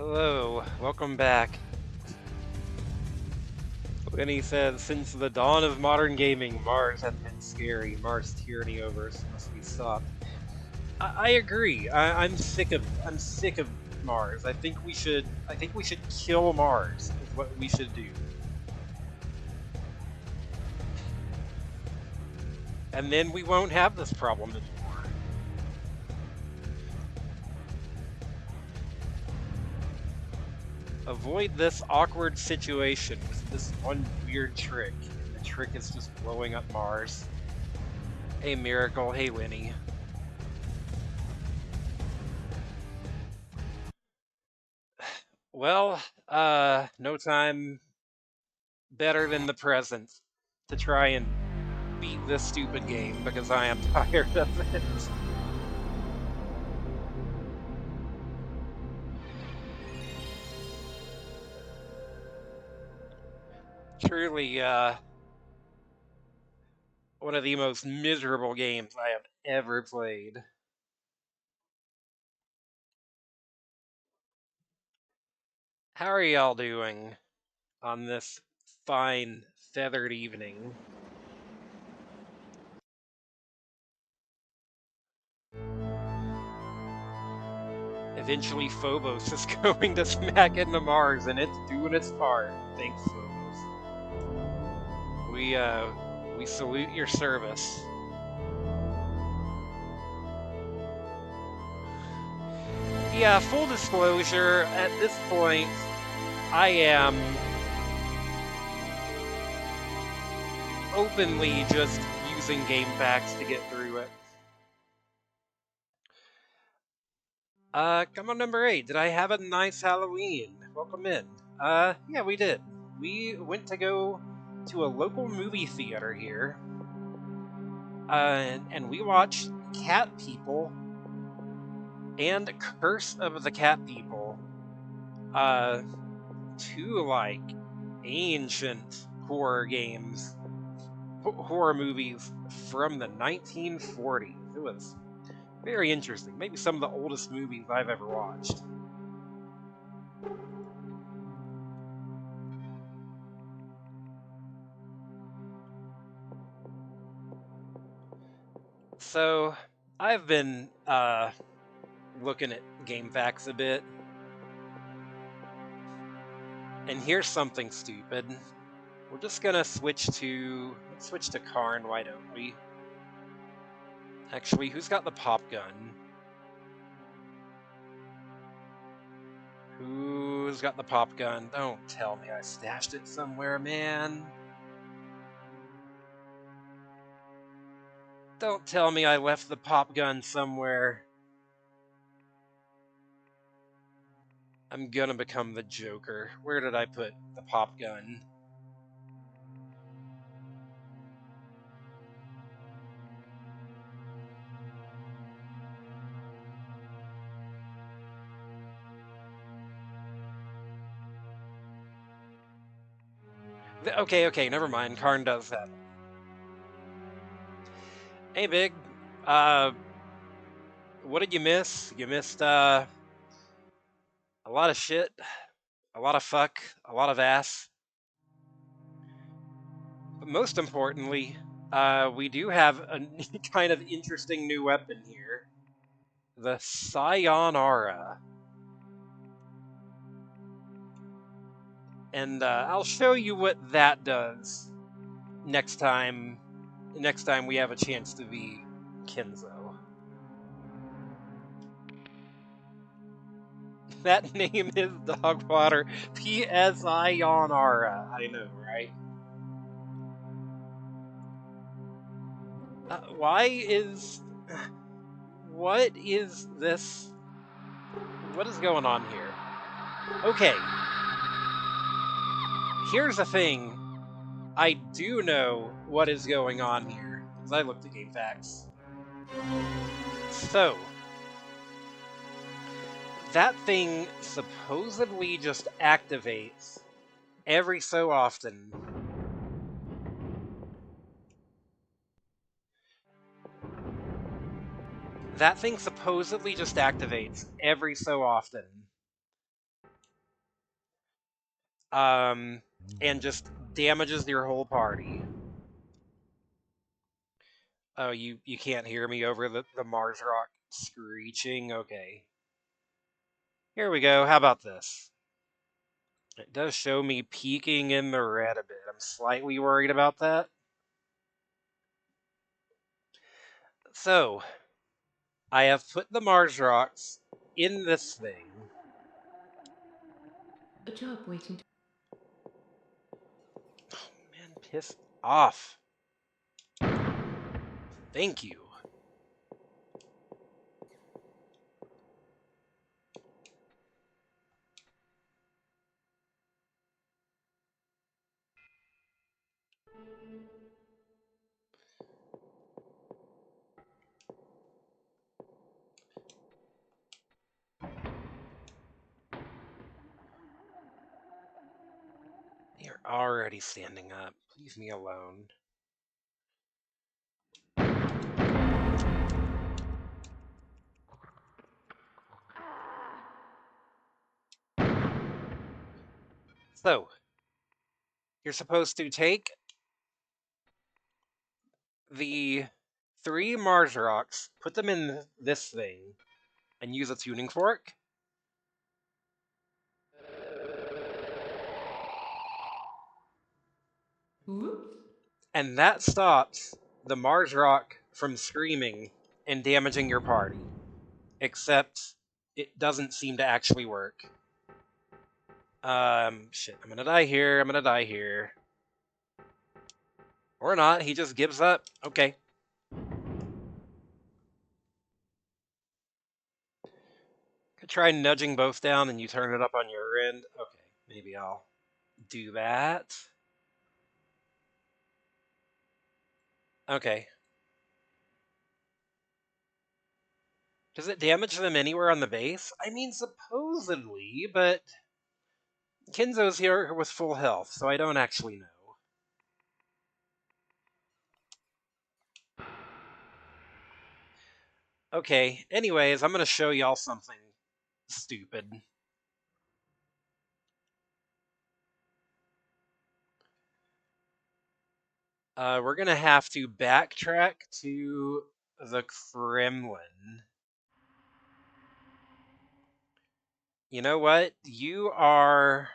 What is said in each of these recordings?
Hello, welcome back. Winnie says, since the dawn of modern gaming, Mars has been scary. Mars tyranny over us must be stopped. I agree. I'm sick of Mars. I think we should kill Mars is what we should do. And then we won't have this problem anymore. Avoid this awkward situation with this one weird trick. And the trick is just blowing up Mars. Hey Miracle, hey Winnie. Well, no time better than the present to try and beat this stupid game because I am tired of it. Truly, one of the most miserable games I have ever played. How are y'all doing on this fine, feathered evening? Eventually, Phobos is going to smack into Mars, and it's doing its part. Thanks, Phobos. We salute your service. Yeah, full disclosure, at this point, I am openly just using game facts to get through it. Come on, number 8. Did I have a nice Halloween? Welcome in. Yeah, we did. We went to go to a local movie theater here. And we watched Cat People and Curse of the Cat People. Two, like, ancient horror games. Horror movies from the 1940s. It was very interesting. Maybe some of the oldest movies I've ever watched. So, I've been looking at game facts a bit. And here's something stupid. We're just gonna let's switch to Karn, why don't we? Actually, who's got the pop gun? Who's got the pop gun? Don't tell me I stashed it somewhere, man. Don't tell me I left the pop gun somewhere. I'm gonna become the Joker. Where did I put the pop gun? Okay, never mind. Karn does have it. Hey, Big. What did you miss? You missed, a lot of shit, a lot of fuck, a lot of ass. But most importantly, we do have a kind of interesting new weapon here. The Sayonara. And I'll show you what that does next time we have a chance to be Kenzo. That name is Dogwater. Sayonara. I know, right? What is this? What is going on here? Okay. Here's the thing. I do know what is going on here, because I looked at game facts. So, that thing supposedly just activates every so often. That thing supposedly just activates every so often. and just damages your whole party. Oh, you can't hear me over the Mars rock screeching? Okay. Here we go. How about this? It does show me peeking in the red a bit. I'm slightly worried about that. So, I have put the Mars rocks in this thing. A job waiting to... Oh, man, piss off. Thank you. You're already standing up. Leave me alone. So, you're supposed to take the 3 Mars rocks, put them in this thing, and use a tuning fork. Whoops. And that stops the Mars rock from screaming and damaging your party. Except it doesn't seem to actually work. Shit, I'm gonna die here, I'm gonna die here. Or not, he just gives up. Okay. Could try nudging both down and you turn it up on your end. Okay, maybe I'll do that. Okay. Does it damage them anywhere on the base? I mean, supposedly, but Kenzo's here with full health, so I don't actually know. Okay, anyways, I'm gonna show y'all something stupid. We're gonna have to backtrack to the Kremlin. You know what? You are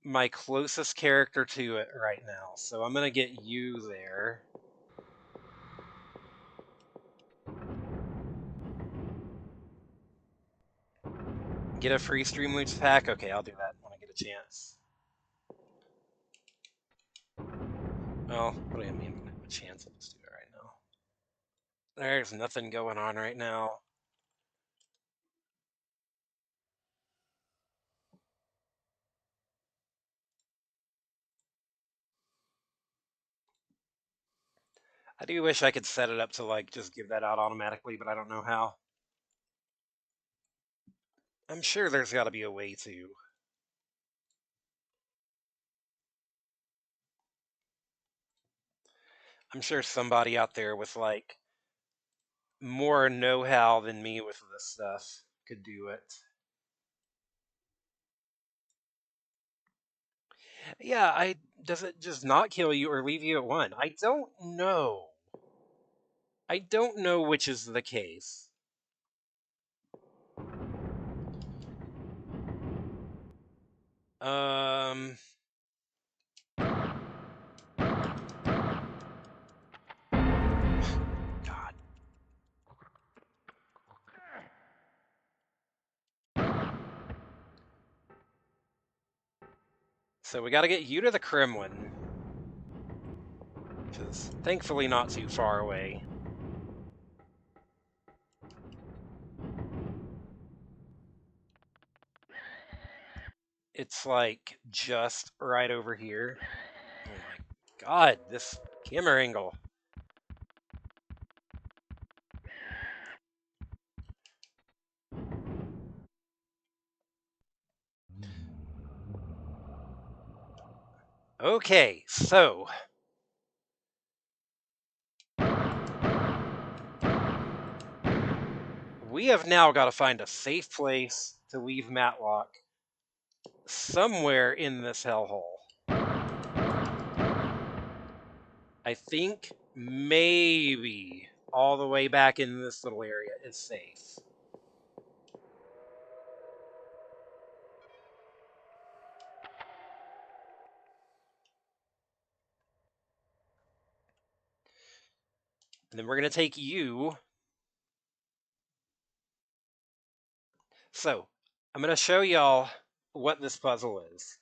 my closest character to it right now, so I'm gonna get you there. Get a free Streamloots pack? Okay, I'll do that when I get a chance. Well, what do I mean when I have a chance? I'll just do it right now. There's nothing going on right now. I do wish I could set it up to, like, just give that out automatically, but I don't know how. I'm sure there's gotta be a way to. I'm sure somebody out there with, like, more know-how than me with this stuff could do it. Yeah, does it just not kill you or leave you at 1? I don't know. I don't know which is the case. God. So we gotta get you to the Kremlin. Which is thankfully not too far away. It's like just right over here. Oh my god, this camera angle. Okay, so we have now got to find a safe place to leave Matlock somewhere in this hellhole. I think maybe all the way back in this little area is safe. And then we're going to take you. So, I'm going to show y'all what this puzzle is.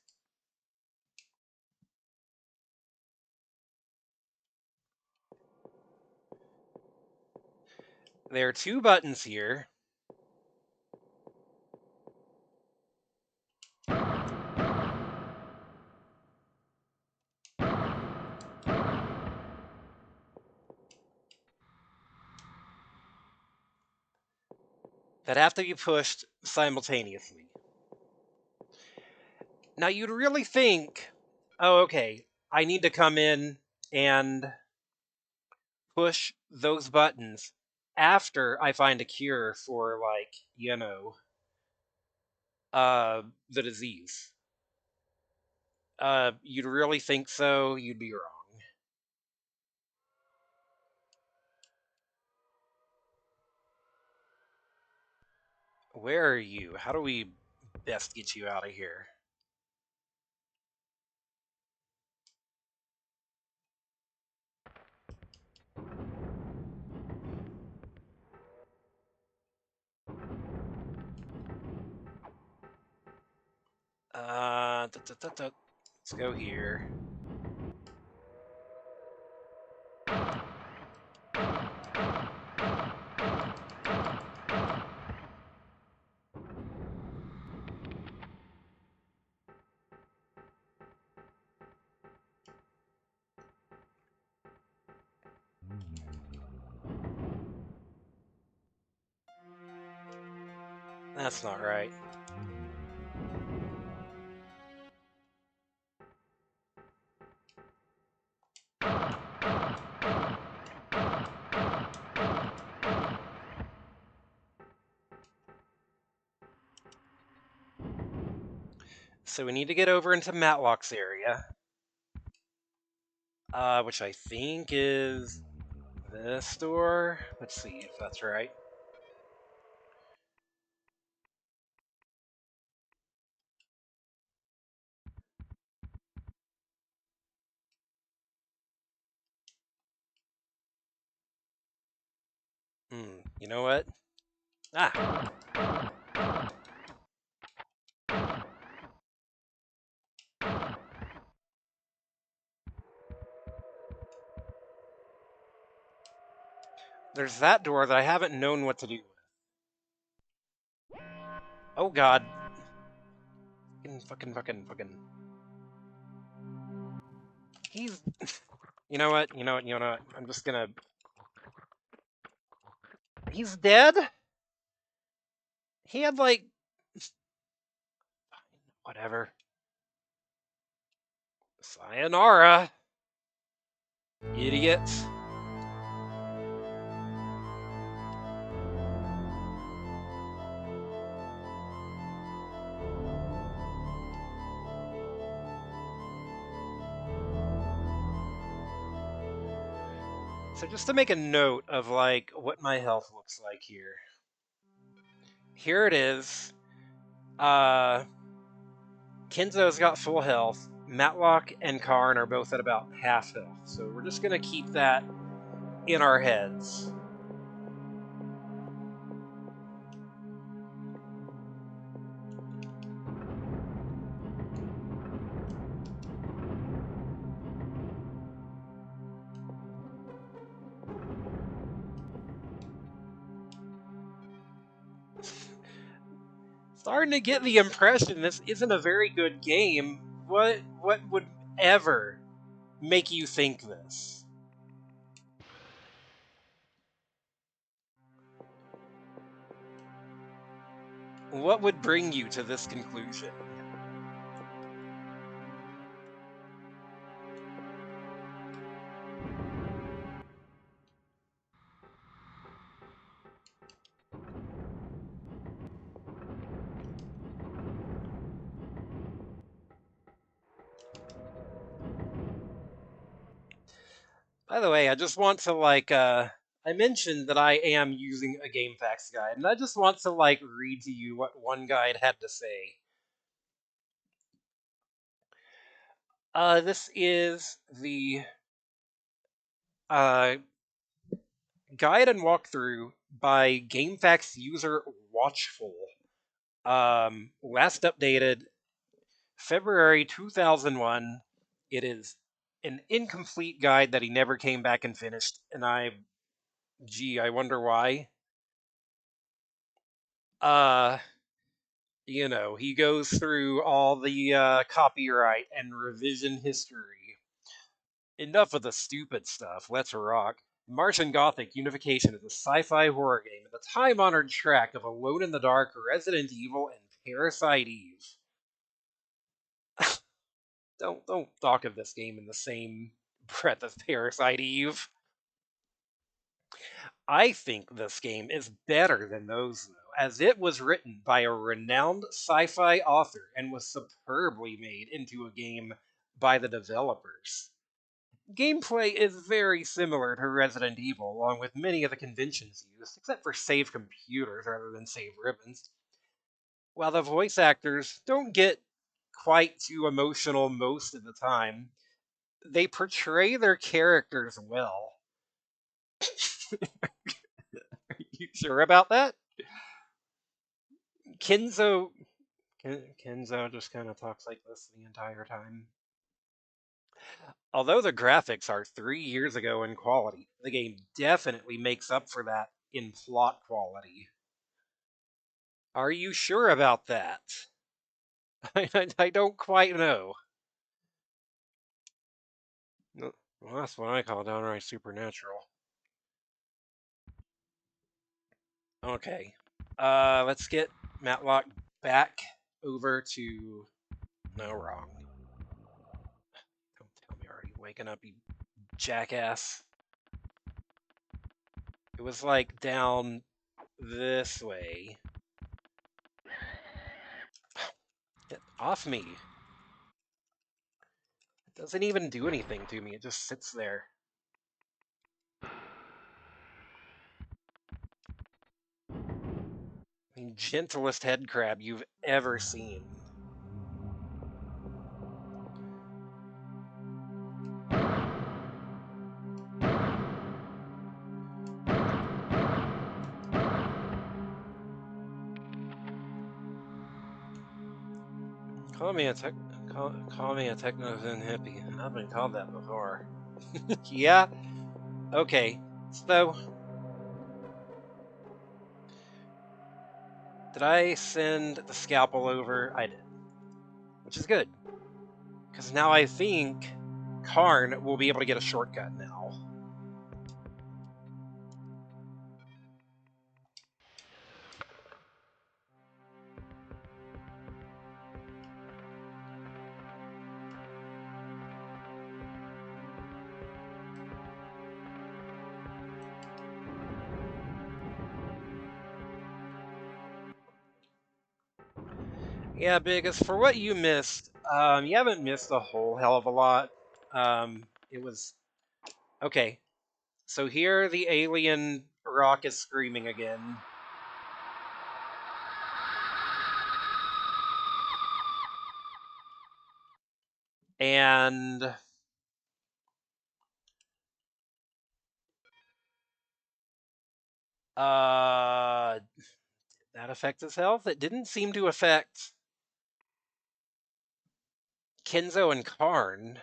There are two buttons here. That have to be pushed simultaneously. Now, you'd really think, oh, okay, I need to come in and push those buttons after I find a cure for, like, the disease. You'd really think so? You'd be wrong. Where are you? How do we best get you out of here? Let's go here. That's not right. So we need to get over into Matlock's area, which I think is this door. Let's see if that's right. You know what? Ah, there's that door that I haven't known what to do with. Oh god. Fucking. He's... You know what? I'm just gonna... He's dead? He had, like... Whatever. Sayonara. Idiots. So just to make a note of, like, what my health looks like here. Here it is. Kenzo's got full health. Matlock and Karn are both at about half health. So we're just gonna keep that in our heads. Starting to get the impression this isn't a very good game. What would ever make you think this? What would bring you to this conclusion? By the way, I just want to I mentioned that I am using a GameFAQs guide, and I just want to read to you what one guide had to say. This is the uh, guide and walkthrough by GameFAQs user Watchful. Last updated February 2001. It is an incomplete guide that he never came back and finished, and I wonder why. Uh, he goes through all the copyright and revision history. Enough of the stupid stuff. Let's rock. Martian Gothic Unification is a sci-fi horror game in the time-honored track of Alone in the Dark, Resident Evil, and Parasite Eve. Don't talk of this game in the same breath as Parasite Eve. I think this game is better than those, though, as it was written by a renowned sci fi author and was superbly made into a game by the developers. Gameplay is very similar to Resident Evil, along with many of the conventions used, except for save computers rather than save ribbons. While the voice actors don't get quite too emotional most of the time, they portray their characters well. Are you sure about that? Kenzo Kenzo just kind of talks like this the entire time. Although the graphics are 3 years ago in quality, the game definitely makes up for that in plot quality. Are you sure about that? I don't quite know. Well, that's what I call downright supernatural. Okay. Let's get Matlock back over to. No, wrong. Don't tell me already waking up, you jackass. It was down this way. Get off me. It doesn't even do anything to me, it just sits there. I mean, gentlest head crab you've ever seen. Call me a techno-zen hippie. I've been called that before. Yeah? Okay. So, did I send the scalpel over? I did. Which is good. Because now I think Karn will be able to get a shortcut now. Yeah, Biggest, for what you missed, you haven't missed a whole hell of a lot. It was... Okay, so here the alien rock is screaming again. And... that affect his health? It didn't seem to affect Kenzo and Karn.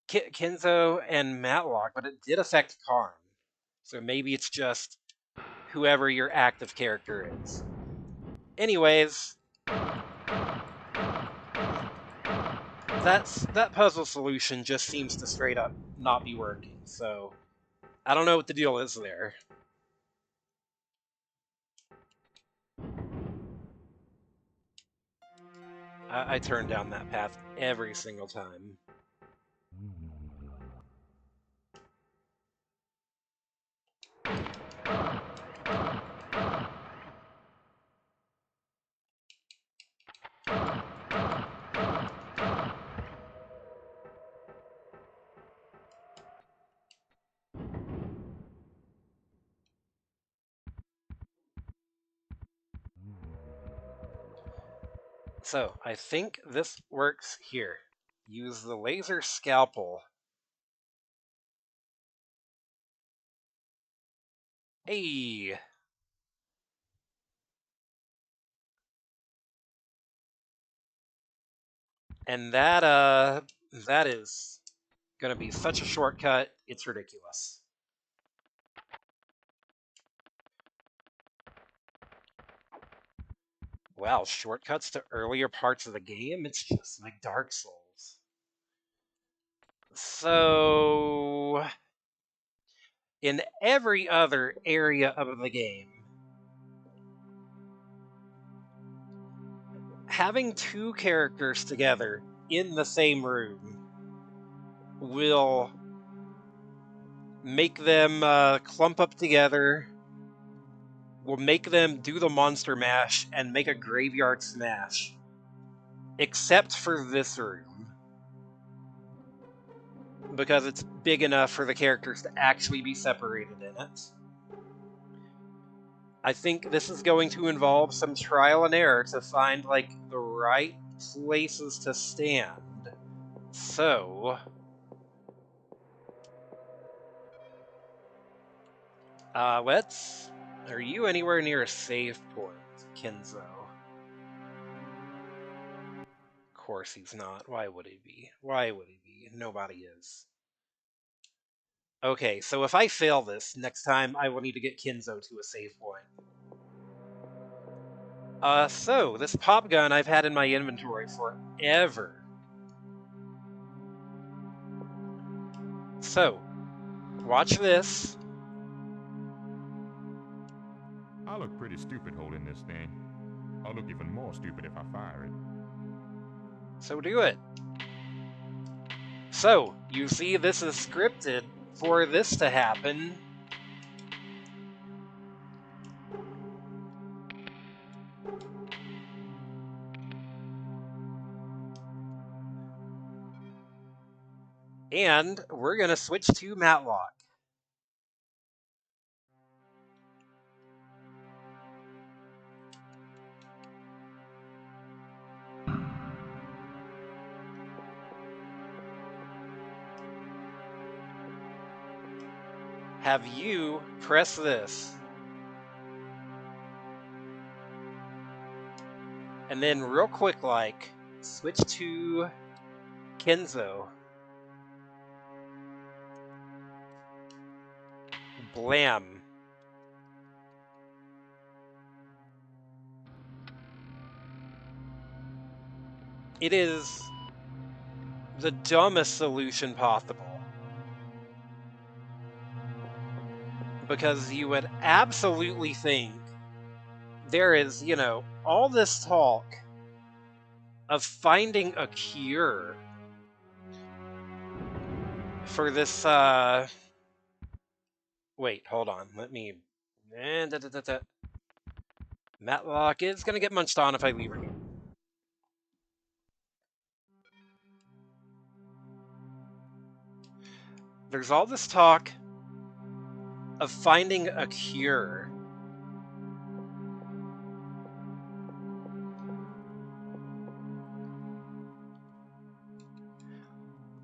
Kenzo and Matlock, but it did affect Karn. So maybe it's just whoever your active character is. Anyways, that puzzle solution just seems to straight up not be working. So I don't know what the deal is there. I turn down that path every single time. So I think this works here. Use the laser scalpel. Hey! And that is gonna be such a shortcut, it's ridiculous. Wow, shortcuts to earlier parts of the game? It's just like Dark Souls. So, in every other area of the game, having two characters together in the same room will make them clump up together, will make them do the monster mash and make a graveyard smash. Except for this room. Because it's big enough for the characters to actually be separated in it. I think this is going to involve some trial and error to find, like, the right places to stand. So... let's... Are you anywhere near a save point, Kenzo? Of course he's not. Why would he be? Why would he be? Nobody is. Okay, so if I fail this, next time I will need to get Kenzo to a save point. So, this pop gun I've had in my inventory forever. So, watch this. I look pretty stupid holding this thing. I'll look even more stupid if I fire it. So do it. So, you see this is scripted for this to happen. And we're gonna switch to Matlock. Have you press this. And then real quick, like, switch to Kenzo. Blam. It is the dumbest solution possible. Because you would absolutely think there is, all this talk of finding a cure for this, wait, hold on, let me... Matlock is gonna get munched on if I leave her. There's all this talk of finding a cure.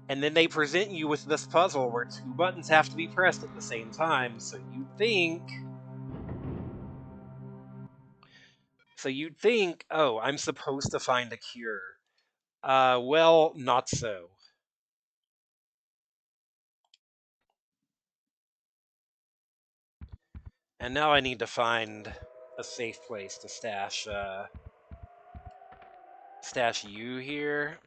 And then they present you with this puzzle where two buttons have to be pressed at the same time, so you'd think, oh, I'm supposed to find a cure. Well, not so. And now I need to find a safe place to stash you here.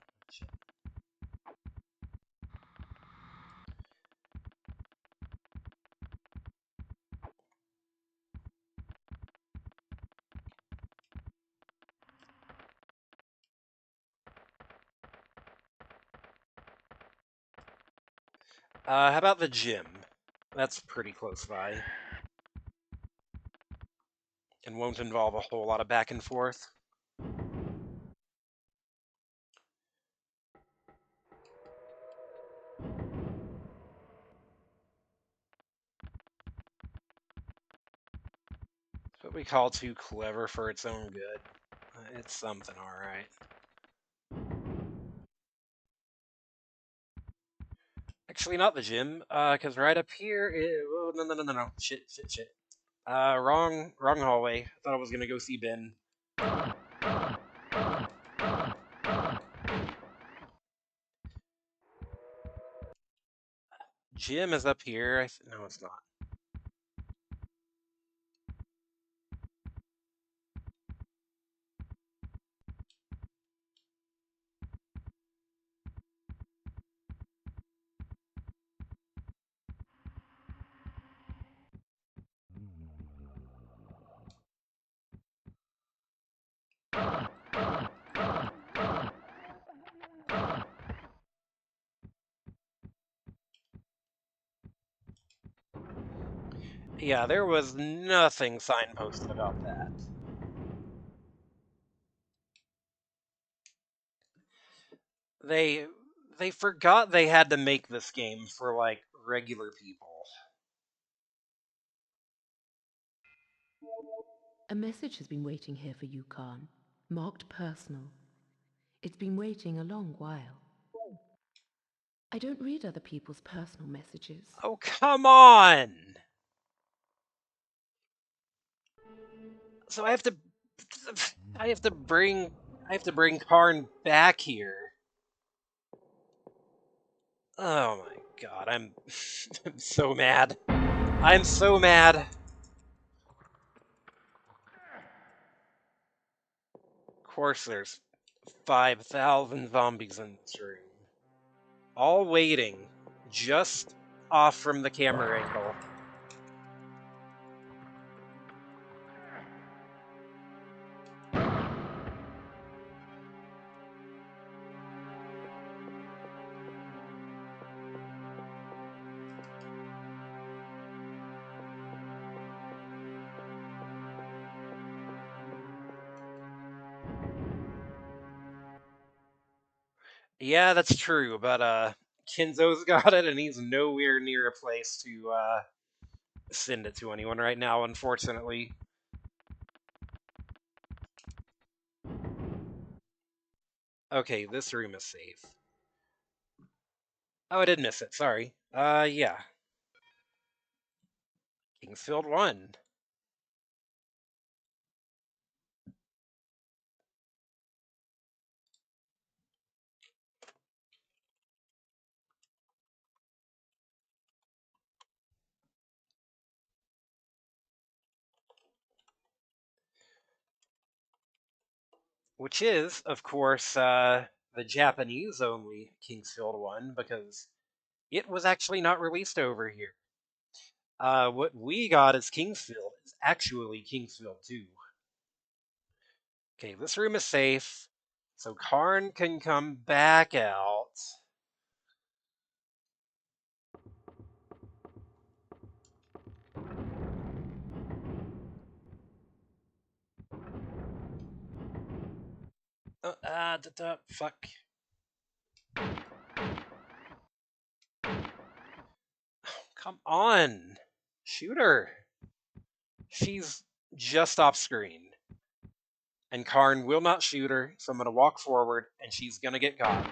How about the gym? That's pretty close by. And won't involve a whole lot of back and forth. It's what we call too clever for its own good. It's something, alright. Actually, not the gym, because right up here is... Oh, no. Shit. Wrong hallway. I thought I was gonna go see Ben. Gym is up here. No, it's not. Yeah, there was nothing signposted about that. They they forgot they had to make this game for like regular people. A message has been waiting here for you, Khan. Marked personal. It's been waiting a long while. I don't read other people's personal messages. Oh, come on! So I have to bring I have to bring Karn back here. Oh my god, I'm so mad. I'm so mad. Of course there's 5,000 zombies in this room. All waiting, just off from the camera angle. Yeah, that's true, but Kinzo's got it and he's nowhere near a place to send it to anyone right now, unfortunately. Okay, this room is safe. Oh, I did miss it, sorry. Yeah. Kingsfield 1. Which is, of course, the Japanese-only Kingsfield 1, because it was actually not released over here. What we got as Kingsfield is actually Kingsfield 2. Okay, this room is safe, so Karn can come back out. Fuck. Come on! Shoot her! She's just off screen. And Karn will not shoot her, so I'm gonna walk forward, and she's gonna get caught.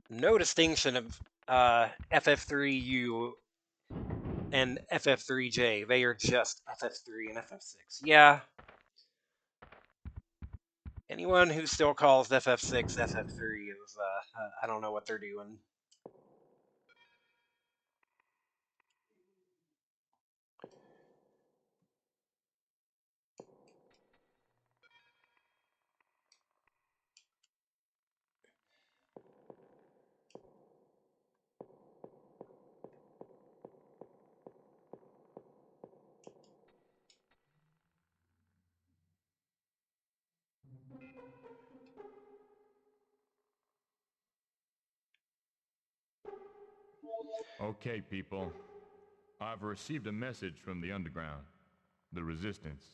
No distinction of FF3U and FF3J. They are just FF3 and FF6. Yeah. Anyone who still calls FF6 FF3 is, I don't know what they're doing. Okay, people. I've received a message from the underground, the resistance.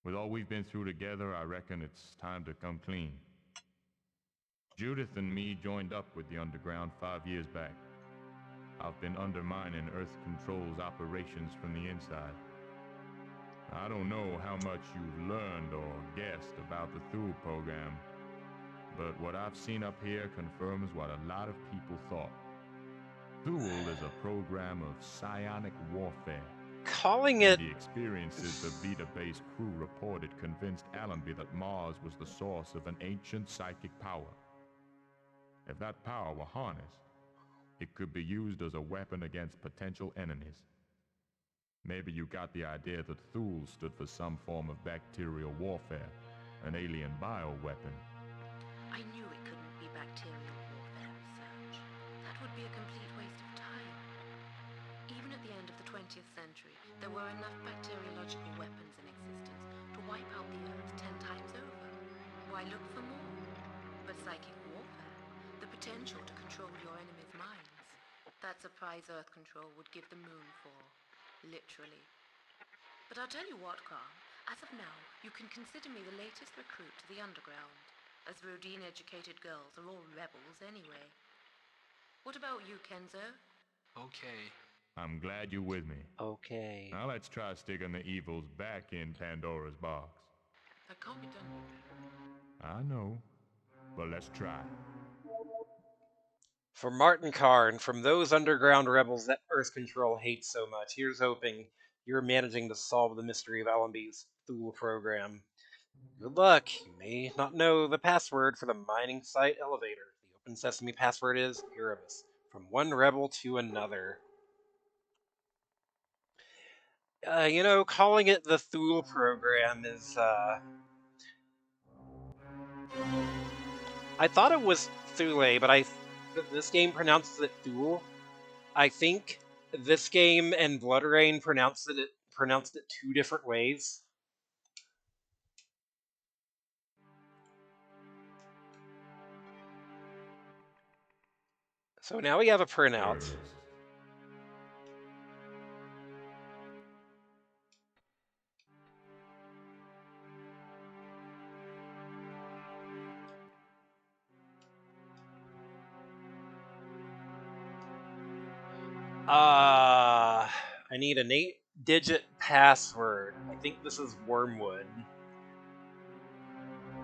With all we've been through together, I reckon it's time to come clean. Judith and me joined up with the underground 5 years back. I've been undermining Earth Control's operations from the inside. I don't know how much you've learned or guessed about the Thule program, but what I've seen up here confirms what a lot of people thought. Thule is a program of psionic warfare. Calling And it... the experiences the Vita-based crew reported convinced Allenby that Mars was the source of an ancient psychic power. If that power were harnessed, it could be used as a weapon against potential enemies. Maybe you got the idea that Thule stood for some form of bacterial warfare, an alien bioweapon. I knew it couldn't be bacterial warfare research. That would be a complete waste of time. Even at the end of the 20th century, there were enough bacteriological weapons in existence to wipe out the Earth 10 times over. Why look for more? But psychic warfare, the potential to control your enemy's minds, that's a prize Earth Control would give the moon for. Literally. But I'll tell you what, Carl. As of now, you can consider me the latest recruit to the underground, as Rodine-educated girls are all rebels anyway. What about you, Kenzo? Okay. I'm glad you're with me. Okay. Now let's try sticking the evils back in Pandora's box. That can't be done. I know, but let's try. For Martin Karn, from those underground rebels that Earth Control hates so much, here's hoping you're managing to solve the mystery of Allenby's Thule program. Good luck. You may not know the password for the mining site elevator. The Open Sesame password is Erebus. From one rebel to another. Calling it the Thule program is, I thought it was Thule, but this game pronounces it Thule. I think this game and Blood Rain pronounced it two different ways. So now we have a printout. I need an 8-digit password. I think this is Wormwood.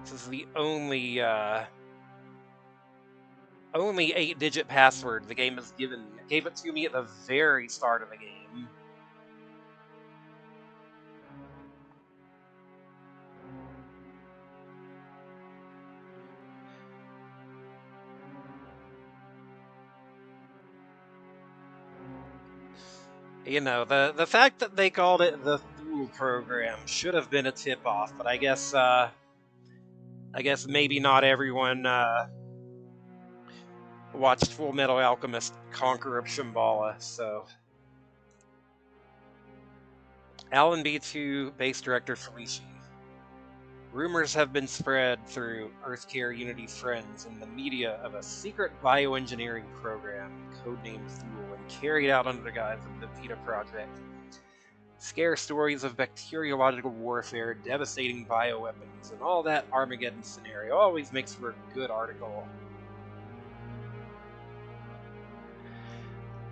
This is the only 8-digit password the game has given me. It gave it to me at the very start of the game. The fact that they called it the Thule program should have been a tip-off, but I guess maybe not everyone watched Full Metal Alchemist Conquer of Shambhala, so... Alan B2, base director Felici. Rumors have been spread through Earthcare Unity friends and the media of a secret bioengineering program, codenamed Thule, and carried out under the guise of the Vita Project. Scare stories of bacteriological warfare, devastating bioweapons, and all that Armageddon scenario always makes for a good article.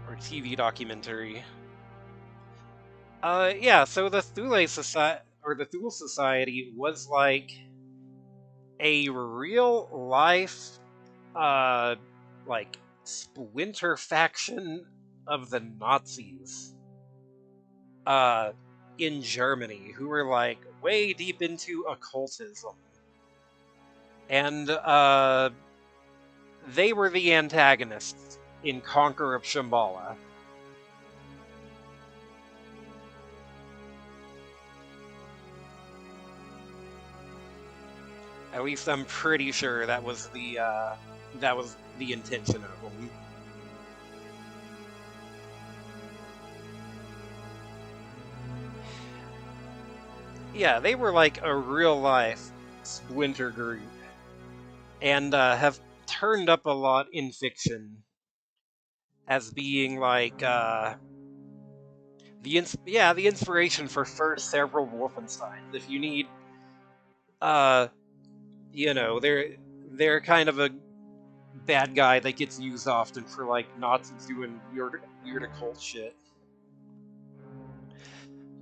Or TV documentary. So the Thule Society was like a real life, splinter faction of the Nazis, in Germany, who were like way deep into occultism. And, they were the antagonists in Conquer of Shambhala. At least I'm pretty sure that was the intention of them. Yeah, they were like a real life splinter group, and have turned up a lot in fiction as being like the inspiration for first several Wolfensteins. If you need they're kind of a bad guy that gets used often for like Nazis doing weird occult shit.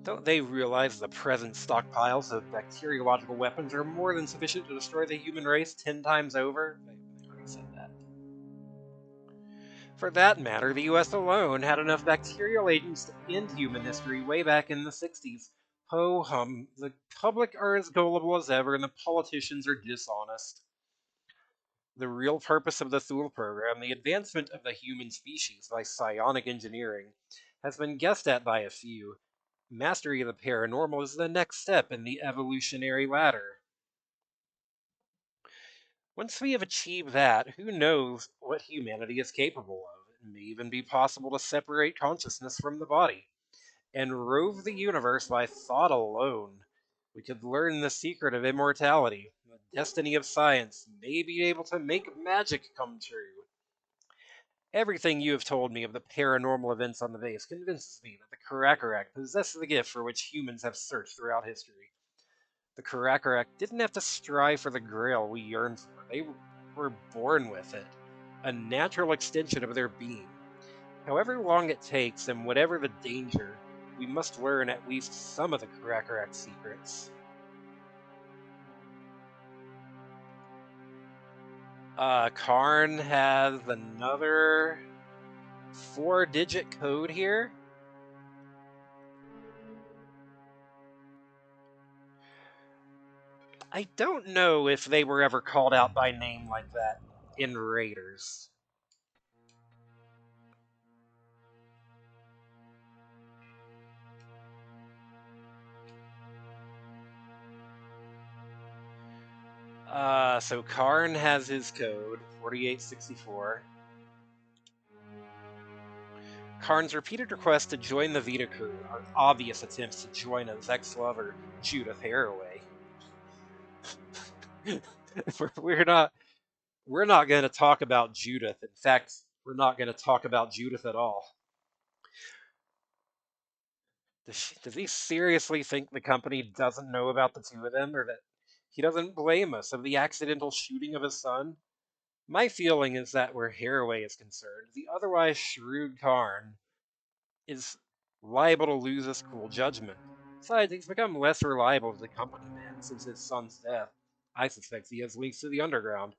Don't they realize the present stockpiles of bacteriological weapons are more than sufficient to destroy the human race 10 times over? I already said that. For that matter, the US alone had enough bacterial agents to end human history way back in the 60s. Ho hum, the public are as gullible as ever and the politicians are dishonest. The real purpose of the Thule program, the advancement of the human species by psionic engineering, has been guessed at by a few. Mastery of the paranormal is the next step in the evolutionary ladder. Once we have achieved that, who knows what humanity is capable of? It may even be possible to separate consciousness from the body and rove the universe by thought alone. We could learn the secret of immortality, the destiny of science, may be able to make magic come true. Everything you have told me of the paranormal events on the base convinces me that the Karakorak possess the gift for which humans have searched throughout history. The Karakorak didn't have to strive for the grail we yearn for. They were born with it, a natural extension of their being. However long it takes and whatever the danger, we must learn at least some of the Karakorak secrets. Karn has another 4-digit code here. I don't know if they were ever called out by name like that in Raiders. So Karn has his code, 4864. Karn's repeated requests to join the Vita crew are obvious attempts to join his ex-lover, Judith Haraway. we're not going to talk about Judith. In fact, we're not going to talk about Judith at all. Does he seriously think the company doesn't know about the two of them, or that he doesn't blame us of the accidental shooting of his son? My feeling is that where Haraway is concerned, the otherwise shrewd Karn is liable to lose his cool judgment. Besides, he's become less reliable as a company man since his son's death. I suspect he has links to the underground.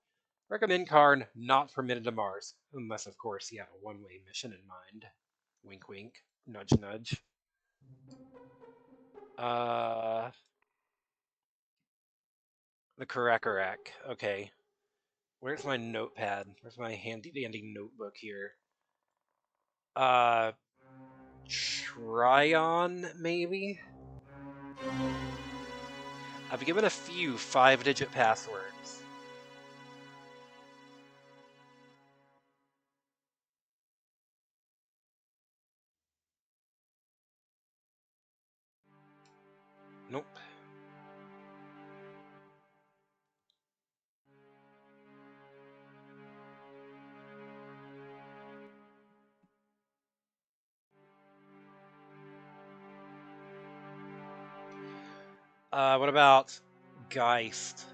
Recommend Karn not permitted to Mars, unless, of course, he had a one-way mission in mind. Wink, wink. Nudge, nudge. The Karakorak. Okay. Where's my notepad? Where's my handy-dandy notebook here? Tryon, maybe? I've given a few 5-digit passwords. Nope. What about Geist?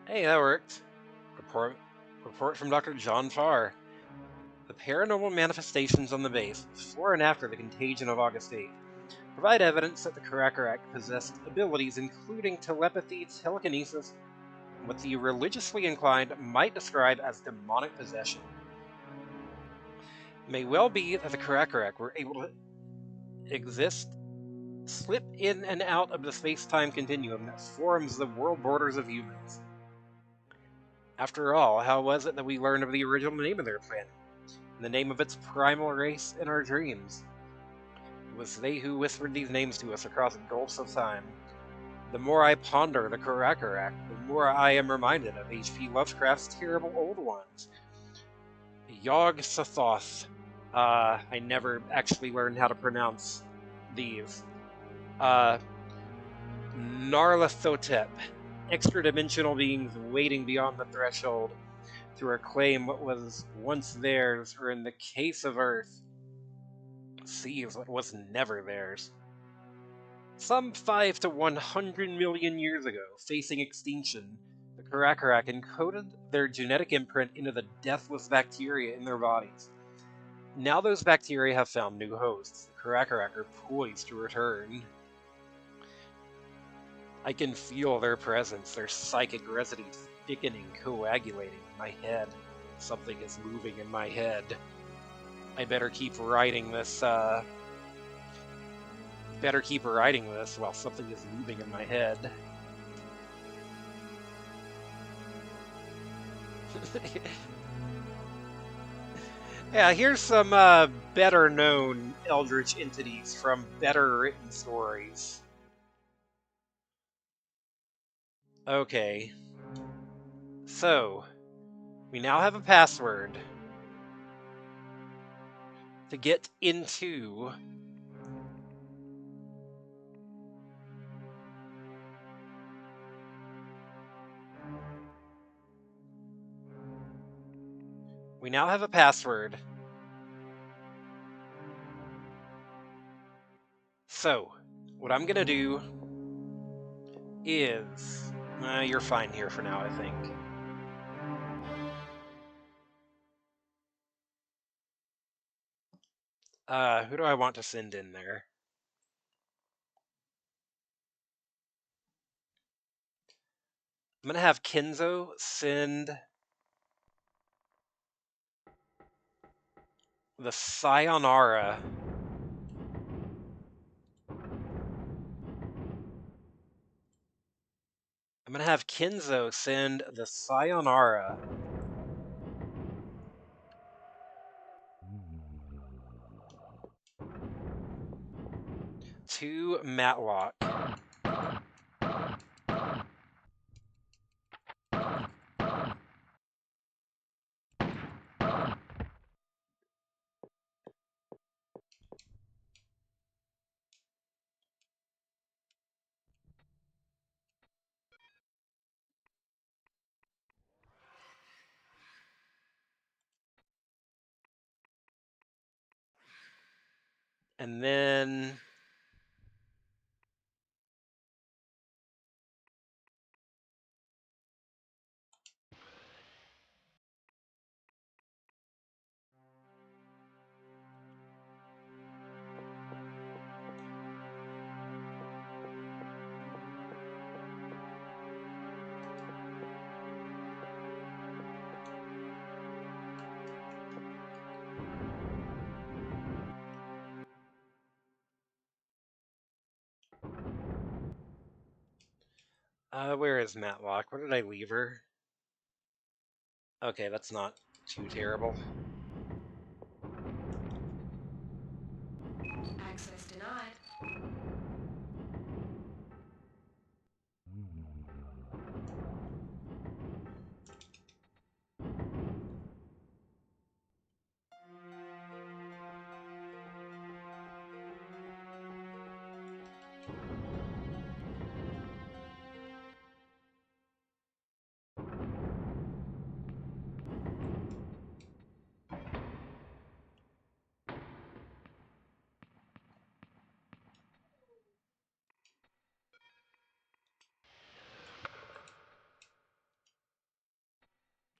Hey, that worked. Report from Dr. John Farr. The paranormal manifestations on the base, before and after the contagion of August 8th, provide evidence that the Karakorak possessed abilities including telepathy, telekinesis, and what the religiously inclined might describe as demonic possession. It may well be that the Karakorak were able to slip in and out of the space-time continuum that forms the world borders of humans. After all, how was it that we learned of the original name of their planet, and the name of its primal race in our dreams? It was they who whispered these names to us across gulfs of time. The more I ponder the Karakorak, the more I am reminded of H.P. Lovecraft's terrible old ones. Yog Sothoth. I never actually learned how to pronounce these. Narlathotep. extra-dimensional beings waiting beyond the threshold to reclaim what was once theirs, or in the case of Earth, seize what was never theirs. Some 5 to 100 million years ago, facing extinction, the Karakarak encoded their genetic imprint into the deathless bacteria in their bodies. Now those bacteria have found new hosts. The Karakarak are poised to return. I can feel their presence, their psychic residue thickening, coagulating in my head. Something is moving in my head. I better keep writing this, while something is moving in my head. Yeah, here's some better known eldritch entities from better written stories. Okay. So, we now have a password to get into we now have a password. So, what I'm gonna do is you're fine here for now, I think. Who do I want to send in there? I'm gonna have Kenzo send the Sayonara. I'm gonna have Kenzo send the Sayonara to Matlock. And then where is Matlock? Where did I leave her? Okay, that's not too terrible. Access denied.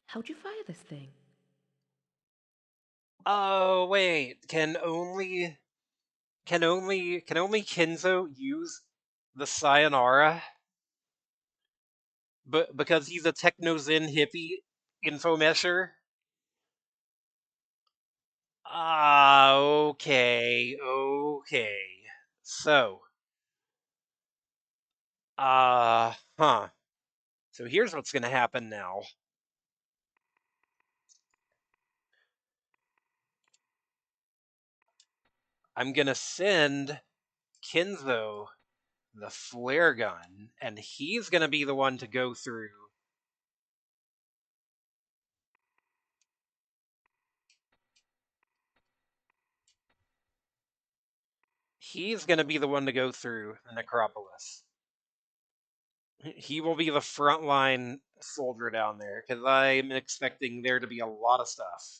How'd you fire this thing? Oh wait, can only Kenzo use the Sayonara? But because he's a techno zen hippie infomesher? Ah, okay. So, huh. So here's what's gonna happen now. I'm gonna send Kenzo the flare gun, and he's gonna be the one to go through. He's gonna be the one to go through the necropolis. He will be the frontline soldier down there, because I'm expecting there to be a lot of stuff.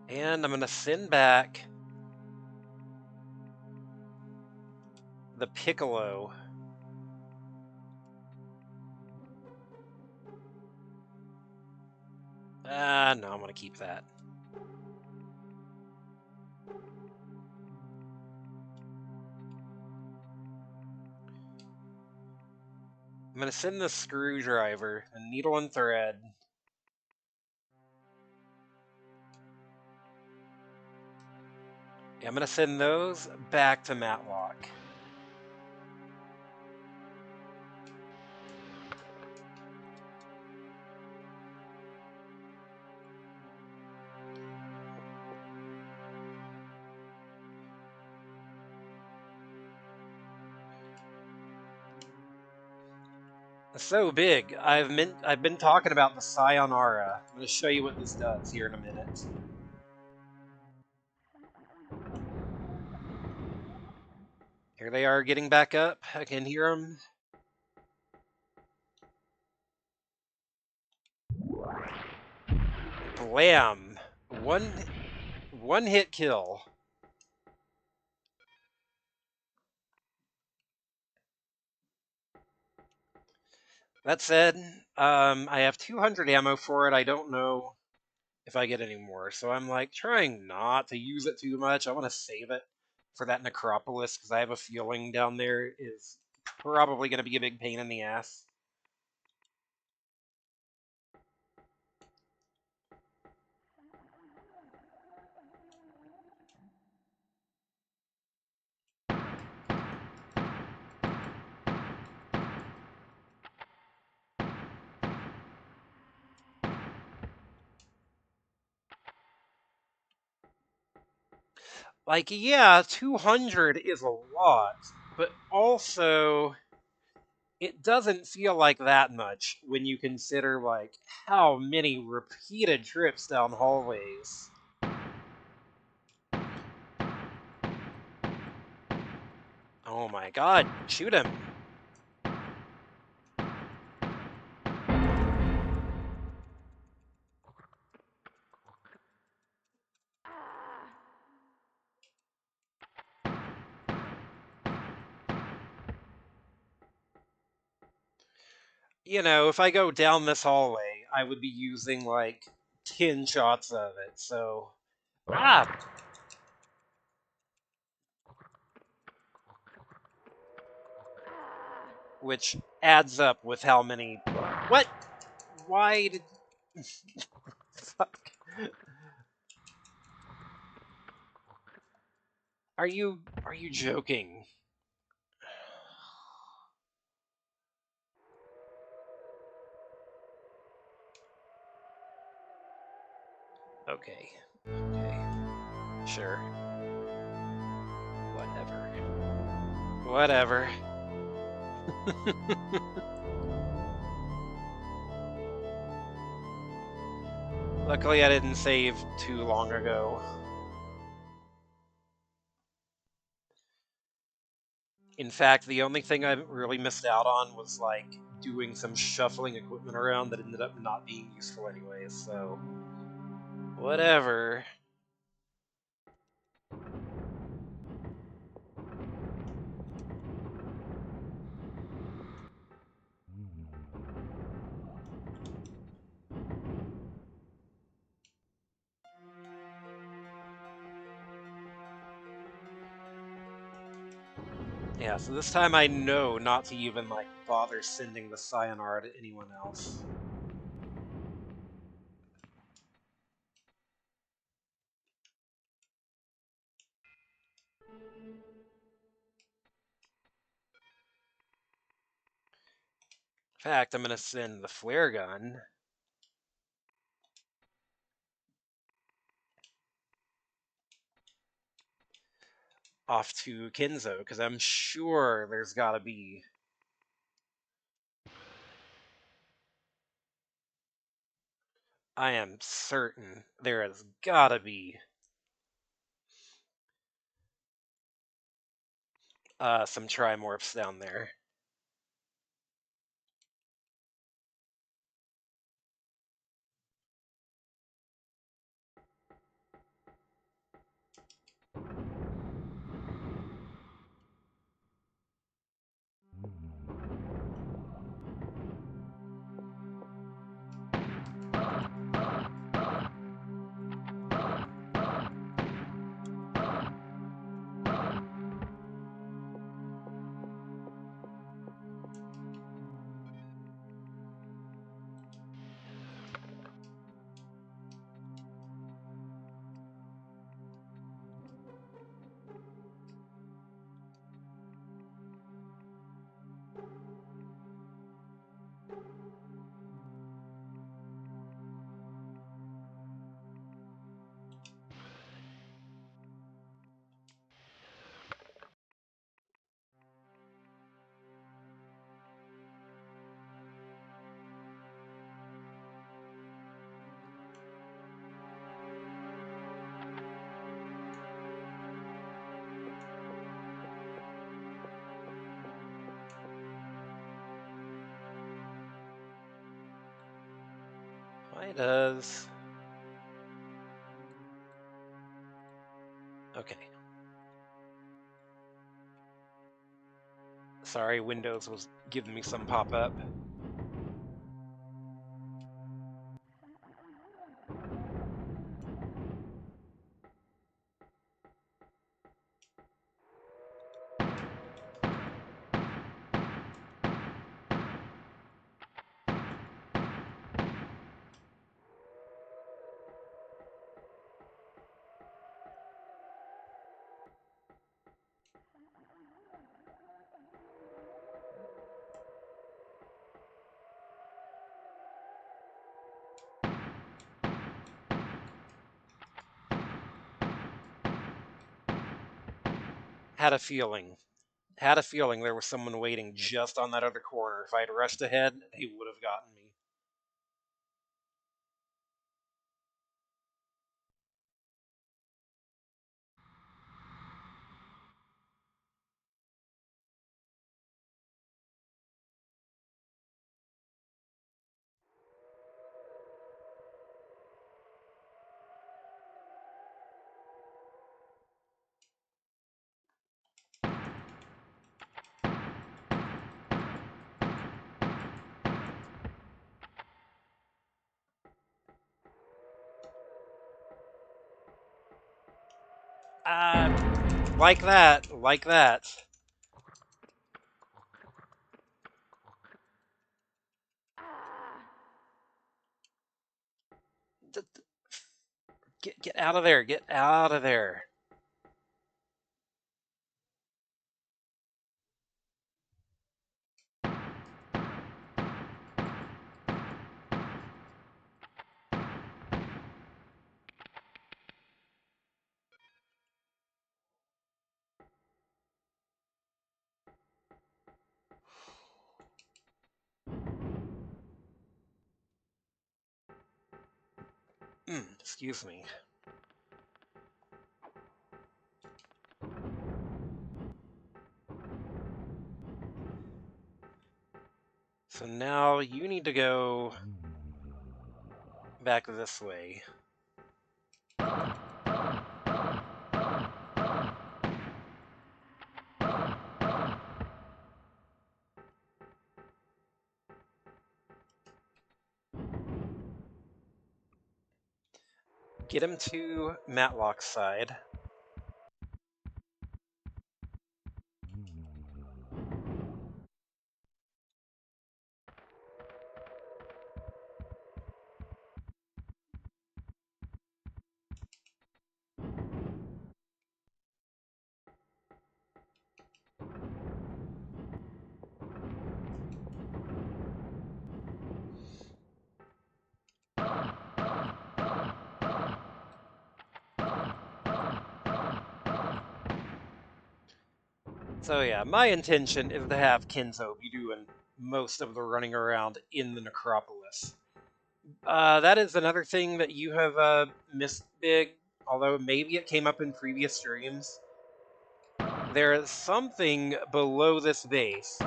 And I'm going to send back the Piccolo. No, I'm going to keep that. I'm going to send the screwdriver, a needle and thread. Yeah, I'm going to send those back to Matlock. So big. I've been talking about the Sayonara. I'm going to show you what this does here in a minute. Here they are getting back up. I can hear them. Blam! One hit kill. That said, I have 200 ammo for it. I don't know if I get any more, so I'm like trying not to use it too much. I want to save it for that necropolis because I have a feeling down there is probably going to be a big pain in the ass. Like, yeah, 200 is a lot, but also it doesn't feel like that much when you consider like how many repeated trips down hallways. Oh my god, shoot him. You know, if I go down this hallway, I would be using like 10 shots of it, so. Ah! Which adds up with how many. What? Why did. Fuck. Are you joking? Okay. Okay. Sure. Whatever. Whatever. Luckily, I didn't save too long ago. In fact, the only thing I really missed out on was like doing some shuffling equipment around that ended up not being useful anyways, so whatever. Yeah, so this time I know not to even like bother sending the sayonara to anyone else. In fact, I'm going to send the flare gun off to Kenzo, because I'm sure there's got to be... I am certain there has got to be some trimorphs down there. Why does... Okay. Sorry, Windows was giving me some pop-up. Had a feeling. Had a feeling there was someone waiting just on that other corner. If I'd rushed ahead, he would have gotten me. Like that. Like that. Get out of there. Get out of there. Excuse me. So now you need to go back this way. Get him to Matlock's side. So yeah, my intention is to have Kenzo be doing most of the running around in the necropolis. That is another thing that you have missed big, although maybe it came up in previous streams. There is something below this base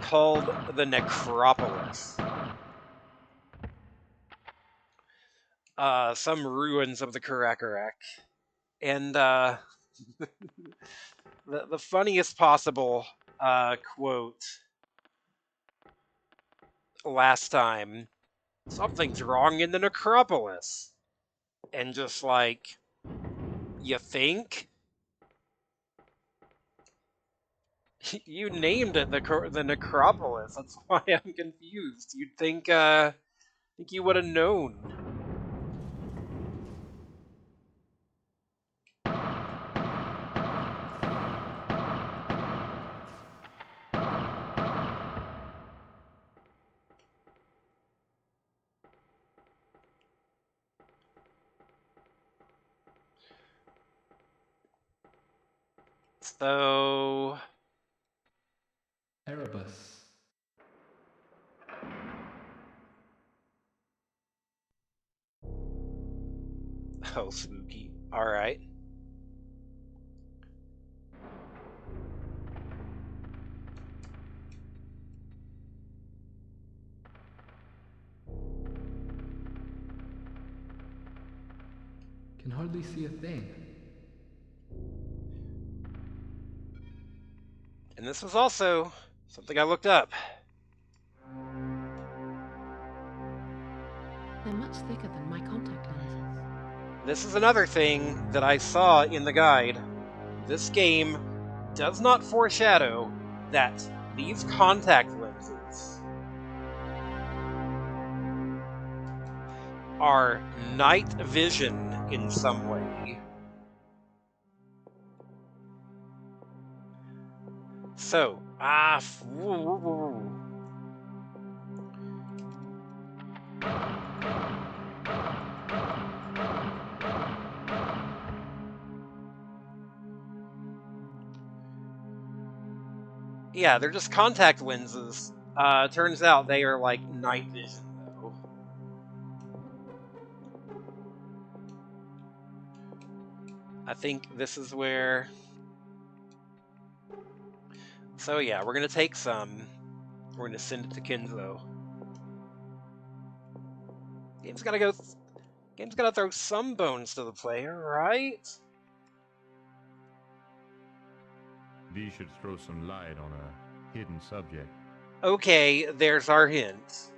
called the necropolis. Some ruins of the Karakarak. And the funniest possible quote last time, something's wrong in the necropolis. And just like, you think? You named it the necropolis. That's why I'm confused. You'd think you would have known. So Erebus. oh, spooky. All right. Can hardly see a thing. And this was also something I looked up. They're much thicker than my contact lenses. This is another thing that I saw in the guide. This game does not foreshadow that these contact lenses are night vision in some way. So, yeah, they're just contact lenses. Turns out they are like night vision, though. I think this is where... So yeah, we're gonna take some. We're gonna send it to Kenzo. Game's gotta throw some bones to the player, right? These should throw some light on a hidden subject. Okay, there's our hint.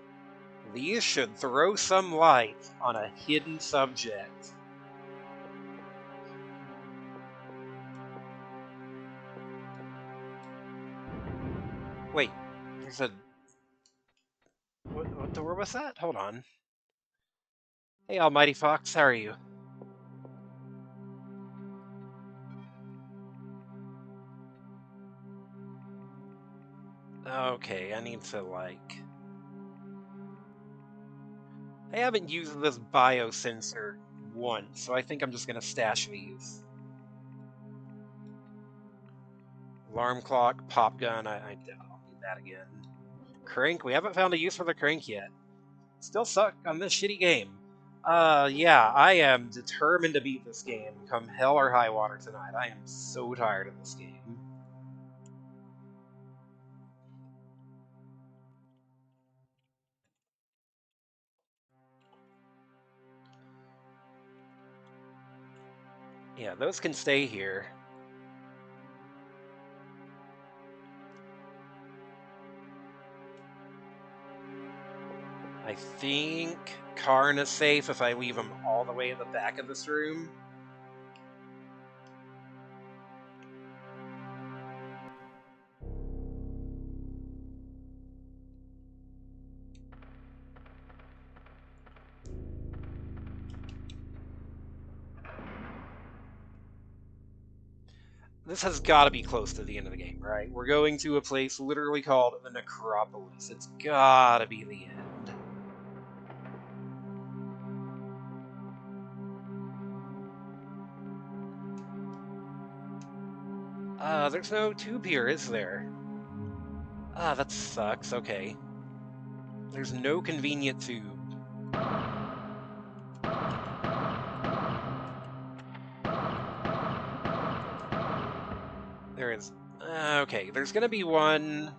These should throw some light on a hidden subject. Wait, there's a... What door was that? Hold on. Hey, Almighty Fox, how are you? Okay, I need to, like... I haven't used this biosensor once, so I think I'm just gonna stash these. Alarm clock, pop gun, I don't need that again. Crank, we haven't found a use for the crank yet. Still suck on this shitty game. Yeah, I am determined to beat this game, come hell or high water tonight. I am so tired of this game. Yeah, those can stay here. I think Karn is safe if I leave him all the way at the back of this room. This has got to be close to the end of the game, right? We're going to a place literally called the Necropolis. It's gotta be the end. There's no tube here, is there? That sucks. Okay. There's no convenient tube. There is... okay, there's gonna be one...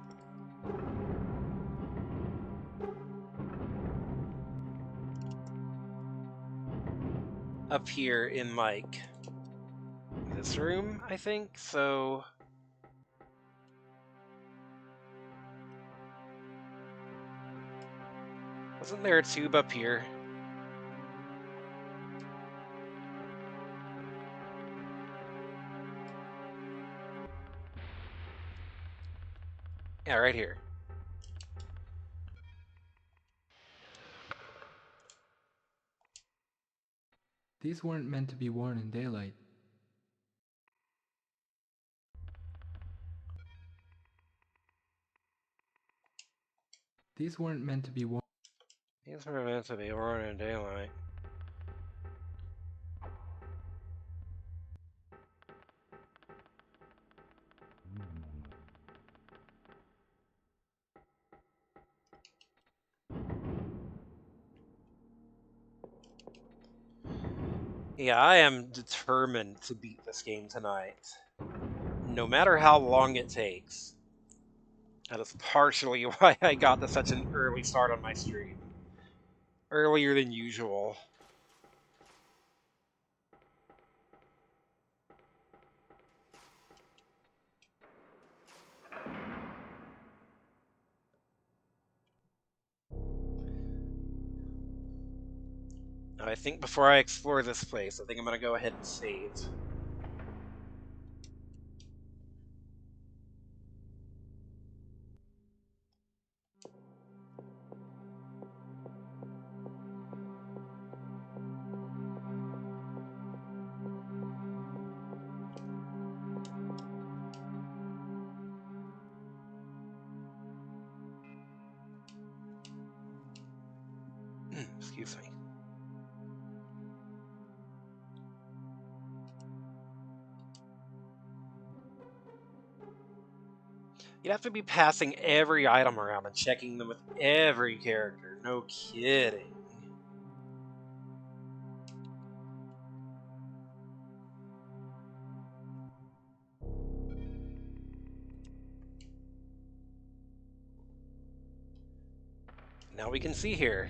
up here in, like, this room, I think, so... Wasn't there a tube up here? Yeah, right here. These weren't meant to be worn in daylight. These weren't meant to be worn. These were meant to be worn in daylight. Yeah, I am determined to beat this game tonight. No matter how long it takes. That is partially why I got to such an early start on my stream. Earlier than usual. Now, I think before I explore this place, I think I'm gonna go ahead and save. Excuse me. You'd have to be passing every item around and checking them with every character. No kidding. Now we can see here.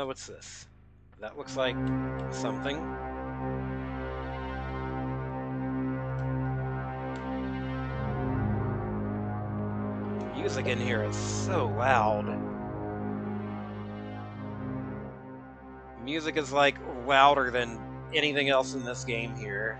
What's this? That looks like something. Music in here is so loud. Music is like louder than anything else in this game here.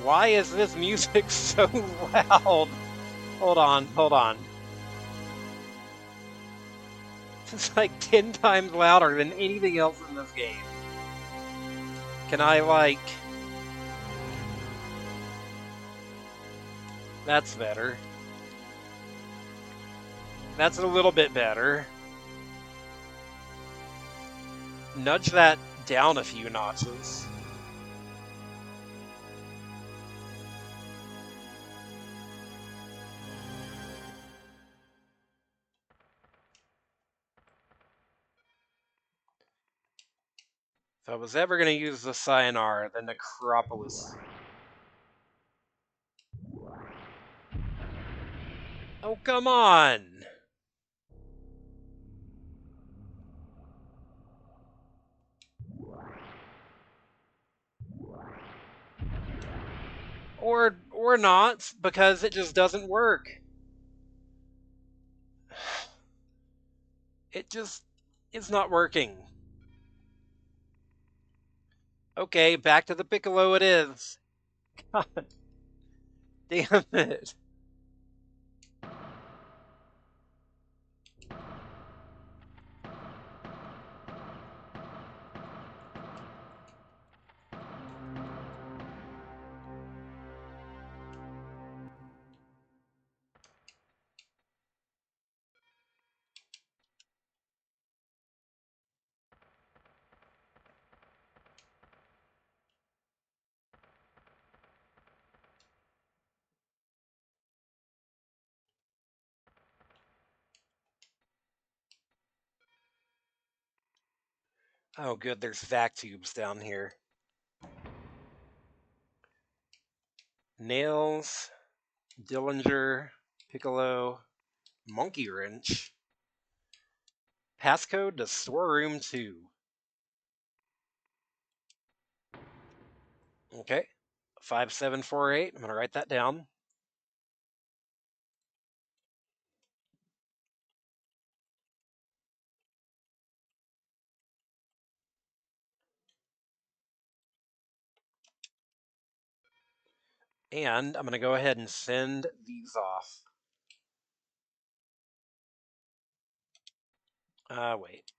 Why is this music so loud? Hold on, hold on. It's like 10 times louder than anything else in this game. Can I, like... That's better. That's a little bit better. Nudge that down a few notches. If I was ever going to use the Sayonara, the Necropolis. Oh, come on! Or not, because it just doesn't work. It just is not working. Okay, back to the piccolo it is. God damn it. Oh good, there's vac tubes down here. Nails, Dillinger, Piccolo, Monkey Wrench. Passcode to storeroom 2. Okay. 5748. I'm going to write that down. And I'm going to go ahead and send these off. Wait.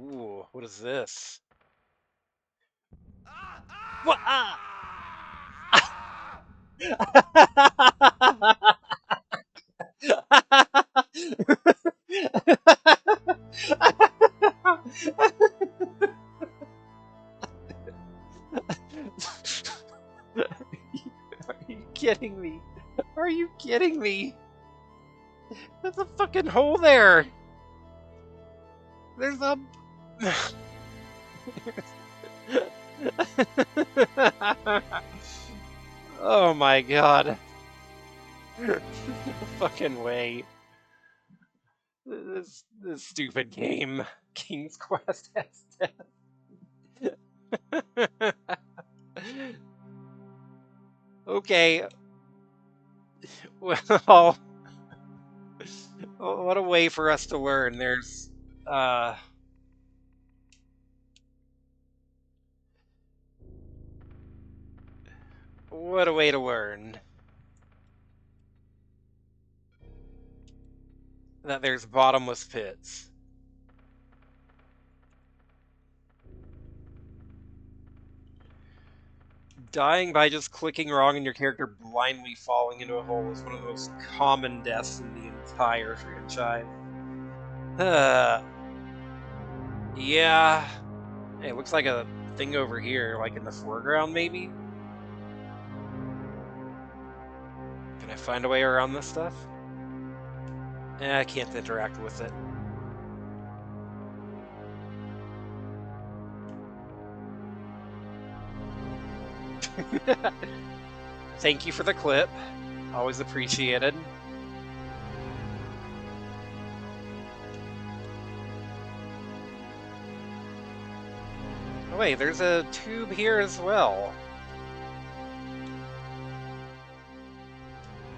Ooh, what is this? What? Ah! Are you kidding me? Are you kidding me? There's a fucking hole there. There's a. Oh my god. No fucking way. This stupid game. King's Quest has death. Okay. Well, what a way for us to learn. There's what a way to learn that there's bottomless pits. Dying by just clicking wrong and your character blindly falling into a hole is one of the most common deaths in the entire franchise. Yeah. Hey, it looks like a thing over here, like in the foreground, maybe? Can I find a way around this stuff? I can't interact with it. Thank you for the clip. Always appreciated. Oh wait, there's a tube here as well.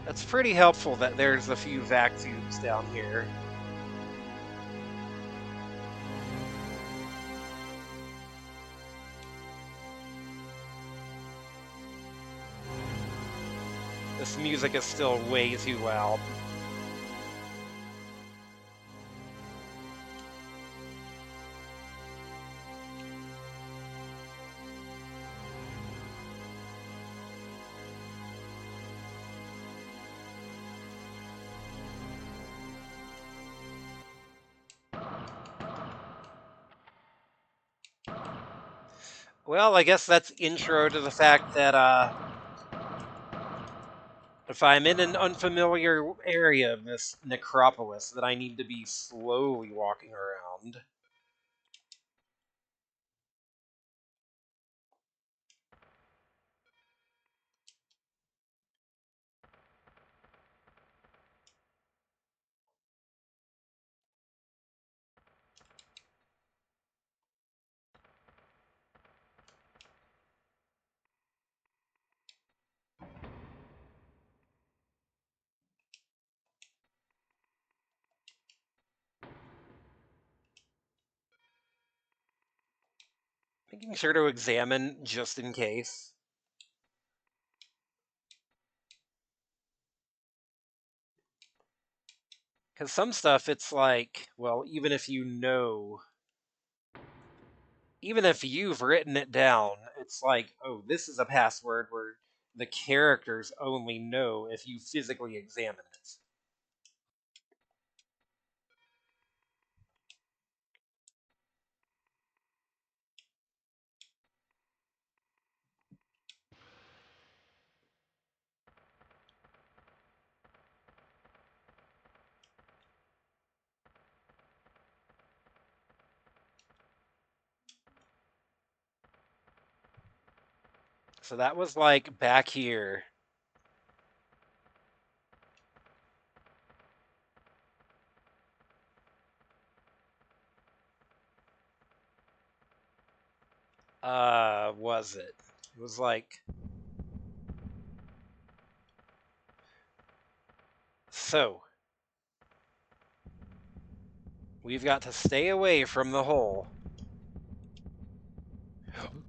That's pretty helpful that there's a few vac tubes down here. This music is still way too loud. Well, I guess that's intro to the fact that if I'm in an unfamiliar area of this necropolis, that I need to be slowly walking around. Making sure to examine just in case. Because some stuff, it's like, well, even if you know, even if you've written it down, it's like, oh, this is a password where the characters only know if you physically examine it. So that was like back here. Was it? It was like. So. We've got to stay away from the hole.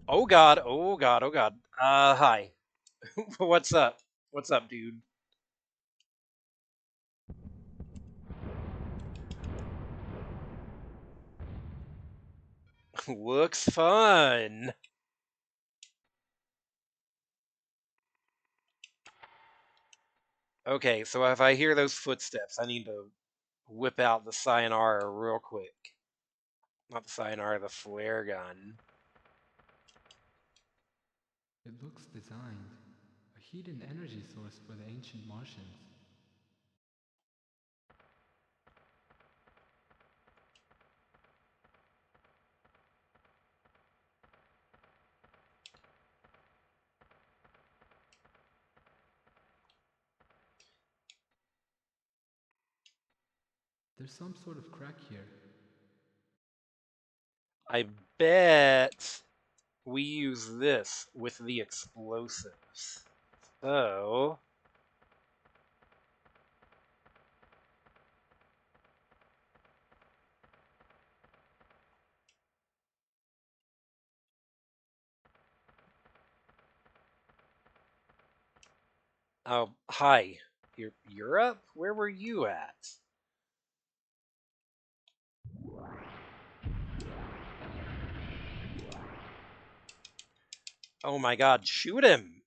Oh god, oh god, oh god. Hi. What's up? What's up, dude? Looks fun. Okay, so if I hear those footsteps, I need to whip out the sayonara real quick. Not the sayonara, the flare gun. It looks designed. A hidden energy source for the ancient Martians. There's some sort of crack here. I bet we use this with the explosives. So. Oh, hi. You're up? Where were you at? Oh my god, shoot him!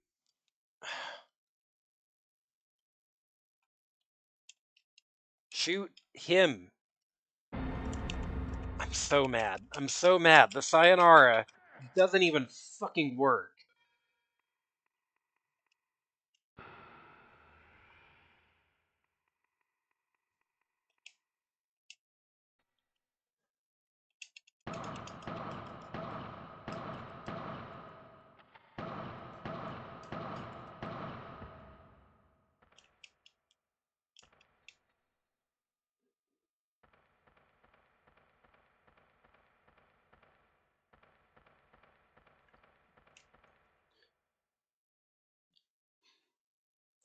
Shoot him! I'm so mad. I'm so mad. The sayonara doesn't even fucking work.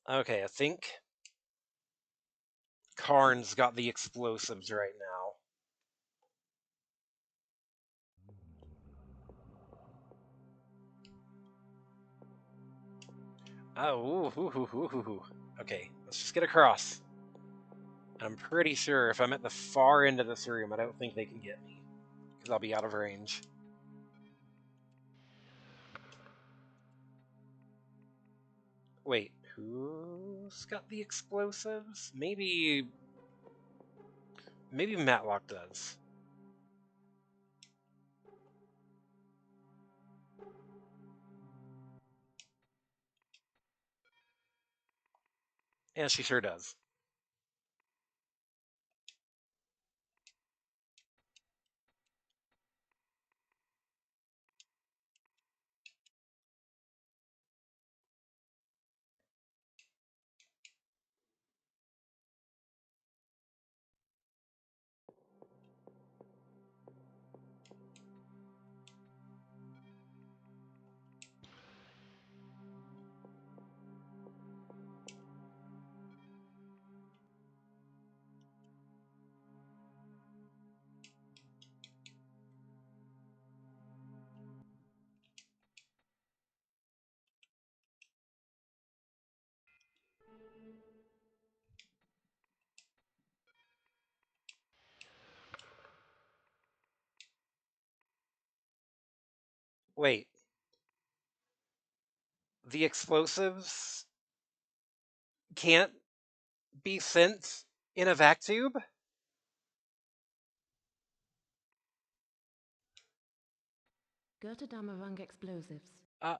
Okay, I think Karn's got the explosives right now. Oh, okay, let's just get across. I'm pretty sure if I'm at the far end of this room, I don't think they can get me, because I'll be out of range. Wait, who's got the explosives? Maybe Matlock does. Yeah, she sure does. Wait, the explosives can't be sent in a vac tube? Götterdammerung explosives. Uh,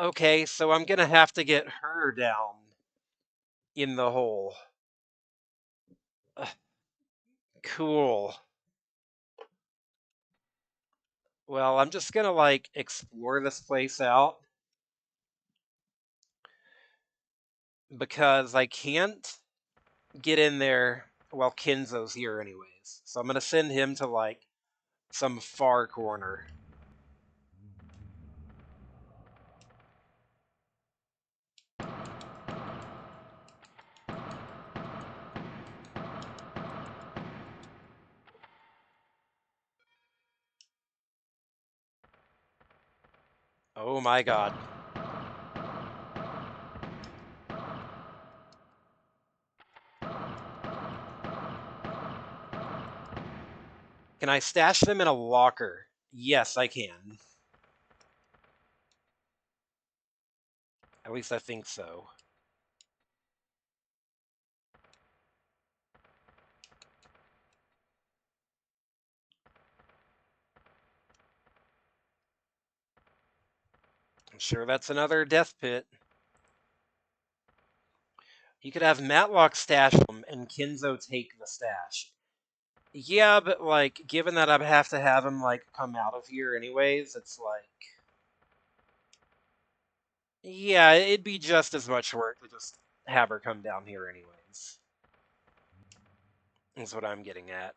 okay, so I'm gonna have to get her down in the hole. Cool. Well, I'm just gonna, like, explore this place out. Because I can't get in there while Kenzo's here anyways. So I'm gonna send him to, like, some far corner. Oh my god. Can I stash them in a locker? Yes, I can. At least I think so. I'm sure that's another death pit. You could have Matlock stash them and Kenzo take the stash. Yeah, but, like, given that I have to have him, like, come out of here anyways, it's like... Yeah, it'd be just as much work to just have her come down here anyways. That's what I'm getting at.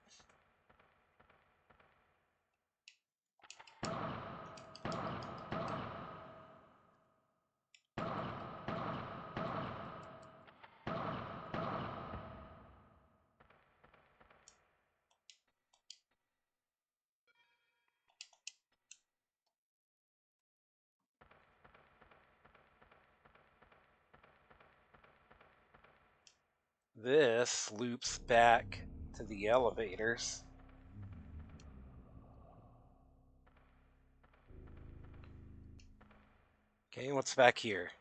This loops back to the elevators. Okay, what's back here?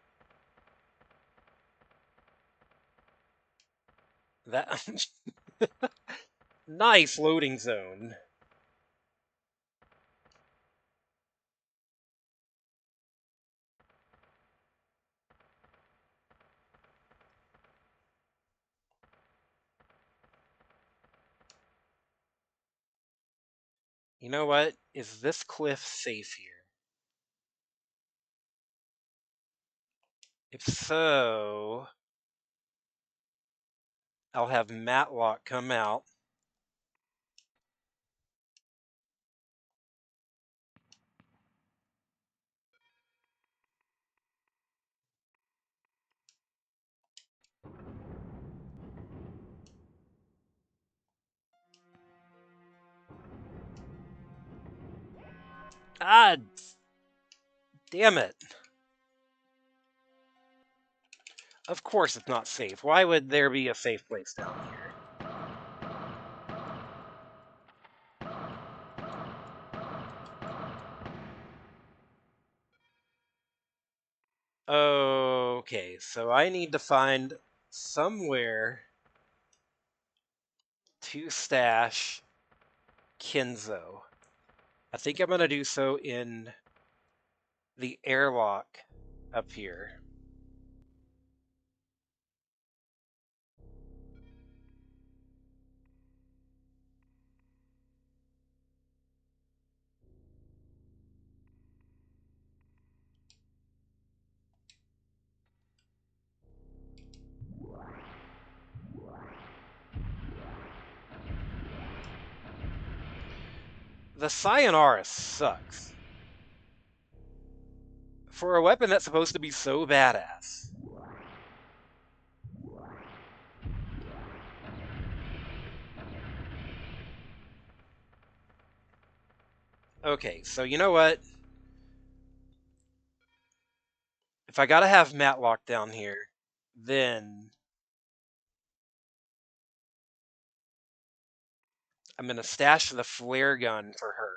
That nice loading zone. You know what? Is this cliff safe here? If so, I'll have Matlock come out. Ah, damn it. Of course it's not safe. Why would there be a safe place down here? Okay, so I need to find somewhere to stash Kenzo. I think I'm going to do so in the airlock up here. The Sayonara sucks. For a weapon that's supposed to be so badass. Okay, so you know what? If I gotta have Matlock down here, then I'm gonna stash the flare gun for her.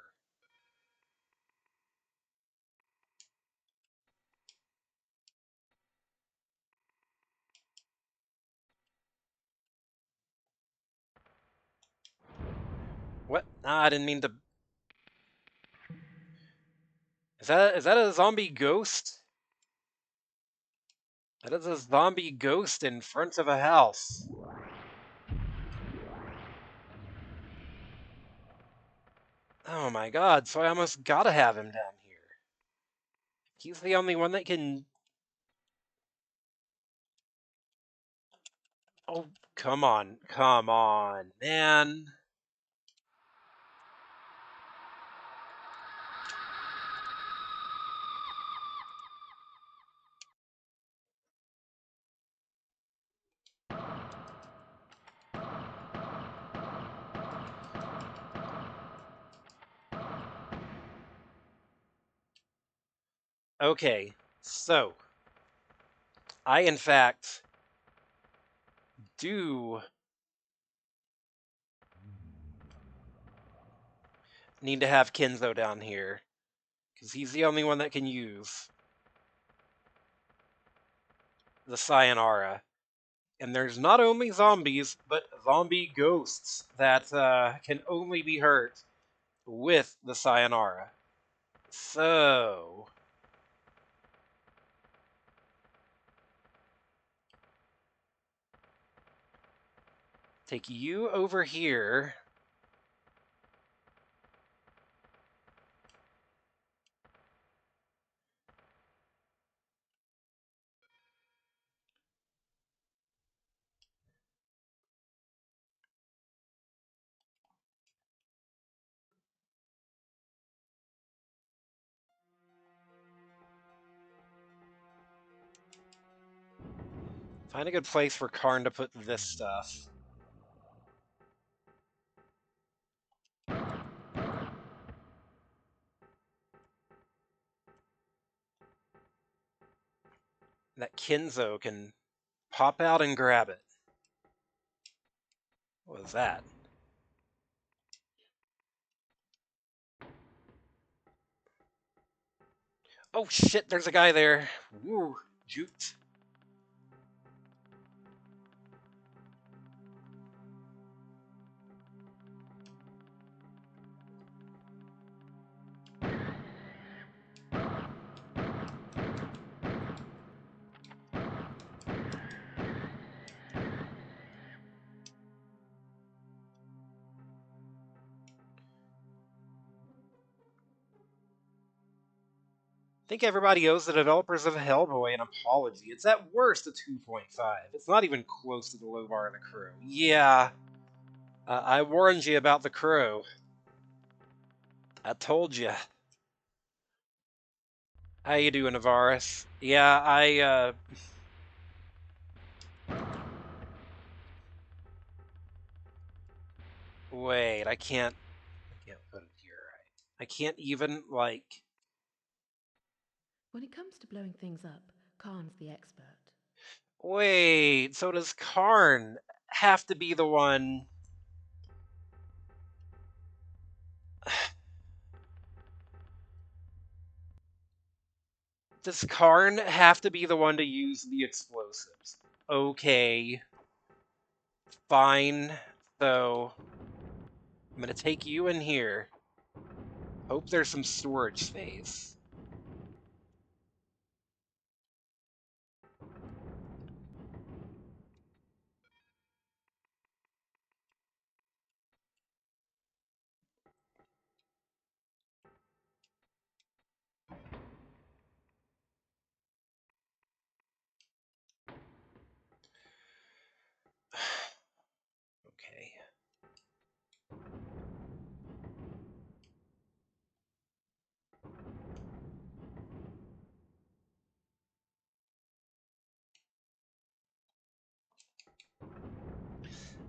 What? Ah, I didn't mean to. Is that a zombie ghost? That is a zombie ghost in front of a house. Oh my god, so I almost gotta have him down here. He's the only one that can... Oh, come on, man. Okay, so I in fact do need to have Kenzo down here, because he's the only one that can use the Sayonara. And there's not only zombies, but zombie ghosts that can only be hurt with the Sayonara. So... take you over here. Find a good place for Karn to put this stuff. That Kenzo can pop out and grab it. What was that? Oh shit, there's a guy there. Woo, juked. I think everybody owes the developers of Hellboy an apology. It's at worst a 2.5. It's not even close to the low bar of the Crow. Yeah, I warned you about the Crow. I told you. How you doing, Avaris? Yeah, wait, I can't put it here, right? I can't even, like... When it comes to blowing things up, Khan's the expert. Wait, so does Karn have to be the one... Does Karn have to be the one to use the explosives? Okay. Fine. So... I'm gonna take you in here. Hope there's some storage space. Okay.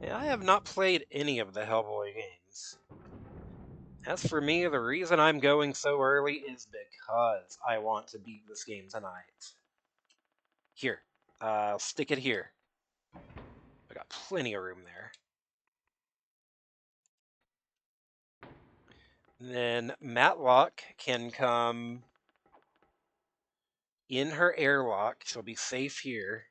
Yeah, I have not played any of the Hellboy games. As for me, the reason I'm going so early is because I want to beat this game tonight. Here. Stick it here. I got plenty of room there. And then Matlock can come in her airlock. She'll be safe here.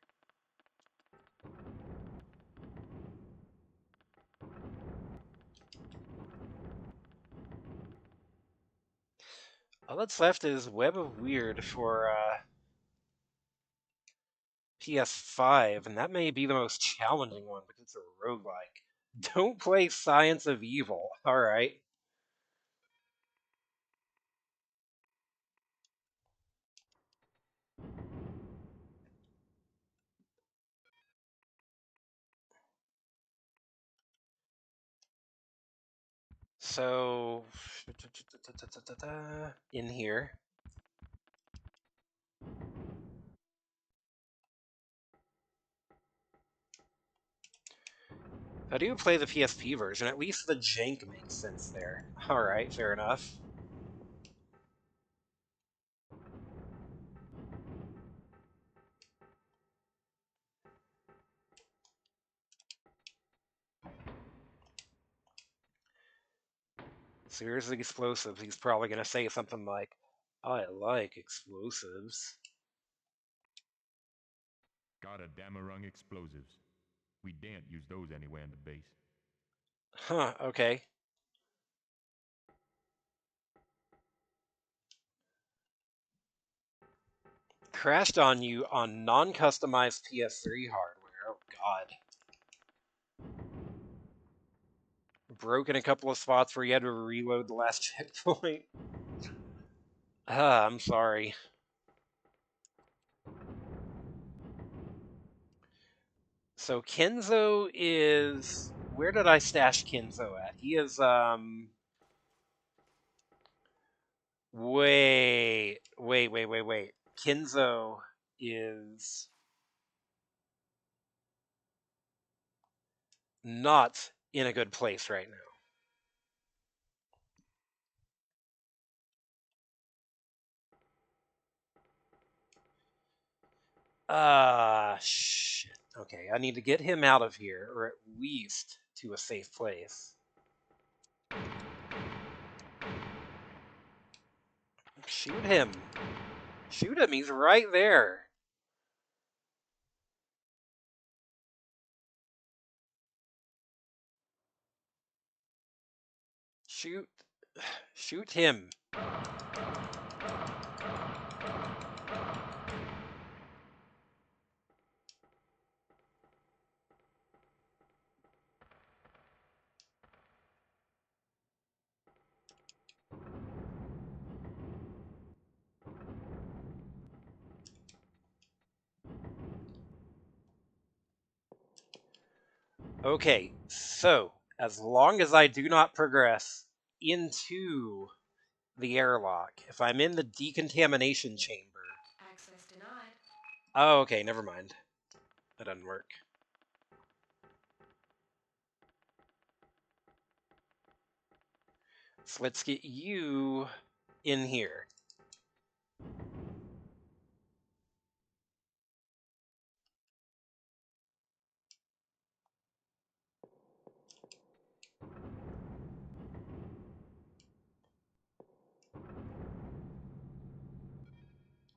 All that's left is Web of Weird for PS5, and that may be the most challenging one because it's a roguelike. Don't play Science of Evil, alright? So, in here. If I do play the PSP version, at least the jank makes sense there. Alright, fair enough. So here's the explosives. He's probably gonna say something like, I like explosives. Got a Damarung explosives. We daren't use those anywhere in the base. Huh, okay. Crashed on you on non-customized PS3 hardware. Oh god. Broke in a couple of spots where you had to reload the last checkpoint. I'm sorry. So Kenzo is... Where did I stash Kenzo at? He is, Wait. Kenzo is... not in a good place right now. Shit. Okay, I need to get him out of here, or at least to a safe place. Shoot him. Shoot him, he's right there. Shoot. Shoot him. Okay, so, as long as I do not progress into the airlock, if I'm in the decontamination chamber... Access denied. Oh, okay, never mind. That doesn't work. So let's get you in here.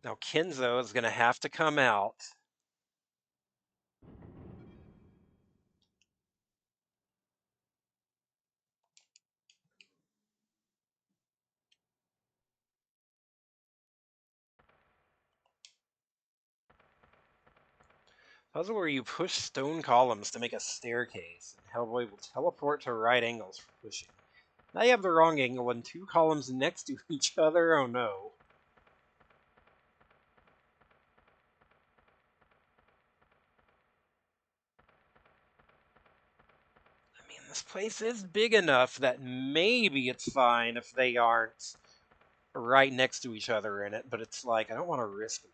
Now Kenzo is going to have to come out. Puzzle where you push stone columns to make a staircase, and Hellboy will teleport to right angles for pushing. Now you have the wrong angle and 2 columns next to each other. Oh no. I mean, this place is big enough that maybe it's fine if they aren't right next to each other in it, but it's like, I don't want to risk that.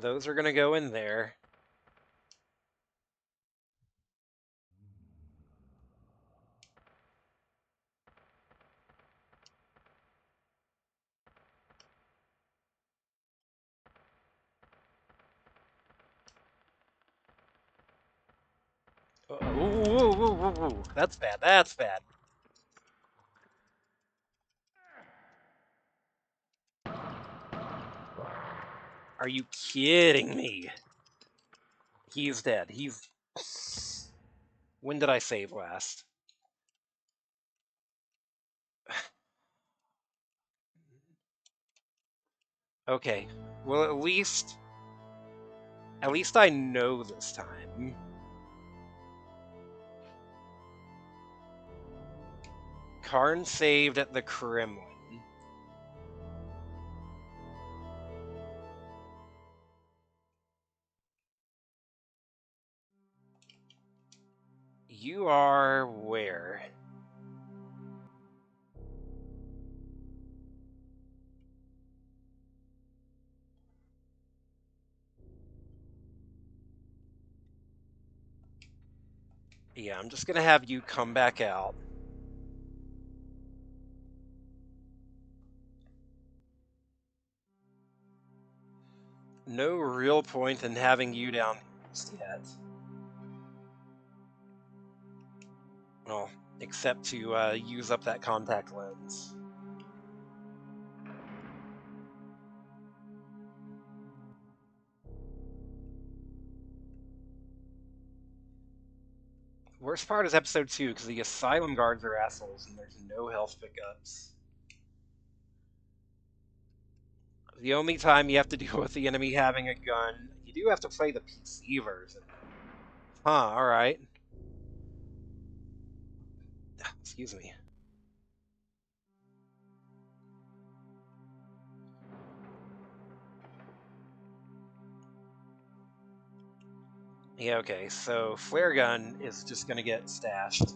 Those are going to go in there. Ooh, that's bad. That's bad. Are you kidding me? He's dead. He's... When did I save last? Okay. Well, at least I know this time. Karn saved at the Kremlin. You are where? Yeah, I'm just gonna have you come back out. No real point in having you down here just yet. Well, except to use up that contact lens. Worst part is episode 2, because the asylum guards are assholes and there's no health pickups. The only time you have to deal with the enemy having a gun, you do have to play the PC version. Huh, alright. Excuse me. Yeah, okay, so flare gun is just gonna get stashed.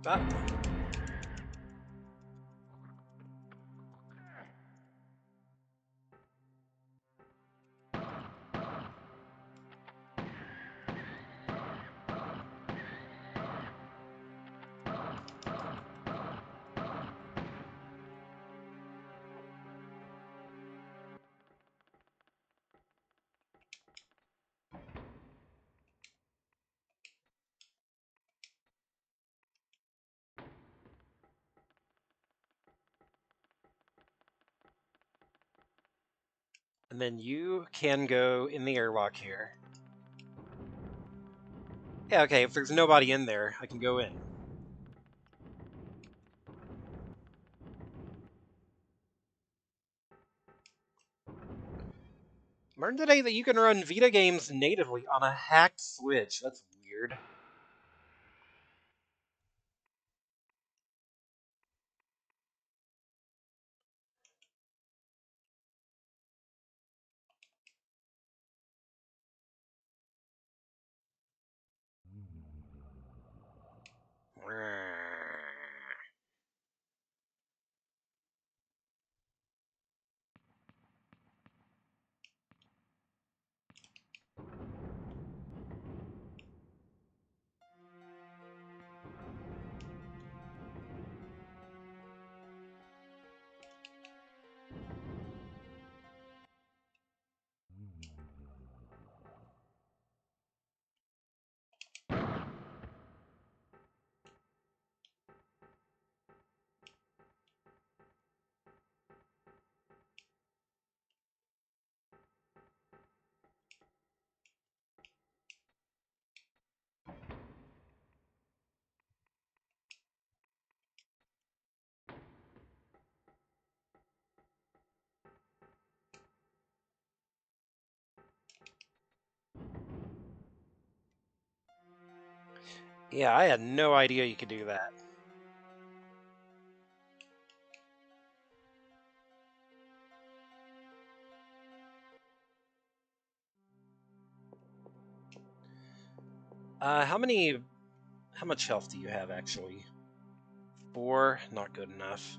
Ah. And then you can go in the airlock here. Yeah, okay, if there's nobody in there, I can go in. Learned today that you can run Vita games natively on a hacked Switch. That's weird. Yeah, I had no idea you could do that. How much health do you have, actually? 4? Not good enough.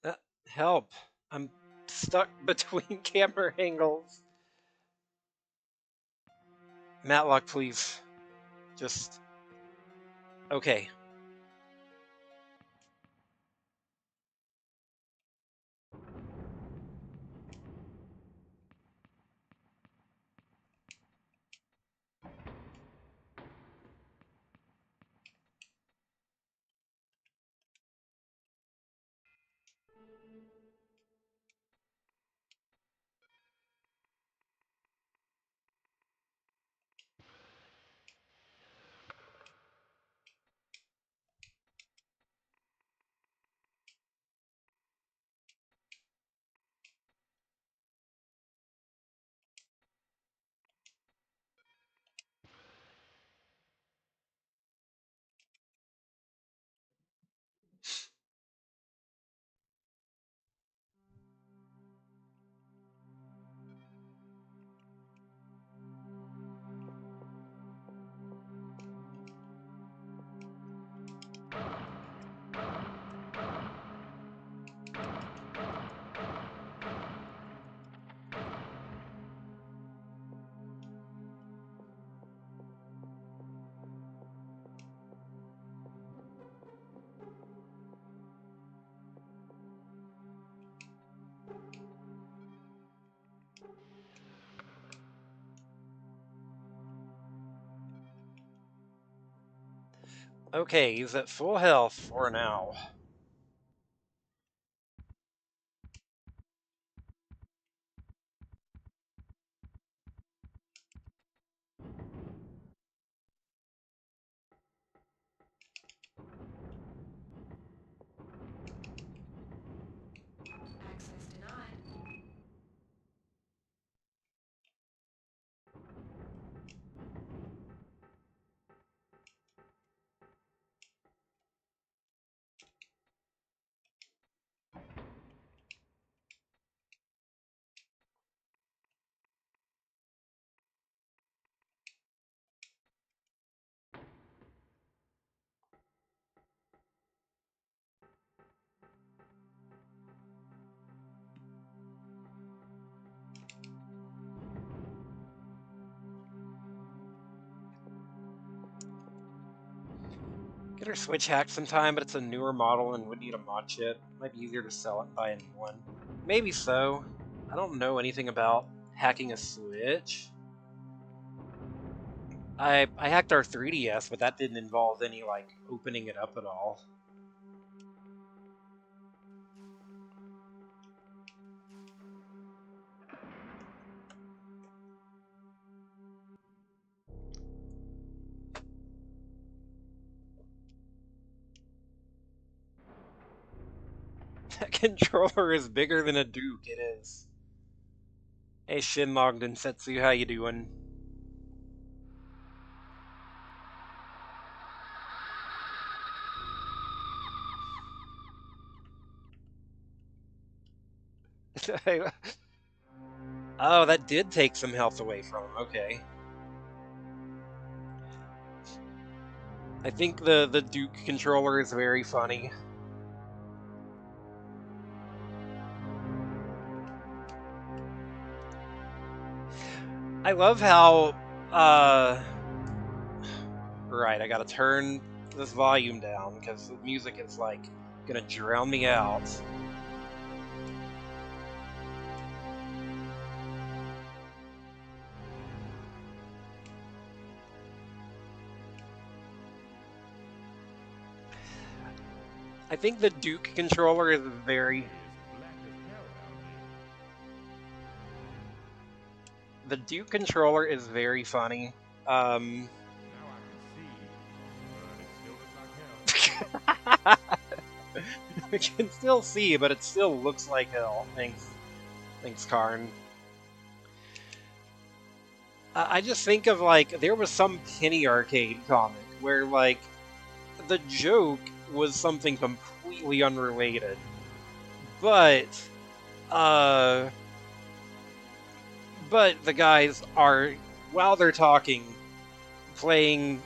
Uh, Help! I'm stuck between camera angles. Matlock, please. Just... Okay. Okay, he's at full health for now. Access denied. Get her Switch hacked sometime, but it's a newer model and would need a mod chip. Might be easier to sell it and buy a new one. Maybe so. I don't know anything about hacking a Switch. I hacked our 3DS, but that didn't involve any, like, opening it up at all. That controller is bigger than a Duke, it is. Hey, Shinlogged and Setsu, how you doing? Oh, that did take some health away from him, okay. I think the Duke controller is very funny. I love how, right, I gotta turn this volume down, because the music is, like, gonna drown me out. I think the Duke controller is very... The Duke controller is very funny. We can still see, but it still looks like hell. Thanks, Karn. I just think of, like, there was some Penny Arcade comic where, like, the joke was something completely unrelated, but the guys are, while they're talking, playing.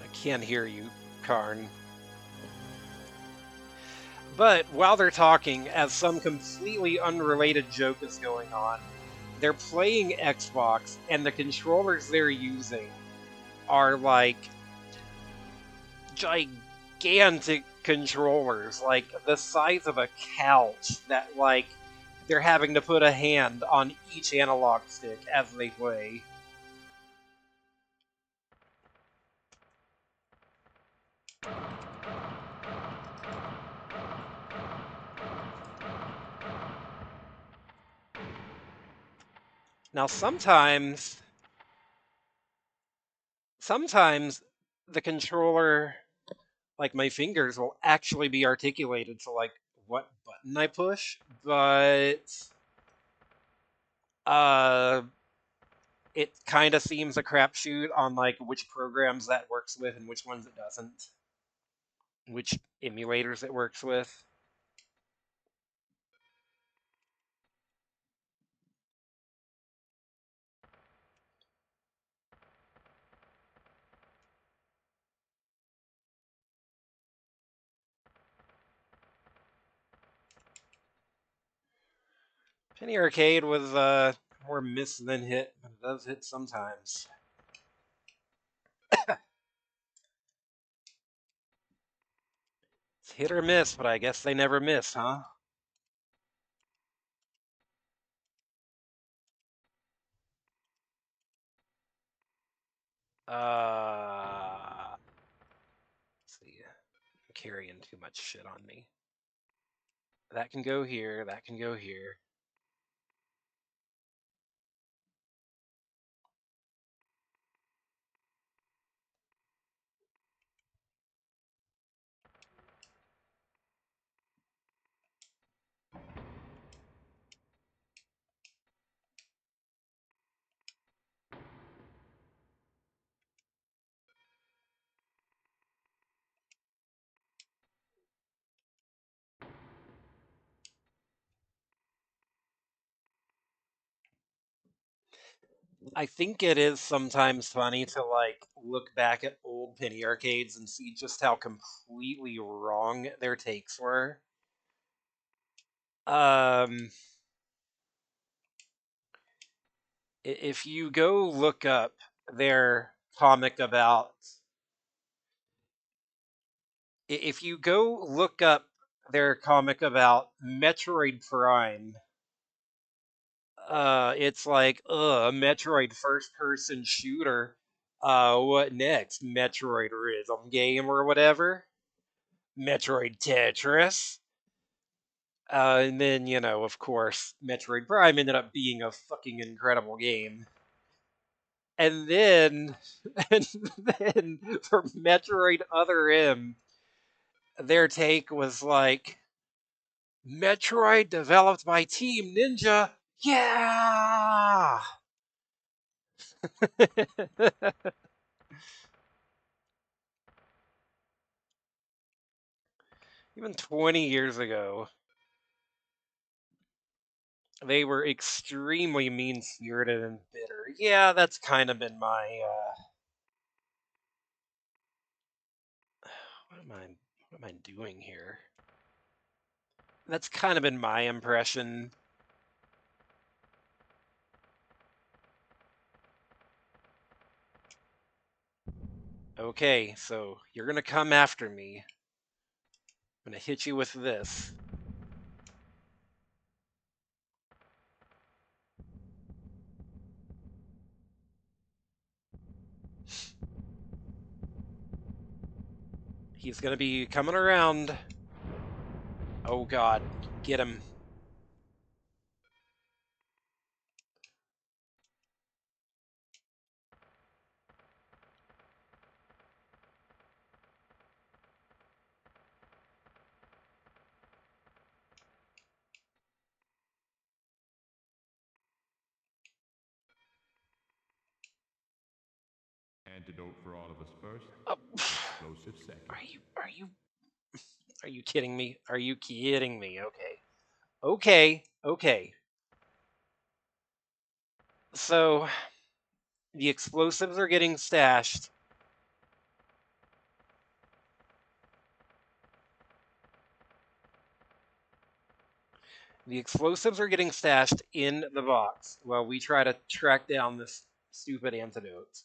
I can't hear you, Karn. But while they're talking, as some completely unrelated joke is going on, they're playing Xbox, and the controllers they're using are, like, gigantic controllers, like the size of a couch, that, like, they're having to put a hand on each analog stick as they play. Now, sometimes the controller, like, my fingers will actually be articulated to, like, what button I push, but uh it kind of seems a crapshoot on, like, which programs that works with and which ones it doesn't, which emulators it works with. Penny Arcade was more miss than hit, but it does hit sometimes. It's hit or miss, but I guess they never miss, huh? Let's see. I'm carrying too much shit on me. That can go here, that can go here. I think it is sometimes funny to, like, look back at old penny arcades and see just how completely wrong their takes were. Um, If you go look up their comic about, if you go look up their comic about Metroid Prime, it's like, a Metroid first person shooter. What next? Metroid rhythm game or whatever? Metroid Tetris? And then, of course, Metroid Prime ended up being a fucking incredible game. And then, and then for Metroid Other M, their take was like, Metroid developed by Team Ninja. Yeah! Even 20 years ago, they were extremely mean spirited and bitter. Yeah, that's kind of been my. What am I doing here? That's kind of been my impression. Okay, so you're gonna come after me. I'm gonna hit you with this. He's gonna be coming around. Oh god, get him. Antidote for all of us first, Oh, explosive second. are you kidding me? Are you kidding me? Okay. So the explosives are getting stashed. The explosives are getting stashed in the box while we try to track down this stupid antidote.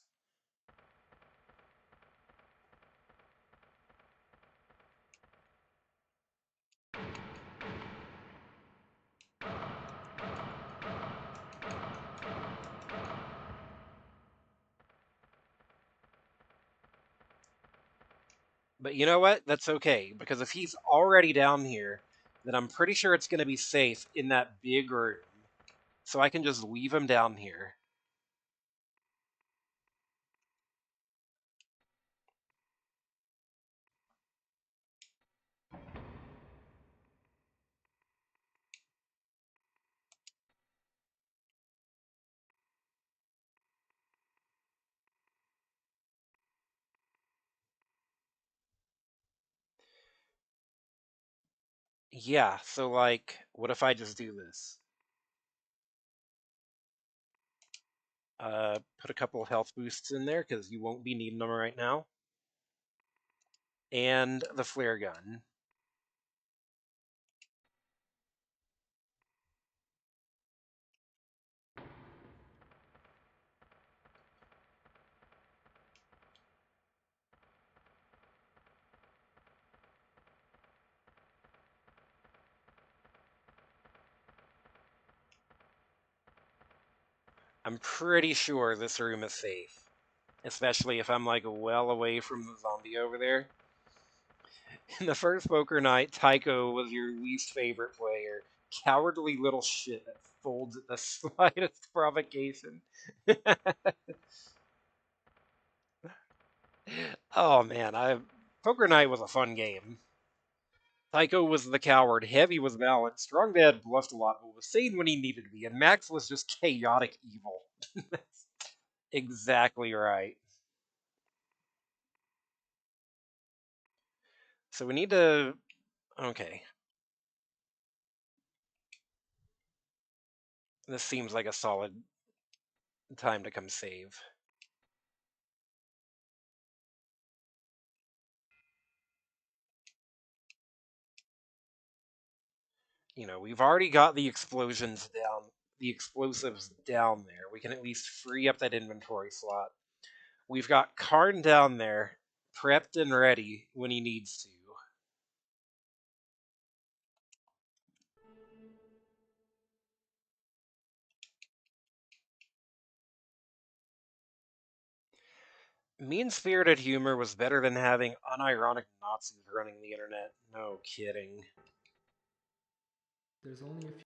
But you know what? That's okay, because if he's already down here, then I'm pretty sure it's going to be safe in that big room. So I can just leave him down here. Yeah, so like, what if I just do this? Put a couple of health boosts in there, because you won't be needing them right now. And the flare gun. I'm pretty sure this room is safe. Especially if I'm like well away from the zombie over there. In the first poker night, Tycho was your least favorite player. Cowardly little shit that folds at the slightest provocation. Oh man, poker night was a fun game. Tycho was the coward, Heavy was balanced, Strong Dad bluffed a lot but was sane when he needed to be, and Max was just chaotic evil. That's exactly right. So we need to. Okay. This seems like a solid time to come save. We've already got the explosions down. the explosives down there. We can at least free up that inventory slot. We've got Karn down there, prepped and ready when he needs to. Mean-spirited humor was better than having unironic Nazis running the internet. No kidding. There's only a few.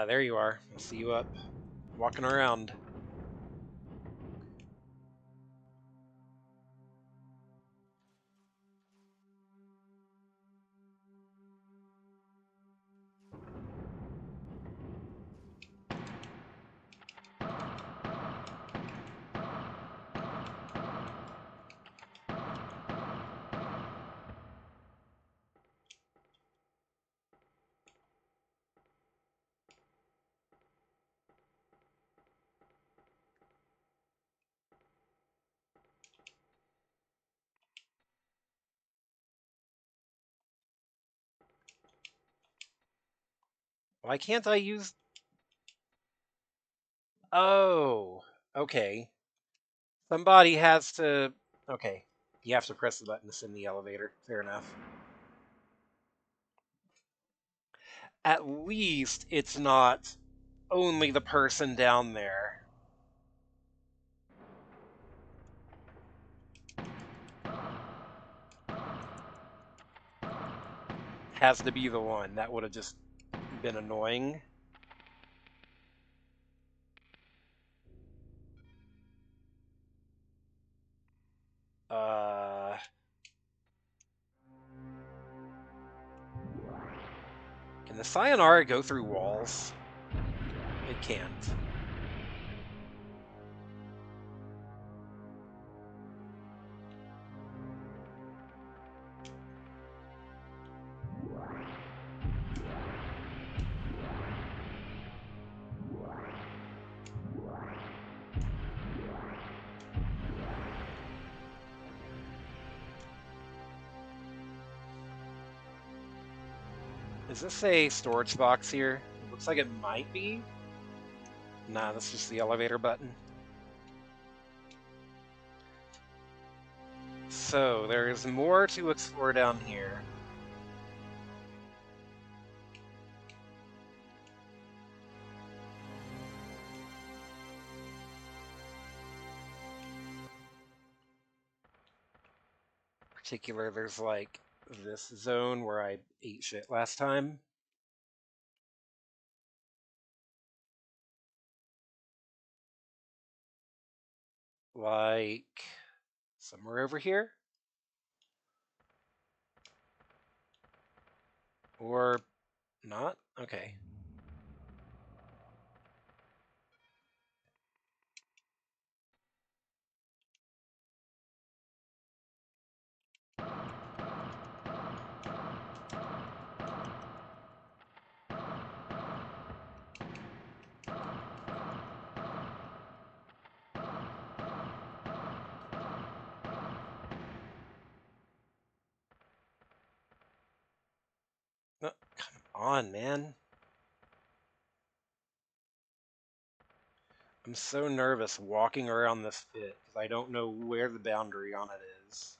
There you are. I see you up. Walking around. Why can't I use... Oh, okay. Somebody has to... Okay. You have to press the button to send the elevator. Fair enough. At least it's not only the person down there. Has to be the one. That would have just been annoying. Can the Sayonara go through walls? It can't. Is this a storage box here? It looks like it might be. Nah, that's just the elevator button. So, there is more to explore down here. In particular, there's like this zone where I ate shit last time. Like somewhere over here? Or not? Okay. Oh, come on, man. I'm so nervous walking around this pit because I don't know where the boundary on it is.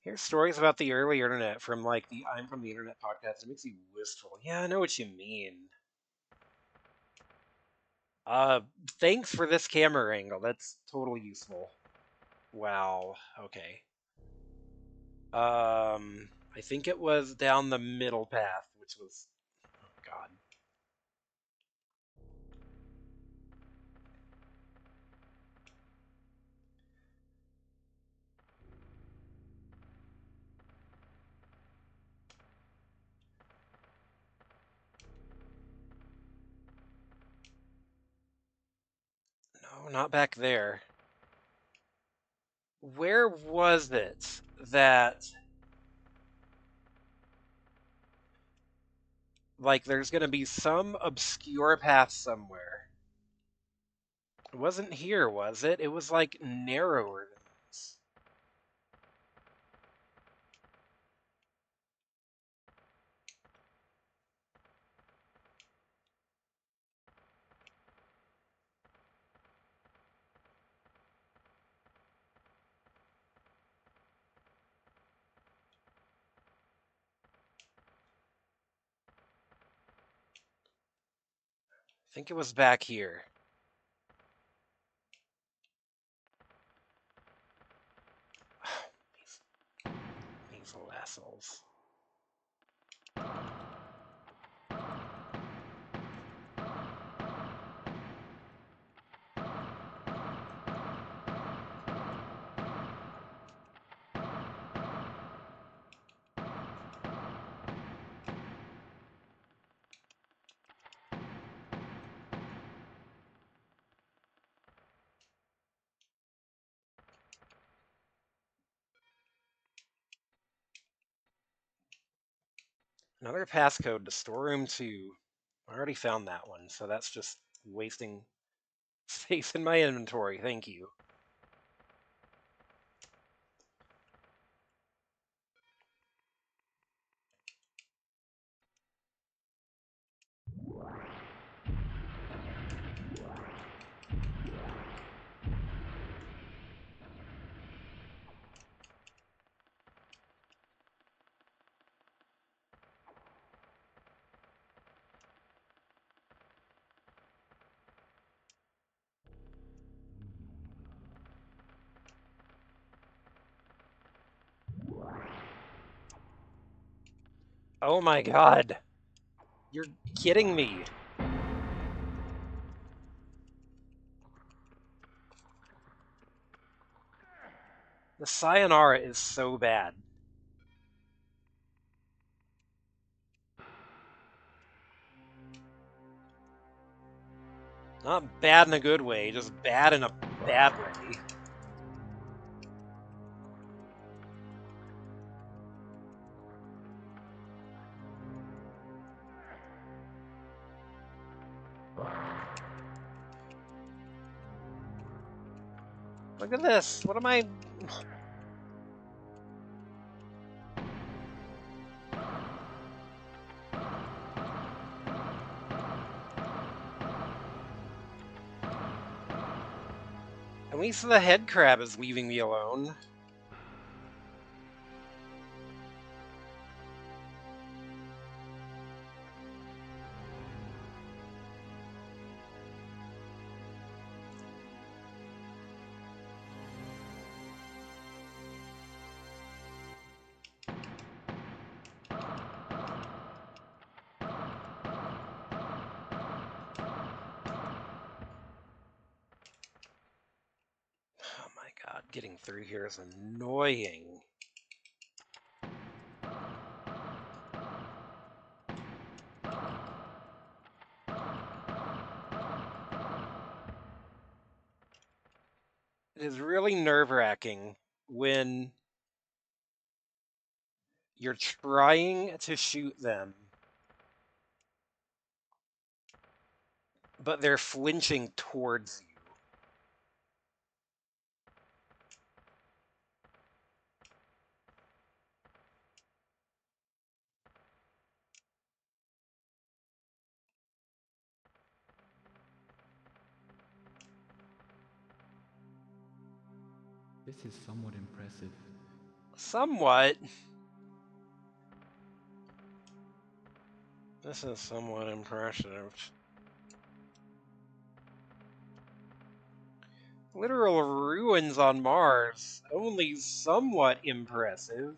Here's stories about the early internet from like the I'm from the Internet podcast. It makes you wistful. Yeah, I know what you mean. Uh, Thanks for this camera angle. That's totally useful. Wow. Okay. I think it was down the middle path, which was, oh god. No, not back there. Where was it that, like, there's gonna be some obscure path somewhere? It wasn't here, was it? It was, like, narrower than this. I think it was back here. These little assholes. Another passcode to storeroom 2. I already found that one, so that's just wasting space in my inventory. Thank you. Oh my god. You're kidding me. The sayonara is so bad. Not bad in a good way, just bad in a bad way. Look at this. What am I... At least the head crab is leaving me alone. Oh my god, getting through here is annoying. It is really nerve-wracking when you're trying to shoot them, but they're flinching towards you. This is somewhat impressive. Somewhat. This is somewhat impressive. Literal ruins on Mars. Only somewhat impressive.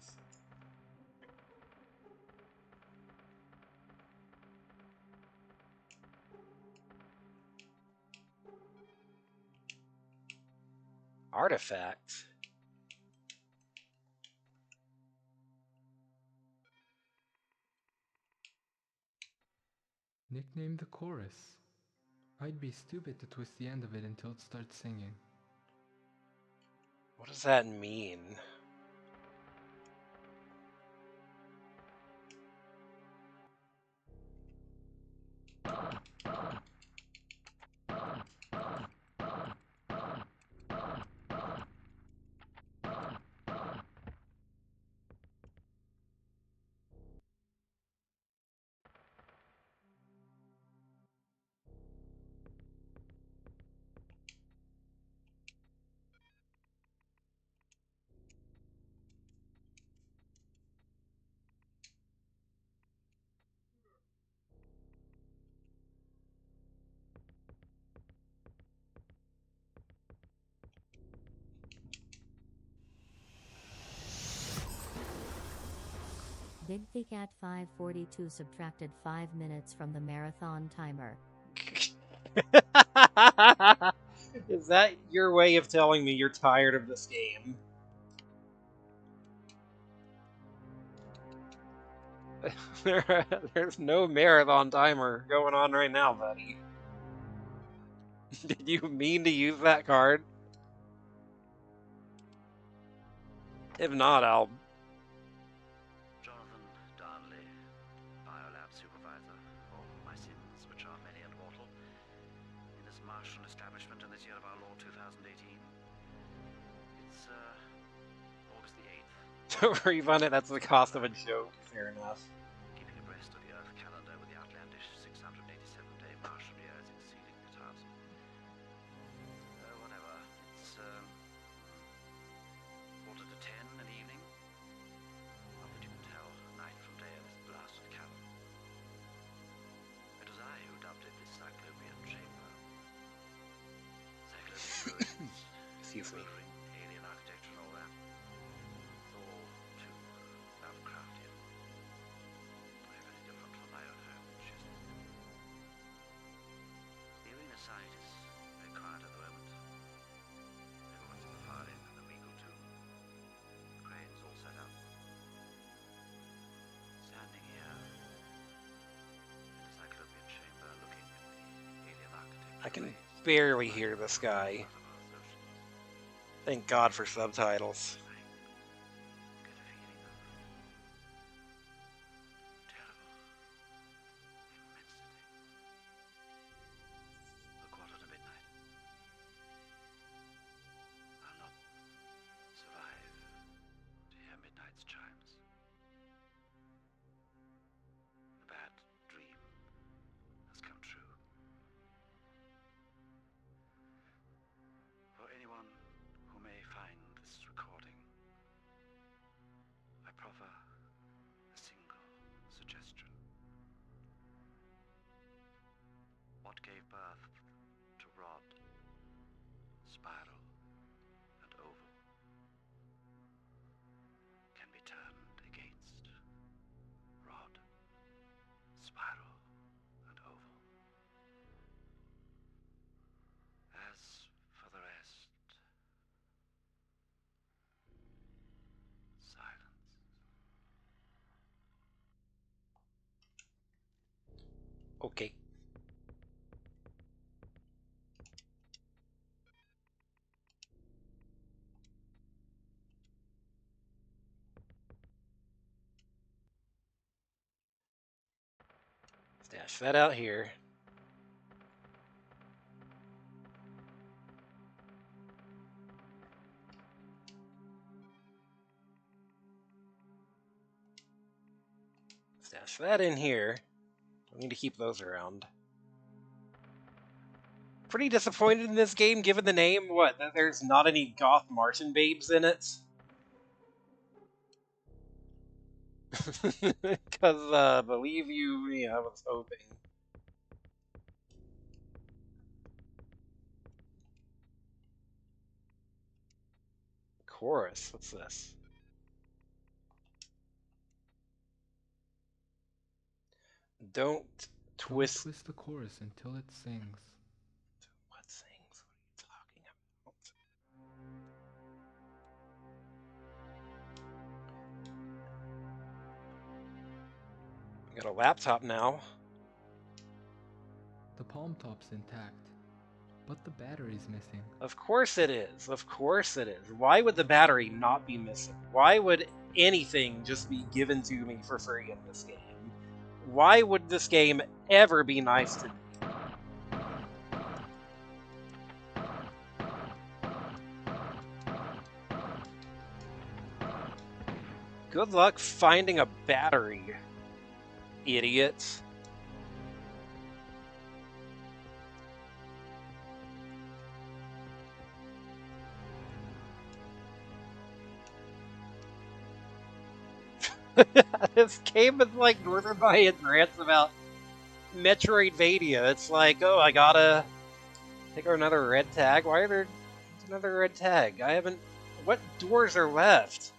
Artifact. Nickname the chorus. I'd be stupid to twist the end of it until it starts singing. What does that mean? BigTheCat 542 subtracted 5 minutes from the marathon timer. Is that your way of telling me you're tired of this game? There's no marathon timer going on right now, buddy. Did you mean to use that card? If not, I'll... Jonathan Darnley, Biolab Supervisor for my sins, which are many and mortal, in this Martian establishment in this year of our Lord 2018. It's, August the 8th. Don't refund it, that's the cost of a joke. Fair enough. Keeping abreast of the Earth calendar with the outlandish 687-day Martian year is exceeding the task. Whatever. It's, quarter to 10 in the evening. Not that you can tell night from day in this blasted cavern. It was I who dubbed it the Cyclopean Chamber. Cyclopean ruins, Excuse me. bewildering alien architecture and all that. It's all too Lovecraftian. Very, very different from my own home, Chester. The arena site is very quiet at the moment. Everyone's at the far end in a week or two. Cranes all set up. Standing here in the Cyclopean Chamber looking at the alien architecture. I can barely hear this guy. Thank God for subtitles. Get a feeling of terrible immensity. A quarter to midnight. I'll not survive to hear midnight's chimes. The bad dream has come true. For anyone who may find this recording, I proffer a single suggestion. What gave birth to rod, spiral, and oval can be turned against rod, spiral, and oval. As for the rest, silence. Okay. Stash that out here. Stash that in here. I need to keep those around. Pretty disappointed in this game, given the name. What, that there's not any goth Martian babes in it? Because, believe you me, I was hoping. Chorus, what's this? Don't Don't twist. twist the chorus until it sings. What sings? What are you talking about? I got a laptop now. The palm top's intact, but the battery's missing. Of course it is. Of course it is. Why would the battery not be missing? Why would anything just be given to me for free in this game? Why would this game ever be nice to me? Good luck finding a battery, idiots. This game is like Northern Lions rants about Metroidvania. It's like, oh, I gotta take another red tag. Why are there another red tag? I haven't. What doors are left?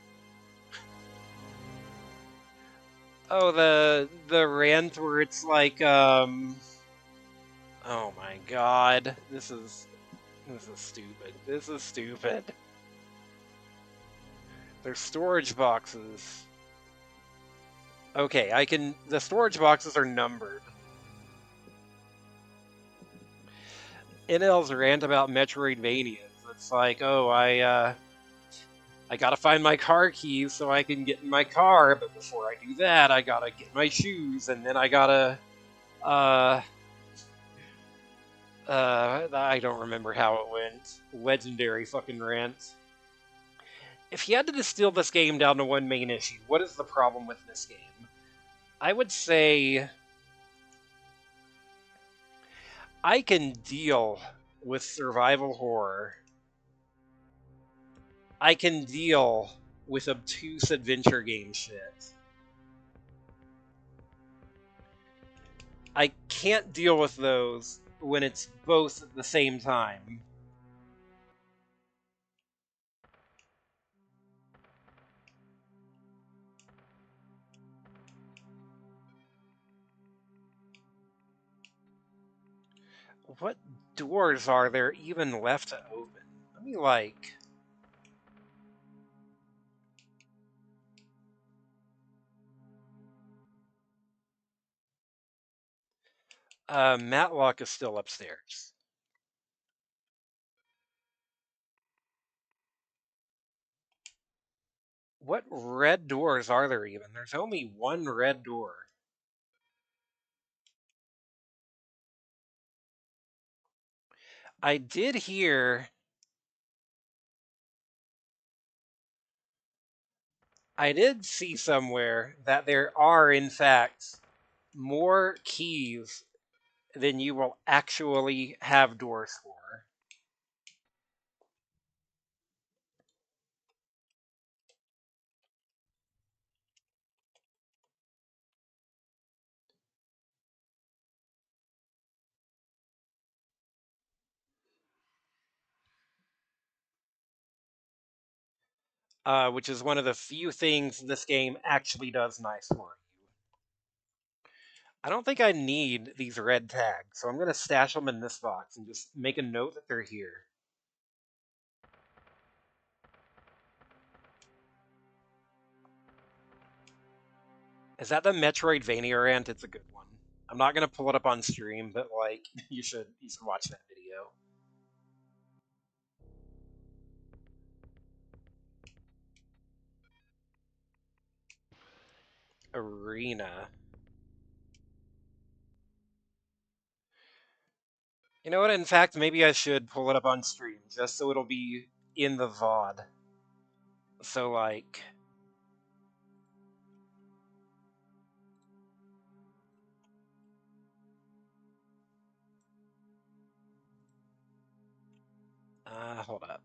Oh, the rant where it's like, oh my god, this is stupid. This is stupid. There's storage boxes. Okay, the storage boxes are numbered. NL's rant about Metroidvanias. It's like, oh, I gotta find my car keys so I can get in my car, but before I do that, I gotta get my shoes, and then I gotta, I don't remember how it went. Legendary fucking rant. If you had to distill this game down to one main issue, what is the problem with this game? I would say I can deal with survival horror. I can deal with obtuse adventure game shit. I can't deal with those when it's both at the same time. What doors are there even left to open? Let me like... Matlock is still upstairs. What red doors are there even? There's only one red door. I did hear... I did see somewhere that there are, in fact, more keys than you will actually have doors for. Which is one of the few things this game actually does nice for you. I don't think I need these red tags, so I'm going to stash them in this box and just make a note that they're here. Is that the Metroidvania rant? It's a good one. I'm not going to pull it up on stream, but like, you should watch that video. Arena. You know what? In fact, maybe I should pull it up on stream just so it'll be in the VOD. So, like... hold up.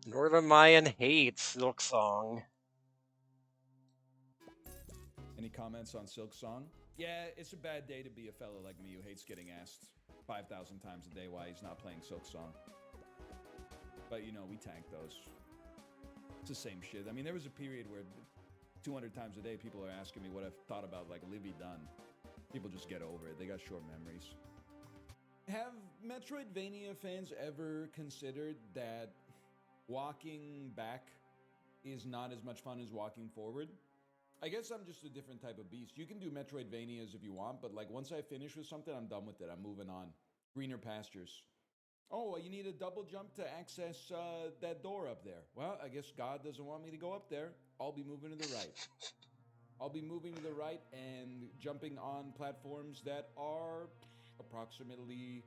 Northern Lion hates Silk Song. Any comments on Silk Song? Yeah, it's a bad day to be a fella like me who hates getting asked 5,000 times a day why he's not playing Silk Song. But you know, we tank those. It's the same shit. I mean, there was a period where 200 times a day people are asking me what I've thought about like Livy Dunn. People just get over it. They got short memories. Have Metroidvania fans ever considered that walking back is not as much fun as walking forward? I guess I'm just a different type of beast. You can do Metroidvanias if you want, but like once I finish with something, I'm done with it. I'm moving on. Greener pastures. Oh, well, you need a double jump to access that door up there. Well, I guess God doesn't want me to go up there. I'll be moving to the right. I'll be moving to the right and jumping on platforms that are approximately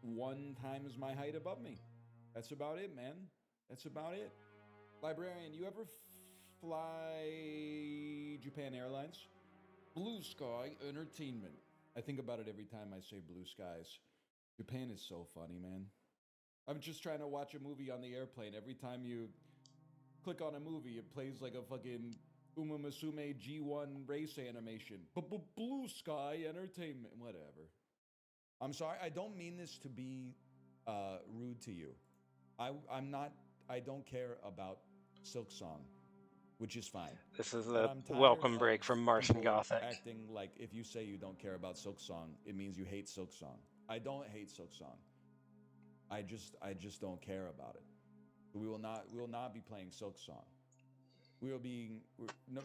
1 times my height above me. That's about it, man. That's about it. Librarian, you ever fly Japan Airlines? Blue Sky Entertainment. I think about it every time I say blue skies. Japan is so funny, man. I'm just trying to watch a movie on the airplane. Every time you click on a movie, it plays like a fucking Uma Musume G1 race animation. Blue Sky Entertainment. Whatever. I'm sorry. I don't mean this to be rude to you. I'm not. I don't care about Silk Song, which is fine. This is But a I'm tired welcome break of from Martian people Gothic. acting like if you say you don't care about Silk Song, it means you hate Silk Song. I don't hate Silk Song. I just don't care about it. We will not be playing Silk Song.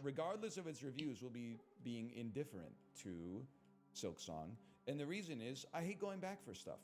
Regardless of its reviews, we'll be being indifferent to Silk Song. And the reason is I hate going back for stuff.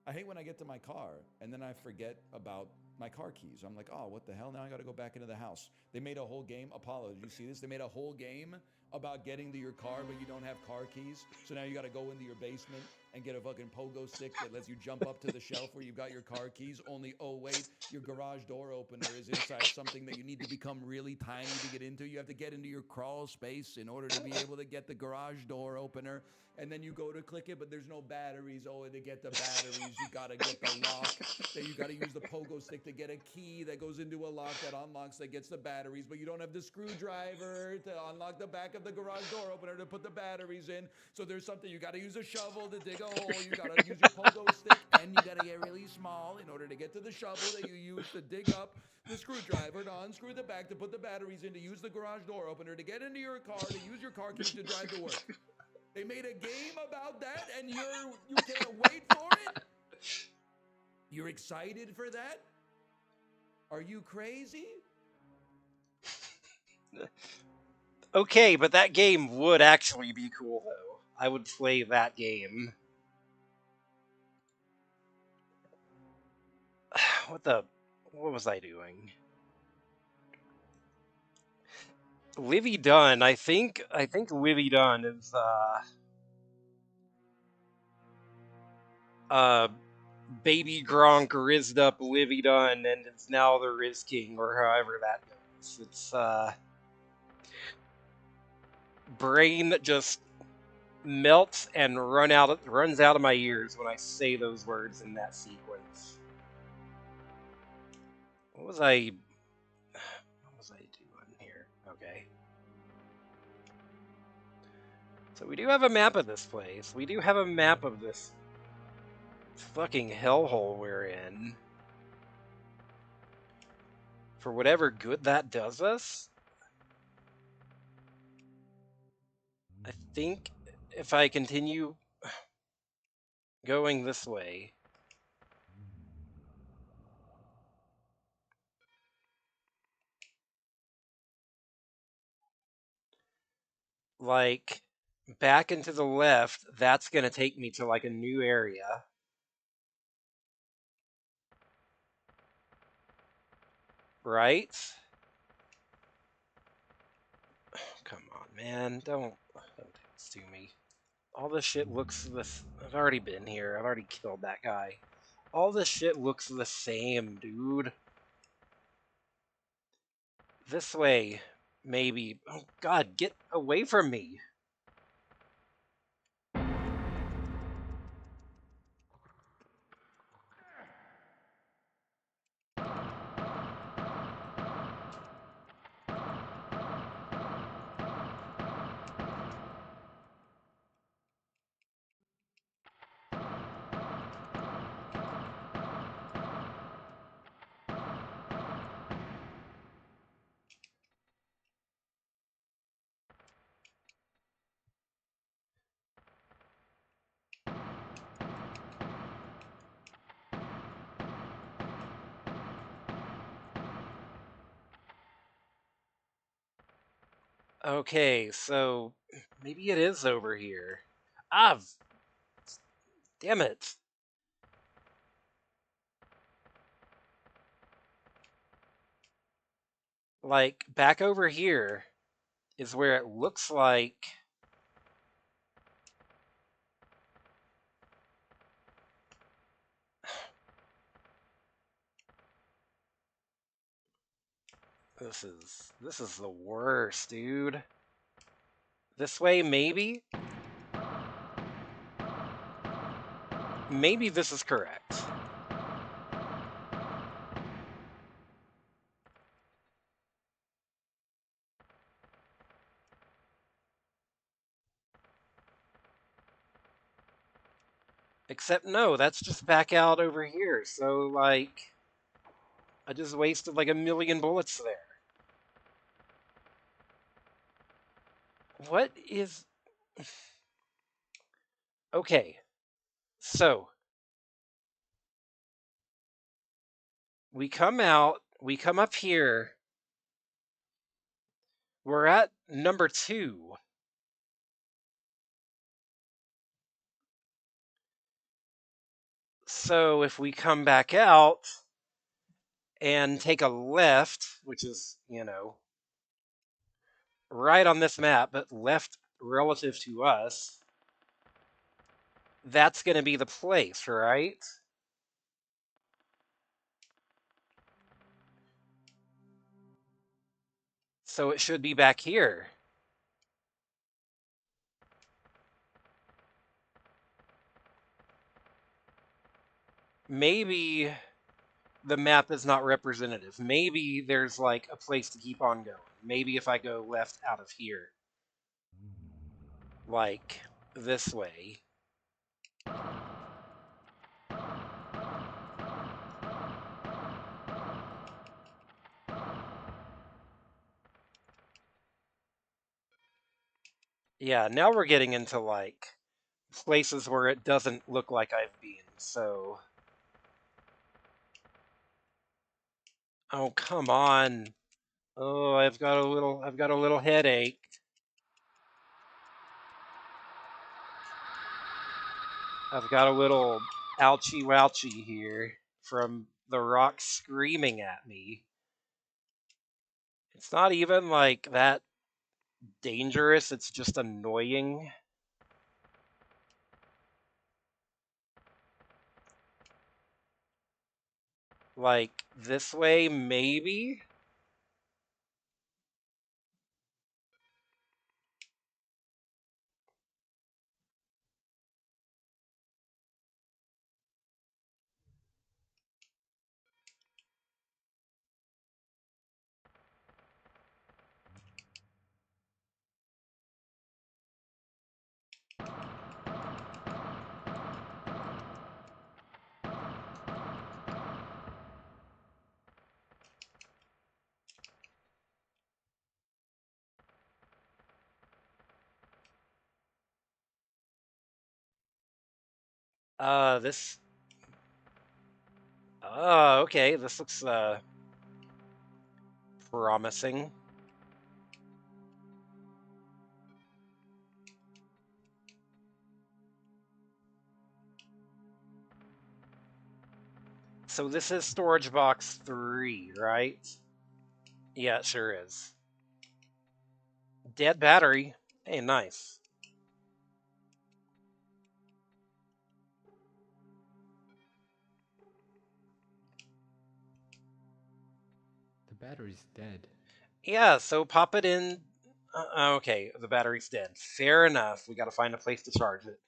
I hate when I get to my car and then I forget about my car keys. I'm like, oh, what the hell? Now I got to go back into the house. They made a whole game. Apollo, did you see this? They made a whole game about getting to your car, but you don't have car keys. So now you got to go into your basement and get a fucking pogo stick that lets you jump up to the shelf where you've got your car keys. Only, oh wait, your garage door opener is inside something that you need to become really tiny to get into. You have to get into your crawl space in order to be able to get the garage door opener. And then you go to click it, but there's no batteries. Oh, to get the batteries, you gotta get the lock. Then you gotta use the pogo stick to get a key that goes into a lock that unlocks, that gets the batteries, but you don't have the screwdriver to unlock the back of the garage door opener to put the batteries in. So there's something, you gotta use a shovel to dig a hole, you gotta use your pogo stick, and you gotta get really small in order to get to the shovel that you use to dig up the screwdriver, to unscrew the back, to put the batteries in, to use the garage door opener, to get into your car, to use your car keys to drive to work. They made a game about that, and you can't wait for it? You're excited for that? Are you crazy? Okay, but that game would actually be cool, though. I would play that game. What was I doing? Livy Dunn, I think Livy Dunn is, Baby Gronk rizzed up Livy Dunn and is now the Riz King, or however that goes. It's, brain just melts and runs out of my ears when I say those words in that sequence. What was I doing here? Okay. So we do have a map of this place. We do have a map of this fucking hellhole we're in. For whatever good that does us, I think if I continue going this way, like back and to the left, that's gonna take me to like a new area. Right? Come on, man. Don't do this to me. All this shit looks this. I've already been here. I've already killed that guy. All this shit looks the same, dude. This way, maybe. Oh god, get away from me. Okay, so maybe it is over here. Ah, damn it. Like, back over here is where it looks like. This is the worst, dude. This way, maybe? Maybe this is correct. Except no, that's just back out over here. So, like, I just wasted like a million bullets there. What is. Okay, so we come out, we come up here. We're at number 2. So if we come back out and take a left, which is, right on this map, but left relative to us, that's going to be the place, right? So it should be back here. Maybe the map is not representative. Maybe there's like a place to keep on going. Maybe if I go left out of here, like this way. Yeah, now we're getting into like places where it doesn't look like I've been, so. Oh, come on. Oh, I've got a little headache. I've got a little ouchie wouchie here from the rock screaming at me. It's not even like that dangerous, it's just annoying. Like, this way, maybe? This. Oh, okay, this looks, promising. So this is storage box 3, right? Yeah, it sure is. Dead battery. Hey, nice. The battery's dead. Yeah, so pop it in. Okay, the battery's dead. Fair enough. We gotta find a place to charge it.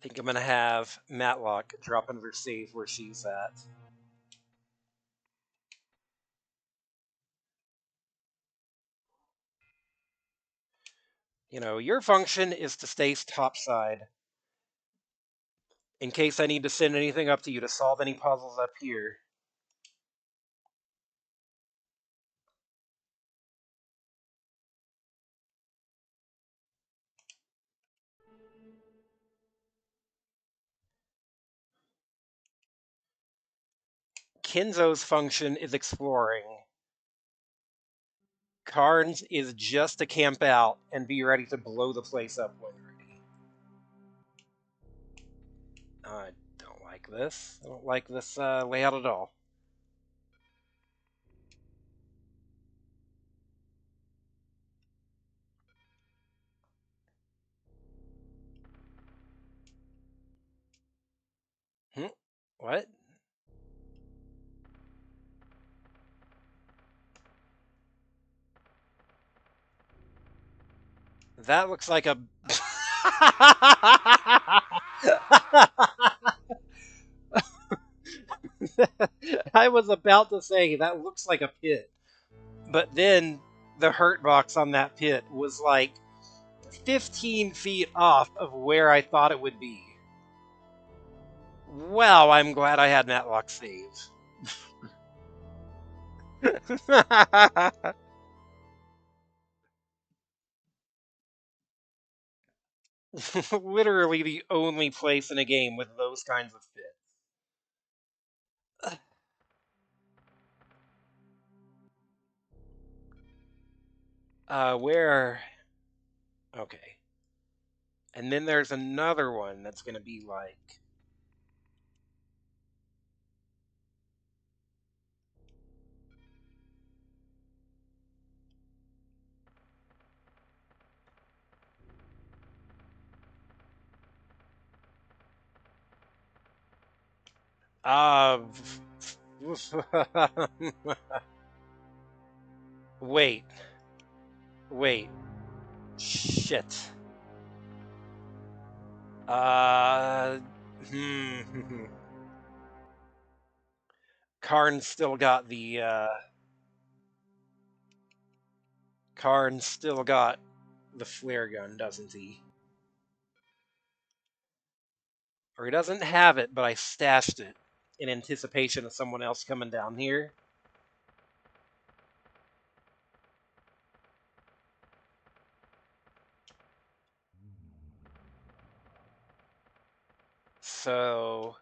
think I'm gonna have Matlock drop into her safe where she's at. You know, your function is to stay topside. In case I need to send anything up to you to solve any puzzles up here. Kinzo's function is exploring. Karn's is just to camp out and be ready to blow the place up when ready. I don't like this. I don't like this layout at all. What? That looks like a... I was about to say, that looks like a pit. But then the hurt box on that pit was like 15 feet off of where I thought it would be. Well, I'm glad I had Matlock save. Literally the only place in a game with those kinds of fits. Where? Okay. And then there's another one that's gonna be like... Uh... Wait. Wait. Shit. Uh... Hmm. Karn's still got the, Karn's still got the flare gun, doesn't he? Or he doesn't have it, but I stashed it in anticipation of someone else coming down here. So...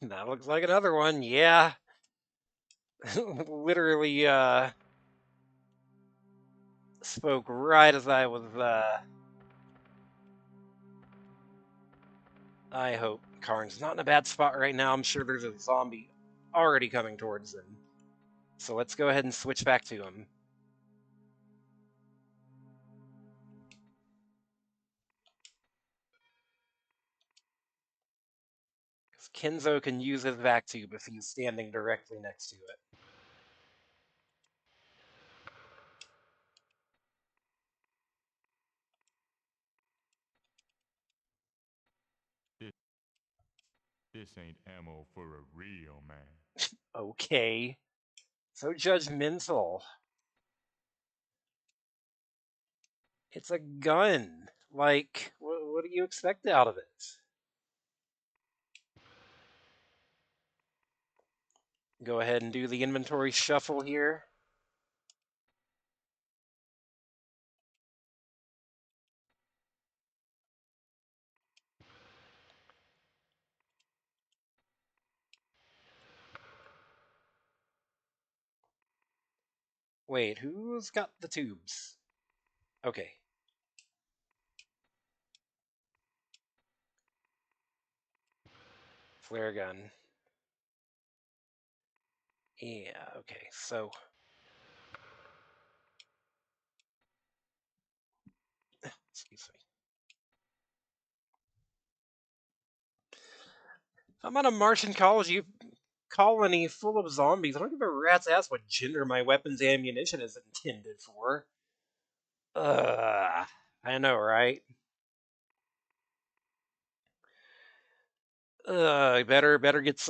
that looks like another one, yeah. Literally, spoke right as I was, I hope Karn's not in a bad spot right now. I'm sure there's a zombie already coming towards him. So let's go ahead and switch back to him. Because Kenzo can use his vac tube if he's standing directly next to it. This ain't ammo for a real man. Okay. So judgmental. It's a gun. Like, what do you expect out of it? Go ahead and do the inventory shuffle here. Wait, who's got the tubes? Okay. Flare gun. Yeah, okay, so... Excuse me. I'm on a Martian colony full of zombies. I don't give a rat's ass what gender my weapons ammunition is intended for. I know, right? Better get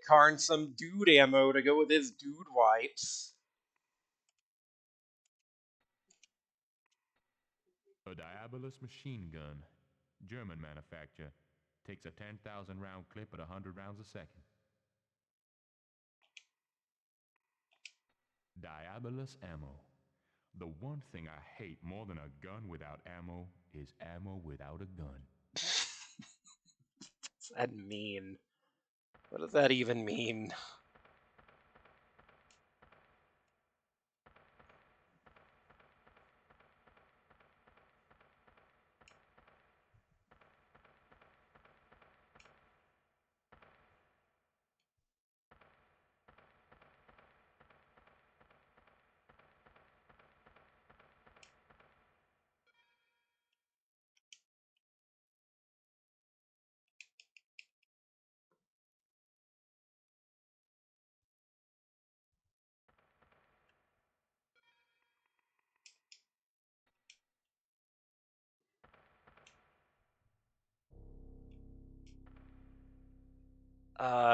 Karn some dude ammo to go with his dude wipes. A Diabolus machine gun, German manufacture, takes a 10,000 round clip at 100 rounds a second. Diabolus ammo. The one thing I hate more than a gun without ammo is ammo without a gun. What's that mean? What does that even mean?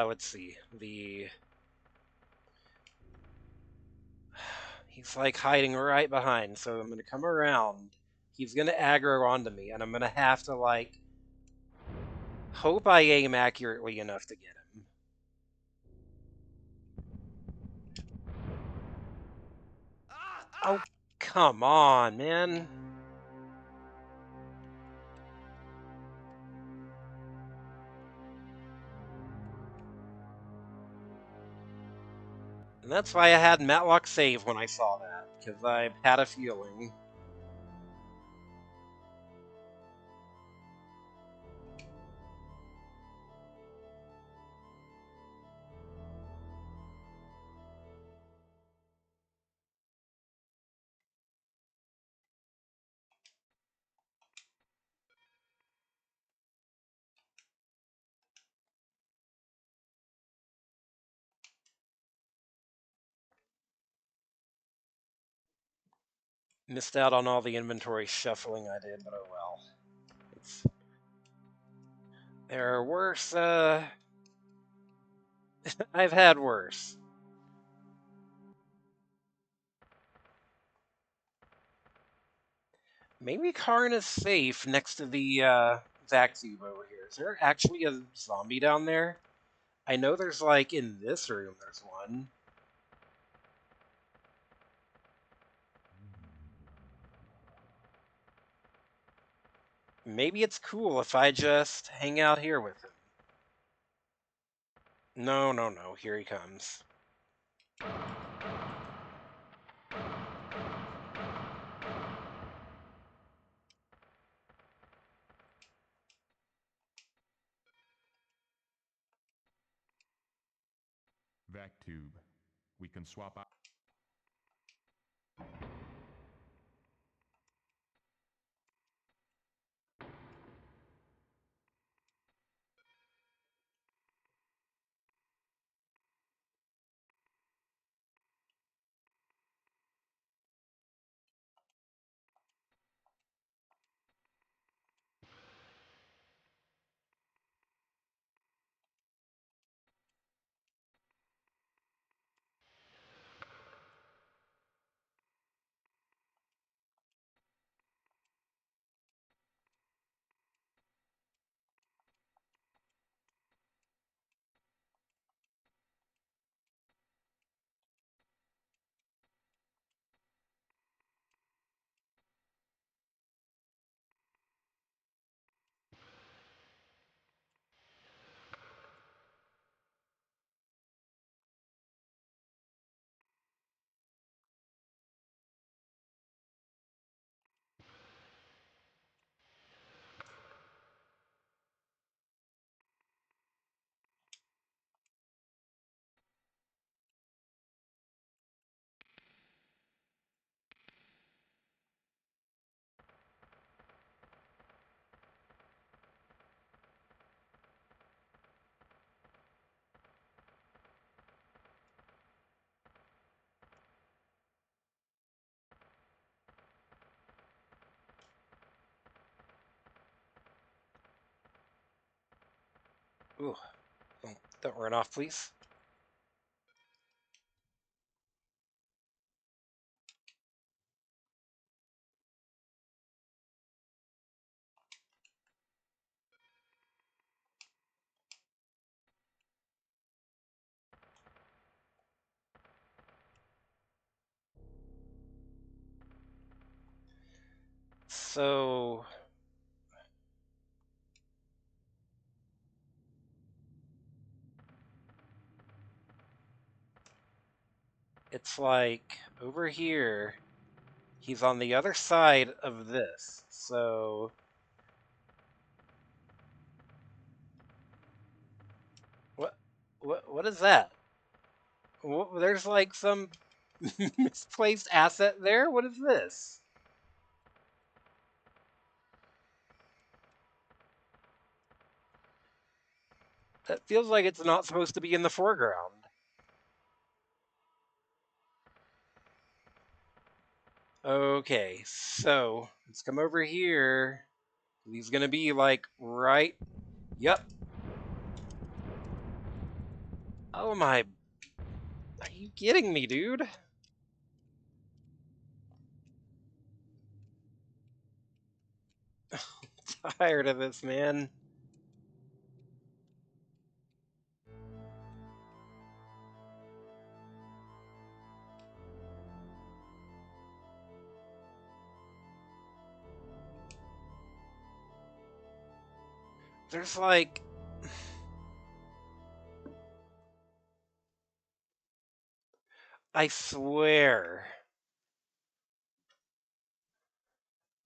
Let's see. He's like hiding right behind, so I'm gonna come around. He's gonna aggro onto me, and I'm gonna have to, like, hope I aim accurately enough to get him. Oh, come on, man. And that's why I had Matlock save when I saw that, because I had a feeling. Missed out on all the inventory shuffling I did, but oh well. There are worse, I've had worse. Maybe Karn is safe next to the vac tube over here. Is there actually a zombie down there? I know there's, like, in this room there's one. Maybe it's cool if I just hang out here with him. No, no, no. Here he comes. Vac tube. We can swap out. Ooh, don't run off, please. So it's like over here. He's on the other side of this. So what what is that? There's like some misplaced asset there. What is this? That feels like it's not supposed to be in the foreground. Okay, so let's come over here. He's gonna be like right. Yep. Oh my. Are you kidding me, dude? Tired of this, man. There's like. I swear.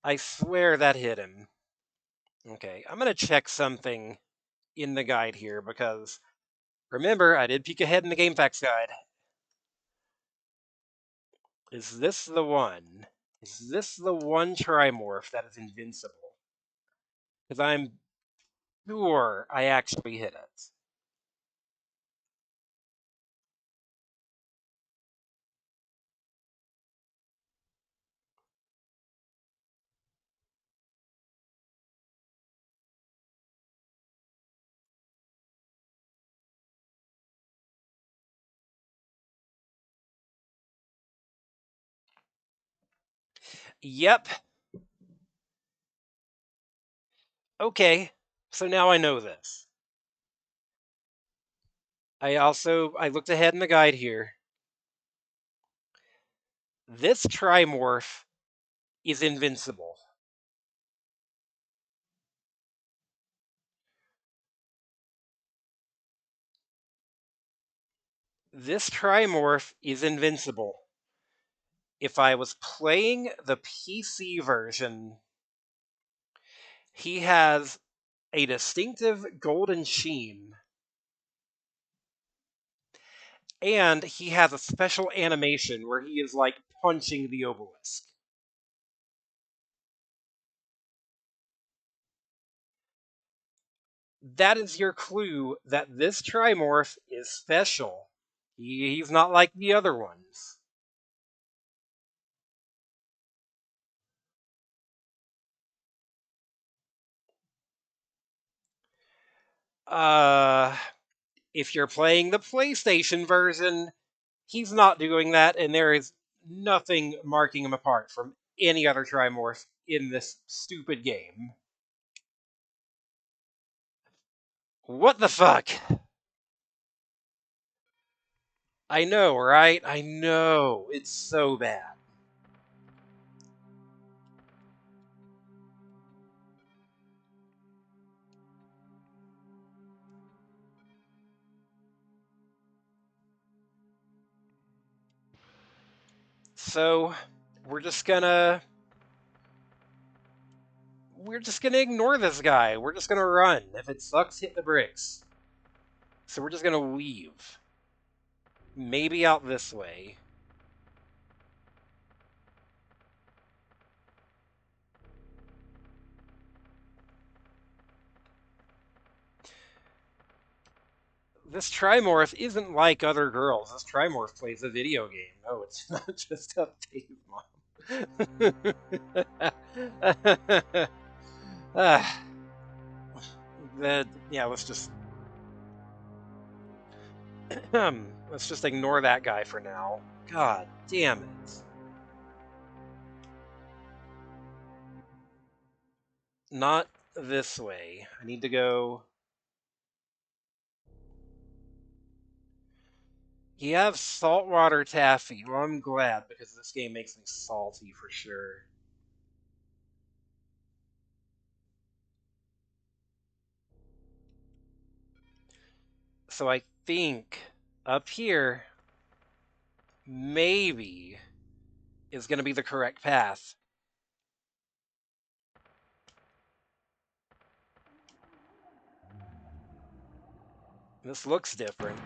I swear that hit him. Okay, I'm gonna check something in the guide here because remember, I did peek ahead in the GameFAQs guide. Is this the one? Is this the one Trimorph that is invincible? Because I'm sure I actually hit it. Yep. Okay, so now I know this. I looked ahead in the guide here. This Trimorph is invincible. This Trimorph is invincible. If I was playing the PC version, he has a distinctive golden sheen, and he has a special animation where he is like punching the obelisk. That is your clue that this Trimorph is special. He's not like the other ones. Uh, if you're playing the PlayStation version, he's not doing that, and there is nothing marking him apart from any other Trimorph in this stupid game. What the fuck? I know, right? I know. It's so bad. So, we're just gonna ignore this guy. We're just gonna run. If it sucks, hit the bricks. So we're just gonna leave. Maybe out this way. This Trimorph isn't like other girls. This Trimorph plays a video game. No, it's not just a baby mom. Yeah, let's just Let's just ignore that guy for now. God damn it. Not this way. I need to go... You have saltwater taffy. Well, I'm glad, because this game makes me salty for sure. So I think up here, maybe, is going to be the correct path. This looks different.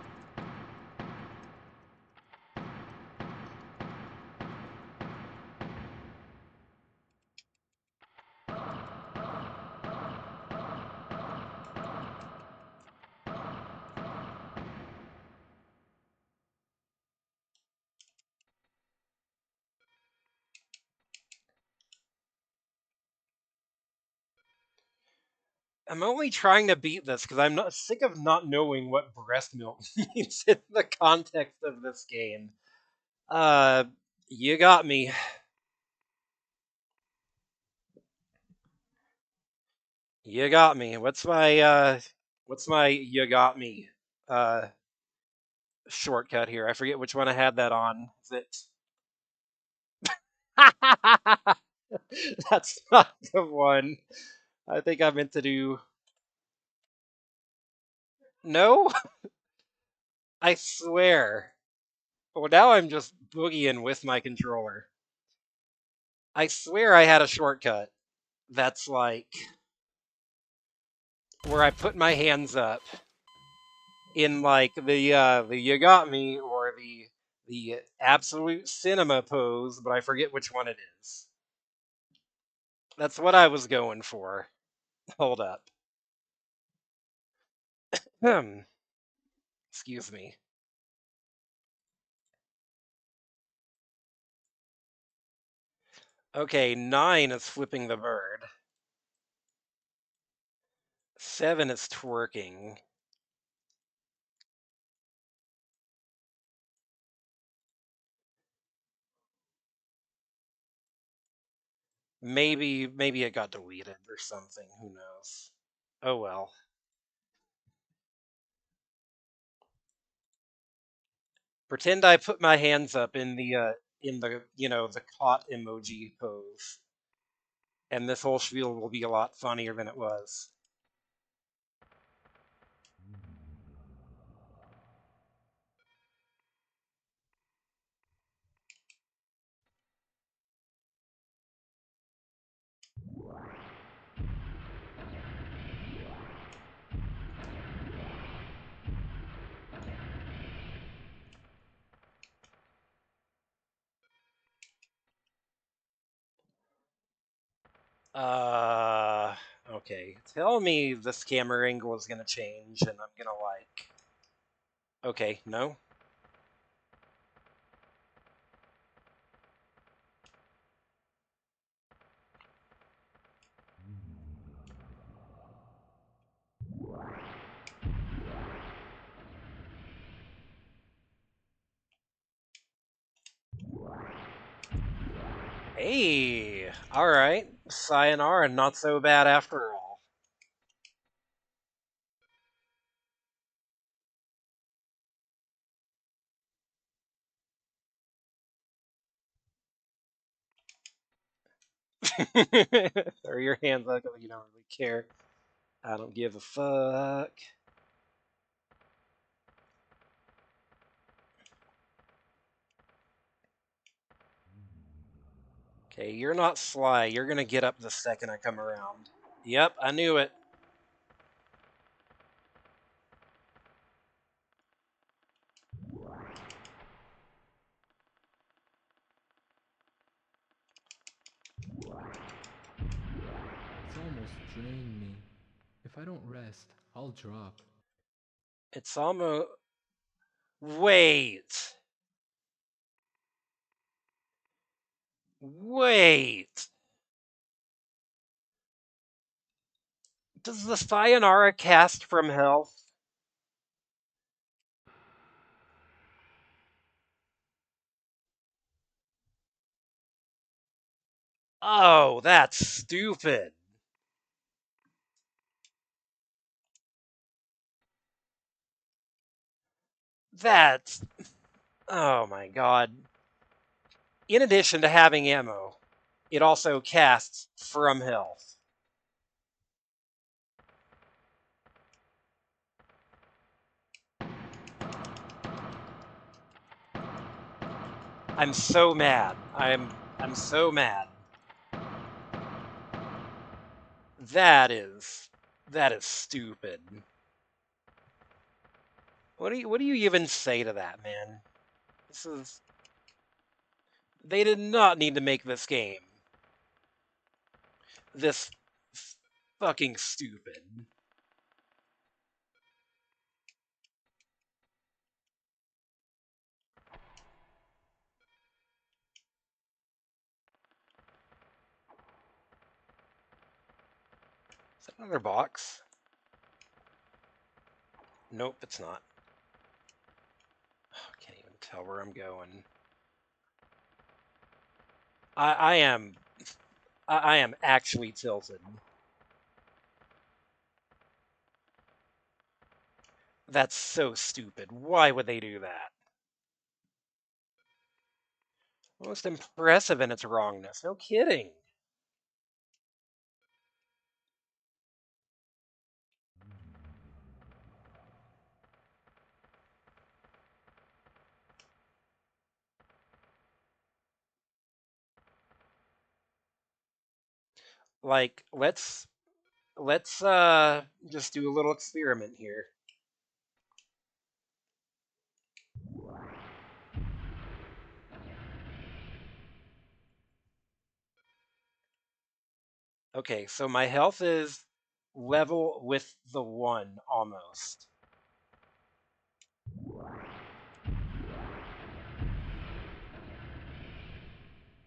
I'm only trying to beat this because I'm not sick of not knowing what breast milk means in the context of this game. You got me. You got me. What's my you got me uh shortcut here? I forget which one I had that on. Is it That's not the one. I think I meant to do No? I swear. Well, now I'm just boogieing with my controller. I swear I had a shortcut. That's like where I put my hands up in like the you got me or the absolute cinema pose, but I forget which one it is. That's what I was going for. Hold up. Hmm. Excuse me. Okay, 9 is flipping the bird. 7 is twerking. Maybe it got deleted or something. Who knows? Oh well. Pretend I put my hands up in the the caught emoji pose, and this whole spiel will be a lot funnier than it was. Okay. Tell me this camera angle is gonna change, and I'm gonna like. Okay, no. Hey, all right. Sayonara, not so bad after all. Throw your hands up if you don't really care. I don't give a fuck. Okay, you're not sly. You're gonna get up the second I come around. Yep, I knew it. It's almost drained me. If I don't rest, I'll drop. It's almost. Wait. Wait. Does the Sayonara cast from health? Oh, that's stupid. That's... Oh my god. In addition to having ammo, it also casts from health. I'm so mad. I'm so mad. That is stupid. What do you even say to that, man? This is... They did not need to make this game this fucking stupid. Is that another box? Nope, it's not. I can't even tell where I'm going. I am actually tilted. That's so stupid. Why would they do that? Most impressive in its wrongness. No kidding. Like, let's just do a little experiment here. Okay, so my health is level with the 1 almost.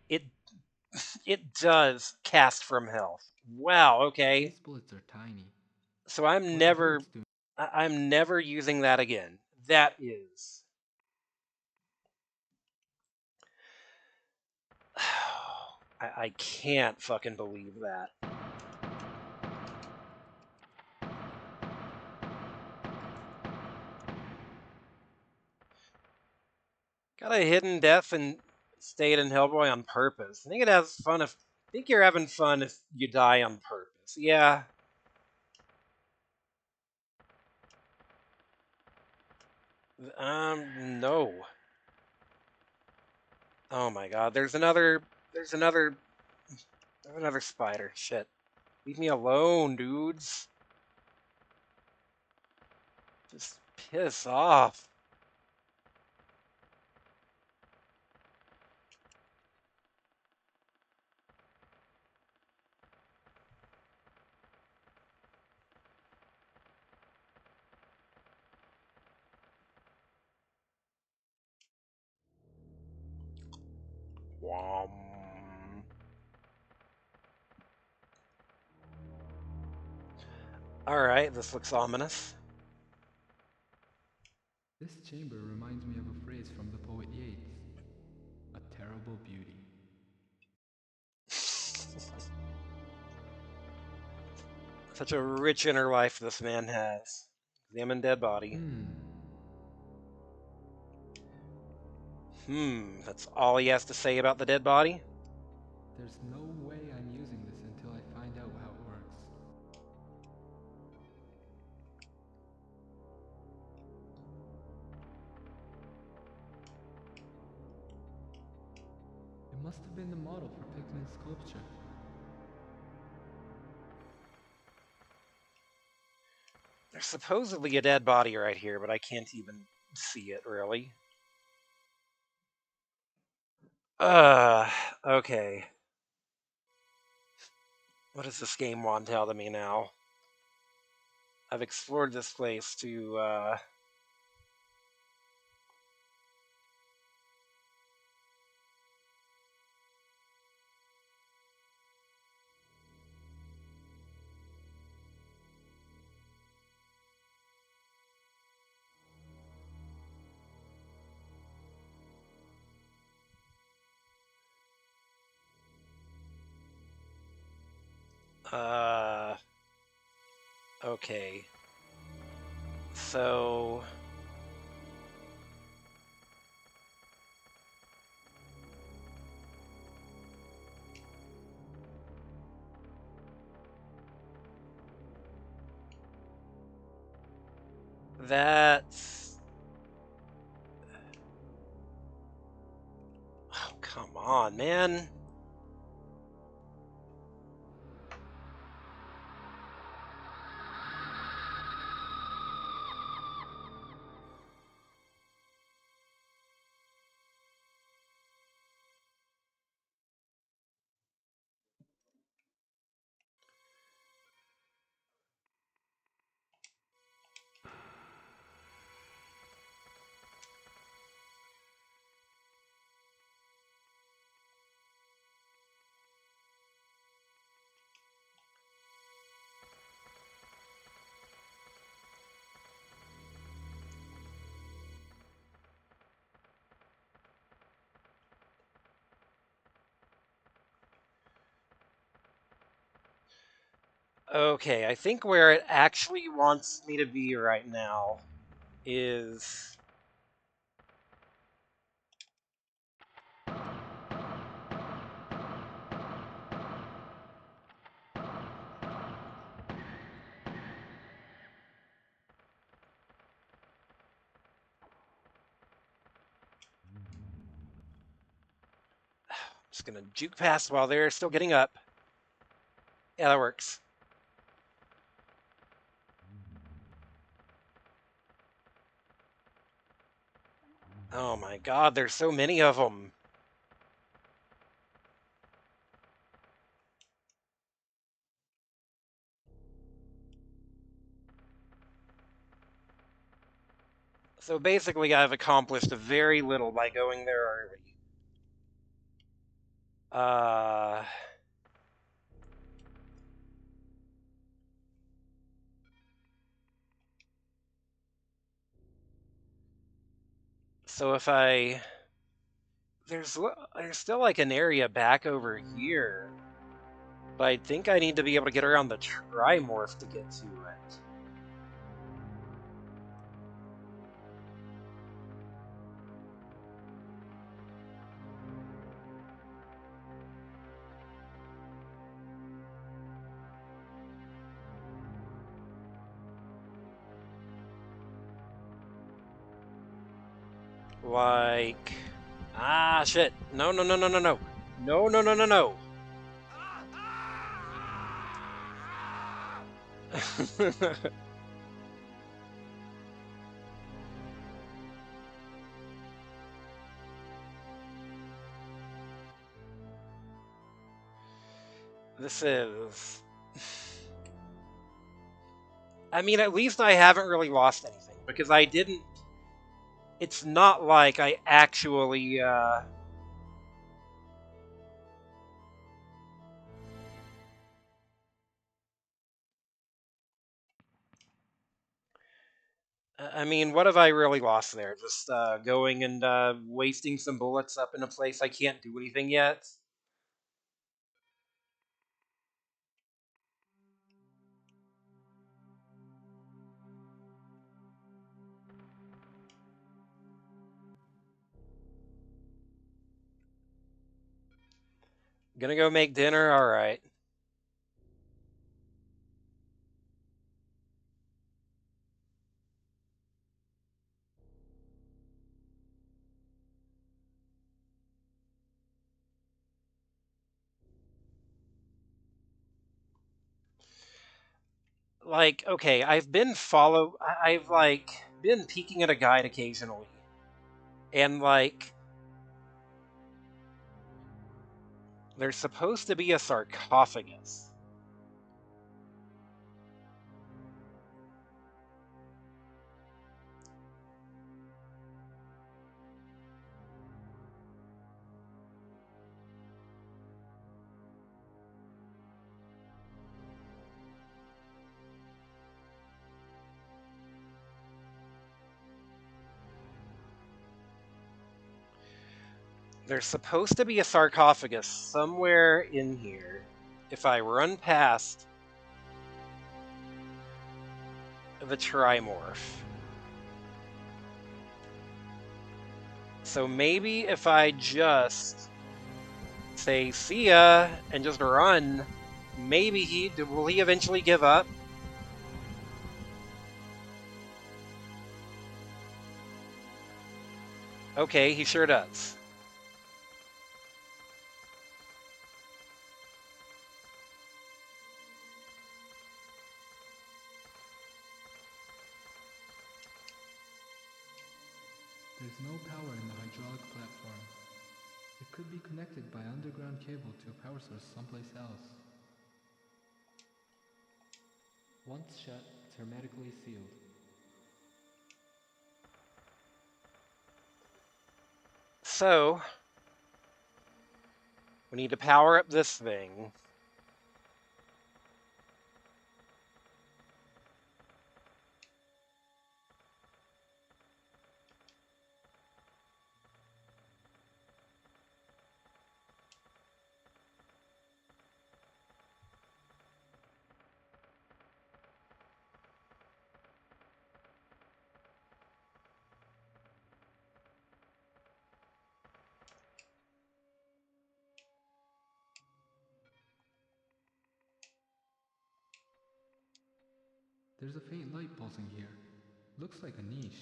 It it does cast from health. Wow, okay. These bullets are tiny. So I'm never using that again. That is I can't fucking believe that. Got a hidden death and stayed in Hellboy on purpose. I think you're having fun if you die on purpose. Yeah. No. Oh my god, there's another spider. Shit. Leave me alone, dudes. Just piss off. Wom. Alright, this looks ominous. This chamber reminds me of a phrase from the poet Yeats. A terrible beauty. Such a rich inner life this man has. Examine dead body. That's all he has to say about the dead body? There's no way I'm using this until I find out how it works. It must have been the model for Pikmin's sculpture. There's supposedly a dead body right here, but I can't even see it, really. Okay. What does this game want to tell me now? I've explored this place to, Okay. So... That's... Oh, come on, man. Okay, I think where it actually wants me to be right now is... Just gonna juke past while they're still getting up. Yeah, that works. Oh my god, there's so many of them. So basically, I've accomplished very little by going there early. So if I... There's still like an area back over here. But I think I need to be able to get around the Trimorph to get to it. Like... Ah, shit. No, no, no, no, no, no. No, no, no, no, no. This is... I mean, at least I haven't really lost anything, because I didn't... It's not like I actually, I mean, what have I really lost there? Just, going and, wasting some bullets up in a place I can't do anything yet? Gonna go make dinner? Alright. Like, okay, I've, like, been peeking at a guide occasionally. And, like, there's supposed to be a sarcophagus. There's supposed to be a sarcophagus somewhere in here. if I run past the trimorph. So maybe if I just say see ya and just run, maybe will he eventually give up? Okay, he sure does. There's no power in the hydraulic platform. It could be connected by underground cable to a power source someplace else. Once shut, it's hermetically sealed. So, we need to power up this thing. There's a faint light pulsing here. Looks like a niche.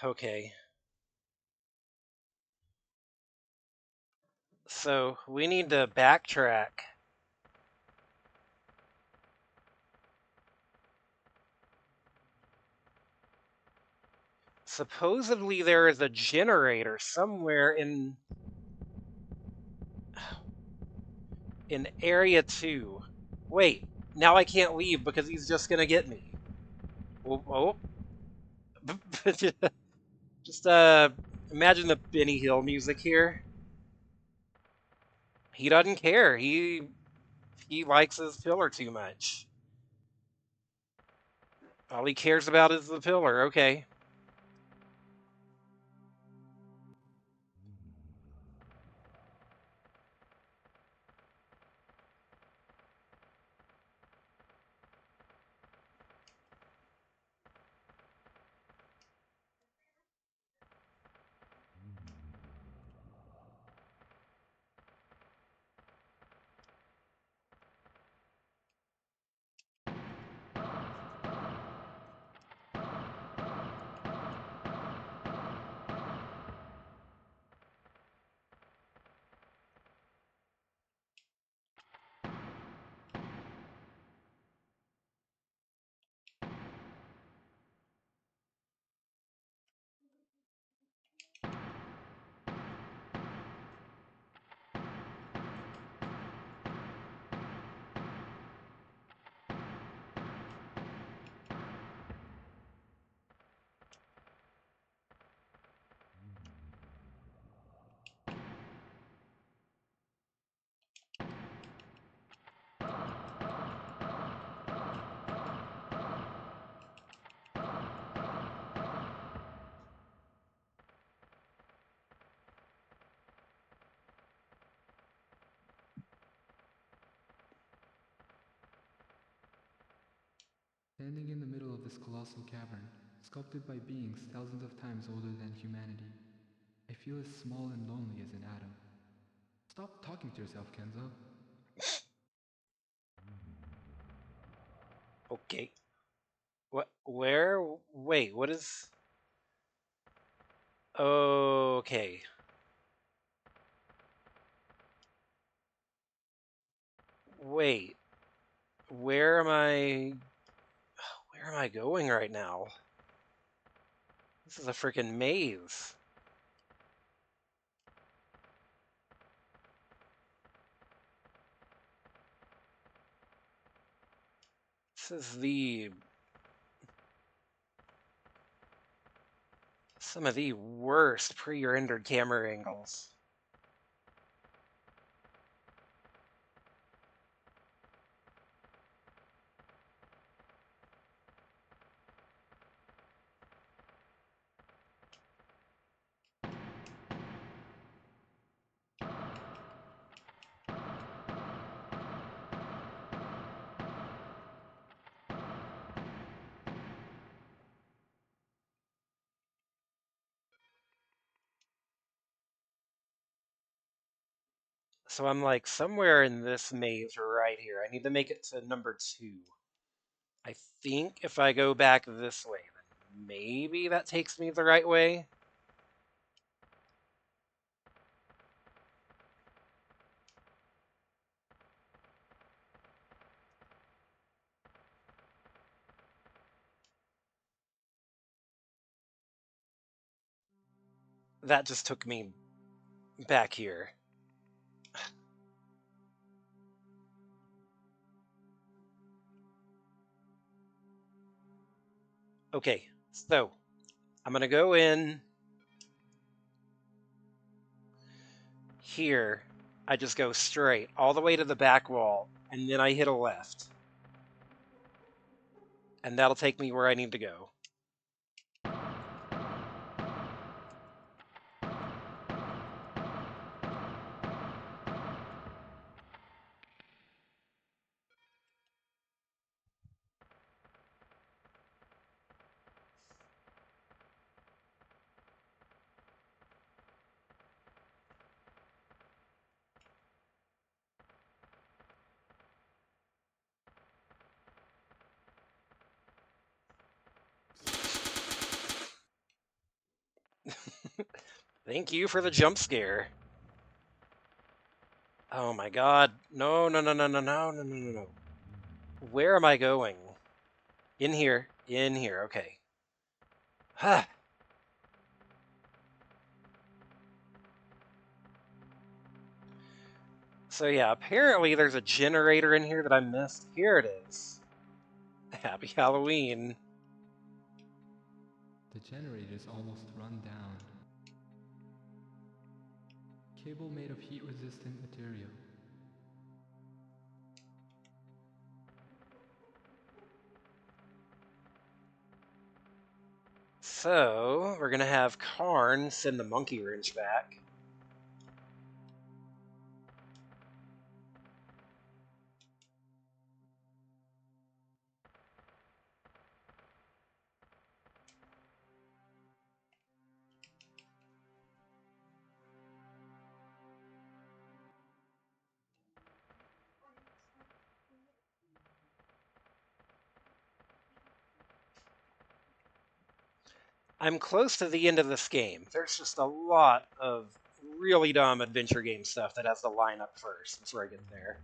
Okay. So, we need to backtrack. Supposedly there is a generator somewhere in area 2. Wait, now I can't leave because he's just gonna get me. Oh. Just imagine the Benny Hill music here. He doesn't care. He likes his pillar too much. All he cares about is the pillar. Okay. Standing in the middle of this colossal cavern, sculpted by beings thousands of times older than humanity, I feel as small and lonely as an atom. Stop talking to yourself, Kenzo. Okay. What? Where? Wait. What is? Okay. Wait. Where am I? Where am I going right now? This is a freaking maze. This is some of the worst pre-rendered camera angles. So I'm like somewhere in this maze right here. I need to make it to number 2. I think if I go back this way, then maybe that takes me the right way. That just took me back here. Okay, so I'm gonna go in here. I just go straight all the way to the back wall, and then I hit a left. And that'll take me where I need to go. Thank you for the jump scare. Oh my god. No, no, no, no, no, no, no, no, no, no. Where am I going? In here. In here. Okay. Ha! So yeah, apparently there's a generator in here that I missed. Here it is. Happy Halloween. The generator's almost run down. Cable made of heat-resistant material. So, we're gonna have Karn send the monkey wrench back. I'm close to the end of this game. There's just a lot of really dumb adventure game stuff that has to line up first before I get there.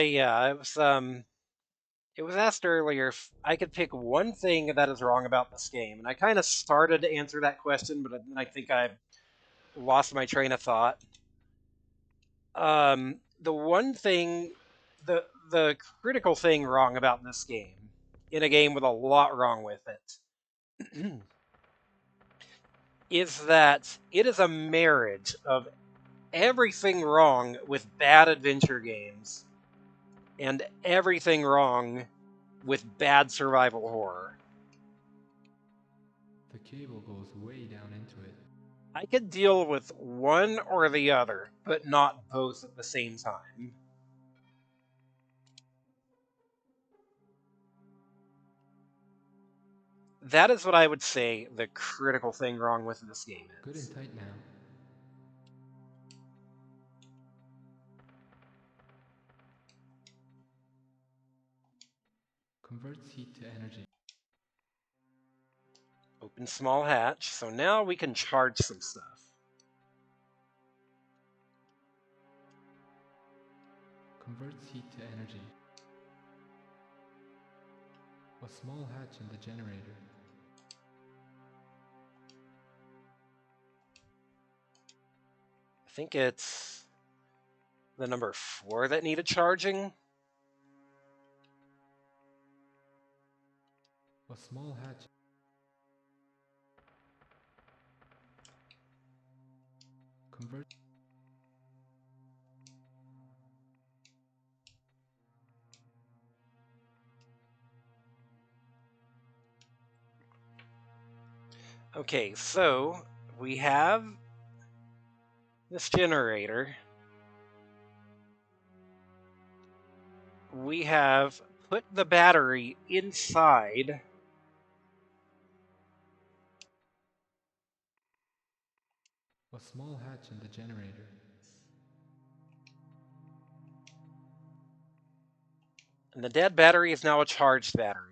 Yeah, it was asked earlier if I could pick one thing that is wrong about this game, and I kind of started to answer that question, but then I think I lost my train of thought. The one thing, the critical thing wrong about this game in a game with a lot wrong with it is that it is a marriage of everything wrong with bad adventure games and everything wrong with bad survival horror. The cable goes way down into it. I could deal with one or the other, but not both at the same time. That is what I would say the critical thing wrong with this game Good and is. tight now. Converts heat to energy. Open small hatch, so now we can charge some stuff. Converts heat to energy. A small hatch in the generator. I think it's the number 4 that needed charging. A small hatch. Convert. Okay, so we have this generator. We have put the battery inside. A small hatch in the generator. And the dead battery is now a charged battery.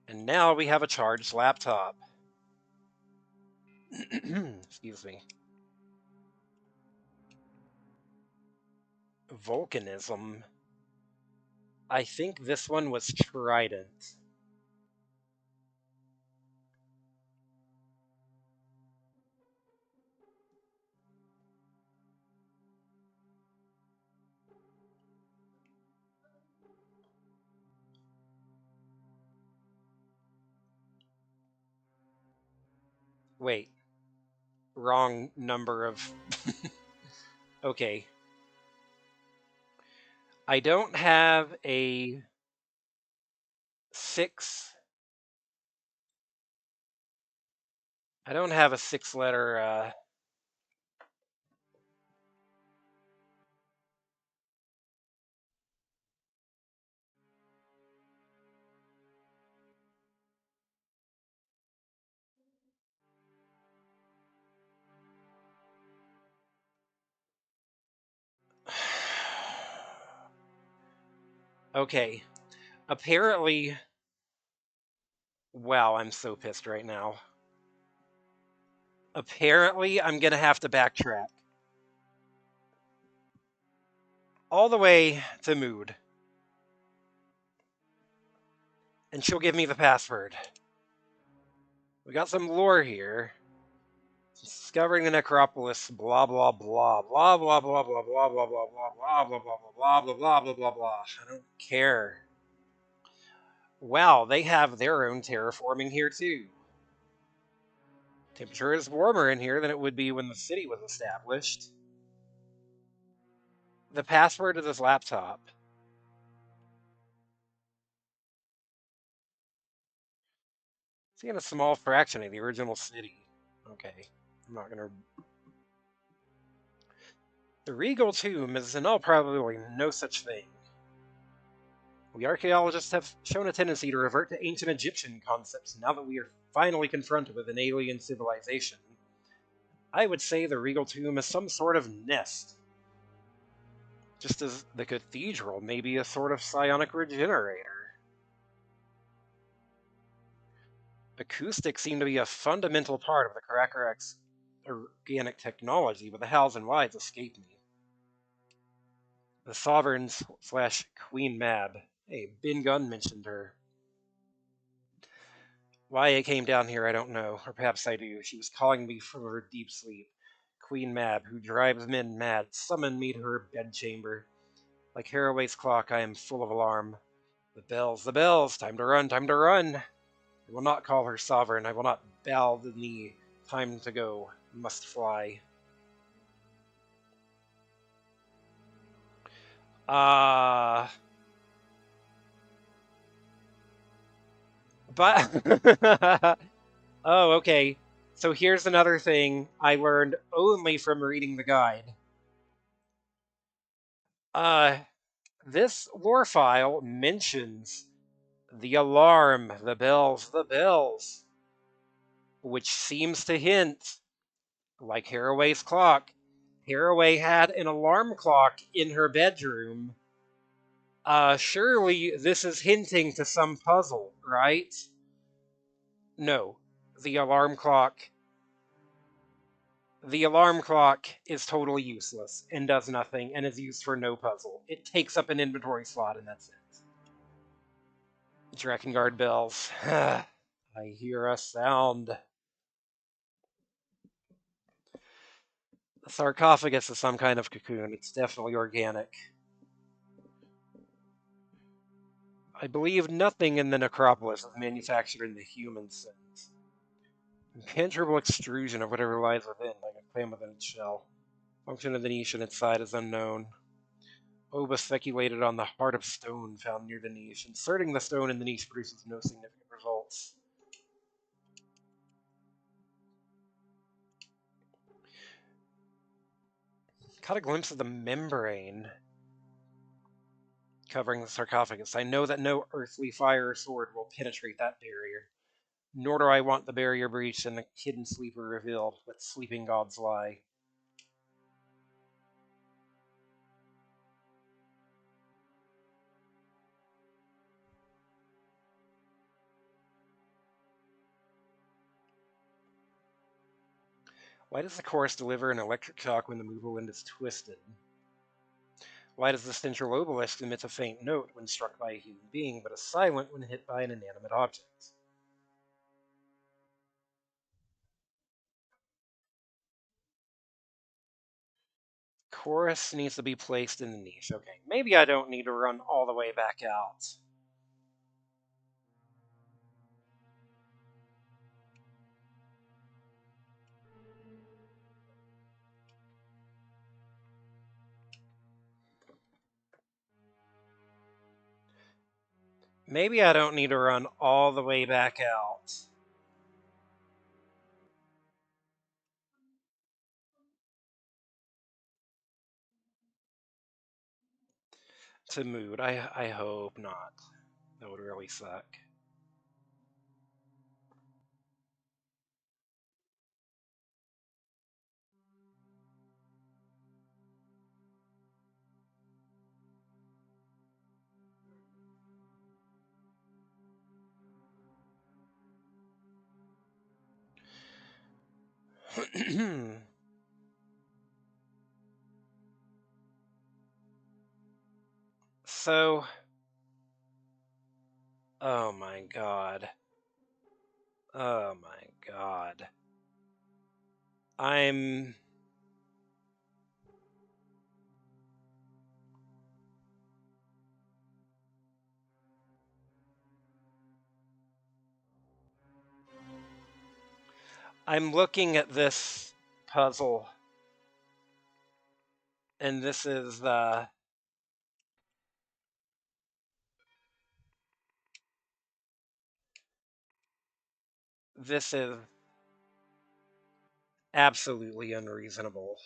And now we have a charged laptop. Excuse me. Volcanism. I think this one was Trident. Wait. Wrong number of... Okay. I don't have a 6... I don't have a 6-letter... Okay. Apparently... Wow, I'm so pissed right now. Apparently, I'm gonna have to backtrack. All the way to Mood. And she'll give me the password. We got some lore here. Discovering the necropolis, blah blah blah, blah blah blah blah blah blah blah blah blah blah blah blah blah blah blah blah blah. I don't care. Wow, they have their own terraforming here too. Temperature is warmer in here than it would be when the city was established. The password to this laptop. Seeing a small fraction of the original city. Okay, I'm not gonna. The regal tomb is in all probability no such thing. We archaeologists have shown a tendency to revert to ancient Egyptian concepts now that we are finally confronted with an alien civilization. I would say the regal tomb is some sort of nest. Just as the cathedral may be a sort of psionic regenerator. Acoustics seem to be a fundamental part of the Caracarax organic technology, but the hows and whys escape me. The Sovereign / Queen Mab. Hey, Ben Gunn mentioned her. Why I came down here, I don't know. Or perhaps I do. She was calling me from her deep sleep. Queen Mab, who drives men mad, summon me to her bedchamber. Like Haraway's clock, I am full of alarm. The bells, time to run, time to run! I will not call her sovereign, I will not bow the knee. Time to go, must fly. But oh, okay. So here's another thing I learned only from reading the guide. Uh, this lore file mentions the alarm, the bells, which seems to hint, like Haraway's clock, Haraway had an alarm clock in her bedroom. Surely this is hinting to some puzzle, right? No, the alarm clock. The alarm clock is totally useless and does nothing and is used for no puzzle. It takes up an inventory slot and that's it. Drakengard bells. I hear a sound. The sarcophagus is some kind of cocoon. It's definitely organic. I believe nothing in the necropolis is manufactured in the human sense. Impenetrable extrusion of whatever lies within, like a clam within its shell. Function of the niche and its side is unknown. Oba speculated on the heart of stone found near the niche. Inserting the stone in the niche produces no significant results. Caught a glimpse of the membrane covering the sarcophagus. I know that no earthly fire or sword will penetrate that barrier. Nor do I want the barrier breached and the hidden sleeper revealed. Let sleeping gods lie. Why does the chorus deliver an electric shock when the movable end is twisted? Why does the central obelisk emit a faint note when struck by a human being, but is silent when hit by an inanimate object? Chorus needs to be placed in the niche. Okay, maybe I don't need to run all the way back out. Maybe I don't need to run all the way back out. To mood. I hope not. That would really suck. So, oh my god. Oh my god. I'm looking at this puzzle, and this is absolutely unreasonable.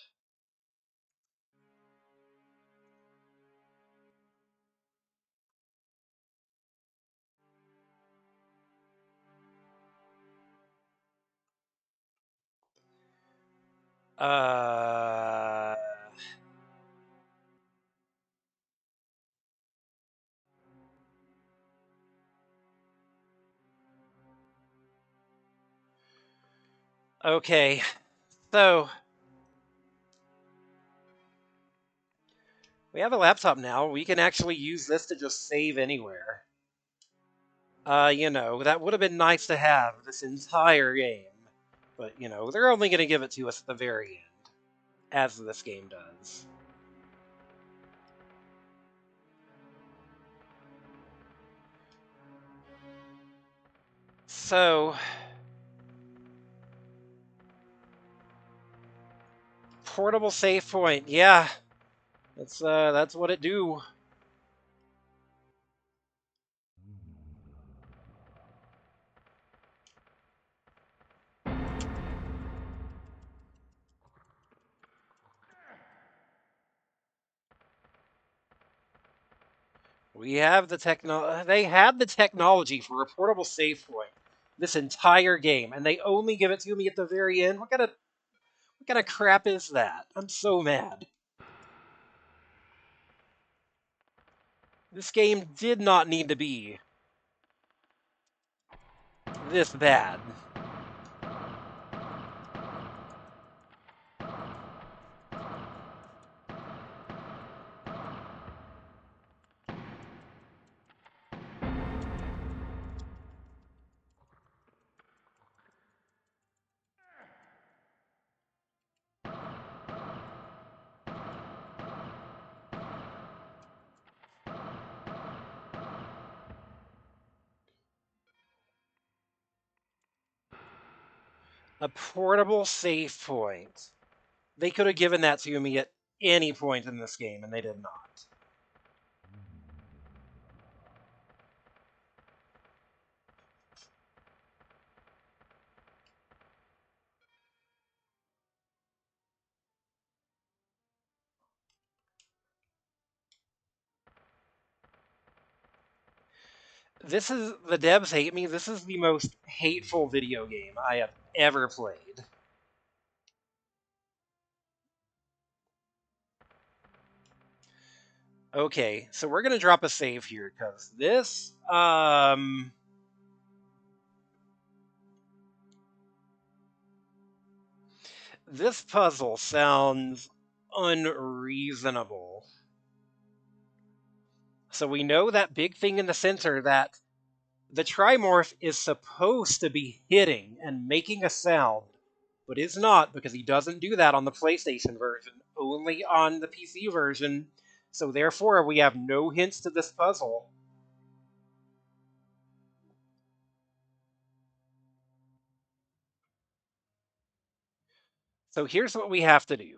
Uh, okay, so we have a laptop now. We can actually use this to just save anywhere. That would have been nice to have this entire game. But, they're only going to give it to us at the very end. as this game does. So, portable save point, yeah, that's what it do. We have the They had the technology for a portable save point this entire game, and they only give it to me at the very end. What kind of crap is that? I'm so mad. This game did not need to be this bad. A portable save point. They could have given that to me at any point in this game, and they did not. This is the devs hate me. This is the most hateful video game I have ever played. Okay, so we're gonna drop a save here because this puzzle sounds unreasonable. So we know that big thing in the center that the Trimorph is supposed to be hitting and making a sound, but is not because he doesn't do that on the PlayStation version, only on the PC version. So therefore, we have no hints to this puzzle. So here's what we have to do.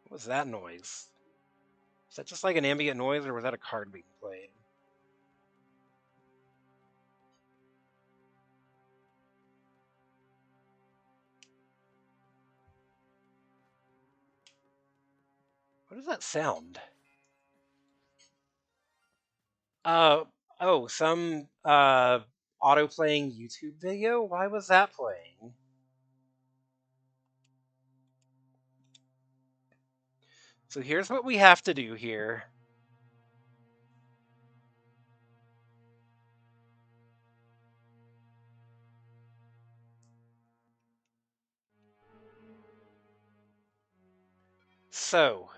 What was that noise? Is that just like an ambient noise, or was that a card being played? What does that sound? Uh, oh, some auto-playing YouTube video? Why was that playing? So here's what we have to do here. So,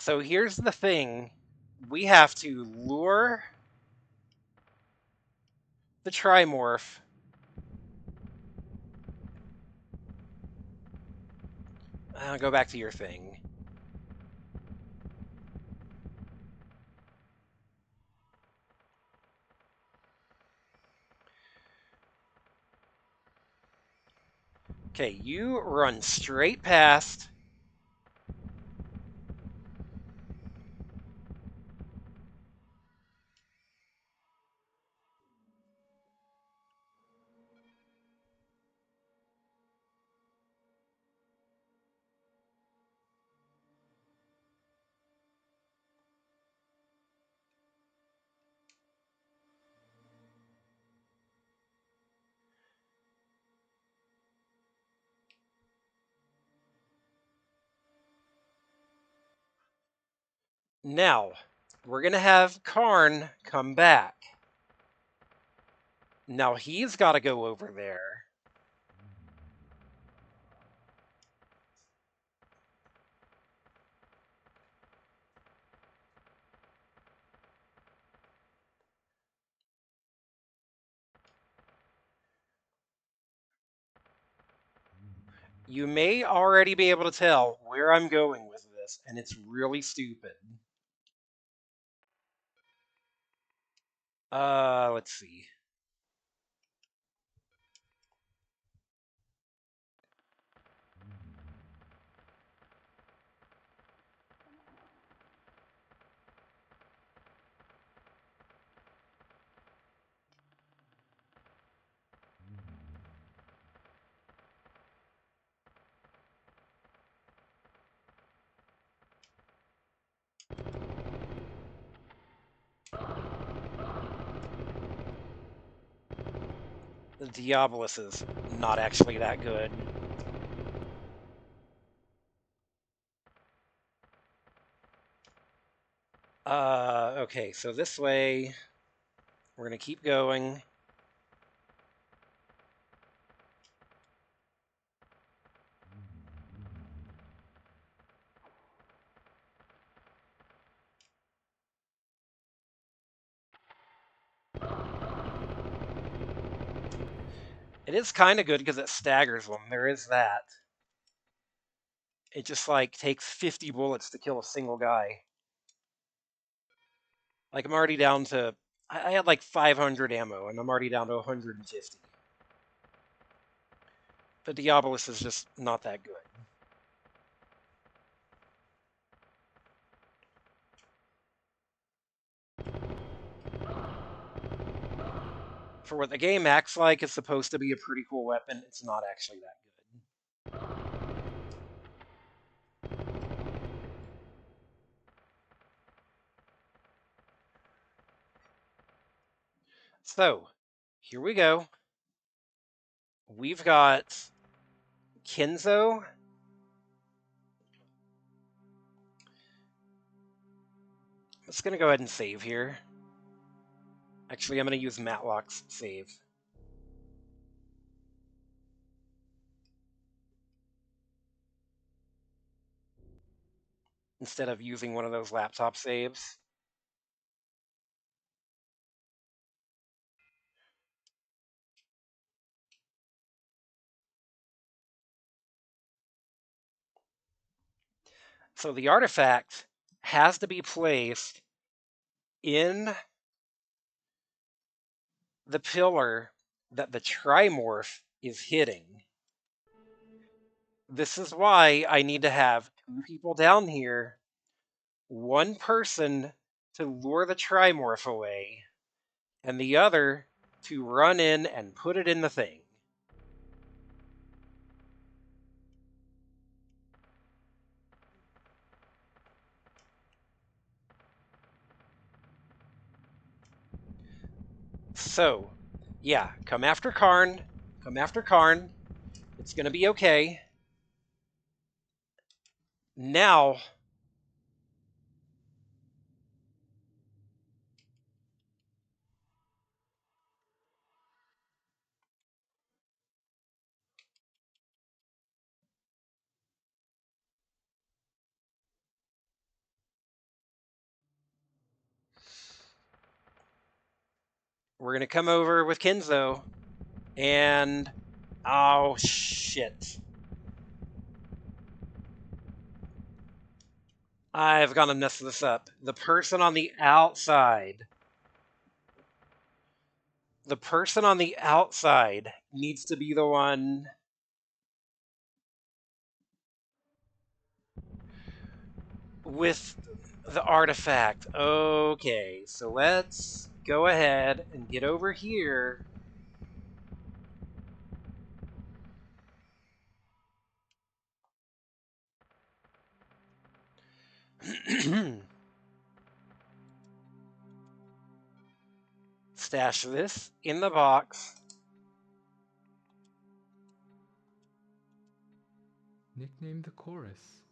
So here's the thing. We have to lure the Trimorph go back to your thing. Okay, you run straight past Now, we're going to have Karn come back. Now he's got to go over there. You may already be able to tell where I'm going with this, and it's really stupid. Let's see. The Diabolus is not actually that good. Okay, so this way, we're going to keep going. It is kind of good because it staggers them. There is that. It just, like, takes 50 bullets to kill a single guy. Like, I'm already down to... I had, like, 500 ammo, and I'm already down to 150. The Diabolus is just not that good. For what the game acts like it's supposed to be a pretty cool weapon, it's not actually that good. So, here we go. We've got Kenzo. I'm just going to go ahead and save here. Actually, I'm going to use Matlock's save. Instead of using one of those laptop saves. So the artifact has to be placed in the pillar that the Trimorph is hitting. This is why I need to have 2 people down here, 1 person to lure the Trimorph away, and the other to run in and put it in the thing. So, yeah, come after Karn. Come after Karn. It's going to be okay. Now, we're going to come over with Kenzo. And... oh, shit. I've gonna mess this up. The person on the outside. The person on the outside needs to be the one with the artifact. Okay, so let's go ahead and get over here. Stash this in the box. Nicknamed the Chorus.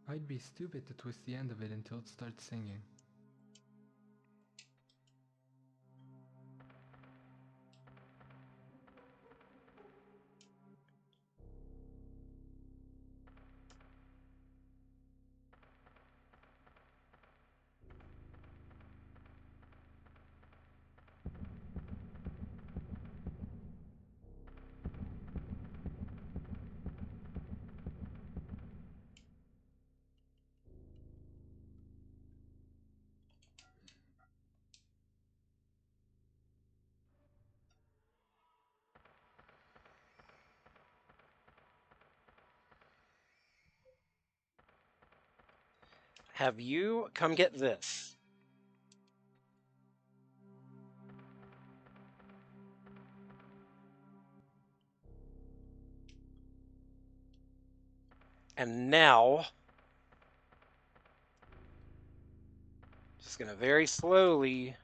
I'd be stupid to twist the end of it until it starts singing. Have you come get this? And now, just gonna very slowly.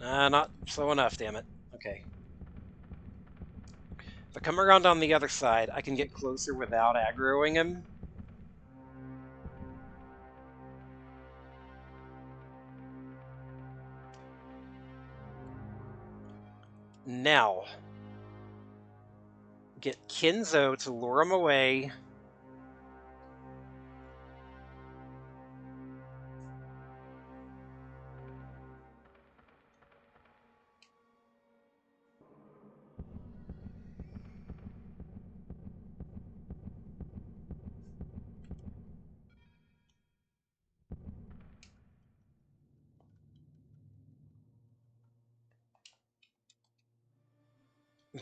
Not slow enough, damn it. Okay. If I come around on the other side, I can get closer without aggroing him. Now, get Kinzo to lure him away.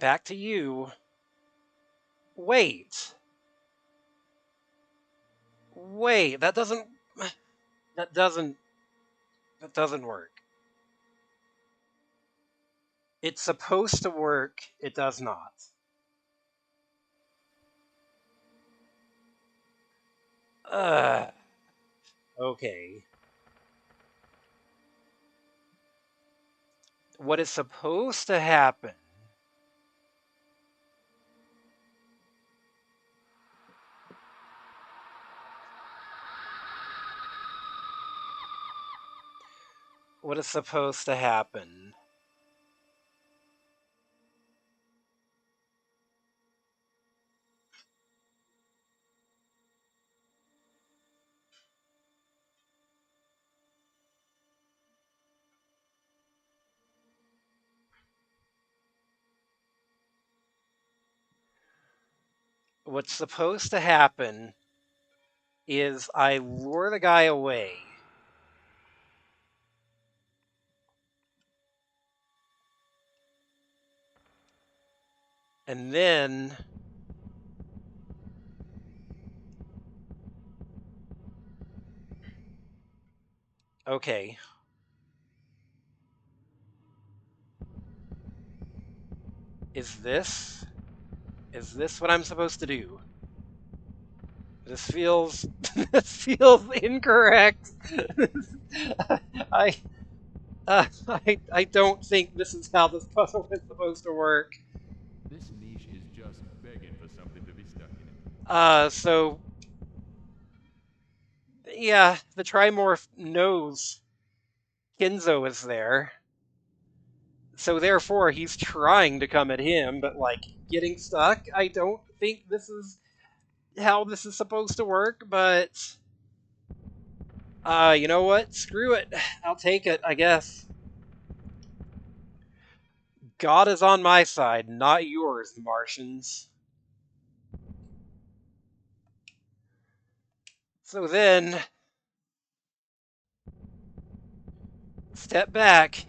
Back to you. Wait. Wait, that doesn't work. It's supposed to work, it does not. Okay. What is supposed to happen what is supposed to happen what's supposed to happen is I lure the guy away. And then okay. Is this what I'm supposed to do? This feels this feels incorrect. I I don't think this is how this puzzle is supposed to work. This niche is just begging for something to be stuck in it. So yeah, the Trimorph knows Kinzo is there. So therefore he's trying to come at him, but like getting stuck. I don't think this is how this is supposed to work, but you know what? Screw it. I'll take it, I guess. God is on my side, not yours, Martians. So then, step back.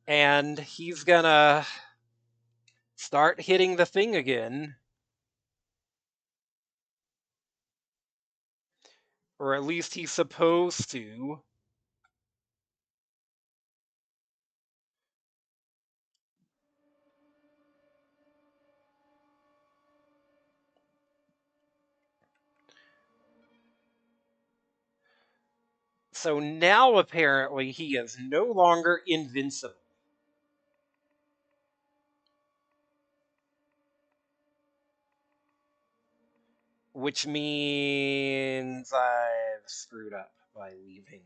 And he's gonna start hitting the thing again. Or at least he's supposed to. So now apparently he is no longer invincible. Which means I've screwed up by leaving.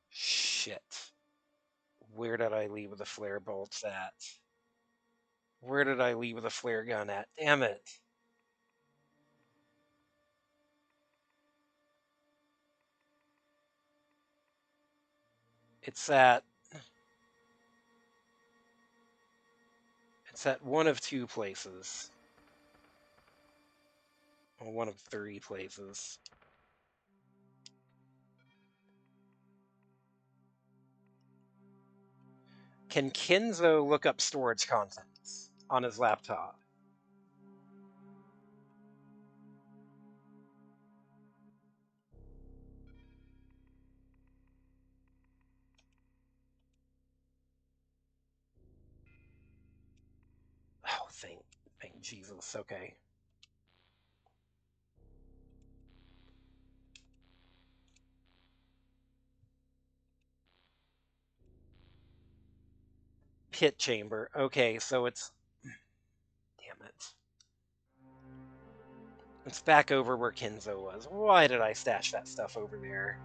Shit. Where did I leave the flare bolts at? Where did I leave the flare gun at? Damn it. It's at one of two places. Well, one of three places. Can Kenzo look up storage contents on his laptop? Oh, thank Jesus. Okay. Pit chamber. Okay, so it's... Damn it. It's back over where Kenzo was. Why did I stash that stuff over there?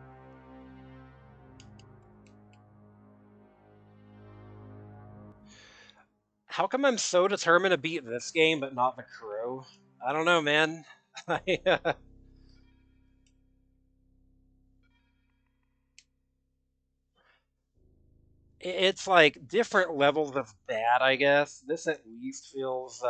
How come I'm so determined to beat this game but not the Crow? I don't know, man. It's like different levels of bad, I guess. This at least feels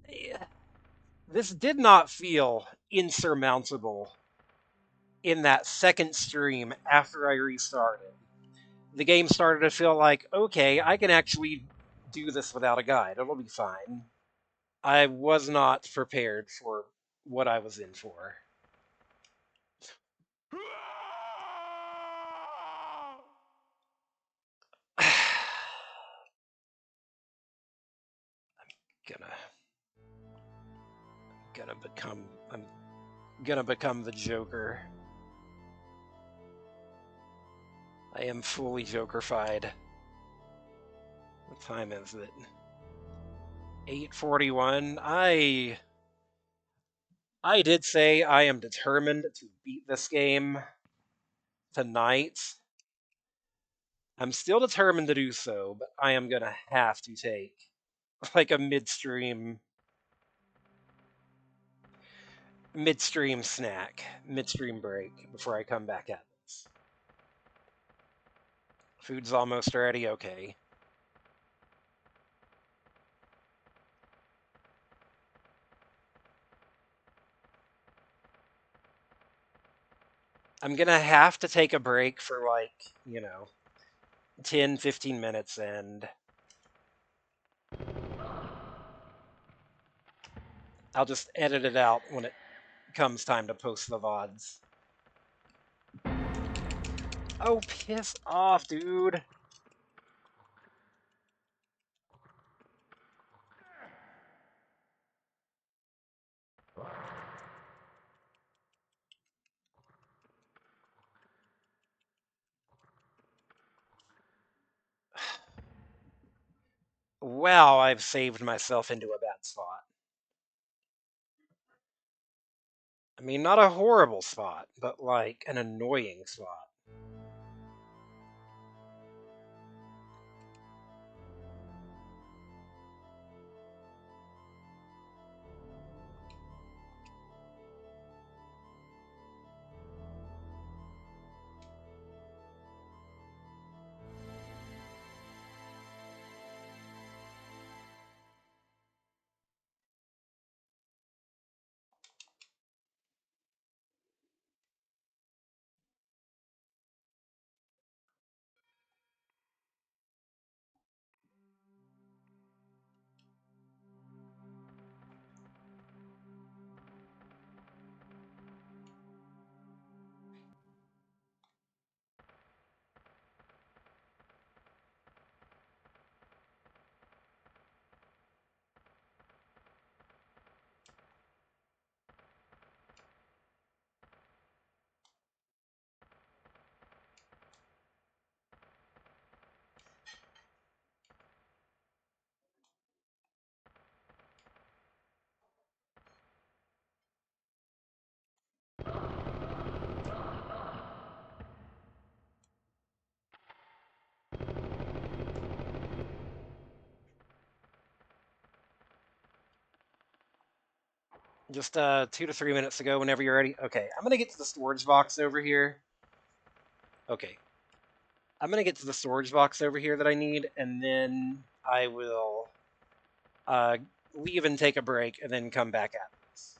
yeah. This did not feel insurmountable in that second stream after I restarted. The game started to feel like, okay, I can actually do this without a guide. It'll be fine. I was not prepared for what I was in for. I'm I'm gonna become the Joker. I am fully Jokerfied. What time is it? 8:41. I did say I am determined to beat this game tonight. I'm still determined to do so, but I am gonna have to take like a midstream snack, midstream break before I come back at this. Food's almost ready. Okay. I'm gonna have to take a break for like, 10, 15 minutes, and I'll just edit it out when it comes time to post the VODs. Oh, piss off, dude. Wow, I've saved myself into a bad spot. I mean, not a horrible spot, but like an annoying spot. Just 2 to 3 minutes ago, whenever you're ready. Okay, I'm gonna get to the storage box over here. Okay, I'm gonna get to the storage box over here that I need, and then I will uh, leave and take a break, and then come back at this.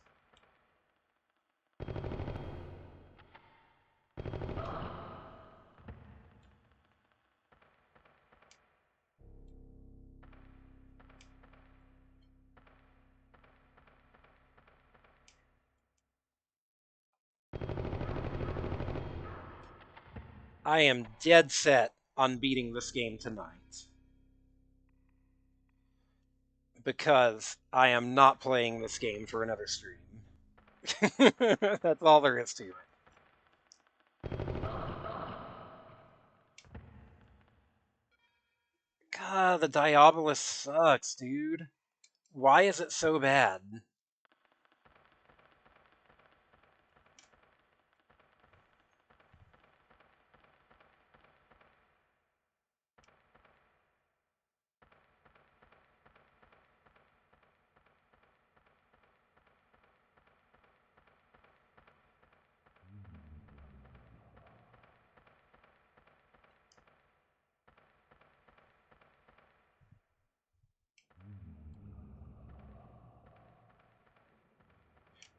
I am dead set on beating this game tonight. Because I am not playing this game for another stream. That's all there is to it. God, the Diabolus sucks, dude. Why is it so bad?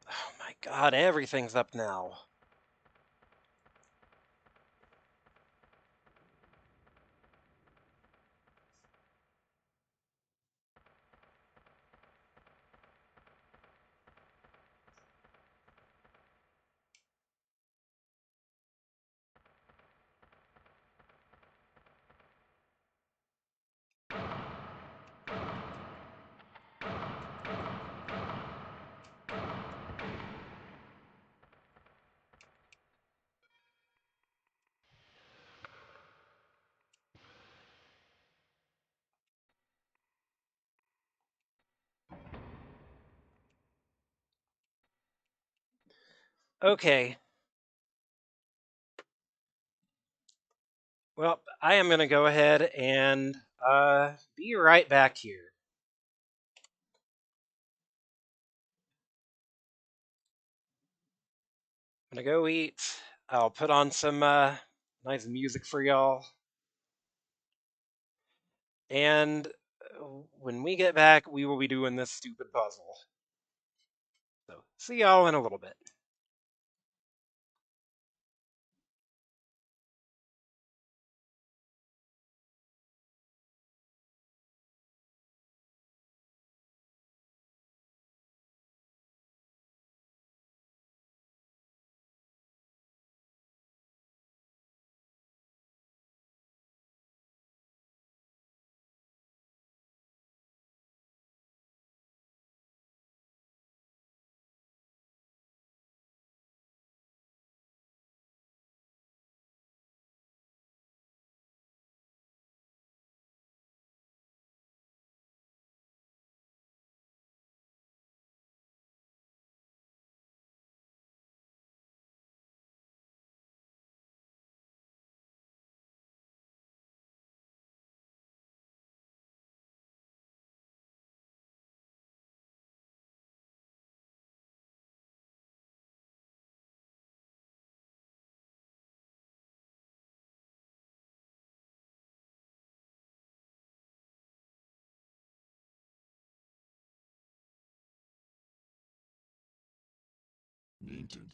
Oh my god, everything's up now. Okay. Well, I am going to go ahead and be right back here. I'm going to go eat. I'll put on some nice music for y'all. And when we get back, we will be doing this stupid puzzle. So, see y'all in a little bit. Needed.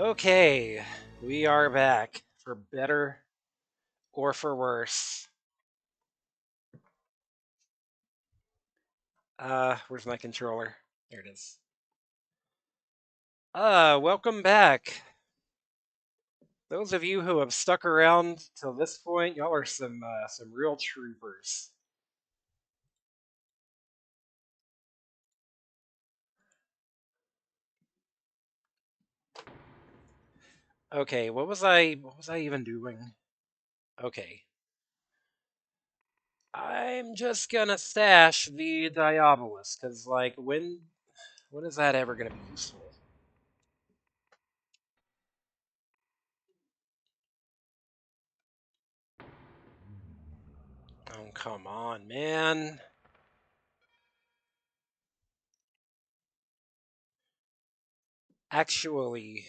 Okay, we are back for better or for worse. Where's my controller? There it is. Welcome back. Those of you who have stuck around till this point, y'all are some real troopers. Okay, what was I even doing? Okay. I'm just gonna stash the Diabolus, cause like when is that ever gonna be useful? Oh come on, man. Actually,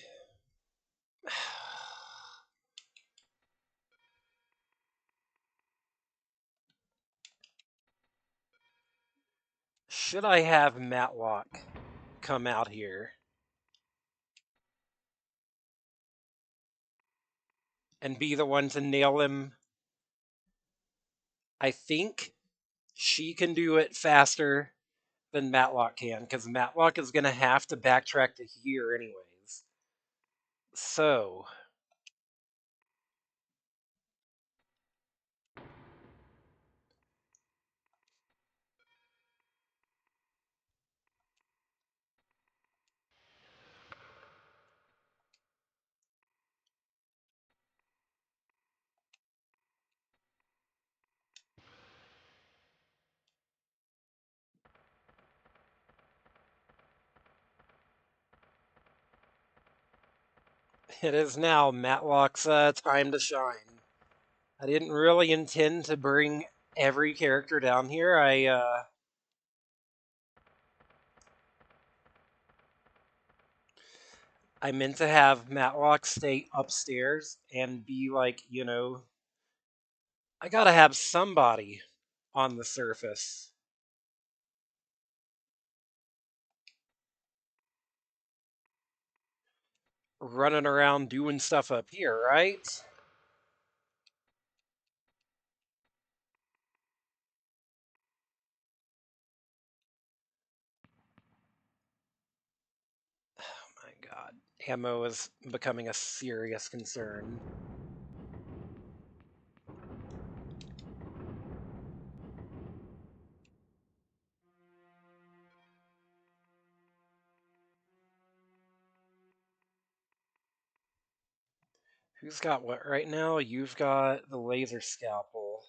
should I have Matlock come out here and be the one to nail him? I think she can do it faster than Matlock can, because Matlock is going to have to backtrack to here anyways. So, it is now Matlock's time to shine. I didn't really intend to bring every character down here. I meant to have Matlock stay upstairs and be like, I gotta have somebody on the surface running around doing stuff up here, right? Oh my god. Ammo is becoming a serious concern. Who's got what right now? You've got the laser scalpel.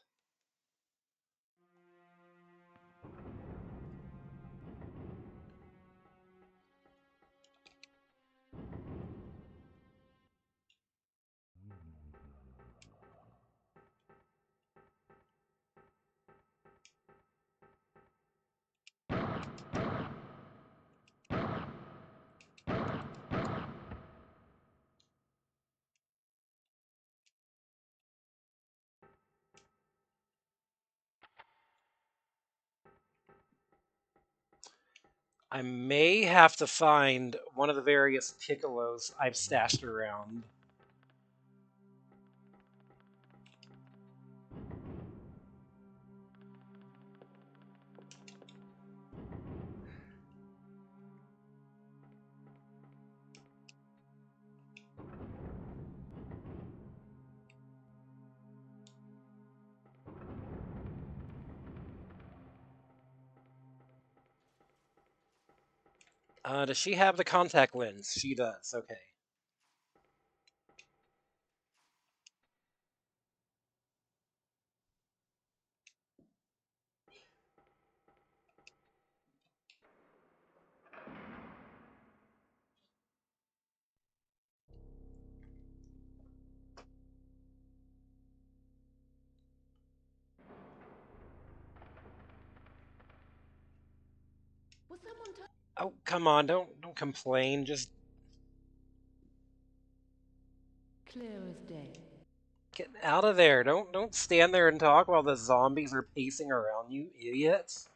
I may have to find one of the various piccolos I've stashed around. Does she have the contact lens? She does, okay. Was someone Oh, come on, don't complain, just clear as day? get out of there. Don't stand there and talk while the zombies are pacing around you, idiots.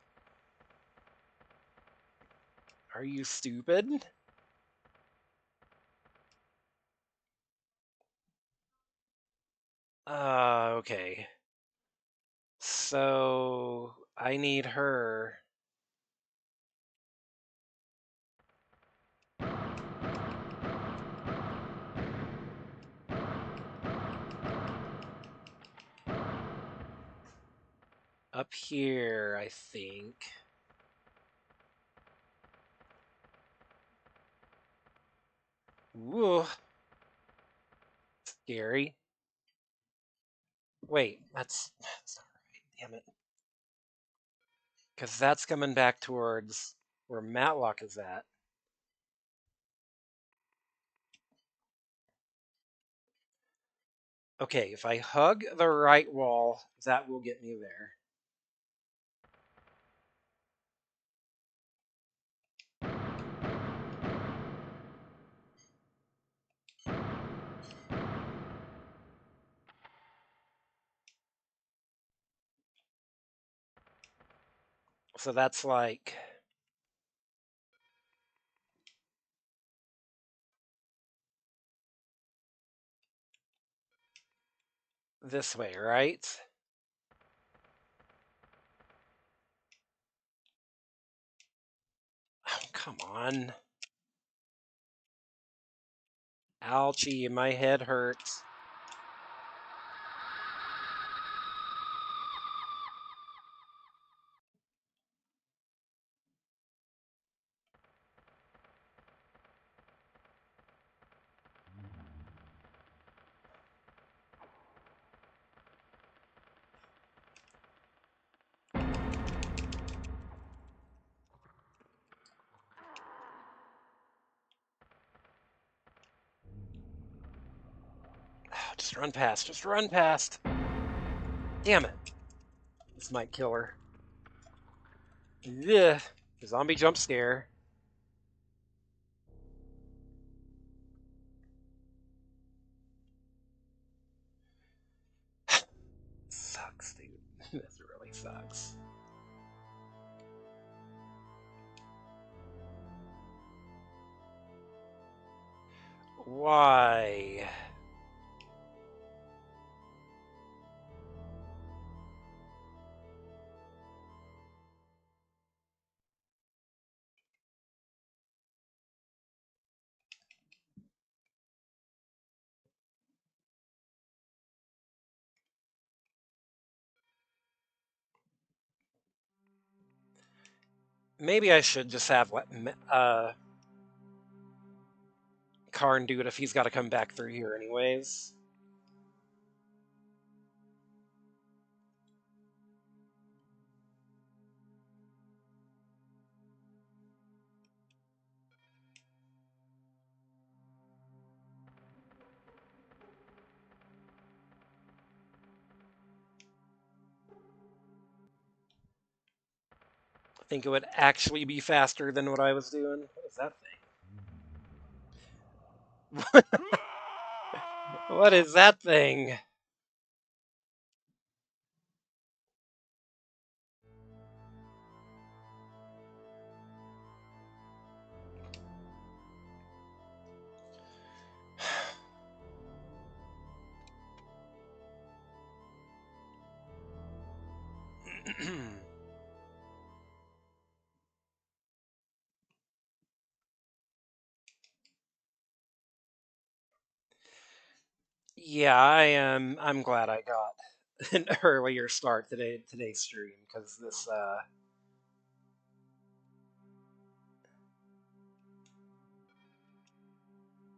Are you stupid? Okay. So I need her. Up here, I think. Whoa. Scary. Wait, that's not right. Damn it. Because that's coming back towards where Matlock is at. Okay, if I hug the right wall, that will get me there. So that's like this way, right? Oh, come on. Ouchie, my head hurts. Just run past, just run past. Damn it. This might kill her. Ugh. Zombie jump scare. Sucks, dude. This really sucks. Why? Maybe I should just have Karn do it if he's got to come back through here anyways. I think it would actually be faster than what I was doing. What is that thing? What is that thing? Yeah, I am. I'm glad I got an earlier start today's stream because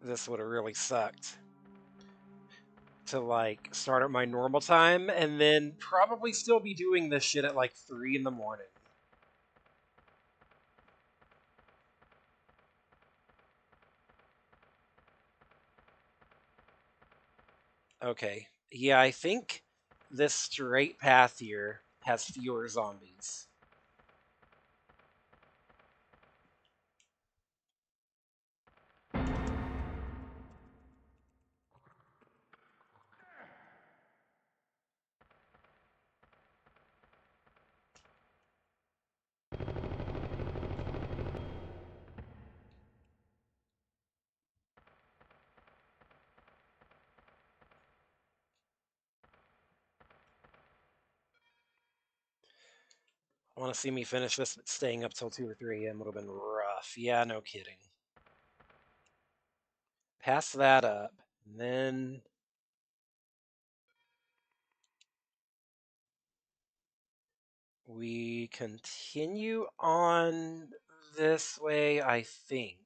this would have really sucked to like start at my normal time and then probably still be doing this shit at like 3 in the morning. Okay. Yeah, I think this straight path here has fewer zombies. Want to see me finish this, but staying up till 2 or 3 a.m. would have been rough. Yeah, no kidding. Pass that up, and then we continue on this way, I think.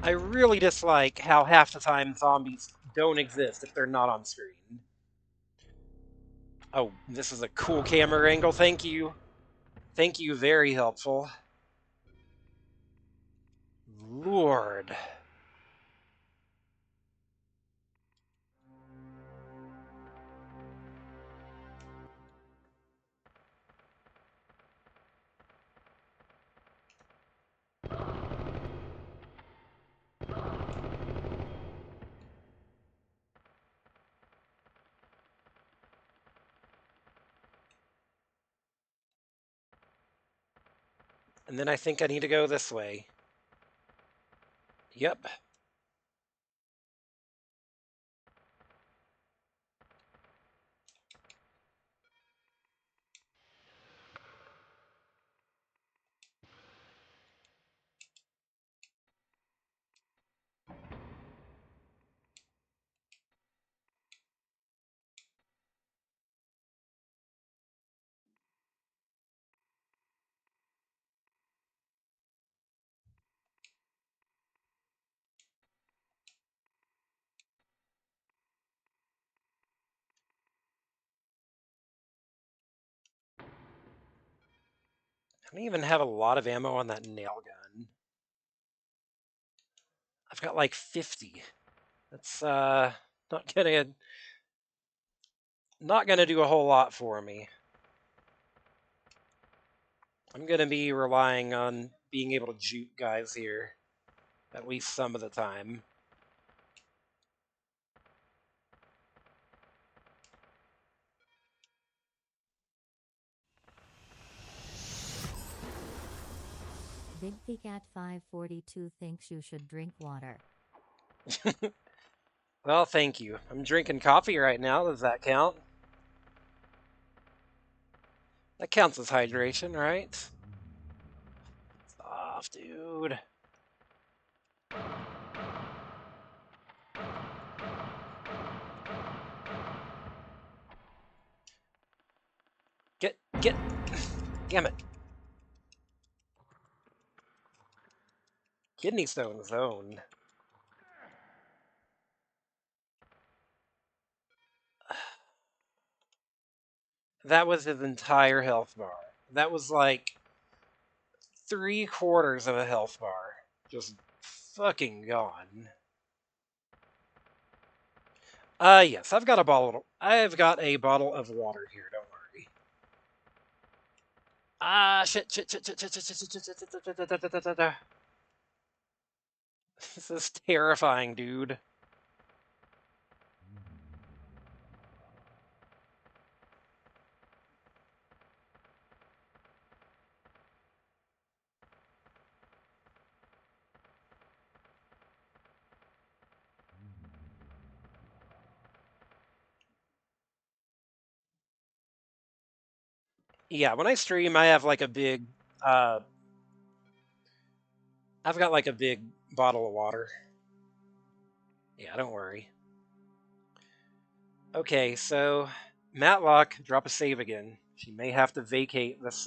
I really dislike how half the time zombies don't exist if they're not on screen. Oh, this is a cool camera angle, thank you. Thank you, very helpful. Lord. And then I think I need to go this way. Yep. I don't even have a lot of ammo on that nail gun. I've got like 50. That's not gonna do a whole lot for me. I'm gonna be relying on being able to juke guys here, at least some of the time. Big Cat 542 thinks you should drink water. Well, thank you. I'm drinking coffee right now. Does that count? That counts as hydration, right? Off, dude. Get. Damn it. Kidney stone zone. That was his entire health bar. That was like 3/4 of a health bar. Just fucking gone. Yes, I've got a bottle of water here, don't worry. Shit. This is terrifying, dude. Yeah, when I stream, I have like a big, I've got like a big bottle of water. Yeah, don't worry. Okay, so Matlock, drop a save again. She may have to vacate this,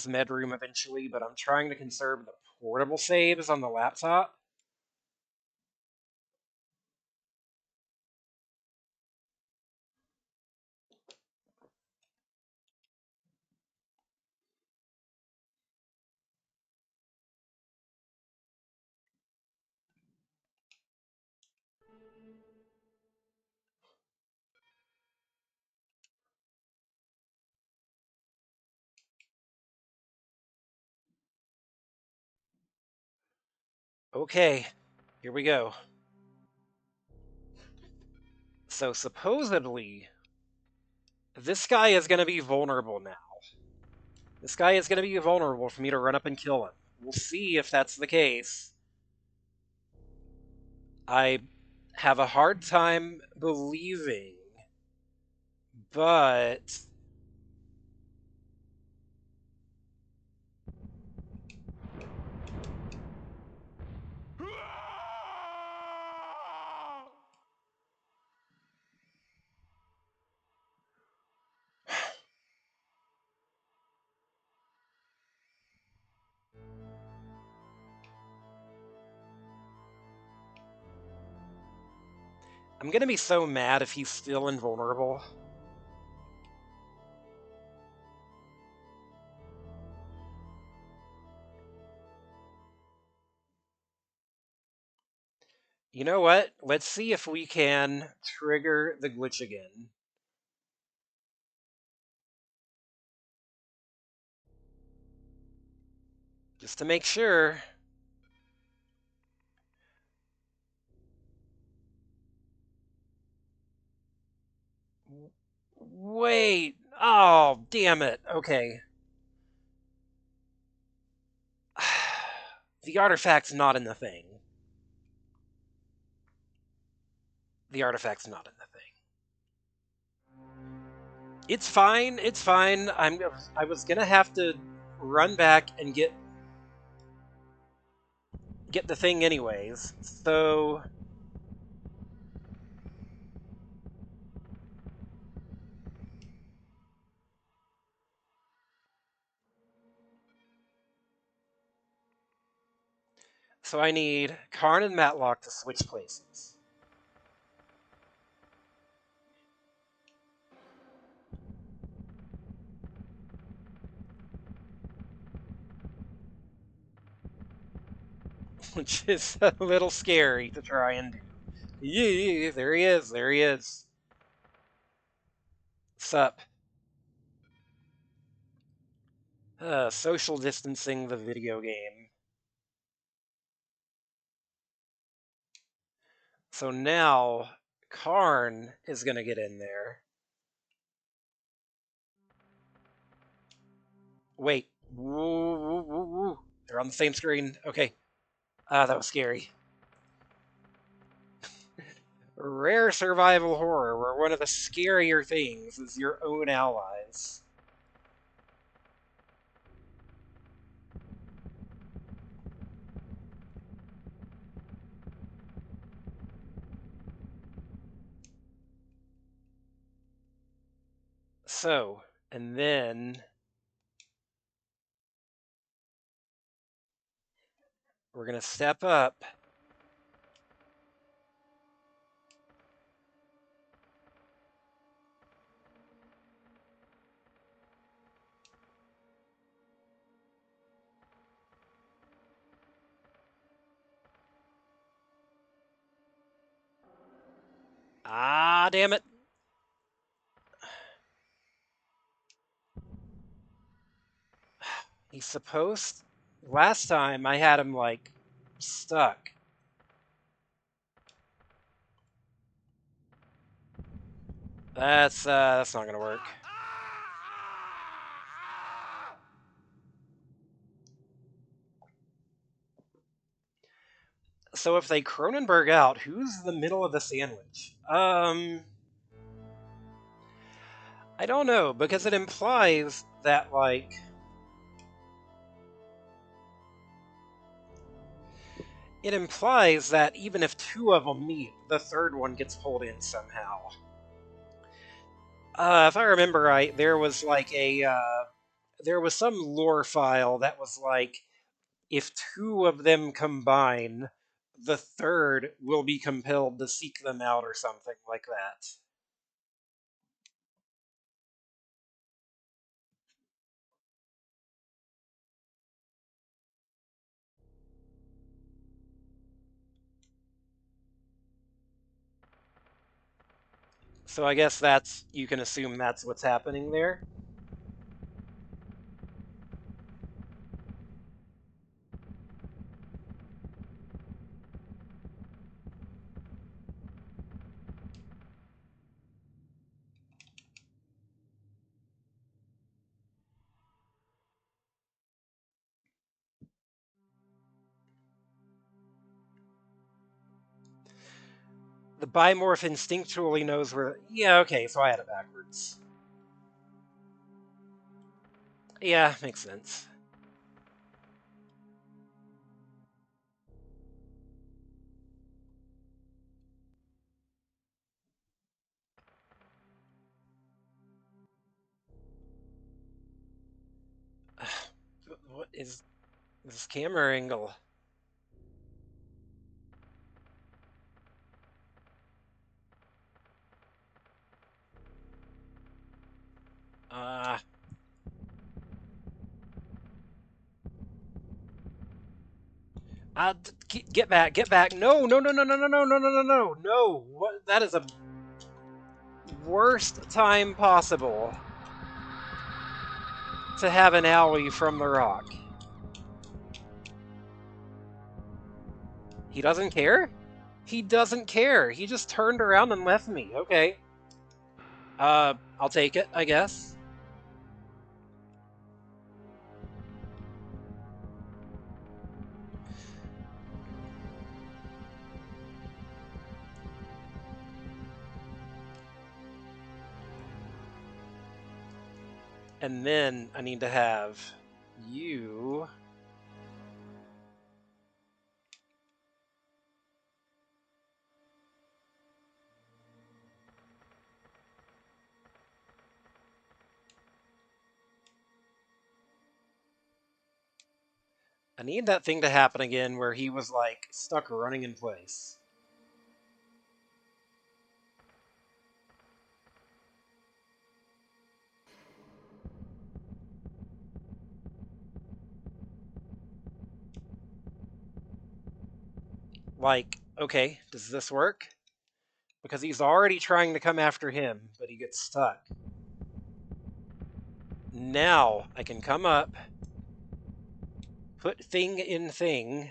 med room eventually, but I'm trying to conserve the portable saves on the laptop. Okay, here we go. So supposedly, this guy is going to be vulnerable now. This guy is going to be vulnerable for me to run up and kill him. We'll see if that's the case. I have a hard time believing, but I'm going to be so mad if he's still invulnerable. You know what? Let's see if we can trigger the glitch again. Just to make sure. Wait. Oh, damn it. Okay. The artifact's not in the thing. The artifact's not in the thing. It's fine. It's fine. I was gonna have to run back and get the thing anyways. So I need Karn and Matlock to switch places. Which is a little scary to try and do. Yeah, there he is. There he is. Sup? Social distancing the video game. So now Karn is gonna get in there. Wait. Woo, woo, woo, woo. They're on the same screen. Okay. That was scary. Rare survival horror, where one of the scarier things is your own allies. So, and then we're gonna step up. Ah, damn it. He's supposed... Last time I had him, like, stuck. That's not gonna work. So if they Cronenberg out, who's the middle of the sandwich? I don't know, because it implies that, like... It implies that even if two of them meet, the third one gets pulled in somehow. If I remember right, there was like there was some lore file that was like, if two of them combine, the third will be compelled to seek them out or something like that. So I guess that's, you can assume that's what's happening there. The Bimorph instinctually knows where... Yeah, okay, so I had it backwards. Yeah, makes sense. What is this camera angle? Uh... Get back, get back. No, no, no, no, no, no, no, no, no, no, no, no. What? That is a worst time possible to have an owie from the rock. He doesn't care? He doesn't care. He just turned around and left me. Okay. I'll take it, I guess. And then I need to have you... I need that thing to happen again where he was, like, stuck running in place. Like, okay, does this work? Because he's already trying to come after him, but he gets stuck. Now I can come up, put thing in thing.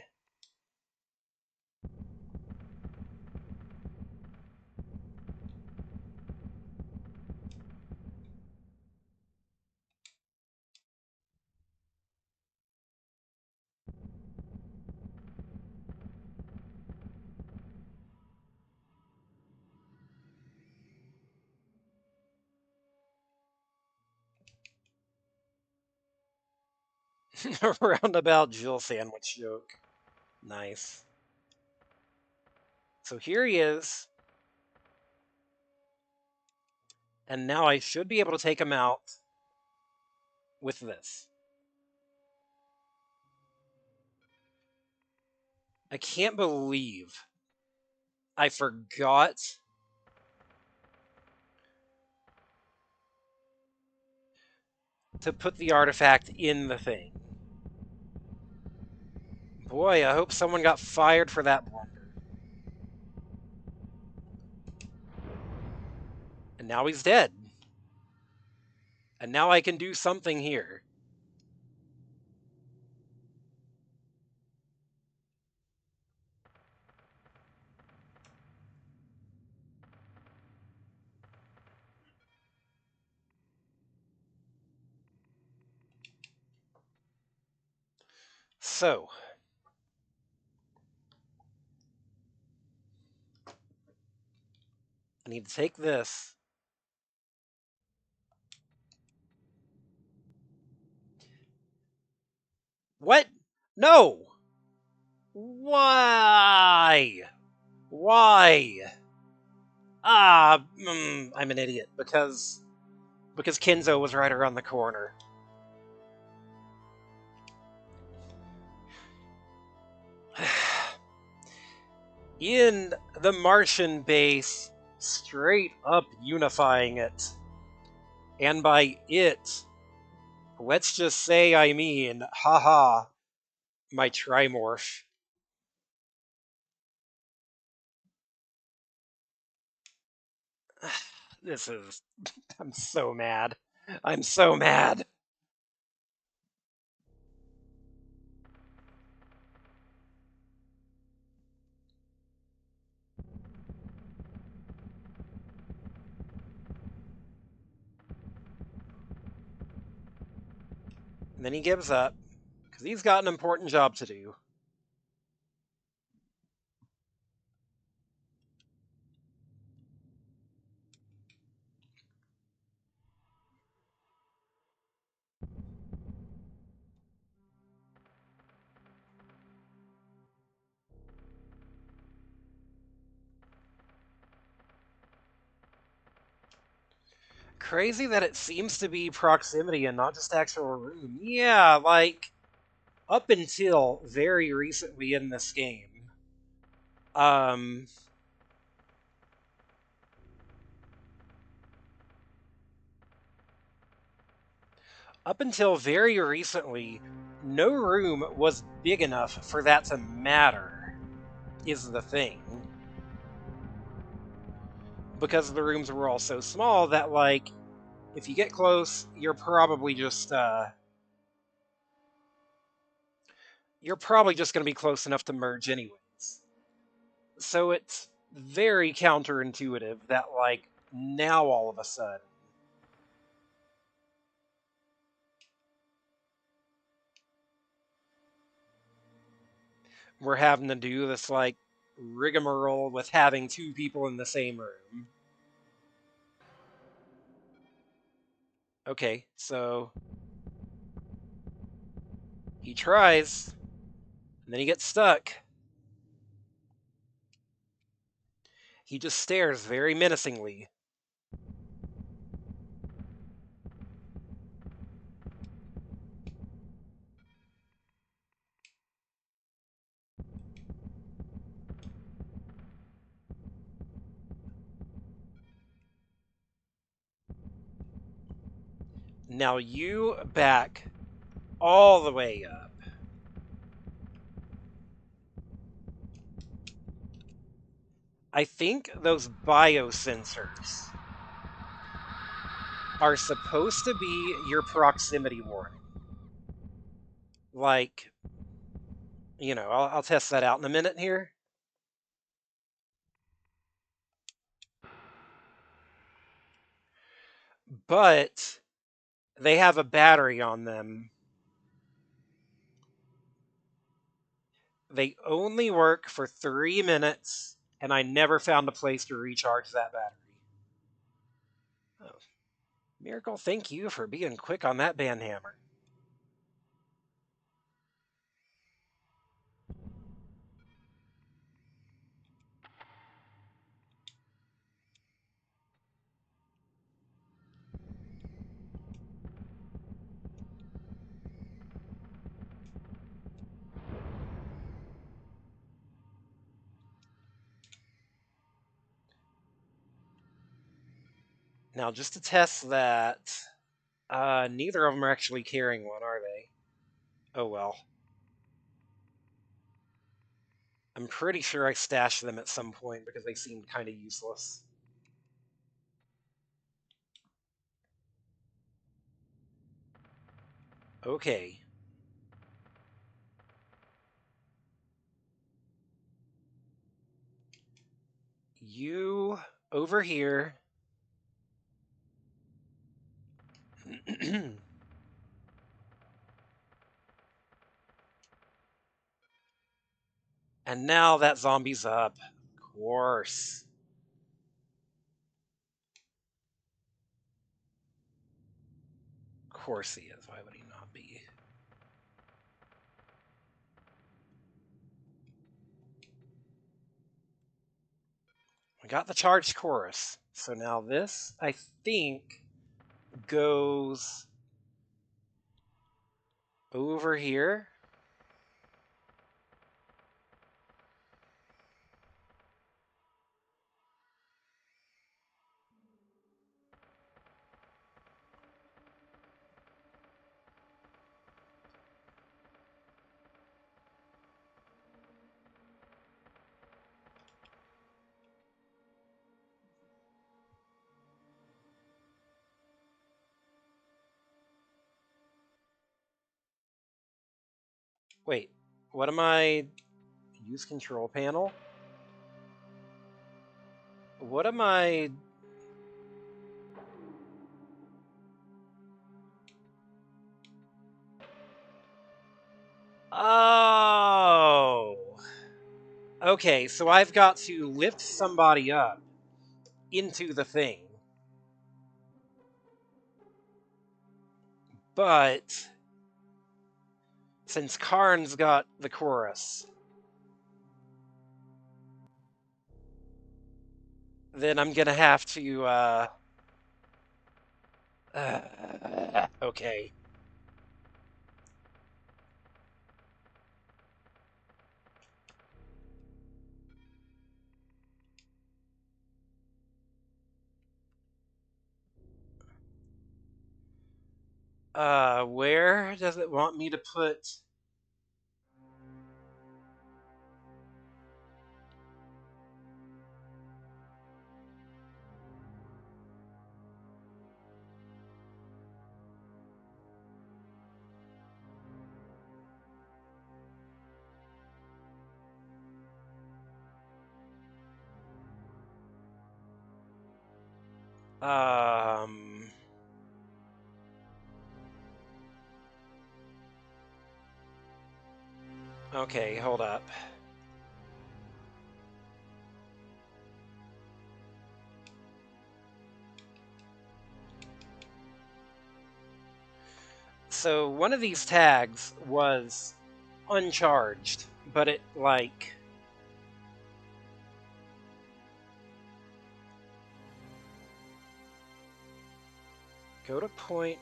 A roundabout Jill sandwich joke. Nice. So here he is. And now I should be able to take him out with this. I can't believe I forgot to put the artifact in the thing. Boy, I hope someone got fired for that blunder. And now he's dead. And now I can do something here. So, I need to take this. What? No! Why? Why? I'm an idiot because Kenzo was right around the corner. In the Martian base, straight up unifying it. And by it, let's just say I mean, haha, my Trimorph. This is... I'm so mad. I'm so mad. And then he gives up, because he's got an important job to do. Crazy that it seems to be proximity and not just actual room. Yeah, like, up until very recently in this game, um, up until very recently, no room was big enough for that to matter, is the thing. Because the rooms were all so small that, like, if you get close, you're probably just going to be close enough to merge anyways. So it's very counterintuitive that, like, now all of a sudden we're having to do this, like, rigmarole with having two people in the same room. Okay, so he tries, and then he gets stuck. He just stares very menacingly. Now you back all the way up. I think those biosensors are supposed to be your proximity warning. Like, I'll test that out in a minute here. But they have a battery on them. They only work for 3 minutes, and I never found a place to recharge that battery. Oh, Miracle, thank you for being quick on that band hammer. Now, just to test that, neither of them are actually carrying one, are they? Oh well. I'm pretty sure I stashed them at some point because they seemed kind of useless. Okay. You over here. And now that zombie's up. Of course. Of course he is. Why would he not be? We got the charged chorus. So now this, I think, goes over here. Wait, what am I... Use control panel? What am I... Oh! Okay, so I've got to lift somebody up into the thing. But since Karn's got the chorus, then I'm gonna have to Okay. Where does it want me to put? Um. Okay, hold up. So one of these tags was uncharged, but it like go to point.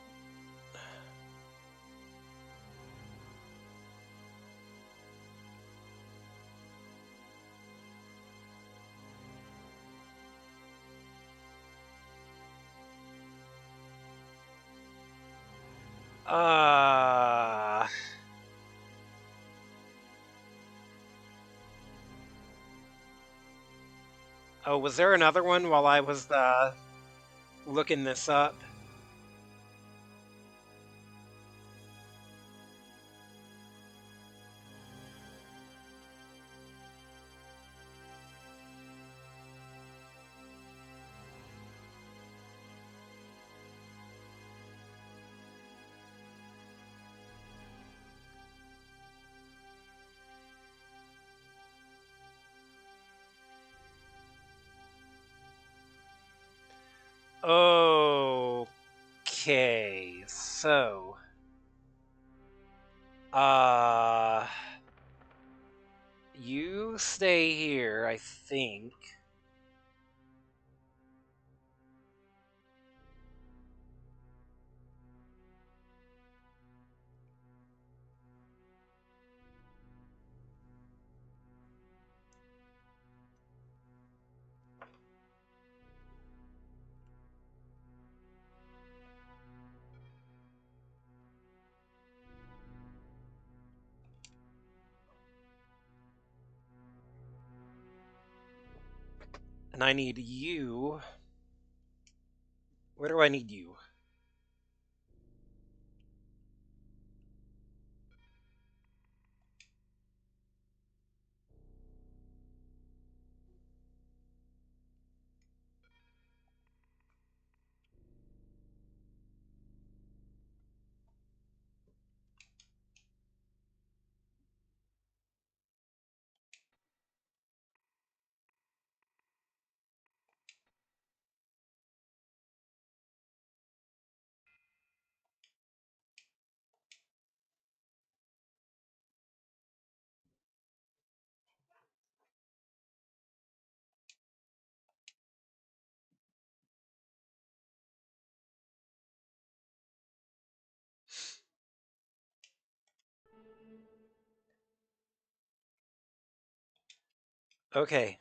Uh oh, was there another one while I was looking this up? Okay, so uh you stay here, I think. And I need you. Where do I need you? Okay.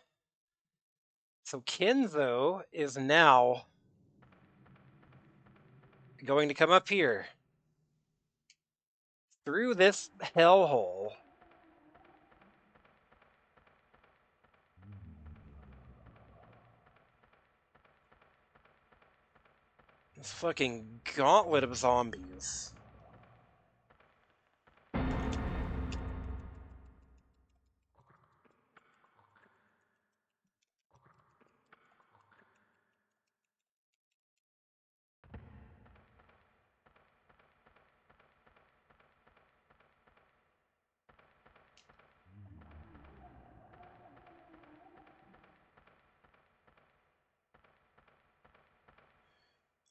So Kenzo is now going to come up here through this hellhole. This fucking gauntlet of zombies.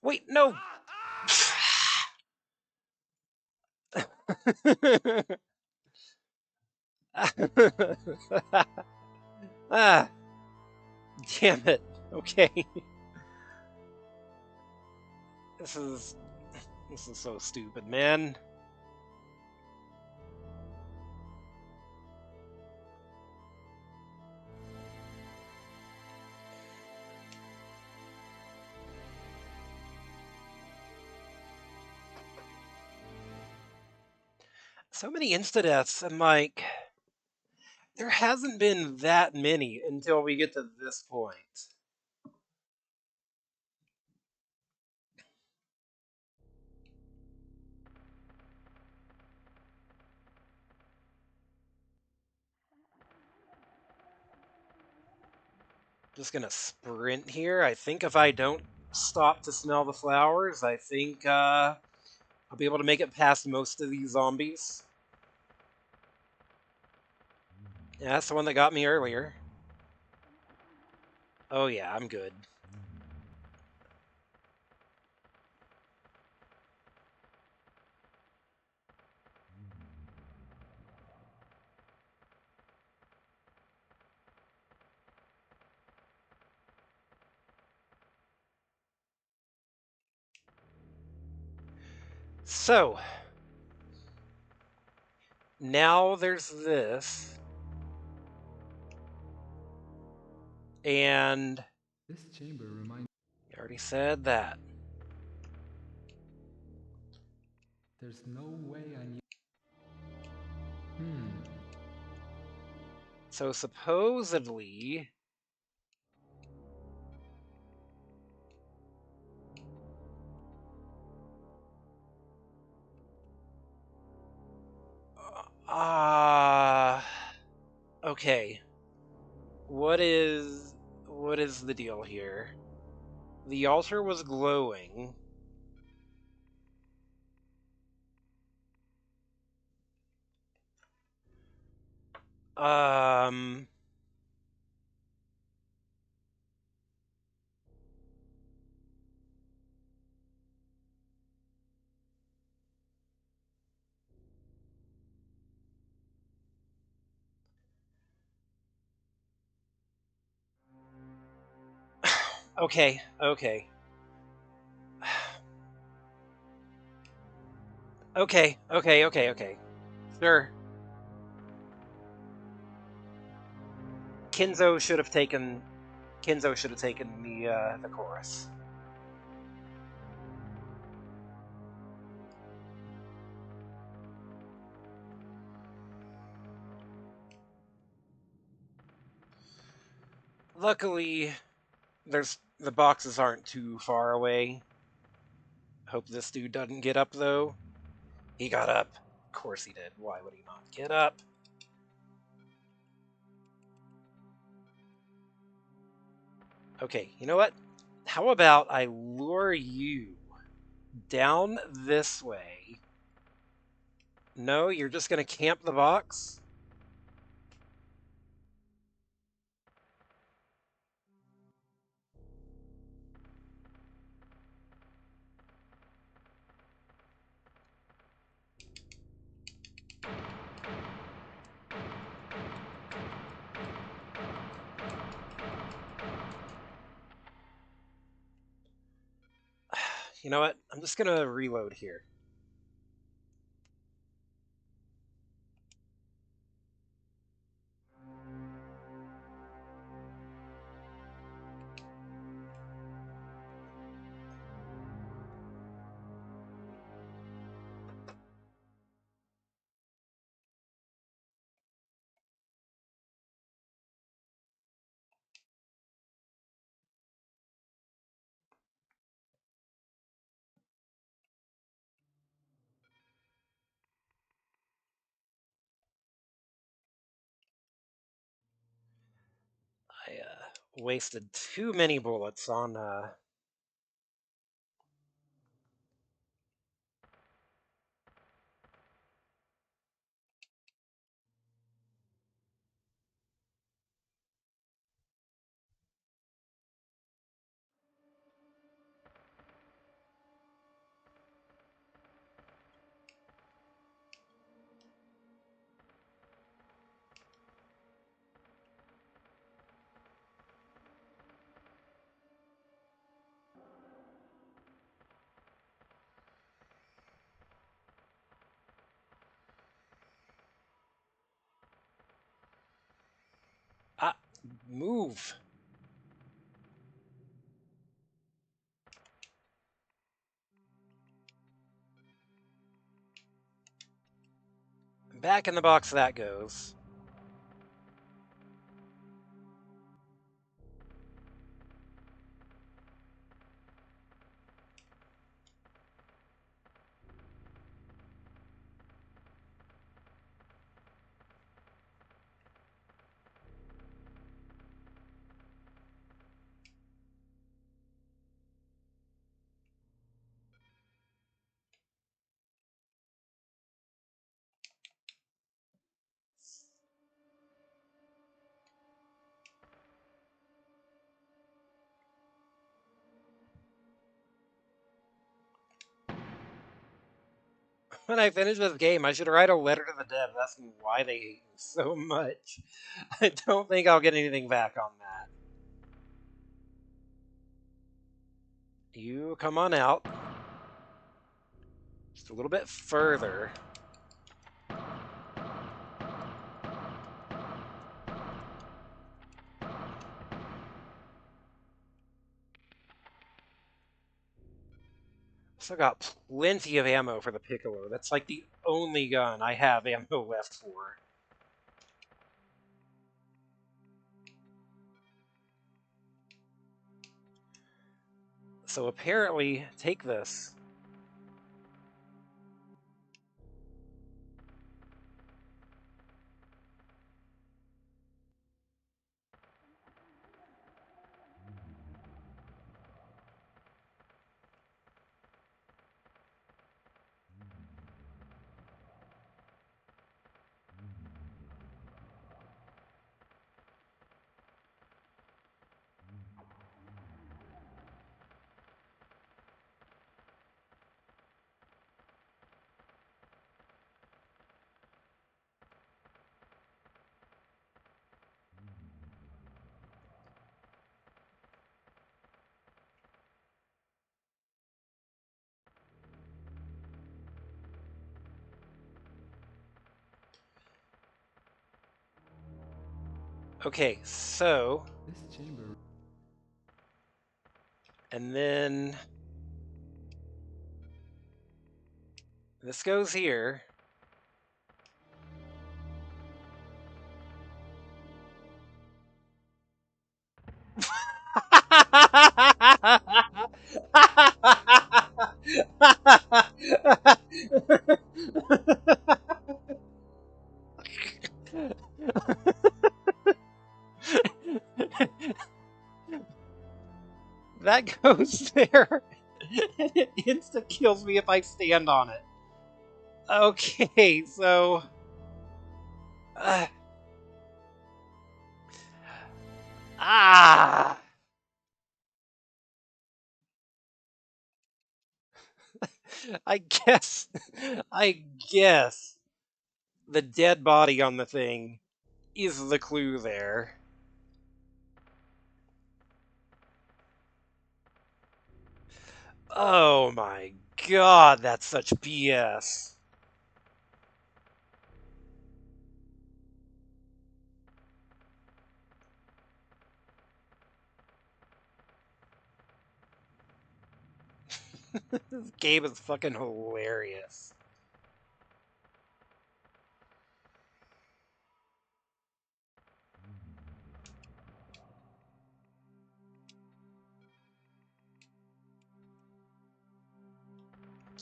Wait, no! Ah, damn it. Okay. This is so stupid, man. So many insta-deaths, and like, there hasn't been that many until we get to this point. Just gonna sprint here. I think if I don't stop to smell the flowers, I think I'll be able to make it past most of these zombies. Yeah, that's the one that got me earlier. Oh yeah, I'm good. So, now there's this. And This chamber reminds. you already said that. There's no way I need. So supposedly, uh, okay. What is the deal here? The altar was glowing. Um okay, okay. Okay. Sure. Kinzo should have taken the chorus. Luckily, the boxes aren't too far away. Hope this dude doesn't get up though. He got up. Of course he did. Why would he not get up? Okay, you know what? How about I lure you down this way? No, you're just gonna camp the box? You know what? I'm just gonna reload here. I wasted too many bullets on Move. Back in the box that goes. When I finish this game, I should write a letter to the devs asking why they hate me so much. I don't think I'll get anything back on that. You come on out. Just a little bit further. Still got plenty of ammo for the Piccolo. That's like the only gun I have ammo left for. So apparently, take this. Okay, so... This chamber... And then... This goes here. That goes there, and it insta kills me if I stand on it. Okay, so ah, I guess, I guess the dead body on the thing is the clue there. Oh my god, that's such BS. This game is fucking hilarious.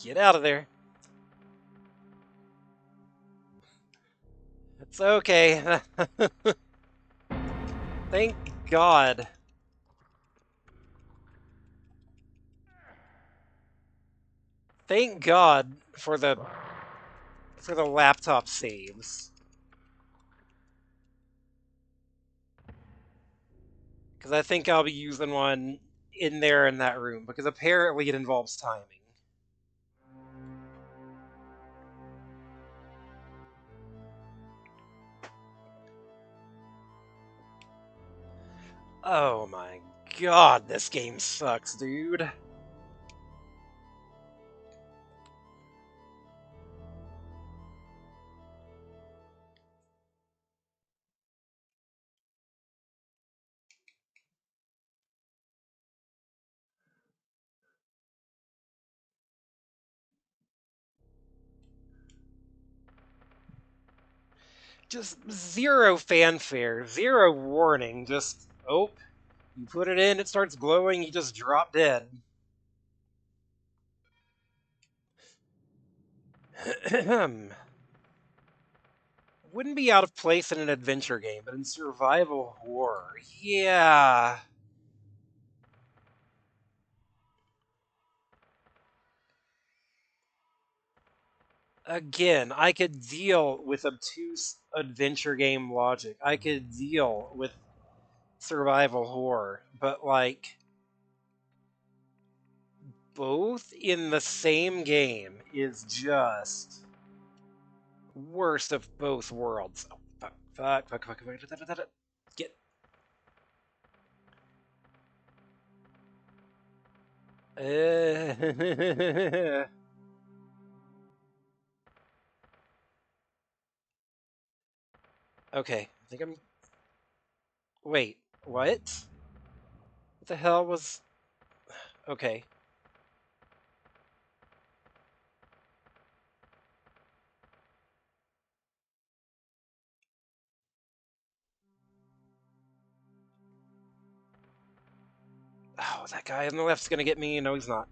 Get out of there. It's okay. Thank God. Thank God for the laptop saves. Because I think I'll be using one in there in that room, because apparently it involves timing. Oh my god, this game sucks, dude. Just zero fanfare, zero warning, just, oh, you put it in, it starts glowing, you just drop dead. Wouldn't be out of place in an adventure game, but in survival horror, yeah. Again, I could deal with obtuse adventure game logic. I could deal with survival horror, but like both in the same game is just worst of both worlds. Oh, fuck. Get. Okay, I think I'm. Wait, what? What the hell was. Okay. Oh, that guy on the left's gonna get me. No, he's not.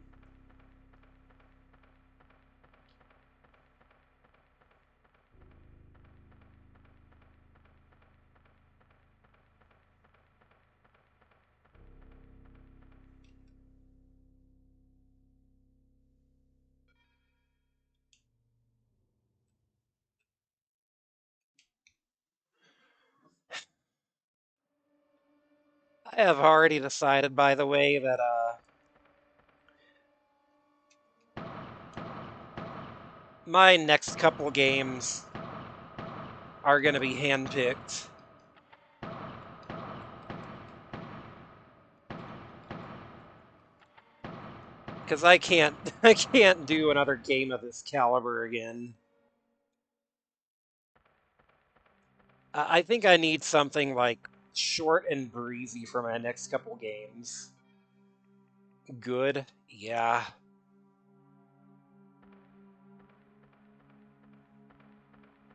I have already decided, by the way, that my next couple games are gonna be handpicked. Because I can't do another game of this caliber again. I think I need something like short and breezy for my next couple games. Good, yeah.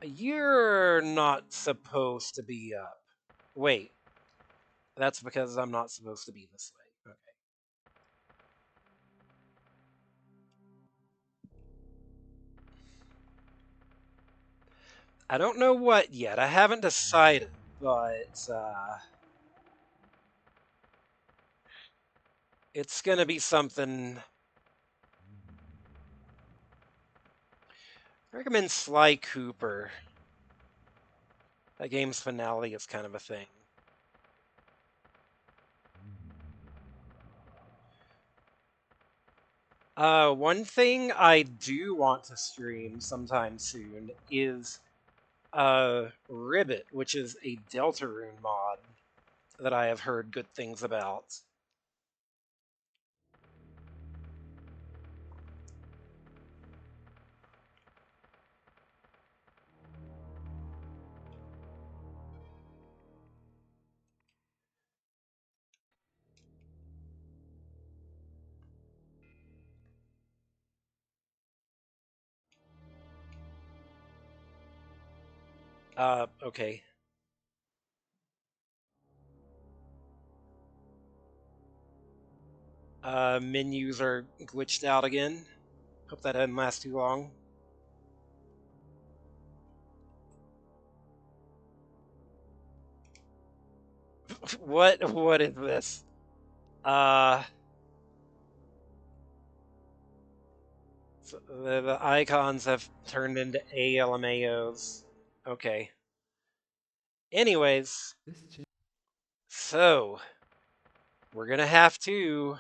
You're not supposed to be up. Wait, that's because I'm not supposed to be this way. Okay. I don't know what yet. I haven't decided, but it's gonna be something. I recommend Sly Cooper. That game's finale is kind of a thing. One thing I do want to stream sometime soon is Ribbit, which is a Deltarune mod that I have heard good things about. Okay. Menus are glitched out again. Hope that didn't last too long. What is this? So the icons have turned into ALMAOs. Okay. Anyways, so we're gonna have to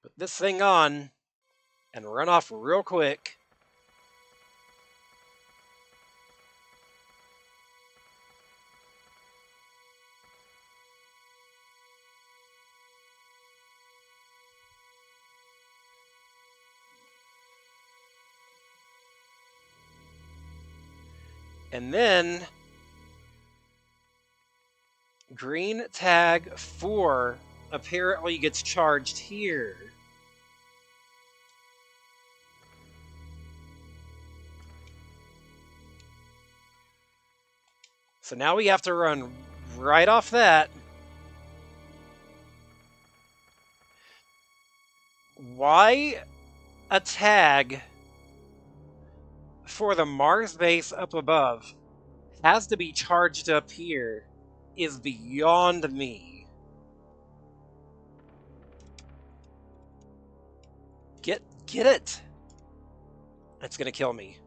put this thing on and run off real quick. And then green tag 4 apparently gets charged here. So now we have to run right off that. Why a tag for the Mars base up above has to be charged up here is beyond me. Get it. That's gonna kill me.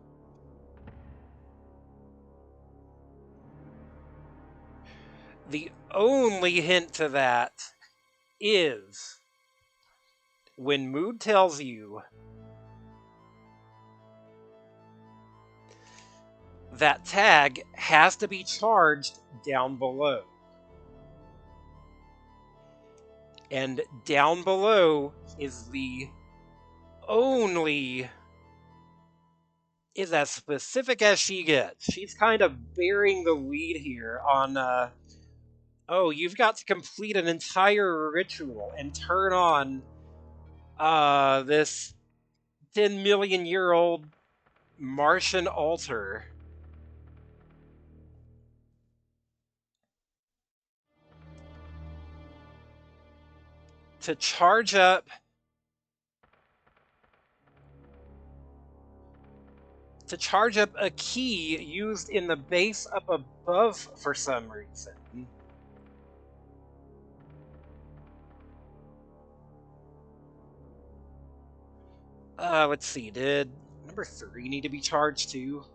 The only hint to that is when Mood tells you that tag has to be charged down below. And down below is the only, is as specific as she gets. She's kind of bearing the lead here on, oh, you've got to complete an entire ritual and turn on this 10 million year old Martian altar. To charge up a key used in the base up above for some reason. Let's see, did number 3 need to be charged too?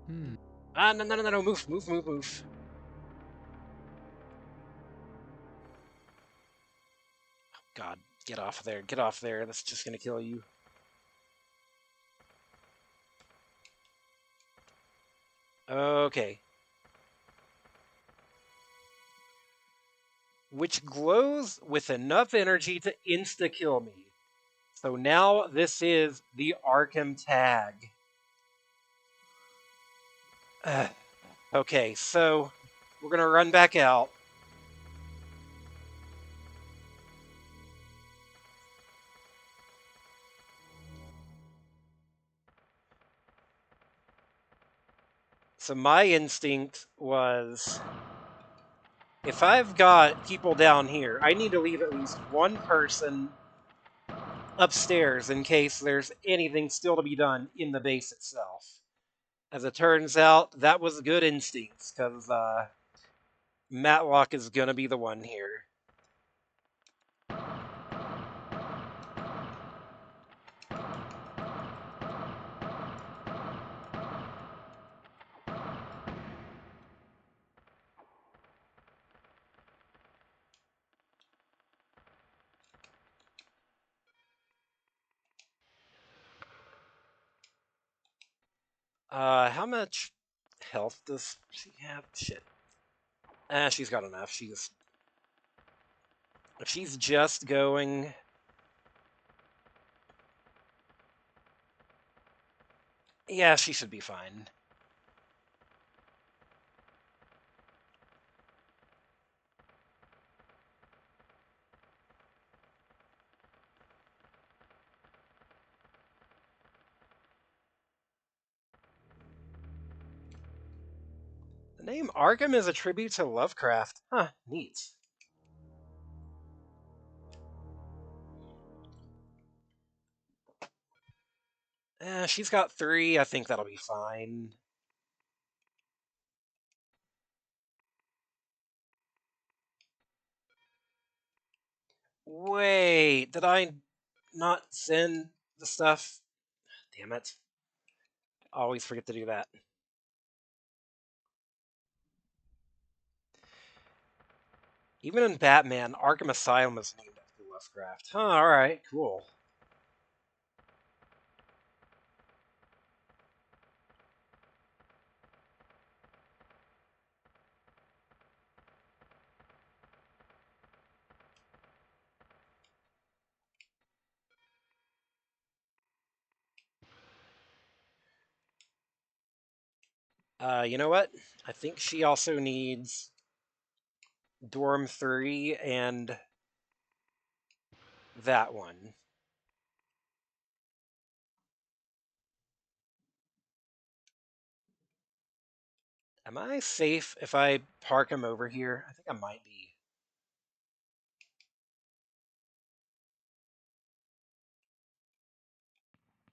No, move. God, get off there, that's just gonna kill you. Okay. Which glows with enough energy to insta-kill me. So now this is the Arkham tag. Okay, so we're gonna run back out. So my instinct was, if I've got people down here, I need to leave at least one person upstairs in case there's anything still to be done in the base itself. As it turns out, that was good instincts, because Matlock is gonna be the one here. How much health does she have? Shit. She's got enough. She's just going. Yeah, she should be fine. The name Arkham is a tribute to Lovecraft. Huh, neat. She's got 3. I think that'll be fine. Wait, did I not send the stuff? Damn it. I always forget to do that. Even in Batman, Arkham Asylum is named after Lovecraft. Huh, alright, cool. You know what? I think she also needs Dorm 3 and that one. Am I safe if I park him over here? I think I might be.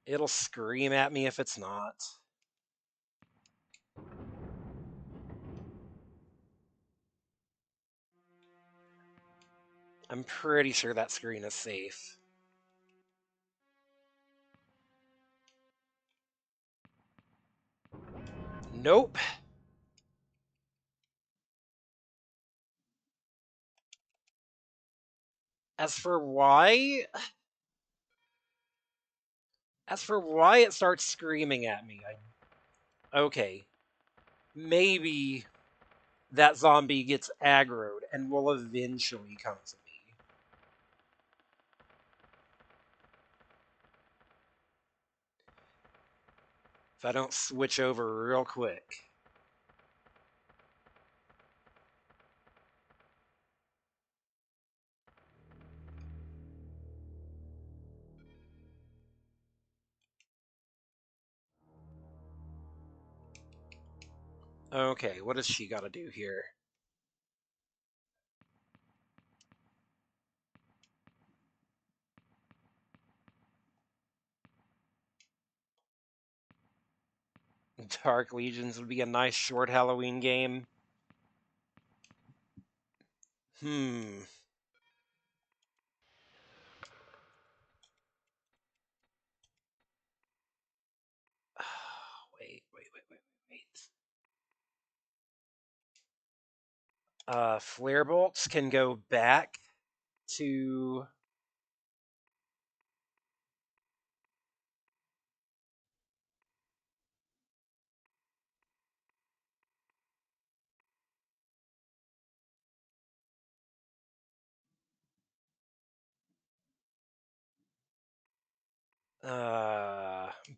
It'll scream at me if it's not. I'm pretty sure that screen is safe. Nope. As for why it starts screaming at me, okay. Maybe that zombie gets aggroed and will eventually come to me. If I don't switch over real quick. Okay, what does she gotta do here? Dark Legions would be a nice short Halloween game. Wait. Flare bolts can go back to...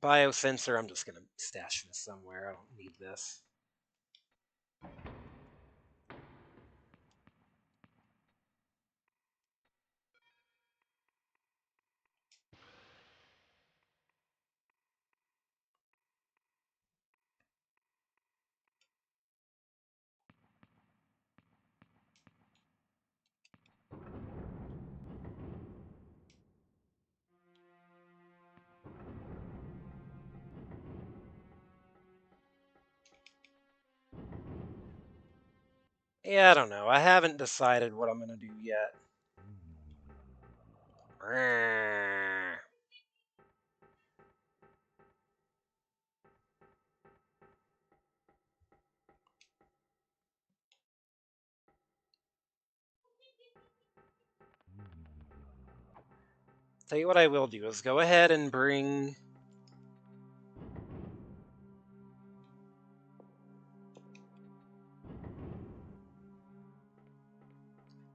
biosensor, I'm just gonna stash this somewhere. I don't need this. Yeah, I don't know. I haven't decided what I'm gonna do yet. Tell you what I will do is go ahead and bring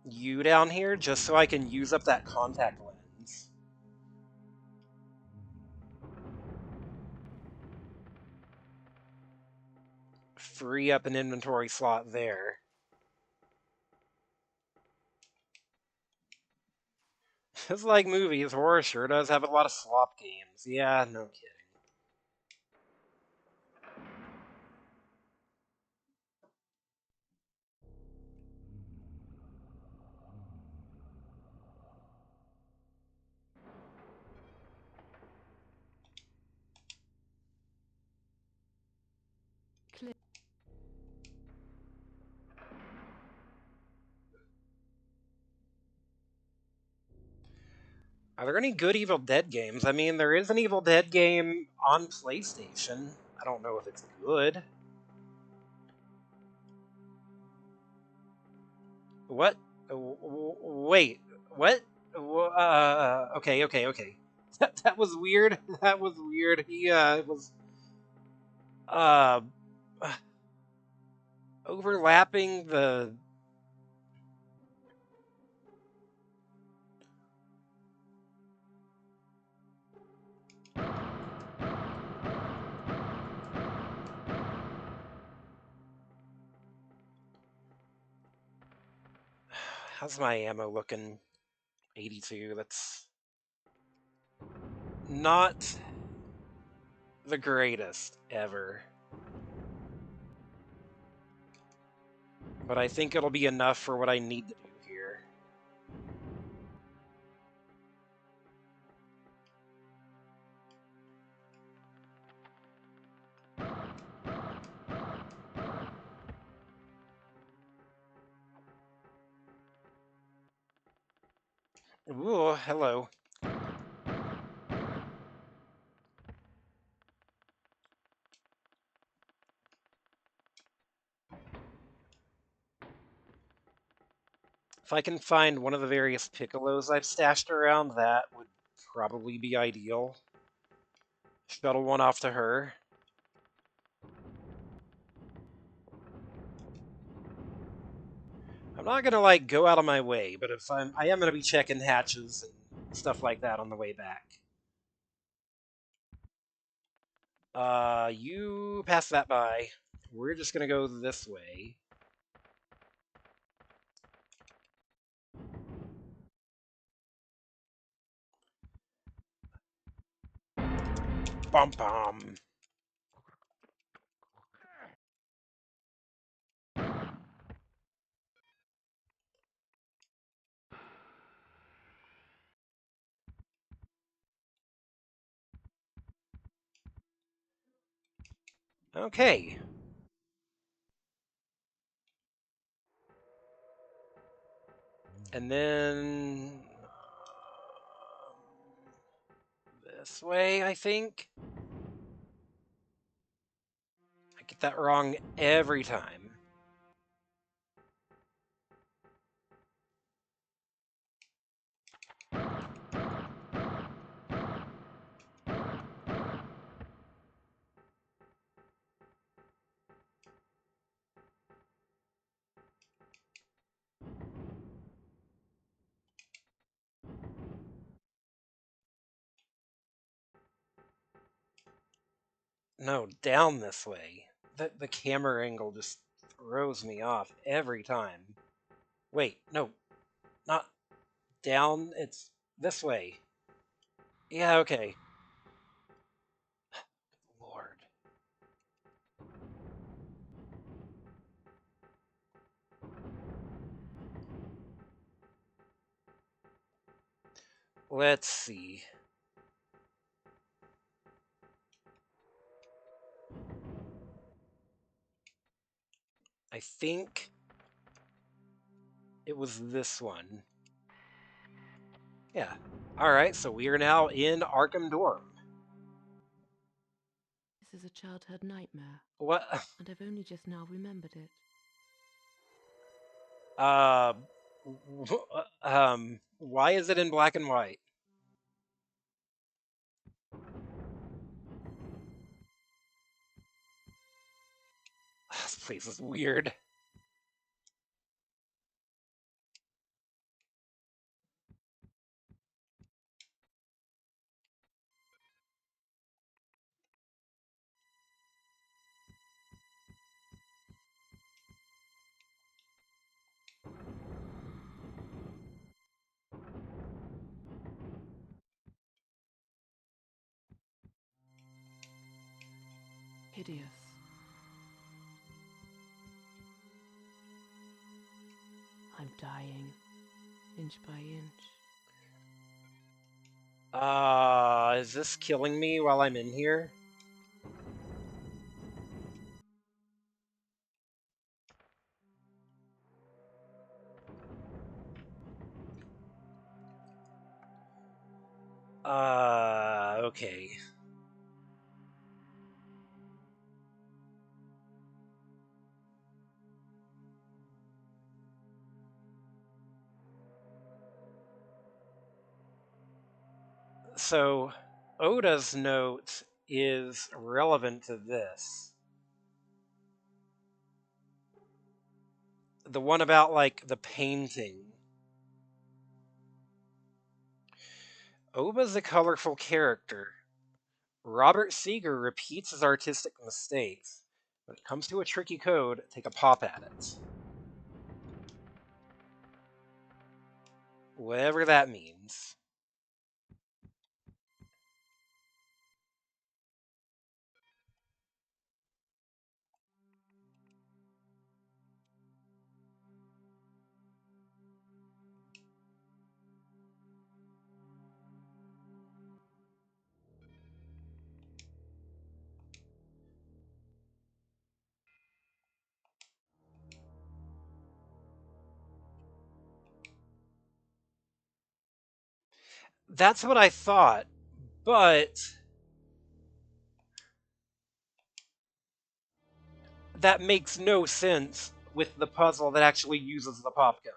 you down here just so I can use up that contact lens. Free up an inventory slot there. Just like movies, horror sure does have a lot of slop games. Yeah, no kidding. Are there any good Evil Dead games? I mean, there is an Evil Dead game on PlayStation. I don't know if it's good. What? Wait. What? Okay. That was weird. That was weird. He, it was, uh, overlapping the... How's my ammo looking? 82, that's not the greatest ever. but I think it'll be enough for what I need to do here. Ooh, hello. If I can find one of the various piccolos I've stashed around, that would probably be ideal. Shuttle one off to her. I'm not gonna like go out of my way, but if I am gonna be checking hatches and stuff like that on the way back. You pass that by. We're just gonna go this way. Bum bum. Okay. And then this way, I think. I get that wrong every time. No, down this way. The camera angle just throws me off every time. Wait, no, not down. It's this way. Yeah, okay. Lord. Let's see. I think it was this one. Yeah. Alright, so we are now in Arkham Dorm. This is a childhood nightmare, What? and I've only just now remembered it. Uh, why is it in black and white? This place is weird. Hideous. I'm dying, inch by inch. Is this killing me while I'm in here? Okay. So, Oda's note is relevant to this. The one about, like, the painting. Oba's a colorful character. Robert Seeger repeats his artistic mistakes. When it comes to a tricky code, take a pop at it. Whatever that means. That's what I thought, but that makes no sense with the puzzle that actually uses the pop gun.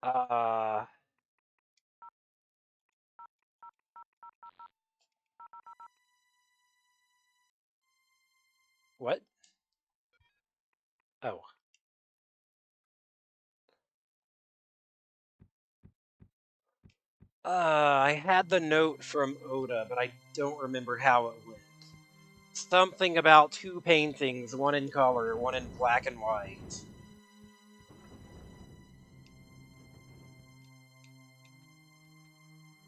Uh, what? Oh. I had the note from Oda, but I don't remember how it went. Something about two paintings, one in color, one in black and white.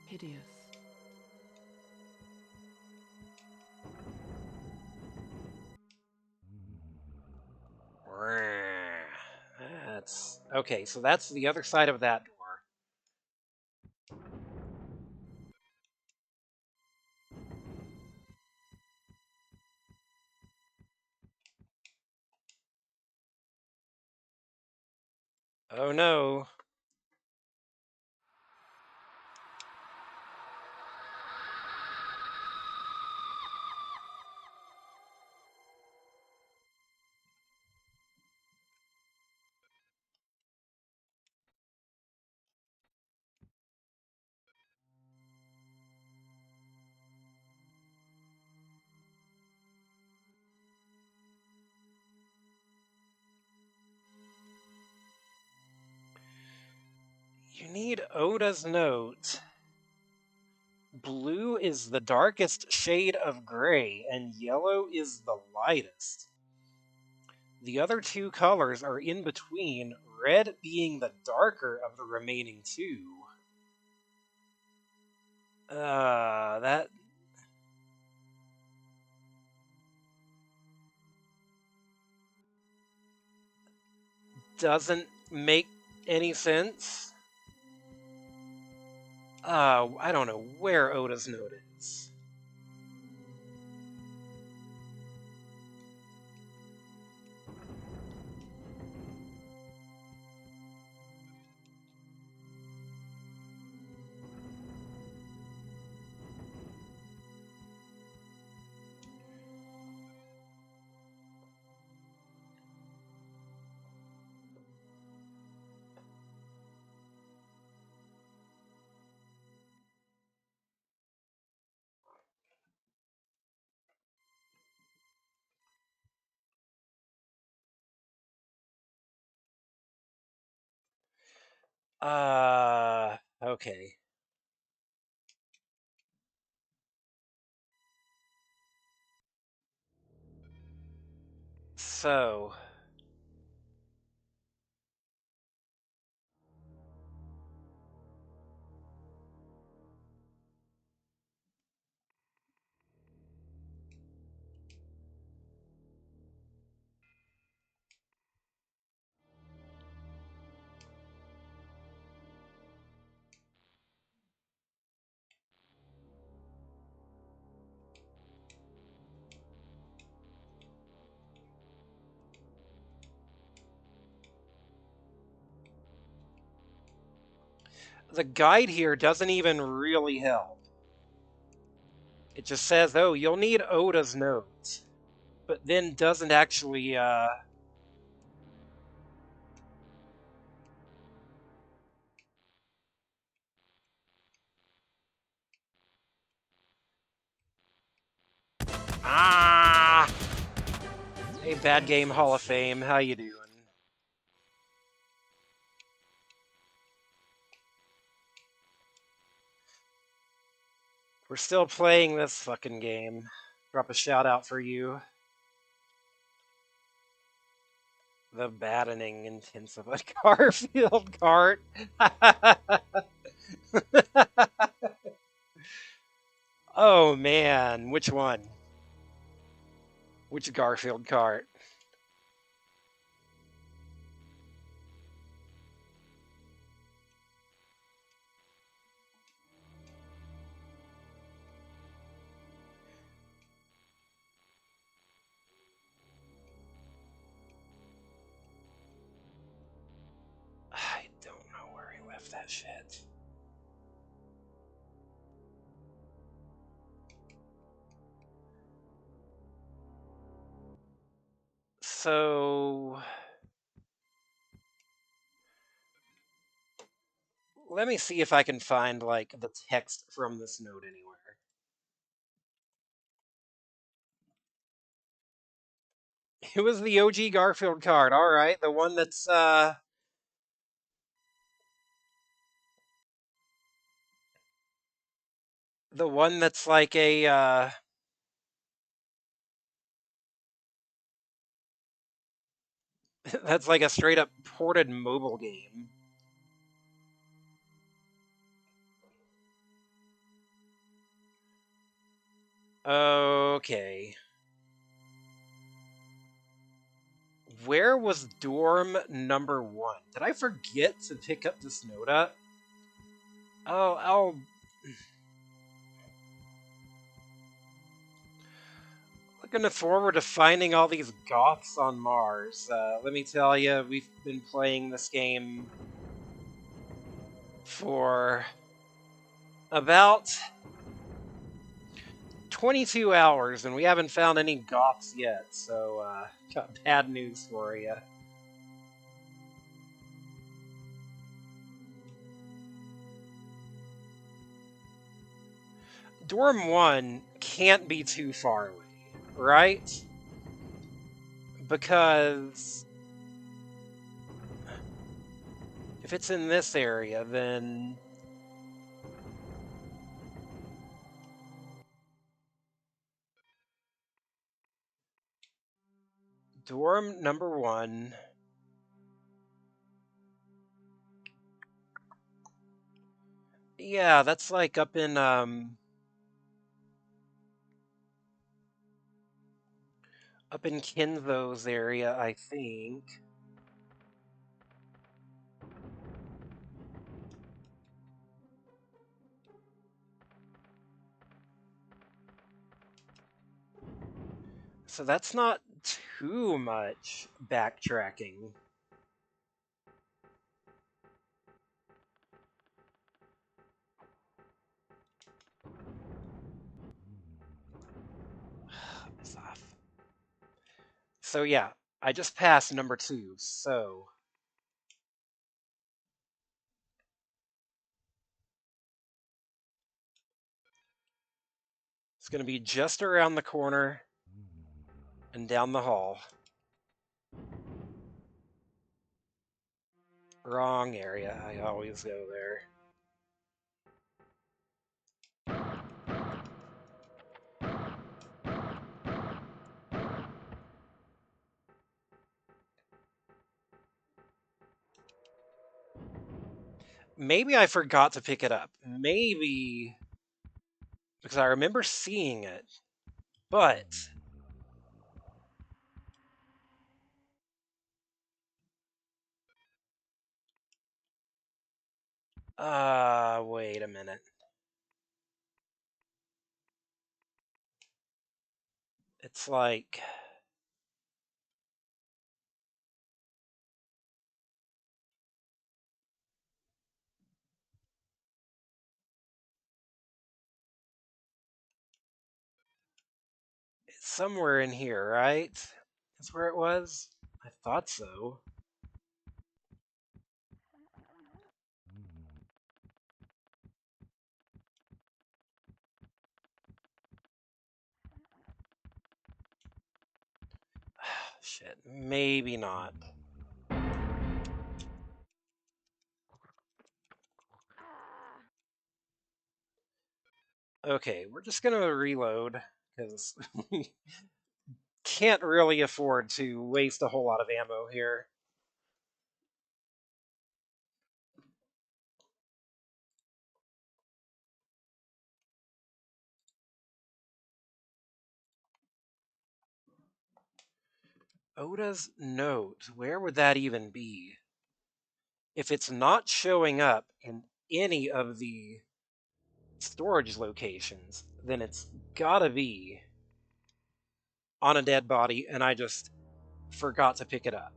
Hideous. That's okay, so that's the other side of that door. Oh no. You need Oda's note. Blue is the darkest shade of gray, and yellow is the lightest. The other two colors are in between, red being the darker of the remaining two. That doesn't make any sense. I don't know where Oda's note is. Okay. So, the guide here doesn't even really help. It just says, oh, you'll need Oda's note, but then doesn't actually, Ah! Hey, Bad Game Hall of Fame, how you doing? We're still playing this fucking game. Drop a shout out for you. The battening intensive Garfield cart. Oh man, which one? Which Garfield cart? I don't know where he left that shit. So let me see if I can find like the text from this note anywhere. It was the OG Garfield card. All right, the one that's like a that's like a straight up ported mobile game. Okay. Where was dorm number 1? Did I forget to pick up this note up? Oh, I'll. Looking forward to finding all these goths on Mars. Let me tell you, we've been playing this game for about 22 hours, and we haven't found any goths yet, so, got bad news for you. Dorm 1 can't be too far away, right? Because if it's in this area, then dorm number 1. Yeah, that's like up in Kinzo's area, I think. So that's not too much backtracking. Piss off. So yeah, I just passed number 2, so it's gonna be just around the corner and down the hall. Wrong area, I always go there. Maybe I forgot to pick it up. Maybe because I remember seeing it. But wait a minute. It's like it's somewhere in here, right? That's where it was? I thought so. Shit, maybe not. Okay, we're just gonna reload because we can't really afford to waste a whole lot of ammo here. Oda's note, where would that even be? If it's not showing up in any of the storage locations, then it's gotta be on a dead body, and I just forgot to pick it up.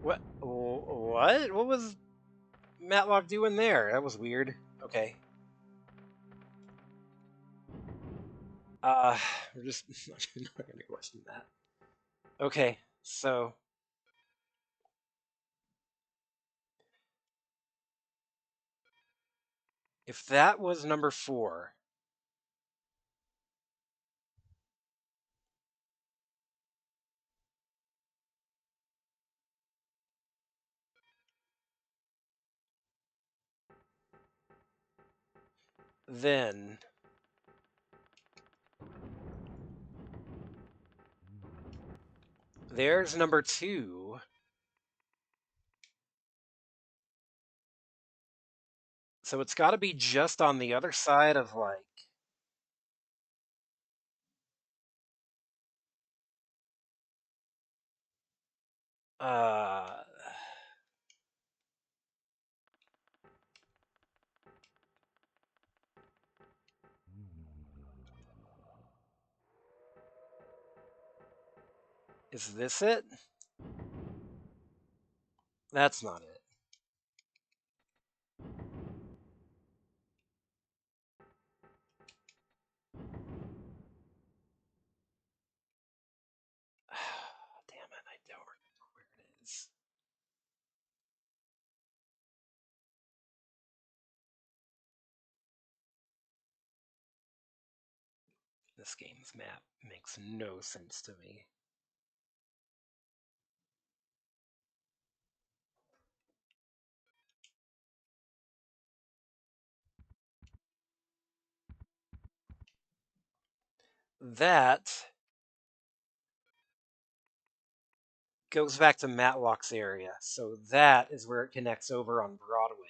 What? What? What was Matlock doing there? That was weird. Okay. Uh, we're just not gonna question that. Okay, so if that was number 4, then there's number 2. So it's got to be just on the other side of like uh is this it? That's not it. Damn it, I don't remember where it is. This game's map makes no sense to me. That goes back to Matlock's area, so that is where it connects over on Broadway.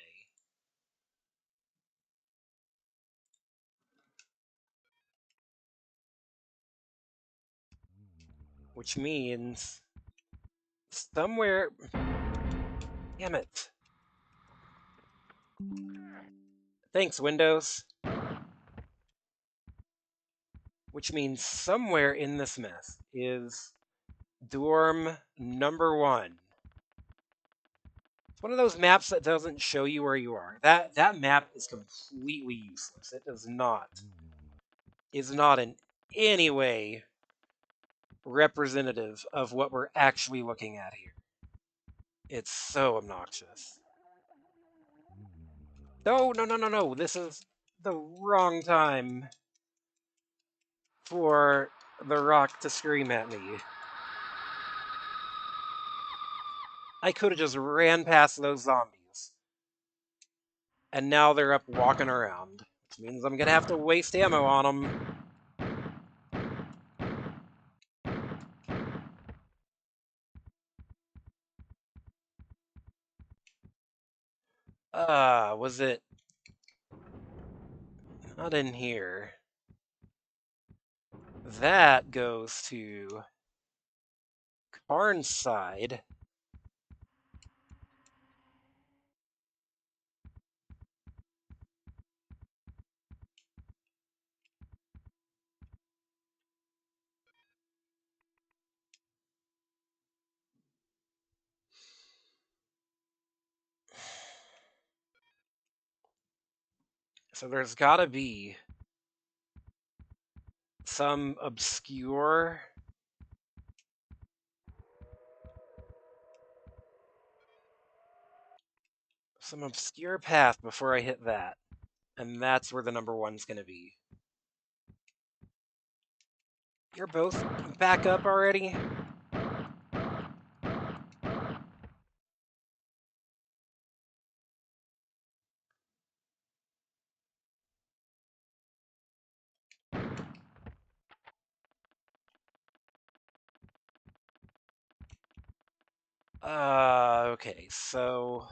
Which means somewhere. Damn it. Thanks, Windows. Which means somewhere in this mess is dorm number 1. It's one of those maps that doesn't show you where you are. That map is completely useless. It is not in any way representative of what we're actually looking at here. It's so obnoxious. No, no, no, no, no. This is the wrong time for the rock to scream at me. I could have just ran past those zombies. And now they're up walking around. Which means I'm gonna have to waste ammo on them. Was it not in here? That goes to Carnside. So there's gotta be some obscure path before I hit that. And that's where the number one's gonna be. You're both back up already? Okay, so...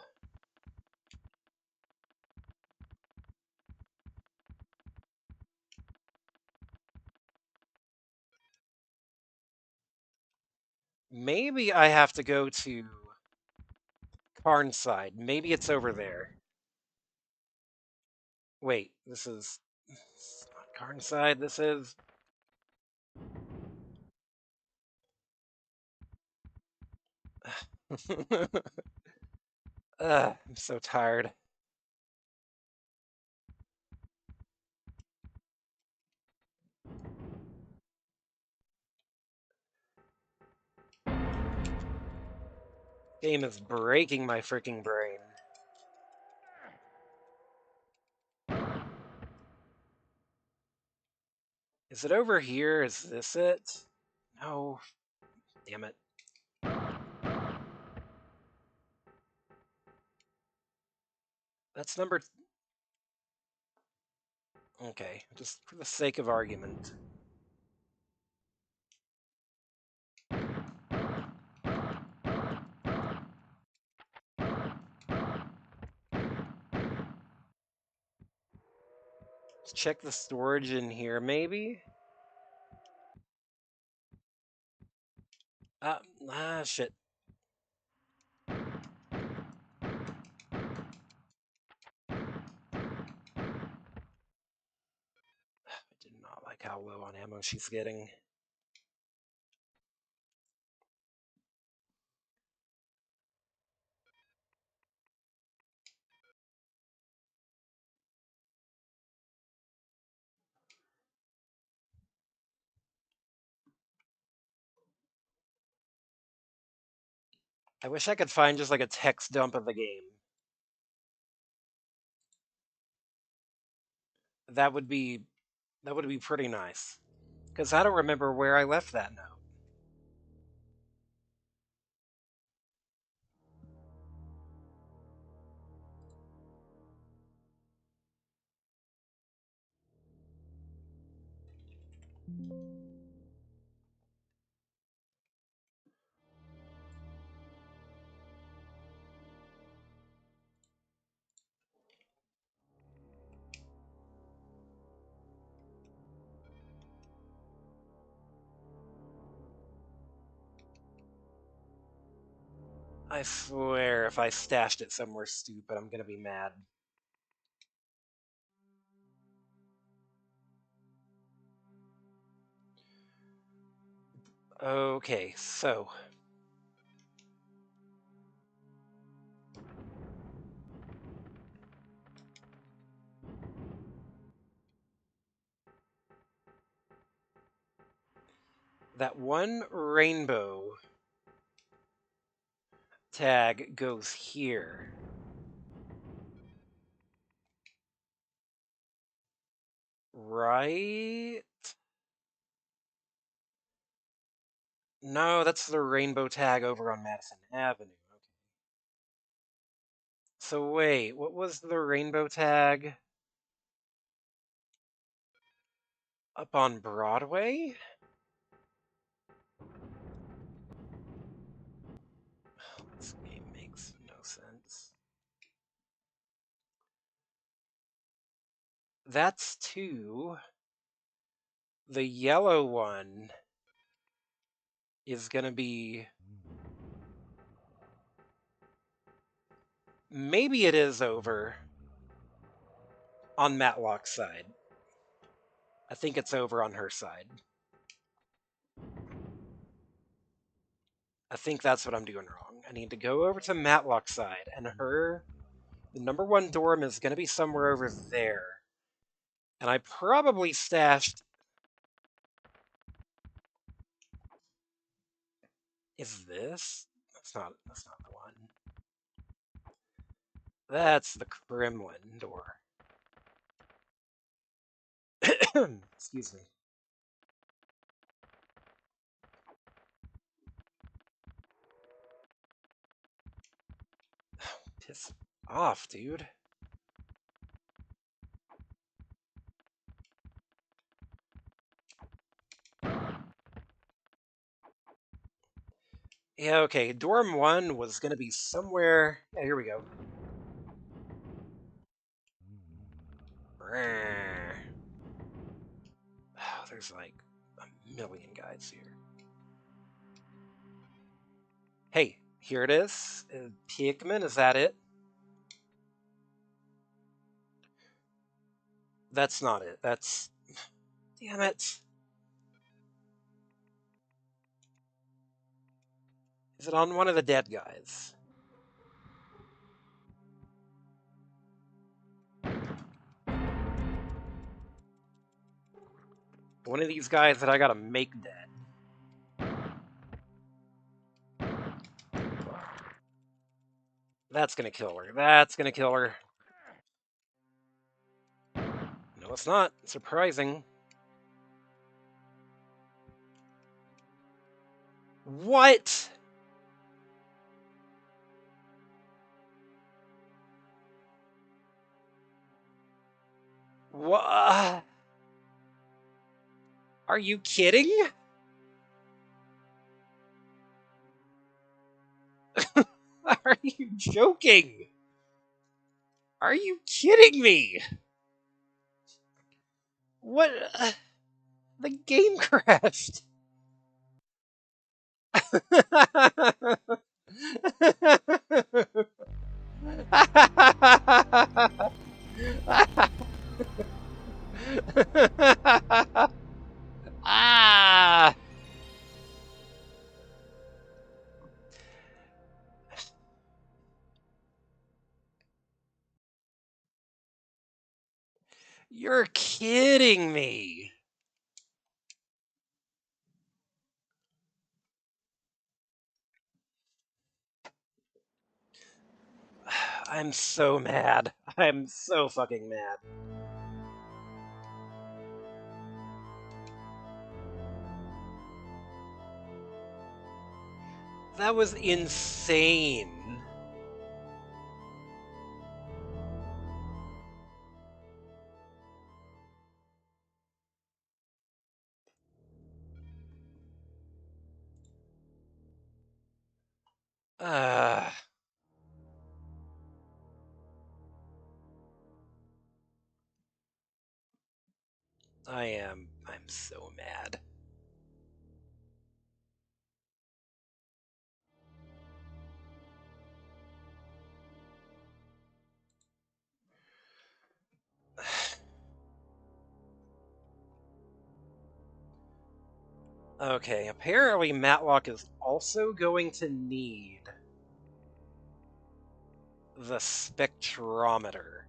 maybe I have to go to Carnside. Maybe it's over there. Wait, this is not Carnside, this is... I'm so tired. Game is breaking my freaking brain. Is it over here? Is this it? No. Damn it. That's number... Okay, just for the sake of argument. Let's check the storage in here, maybe? Shit. I did not like how low on ammo she's getting. I wish I could find just like a text dump of the game. That would be pretty nice. Because I don't remember where I left that note. I swear, if I stashed it somewhere stupid, I'm gonna be mad. Okay, so... that one rainbow tag goes here. Right? No, that's the rainbow tag over on Madison Avenue. Okay. So wait, what was the rainbow tag? Up on Broadway? This game makes no sense. That's 2. The yellow one is gonna be... maybe it is over on Matlock's side. I think it's over on her side. I think that's what I'm doing wrong. I need to go over to Matlock's side, and the number 1 dorm is gonna be somewhere over there. And I probably stashed... Is this? That's not the one. That's the Kremlin door. Excuse me. Piss off, dude. Yeah, okay. Dorm 1 was going to be somewhere... Yeah, here we go. Oh, there's like a million guides here. Hey, here it is. Pikmin, is that it? That's not it. That's... Damn it. Is it on one of the dead guys? One of these guys that I gotta make dead. That's gonna kill her. That's gonna kill her. No, it's not. Surprising. What? What? Are you kidding? Are you joking? Are you kidding me? What? The game crashed. Ah! You're kidding me. I'm so mad. I'm so fucking mad. That was insane. Uh, I'm so mad. Okay, apparently Matlock is also going to need the spectrometer.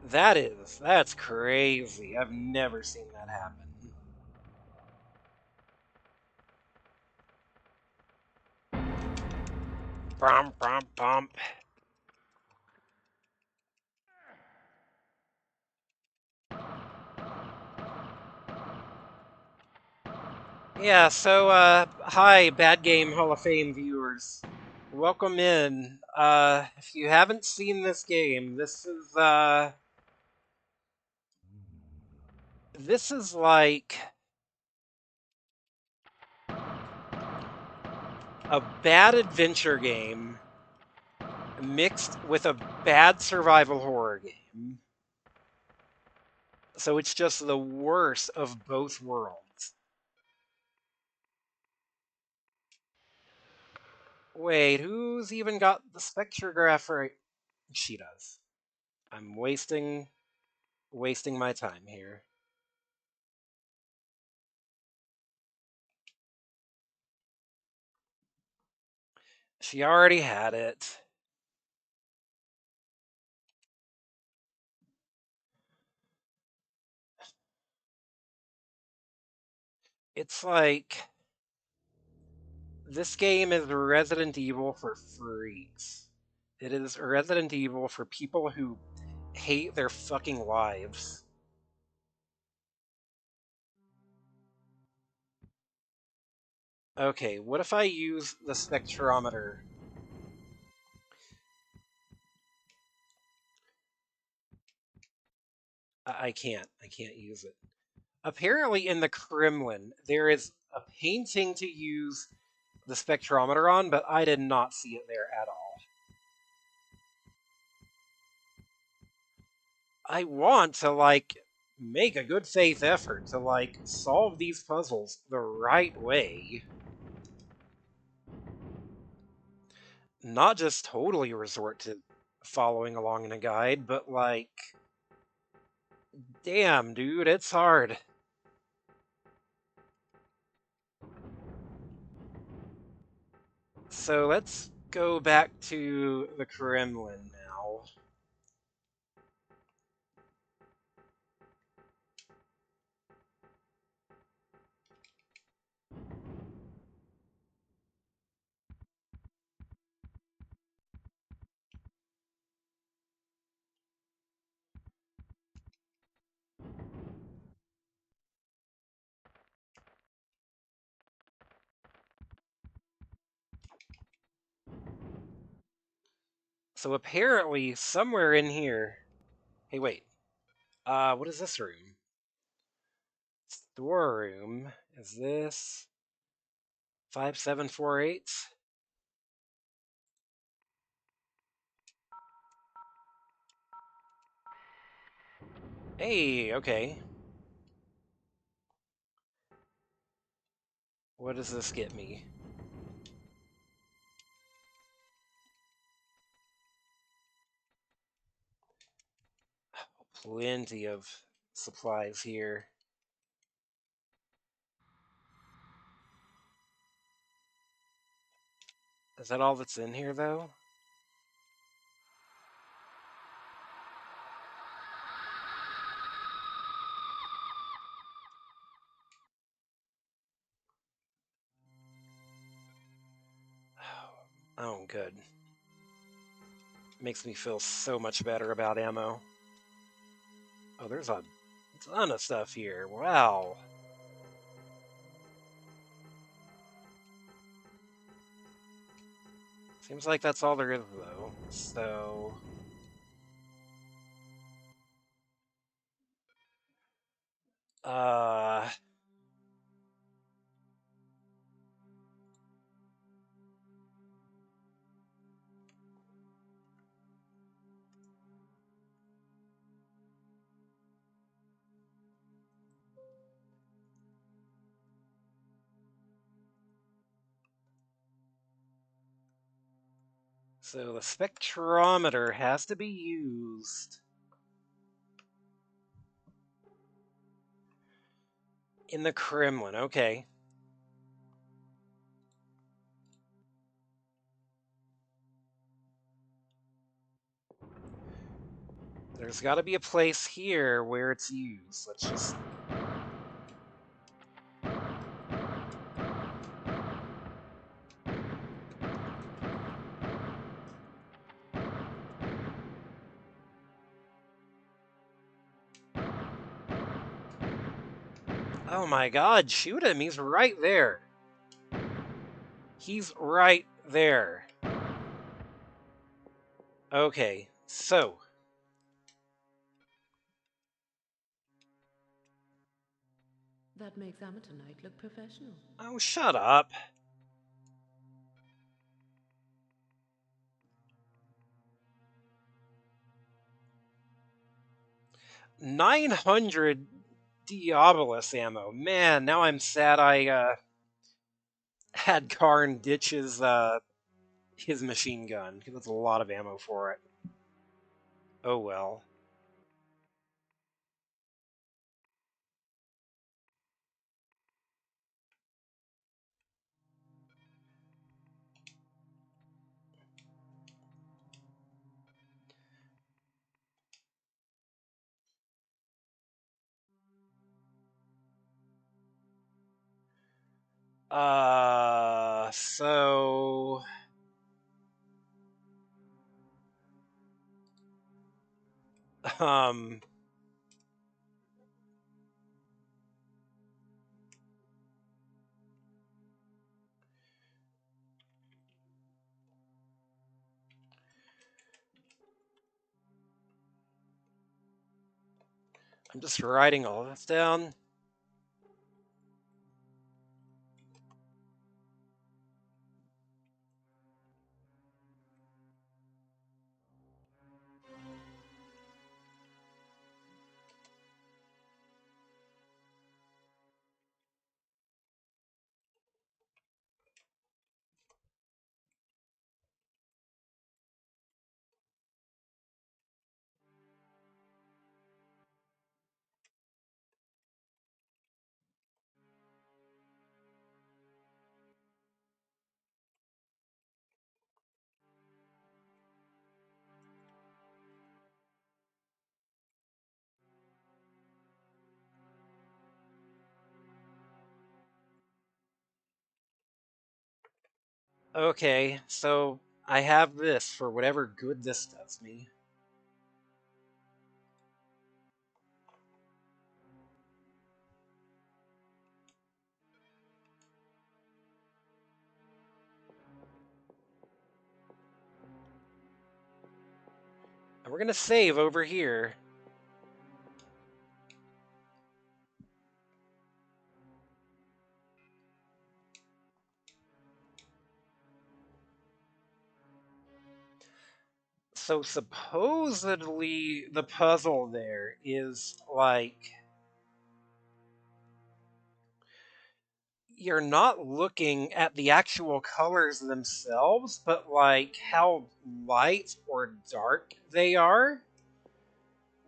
That's crazy. I've never seen that happen. Bum, bum, bum. Yeah, so, hi, Bad Game Hall of Fame viewers. Welcome in. If you haven't seen this game, this is like a bad adventure game mixed with a bad survival horror game. So it's just the worst of both worlds. Wait, who's even got the spectrograph right? She does. I'm wasting my time here. She already had it. It's like this game is Resident Evil for freaks. It is Resident Evil for people who hate their fucking lives. Okay, what if I use the spectrometer? I can't. I can't use it. Apparently, in the Kremlin, there is a painting to use the spectrometer on, but I did not see it there at all. I want to, like, make a good faith effort to, like, solve these puzzles the right way. Not just totally resort to following along in a guide, but, like, damn, dude, it's hard. So let's go back to the Kremlin now. So apparently, somewhere in here... Hey, wait. What is this room? Storeroom. Is this... 5748? Hey, okay. What does this get me? Plenty of supplies here. Is that all that's in here, though? Oh, good. Makes me feel so much better about ammo. Oh, there's a ton of stuff here. Wow. Seems like that's all there is, though. So... Uh... So the spectrometer has to be used in the Kremlin. Okay. There's got to be a place here where it's used. Let's just... Oh my god, shoot him! He's right there! He's right there. Okay, so... That makes amateur night look professional. Oh, shut up. 900 Diabolus ammo. Man, now I'm sad I had Karn ditch his machine gun, because that's a lot of ammo for it. Oh well. So um I'm just writing all this down. Okay, so I have this for whatever good this does me. And we're gonna save over here. So supposedly the puzzle there is like you're not looking at the actual colors themselves, but like how light or dark they are,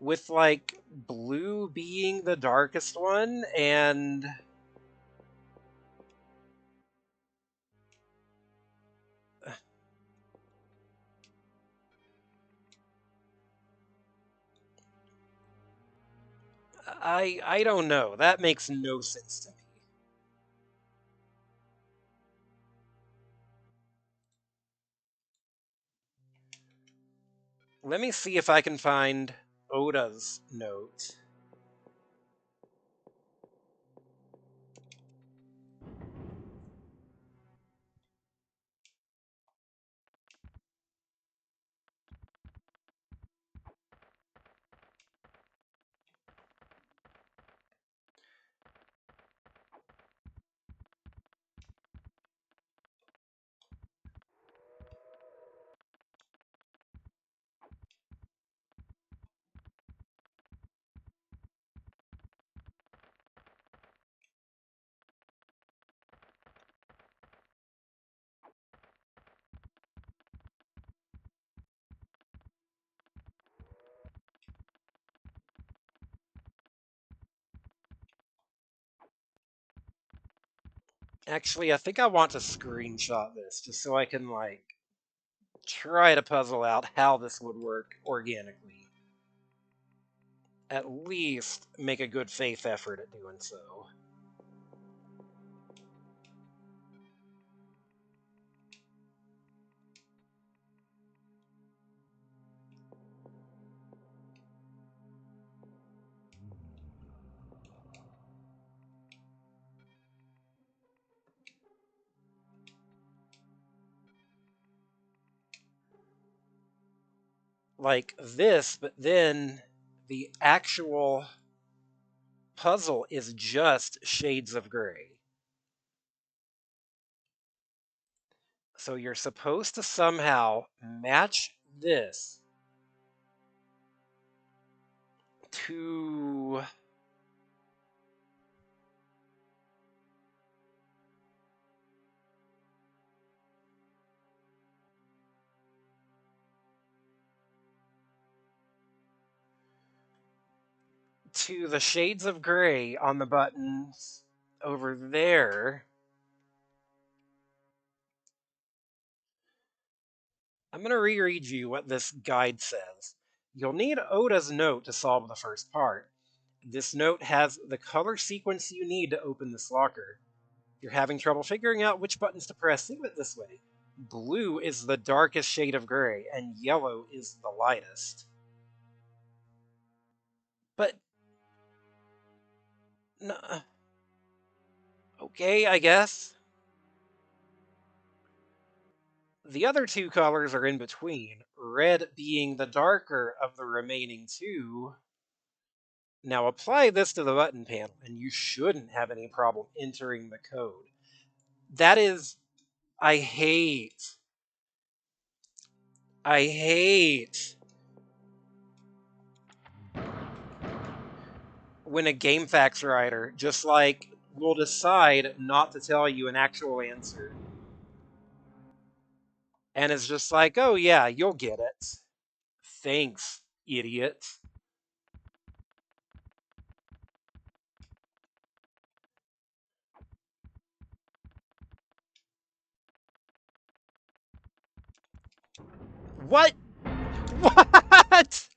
with like blue being the darkest one, and I don't know. That makes no sense to me. Let me see if I can find Oda's note. Actually, I think I want to screenshot this just so I can like try to puzzle out how this would work organically. At least make a good faith effort at doing so. Like this, but then the actual puzzle is just shades of gray. So you're supposed to somehow match this to the shades of gray on the buttons over there. I'm going to reread you what this guide says. You'll need Oda's note to solve the first part. This note has the color sequence you need to open this locker. You're having trouble figuring out which buttons to press? Think of it this way. Blue is the darkest shade of gray, and yellow is the lightest. But... okay, I guess. The other two colors are in between, red being the darker of the remaining two. Now apply this to the button panel, and you shouldn't have any problem entering the code. That is... I hate when a GameFAQs writer just like will decide not to tell you an actual answer. And it's just like, oh yeah, you'll get it. Thanks, idiot. What? What?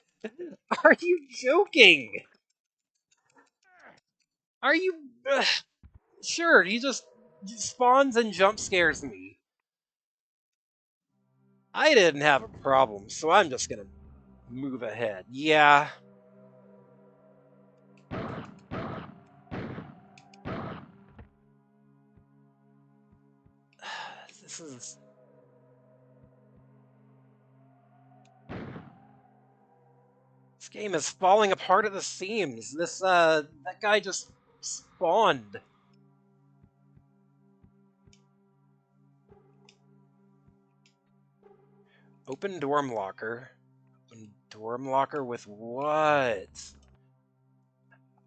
Are you joking? Are you... sure, he just spawns and jump scares me. I didn't have a problem, so I'm just gonna move ahead. Yeah. This is... this game is falling apart at the seams. That guy just spawned. Open dorm locker. Open dorm locker with what?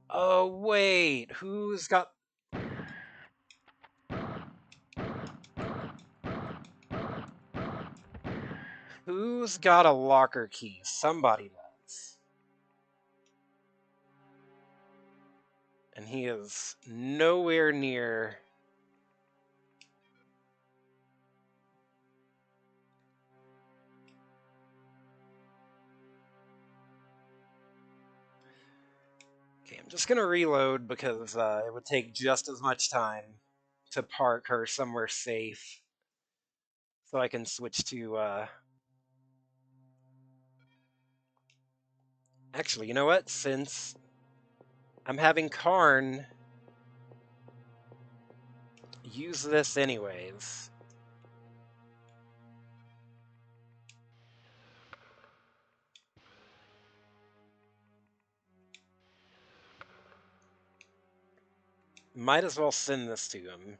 Oh, wait. Who's got... who's got a locker key? Somebody does. And he is nowhere near... okay, I'm just gonna reload because it would take just as much time to park her somewhere safe. So I can switch to... actually, you know what? Since I'm having Karn use this anyways. Might as well send this to him.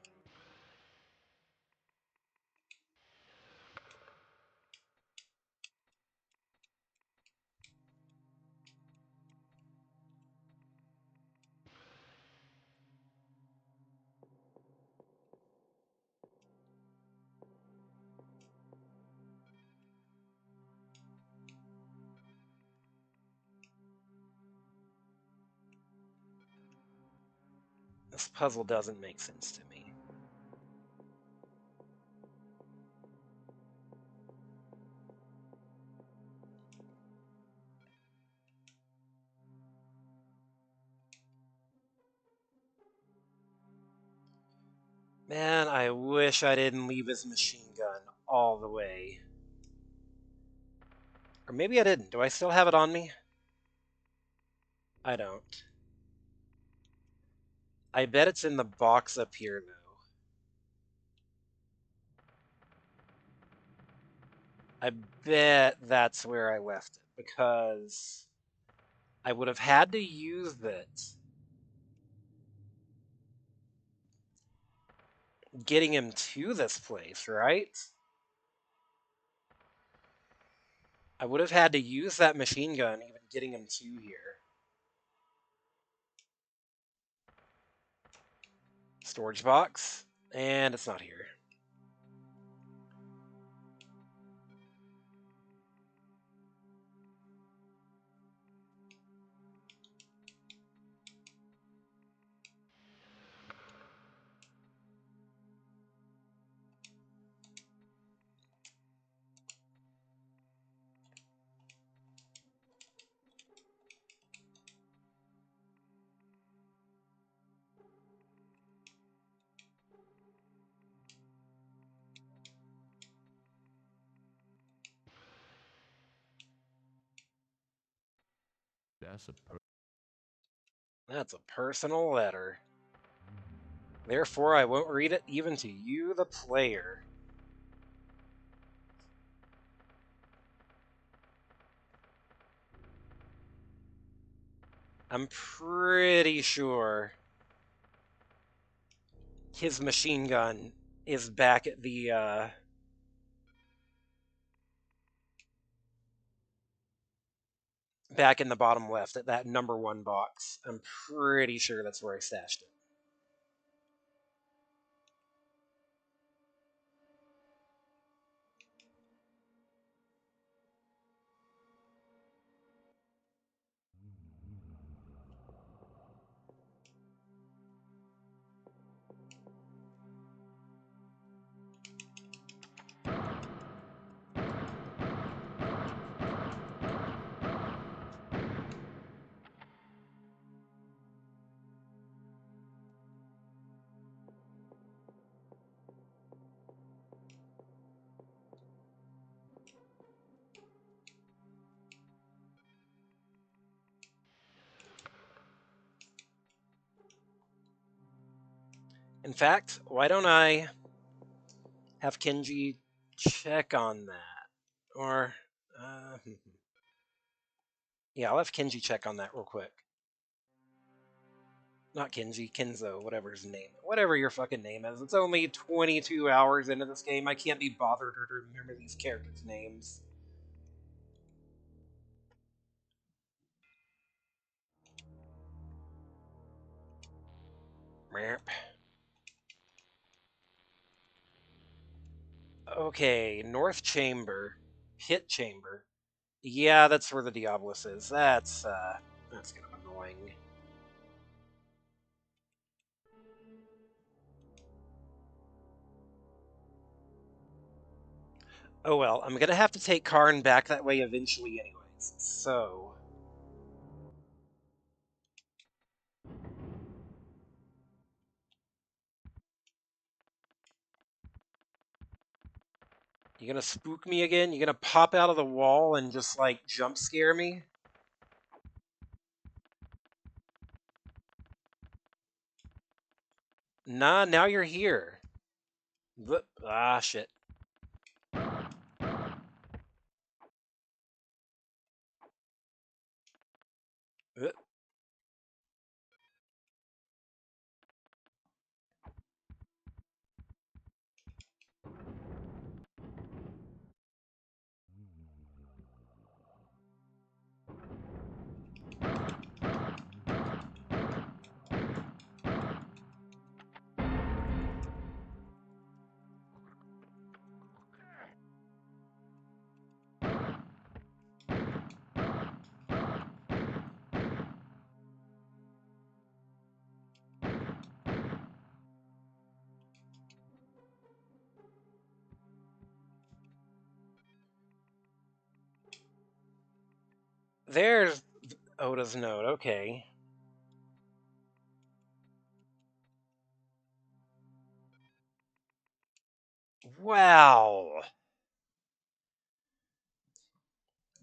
This puzzle doesn't make sense to me. Man, I wish I didn't leave his machine gun all the way. Or maybe I didn't. Do I still have it on me? I don't. I bet it's in the box up here, though. I bet that's where I left it, because I would have had to use it getting him to this place, right? I would have had to use that machine gun even getting him to here. Storage box, and it's not here. That's a That's a personal letter. Therefore, I won't read it even to you, the player. I'm pretty sure his machine gun is back at the, back in the bottom left at that #1 box. I'm pretty sure that's where I stashed it. In fact, why don't I have Kenji check on that? Or, yeah, I'll have Kenji check on that real quick. Not Kenji, Kenzo, whatever his name. Whatever your fucking name is. It's only 22 hours into this game. I can't be bothered to remember these characters' names. Merp. Okay, North Chamber. Hit Chamber. Yeah, that's where the Diablos is. That's kind of annoying. Oh well, I'm gonna have to take Karn back that way eventually anyways, so... You gonna spook me again? You gonna pop out of the wall and just, like, jump scare me? Nah, now you're here. Ah, shit. Uh, There's Oda's note, okay. Wow.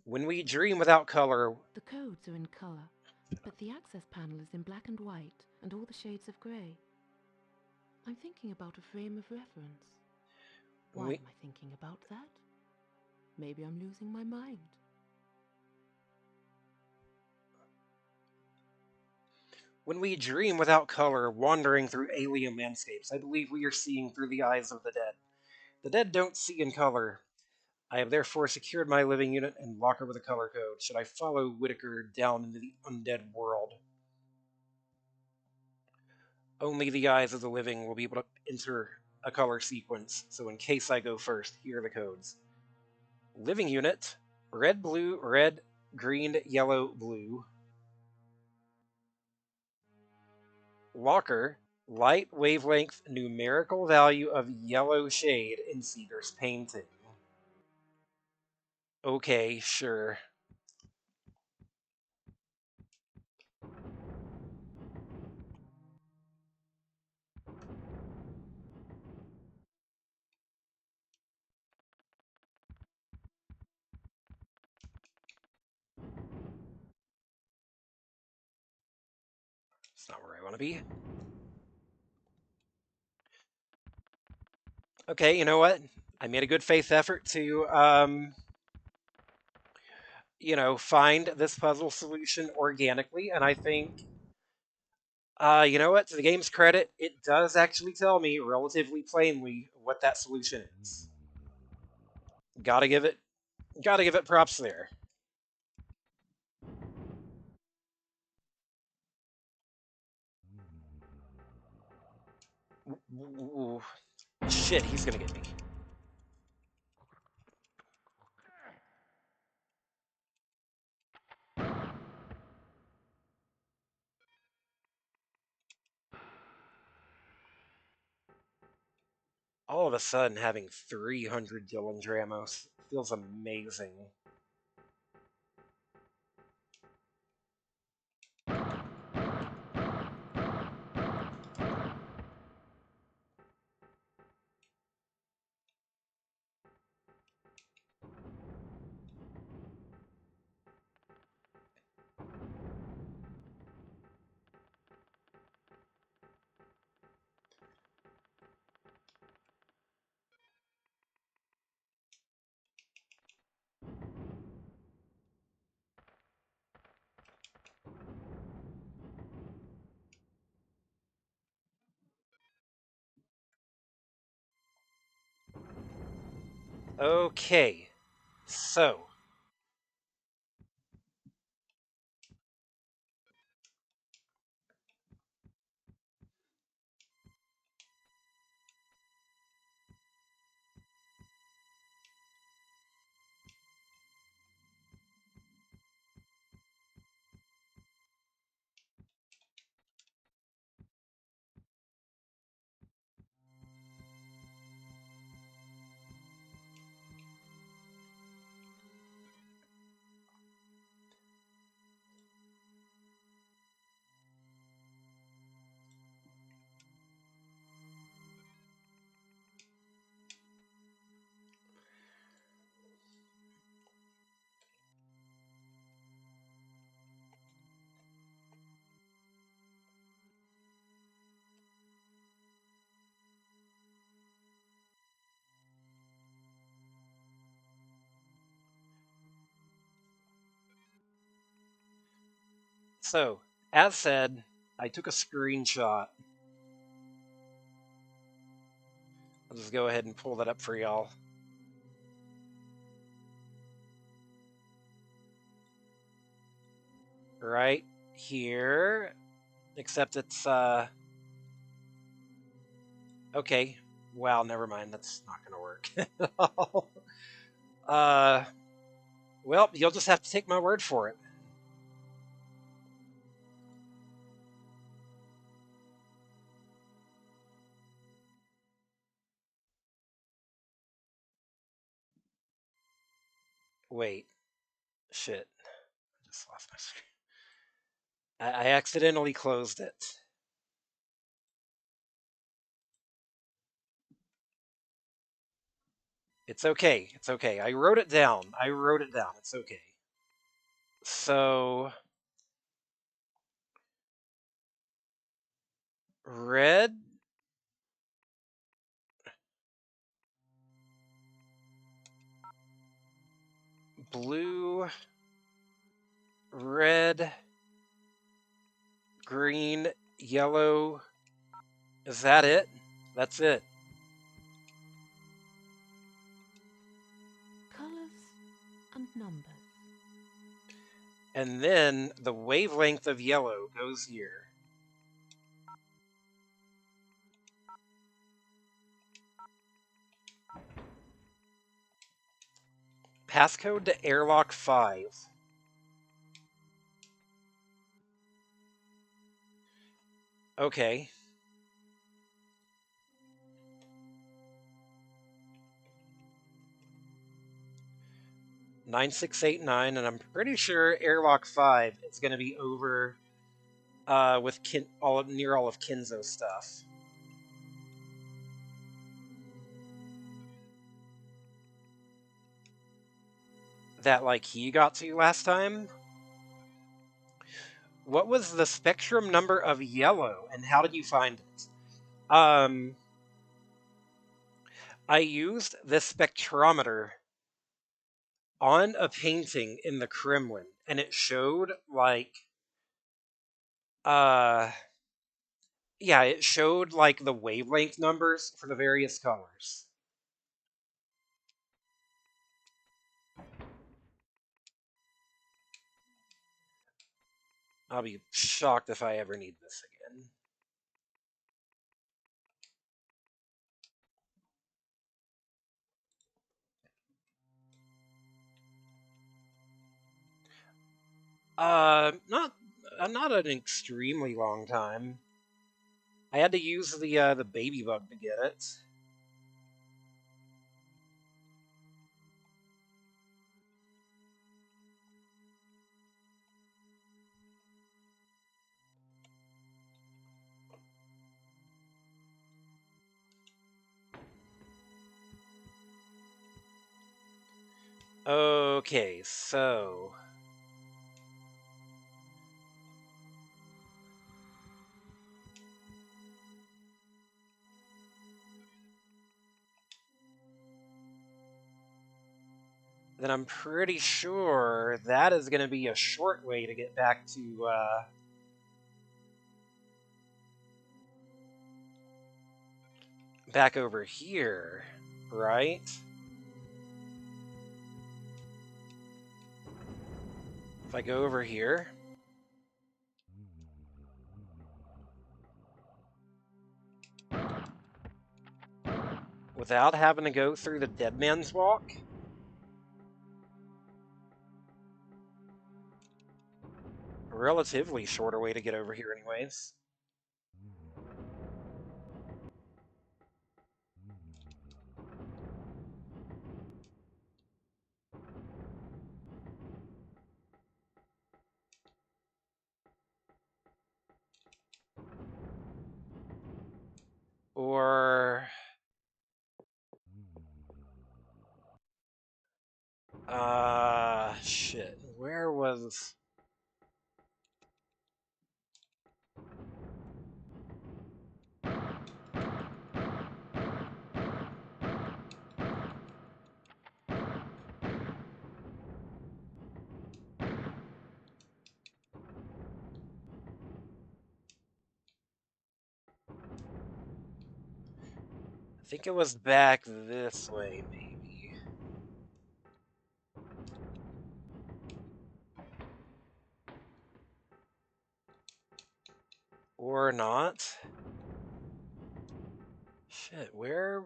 When we dream without color... The codes are in colour, but the access panel is in black and white and all the shades of grey. I'm thinking about a frame of reference. Why am I thinking about that? Maybe I'm losing my mind. When we dream without color, wandering through alien landscapes, I believe we are seeing through the eyes of the dead. The dead don't see in color. I have therefore secured my living unit and locker with a color code, should I follow Whitaker down into the undead world. Only the eyes of the living will be able to enter a color sequence, so in case I go first, here are the codes. Living unit, red, blue, red, green, yellow, blue. Locker, light wavelength numerical value of yellow shade in Seeger's painting. Okay, sure. That's not where I want to be. Okay, you know what? I made a good faith effort to, find this puzzle solution organically, and I think, you know what? To the game's credit, it does actually tell me relatively plainly what that solution is. Gotta give it, gotta give it props there. Ooh, shit, he's gonna get me. All of a sudden, having 300 Dillinger ammo feels amazing. Okay, so So, as said, I took a screenshot. I'll just go ahead and pull that up for y'all. Right here. Except it's, okay. Wow, never mind. That's not gonna work at all. Well, you'll just have to take my word for it. Wait. Shit. I just lost my screen. I accidentally closed it. It's okay. It's okay. I wrote it down. It's okay. So, red, blue, red, green, yellow. Is that it? That's it. Colors and numbers. And then the wavelength of yellow goes here. Passcode to airlock 5. Okay. $9689, and I'm pretty sure airlock 5 is going to be over with near all of Kinzo's stuff. That, like, he got to last time. What was the spectrum number of yellow, and how did you find it? I used this spectrometer on a painting in the Kremlin, and it showed like, yeah, it showed like the wavelength numbers for the various colors. I'll be shocked if I ever need this again. Not an extremely long time. I had to use the baby bug to get it. Okay, so then I'm pretty sure that is going to be a short way to get back to back over here, right? If I go over here, without having to go through the Dead Man's Walk. A relatively shorter way to get over here anyways. Or shit. Where was I think it was back this way, maybe. Or not. Shit, where?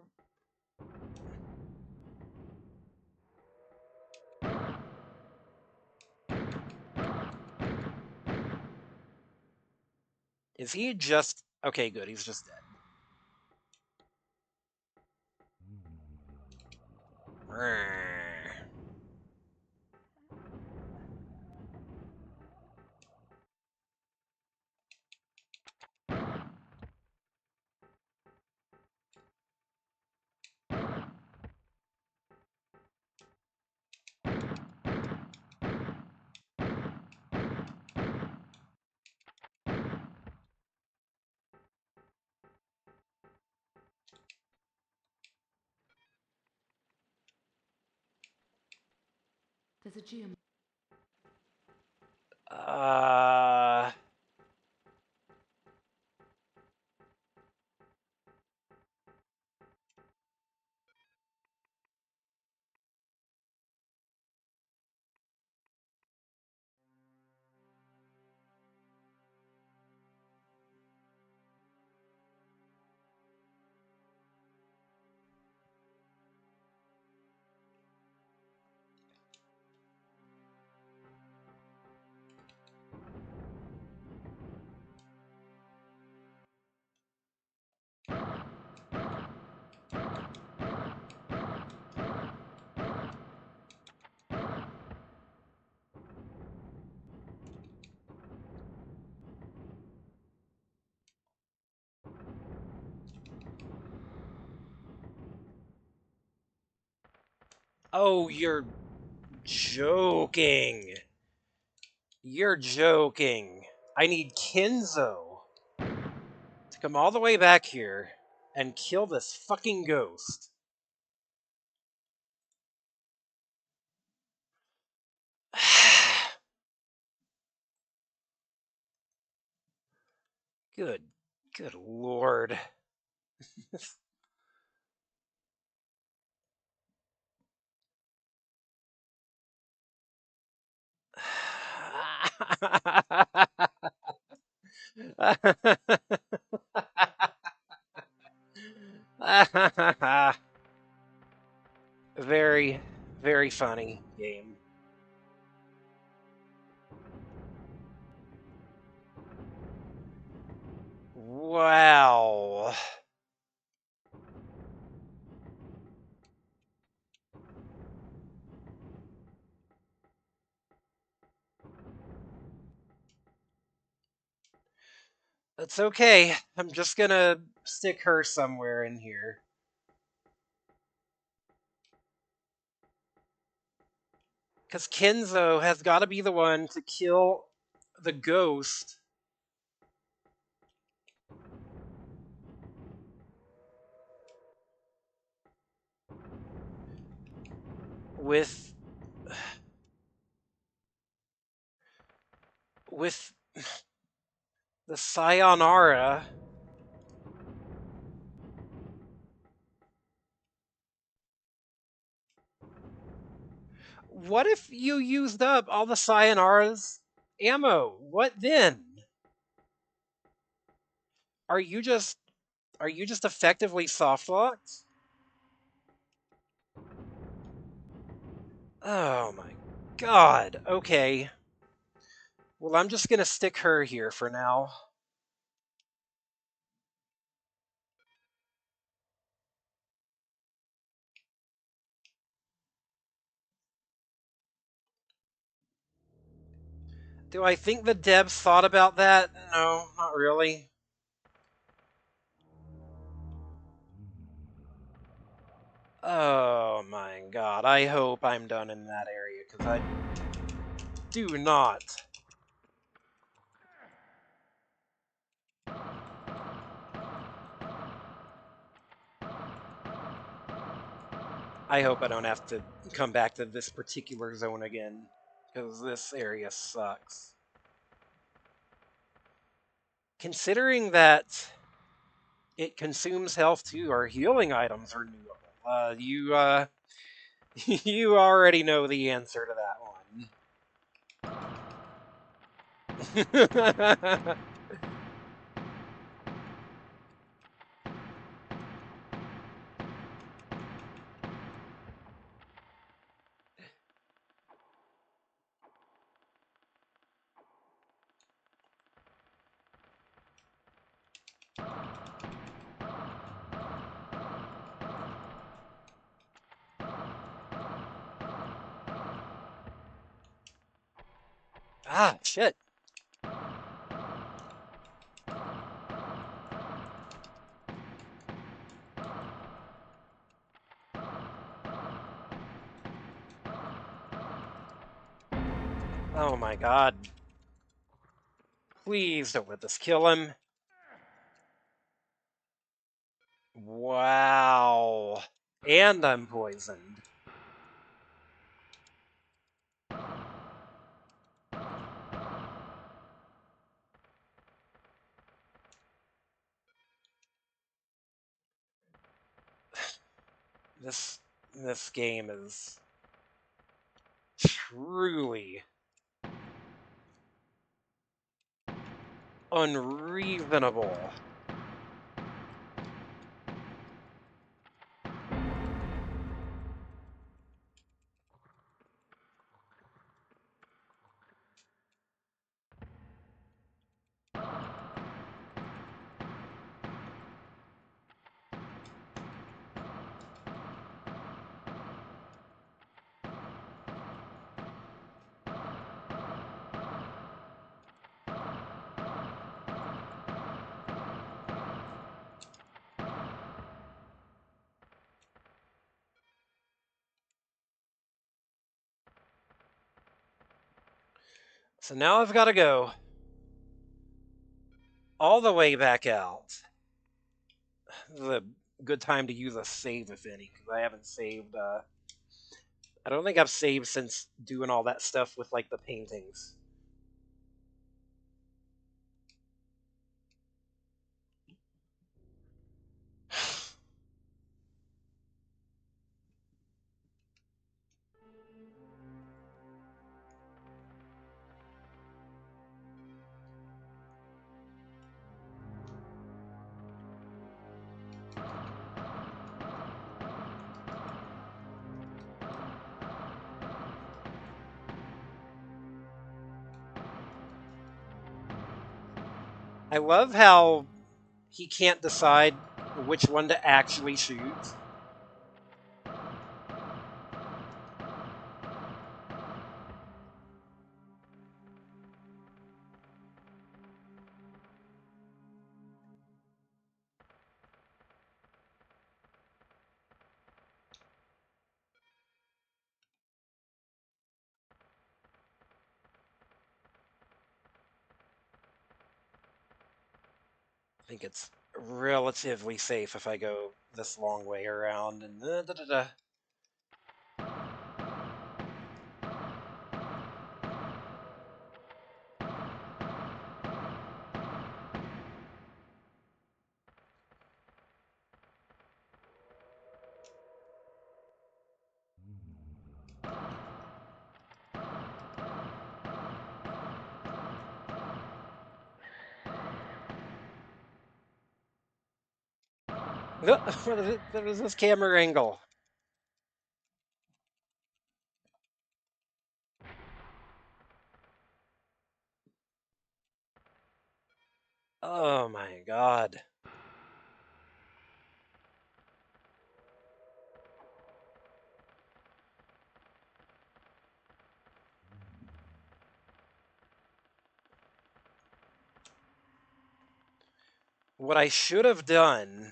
Is he just... Okay, good, he's just dead. There's a geom. Oh, you're joking. You're joking. I need Kenzo to come all the way back here and kill this fucking ghost. Good lord. Very, very funny game. Wow. That's okay. I'm just gonna stick her somewhere in here. Because Kenzo has got to be the one to kill the ghost. With the sayonara. What if you used up all the sayonara's ammo? What then? Are you just effectively soft locked? Oh my god. Okay. Well, I'm just gonna stick her here for now. Do I think the devs thought about that? No, not really. Oh my god, I hope I'm done in that area, because I do not. I hope I don't have to come back to this particular zone again, because this area sucks. Considering that it consumes health too, our healing items are new. You already know the answer to that one. Ah, shit. Oh my god. Please don't let this kill him. Wow. And I'm poisoned. This game is truly unreasonable. So now I've got to go. all the way back out. The good time to use a save, if any, because I haven't saved. I don't think I've saved since doing all that stuff with like the paintings. I love how he can't decide which one to actually shoot. I think it's relatively safe if I go this long way around and What is this camera angle? Oh my god. What I should have done.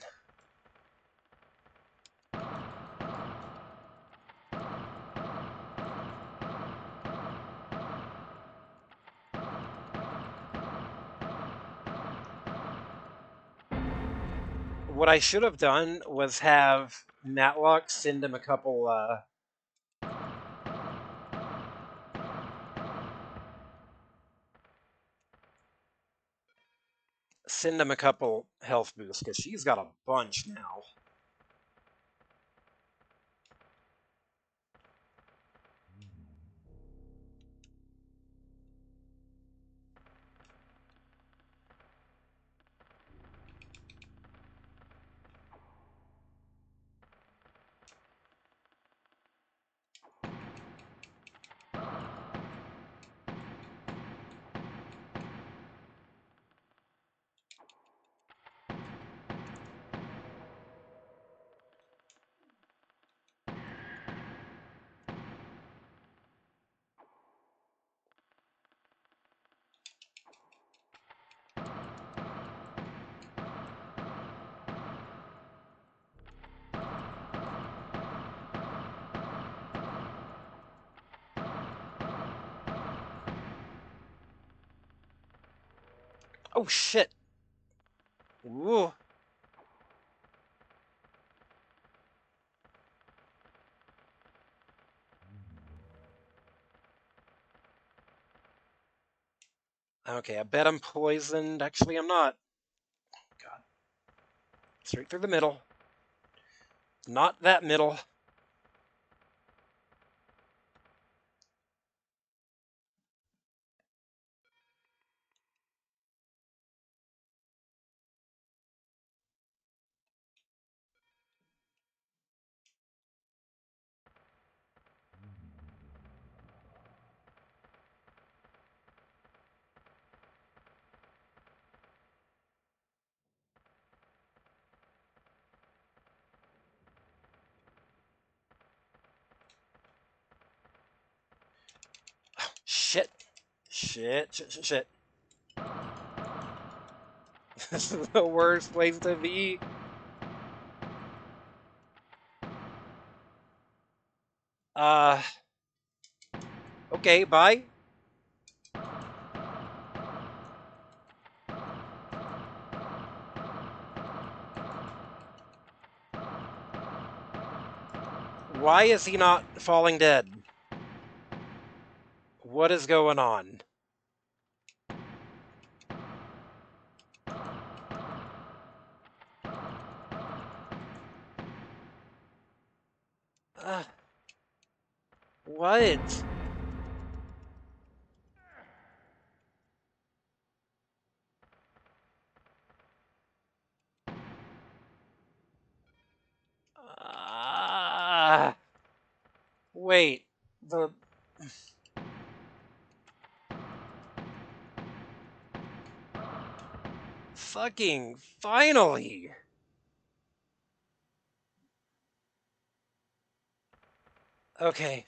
What I should have done was have Matlock send him a couple health boosts, because she's got a bunch now. Oh shit. Ooh. Okay, I bet I'm poisoned. Actually, I'm not. God. Straight through the middle. Not that middle. Shit. Shit, shit, shit, shit. This is the worst place to be. Okay, bye. Why is he not falling dead? What is going on? What? Wait. The... Fucking finally! Okay.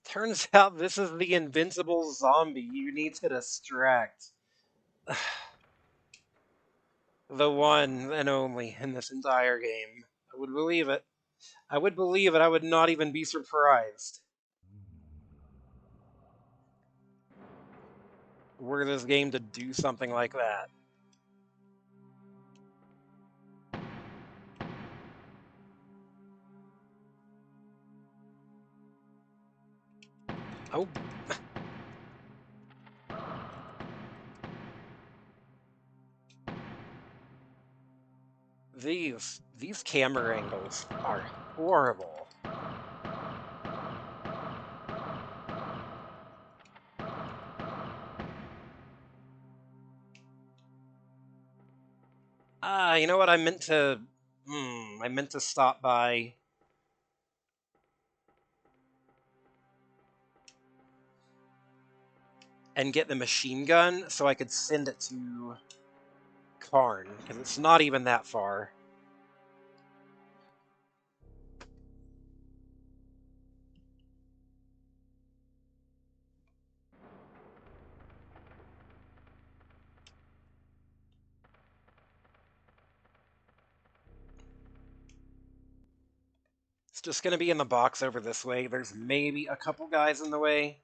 Turns out this is the invincible zombie you need to distract. The one and only in this entire game. I would believe it. I would believe it. I would not even be surprised were this game to do something like that. Oh. These camera angles are horrible. You know what? I meant to stop by and get the machine gun so I could send it to Karn, because it's not even that far. It's just gonna be in the box over this way. There's maybe a couple guys in the way.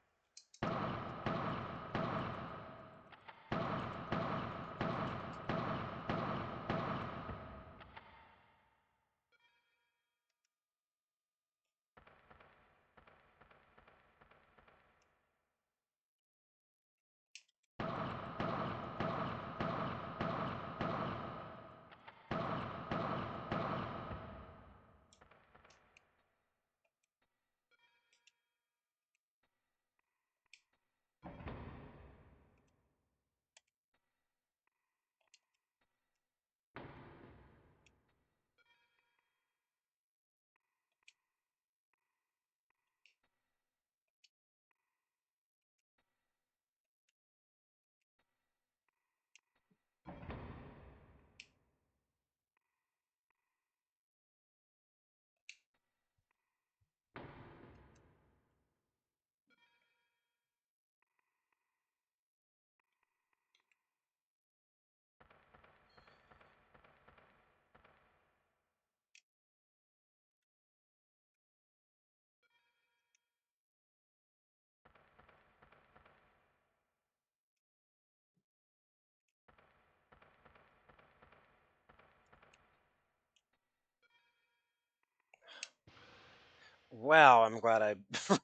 Wow, I'm glad I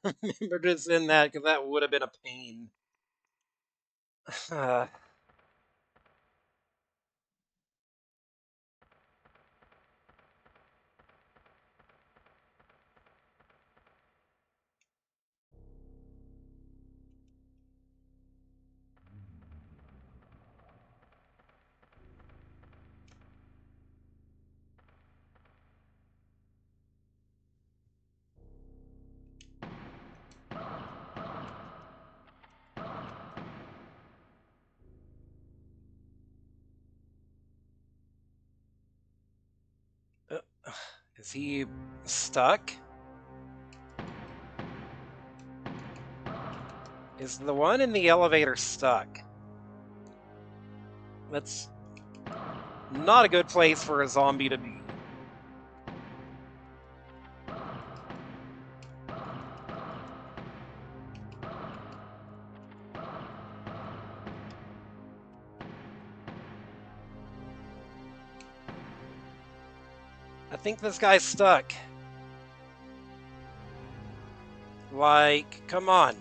remembered to send that, because that would have been a pain. Is he stuck? Is the one in the elevator stuck? Not a good place for a zombie to be. I think this guy's stuck. Like, come on.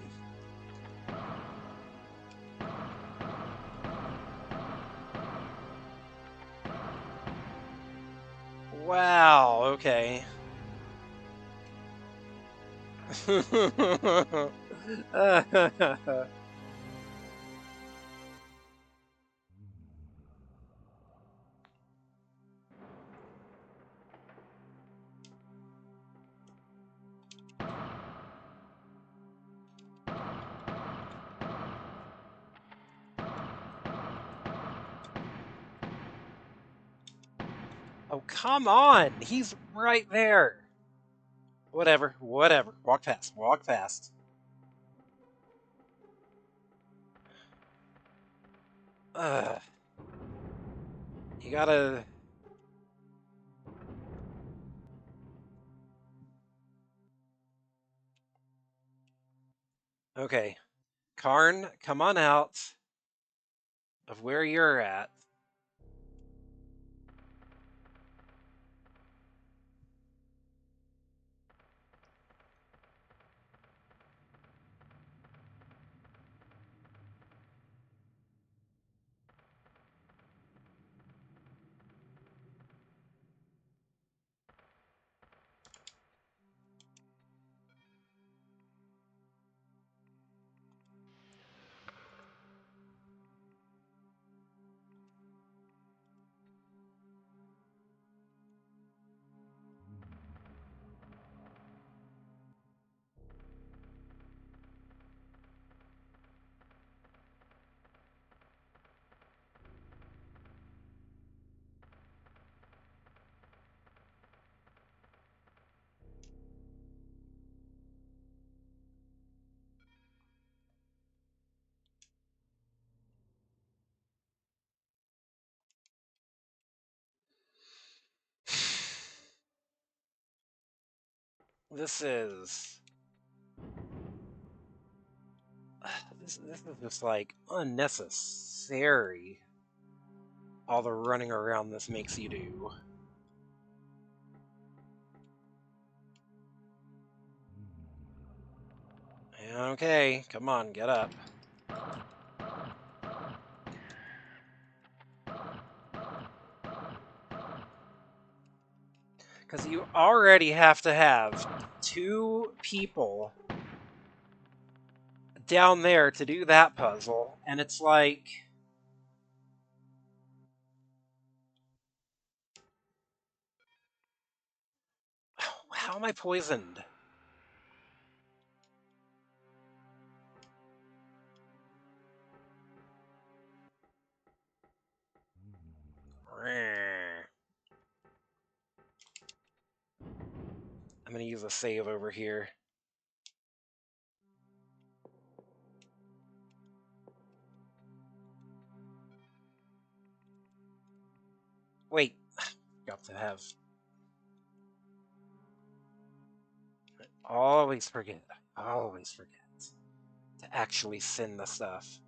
Wow, okay. Oh, come on! He's right there! Whatever, whatever. Walk fast, walk fast. Ugh. You gotta... Okay. Karn, come on out of where you're at. This is... This is just, like, unnecessary. All the running around this makes you do. Okay, come on, get up. Because you already have to have 2 people down there to do that puzzle, and it's like... How am I poisoned? I'm gonna use a save over here. Wait, got to have... Always forget to actually send the stuff.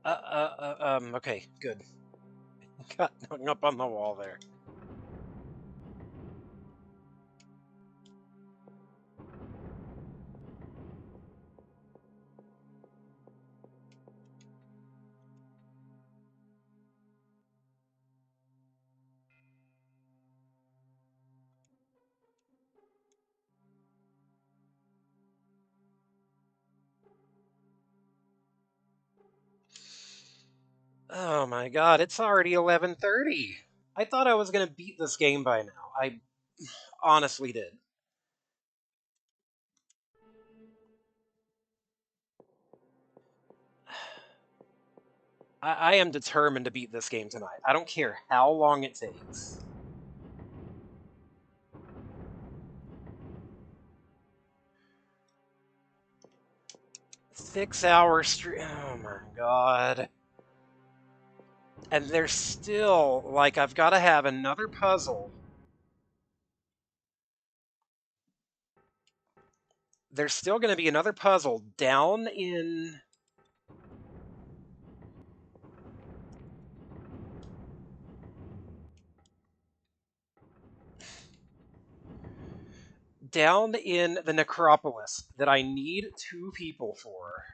Okay, good. Got hung up on the wall there. Oh my god, it's already 11:30. I thought I was gonna beat this game by now. I honestly did. I am determined to beat this game tonight. I don't care how long it takes. Six-hour stream. Oh my god. And there's still, like, I've got to have another puzzle. There's still going to be another puzzle down in... down in the necropolis that I need two people for.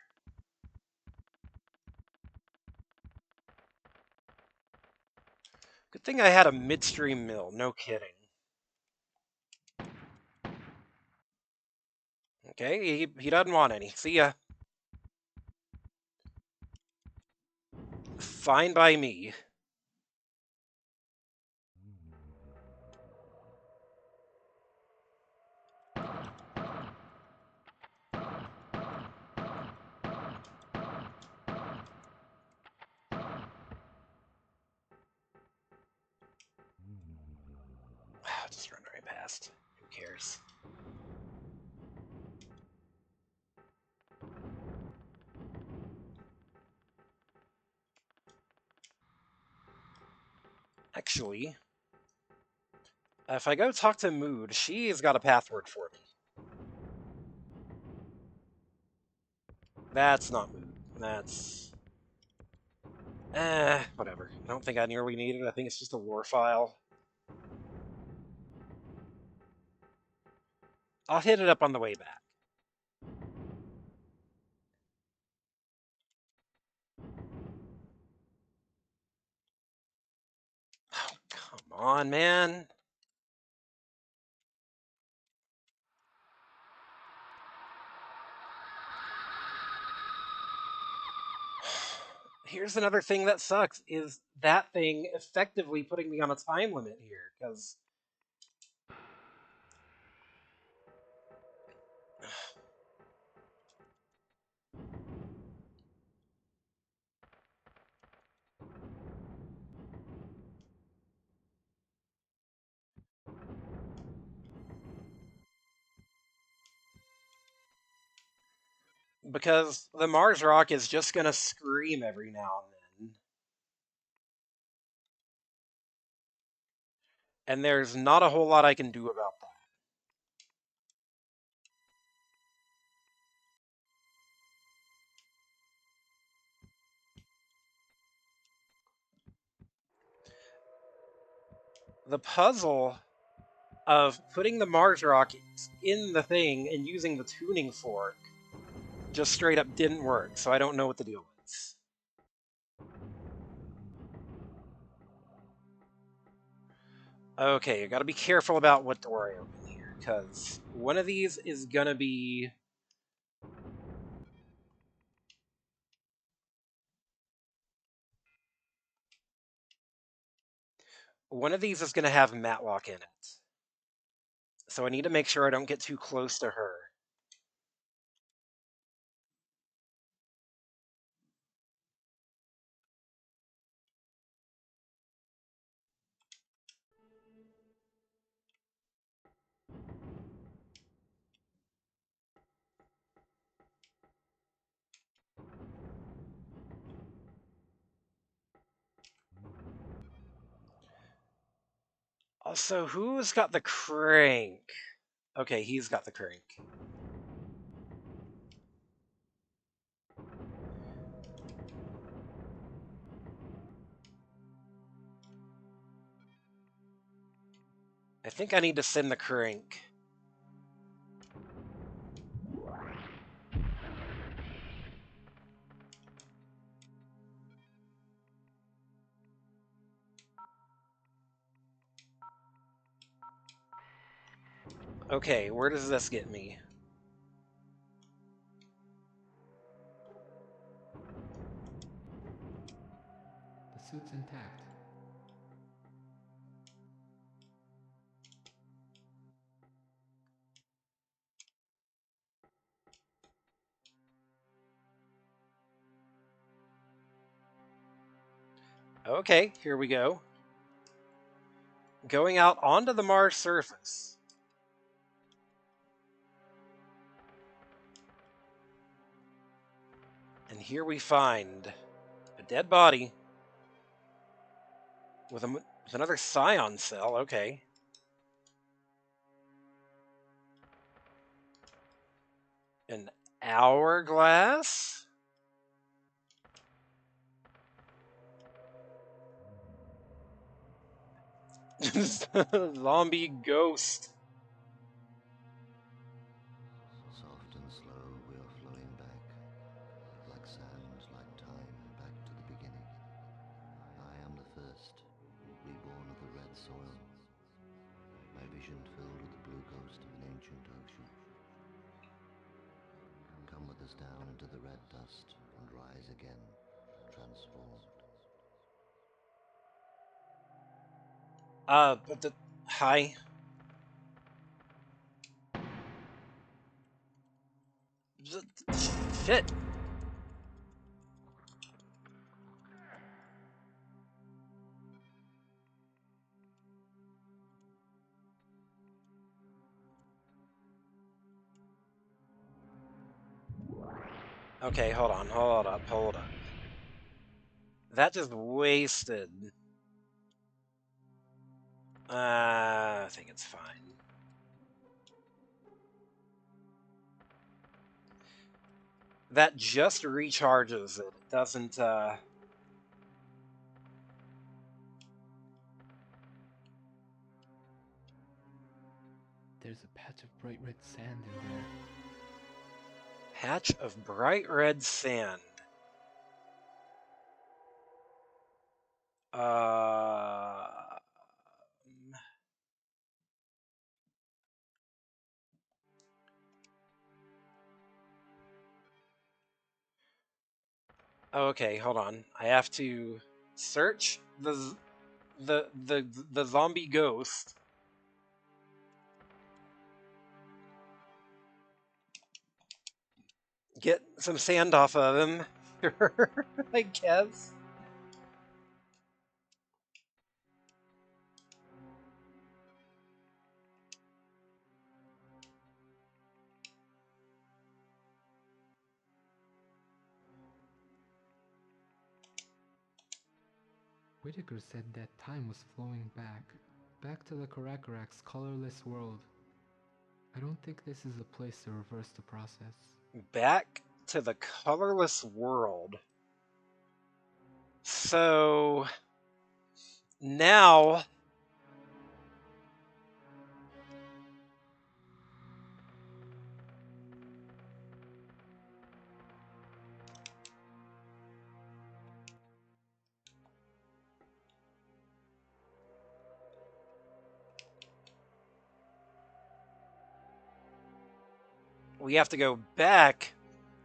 Good thing I had a midstream mill, no kidding. Okay, he doesn't want any. See ya. Fine by me. Just run right past. Who cares? Actually, if I go talk to Mood, she's got a password for me. That's not Mood. That's... whatever. I don't think I nearly need it. I think it's just a war file. I'll hit it up on the way back. Oh, come on, man. Here's another thing that sucks, is that thing effectively putting me on a time limit here, because... because the Mars rock is just gonna scream every now and then. And there's not a whole lot I can do about that. The puzzle of putting the Mars rock in the thing and using the tuning fork just straight up didn't work, so I don't know what the deal is. Okay, you gotta be careful about what door I open here, because one of these is gonna be... one of these is gonna have Matlock in it. So I need to make sure I don't get too close to her. Also, who's got the crank? Okay, he's got the crank. I think I need to send the crank. Okay, where does this get me? The suit's intact. Okay, here we go. Going out onto the Mars surface. And here we find a dead body with another Scion cell. Okay. An hourglass? Zombie ghost. Soft and slow, we are flowing back, like sands, like time, back to the beginning. I am the first, reborn of the red soil. My vision filled with the blue ghost of an ancient ocean. Come with us down into the red dust and rise again, transformed. But the hi. Shit. Okay, hold on, hold up. That just wasted. I think it's fine. That just recharges it. It doesn't, There's a patch of bright red sand in there. Patch of bright red sand. Okay, hold on. I have to search the zombie ghost. Get some sand off of him. I guess. Whitaker said that time was flowing back to the Karakorak's colorless world. I don't think this is a place to reverse the process. Back to the colorless world. So now we have to go back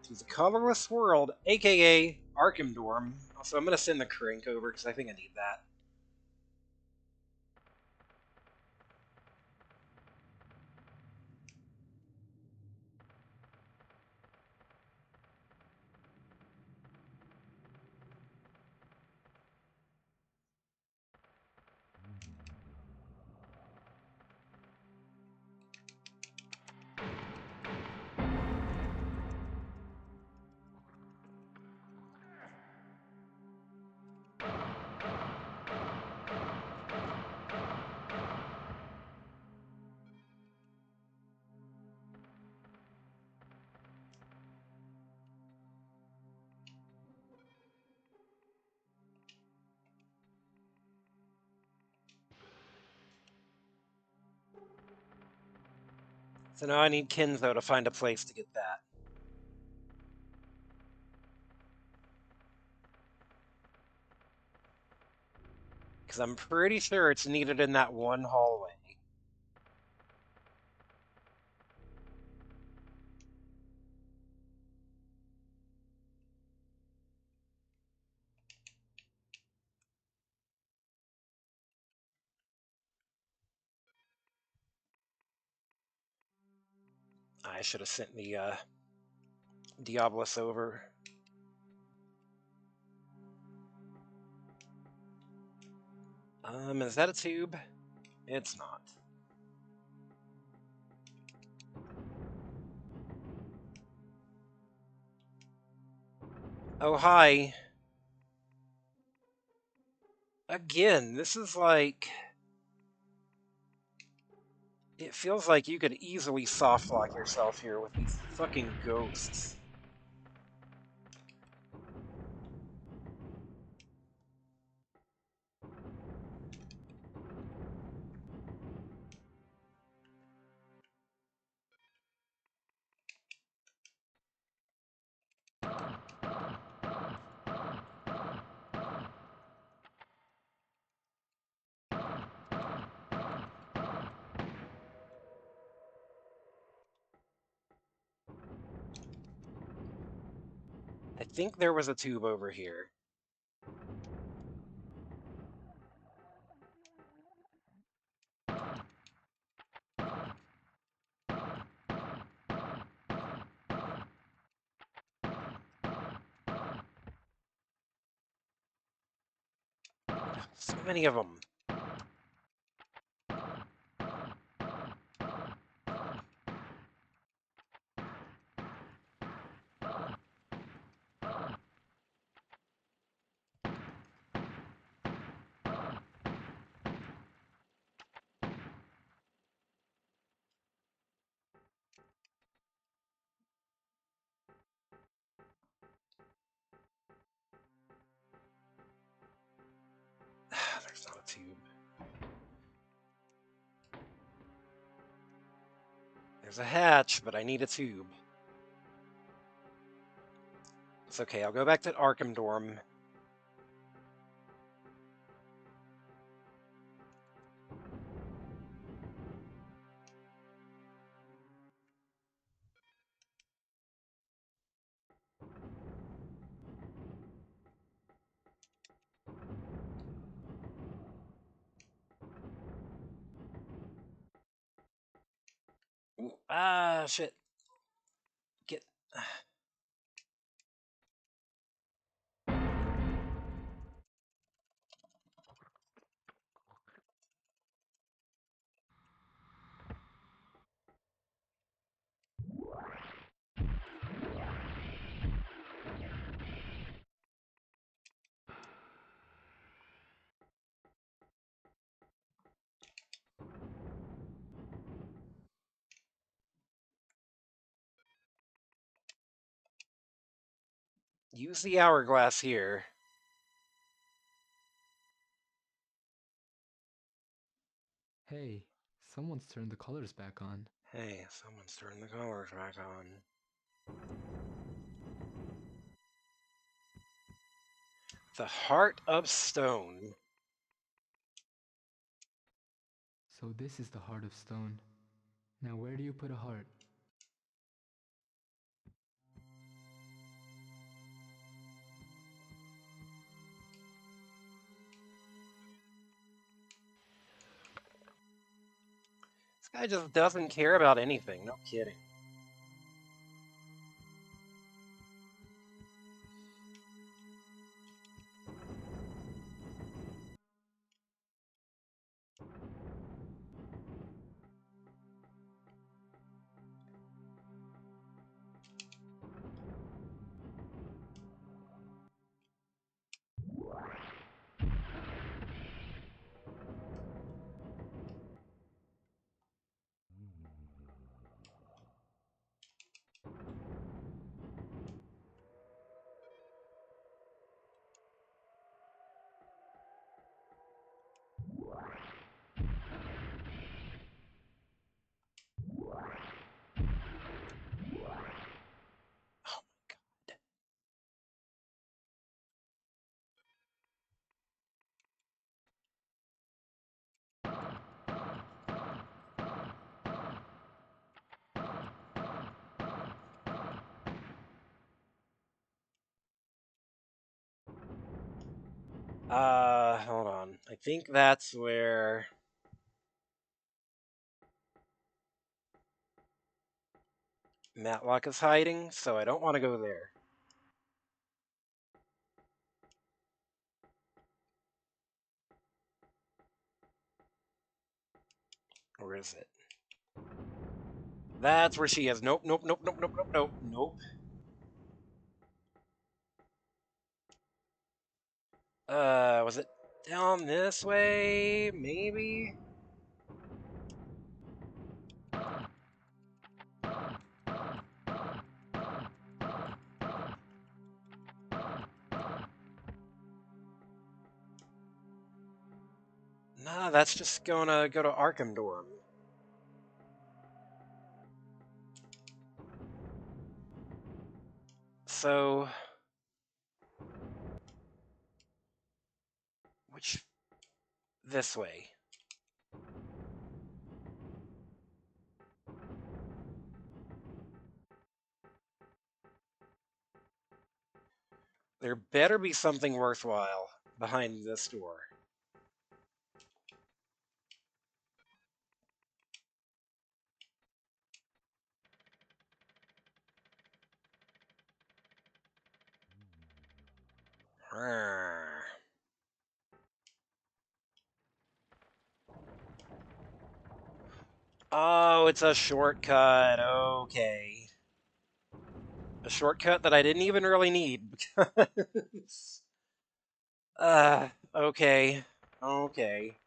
to the colorless world, aka Arkham Dorm. Also, I'm gonna send the crank over because I think I need that. So now I need Kenzo to find a place to get that. Because I'm pretty sure it's needed in that one hallway. I should have sent the Diablos over. Is that a tube? It's not. Oh, hi. Again, this is like... It feels like you could easily softlock yourself here with these fucking ghosts. I think there was a tube over here. So many of them. There's not a tube. There's a hatch, but I need a tube. It's okay, I'll go back to Arkham Dorm. Ooh, shit. Get... Use the hourglass here. Hey, someone's turned the colors back on. Hey, someone's turned the colors back on. The Heart of Stone. So this is the Heart of Stone. Now where do you put a heart? This guy just doesn't care about anything, no kidding. Hold on. I think that's where Matlock is hiding, so I don't want to go there. Where is it? That's where she is. Nope, nope, nope, nope, nope, nope, nope, nope. Was it down this way? Maybe? Nah, that's just gonna go to Arkham Dorm. So... Which... This way. There better be something worthwhile behind this door. Oh, it's a shortcut. Okay. A shortcut that I didn't even really need because... okay. Okay.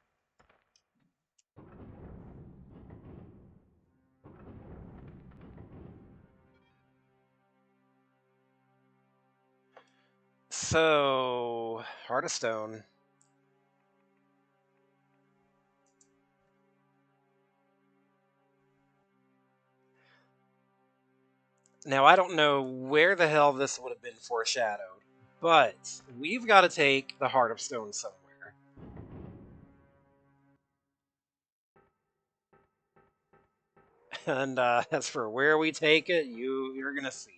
So, Heart of Stone. Now, I don't know where the hell this would have been foreshadowed, but we've got to take the Heart of Stone somewhere. And as for where we take it, you're gonna see.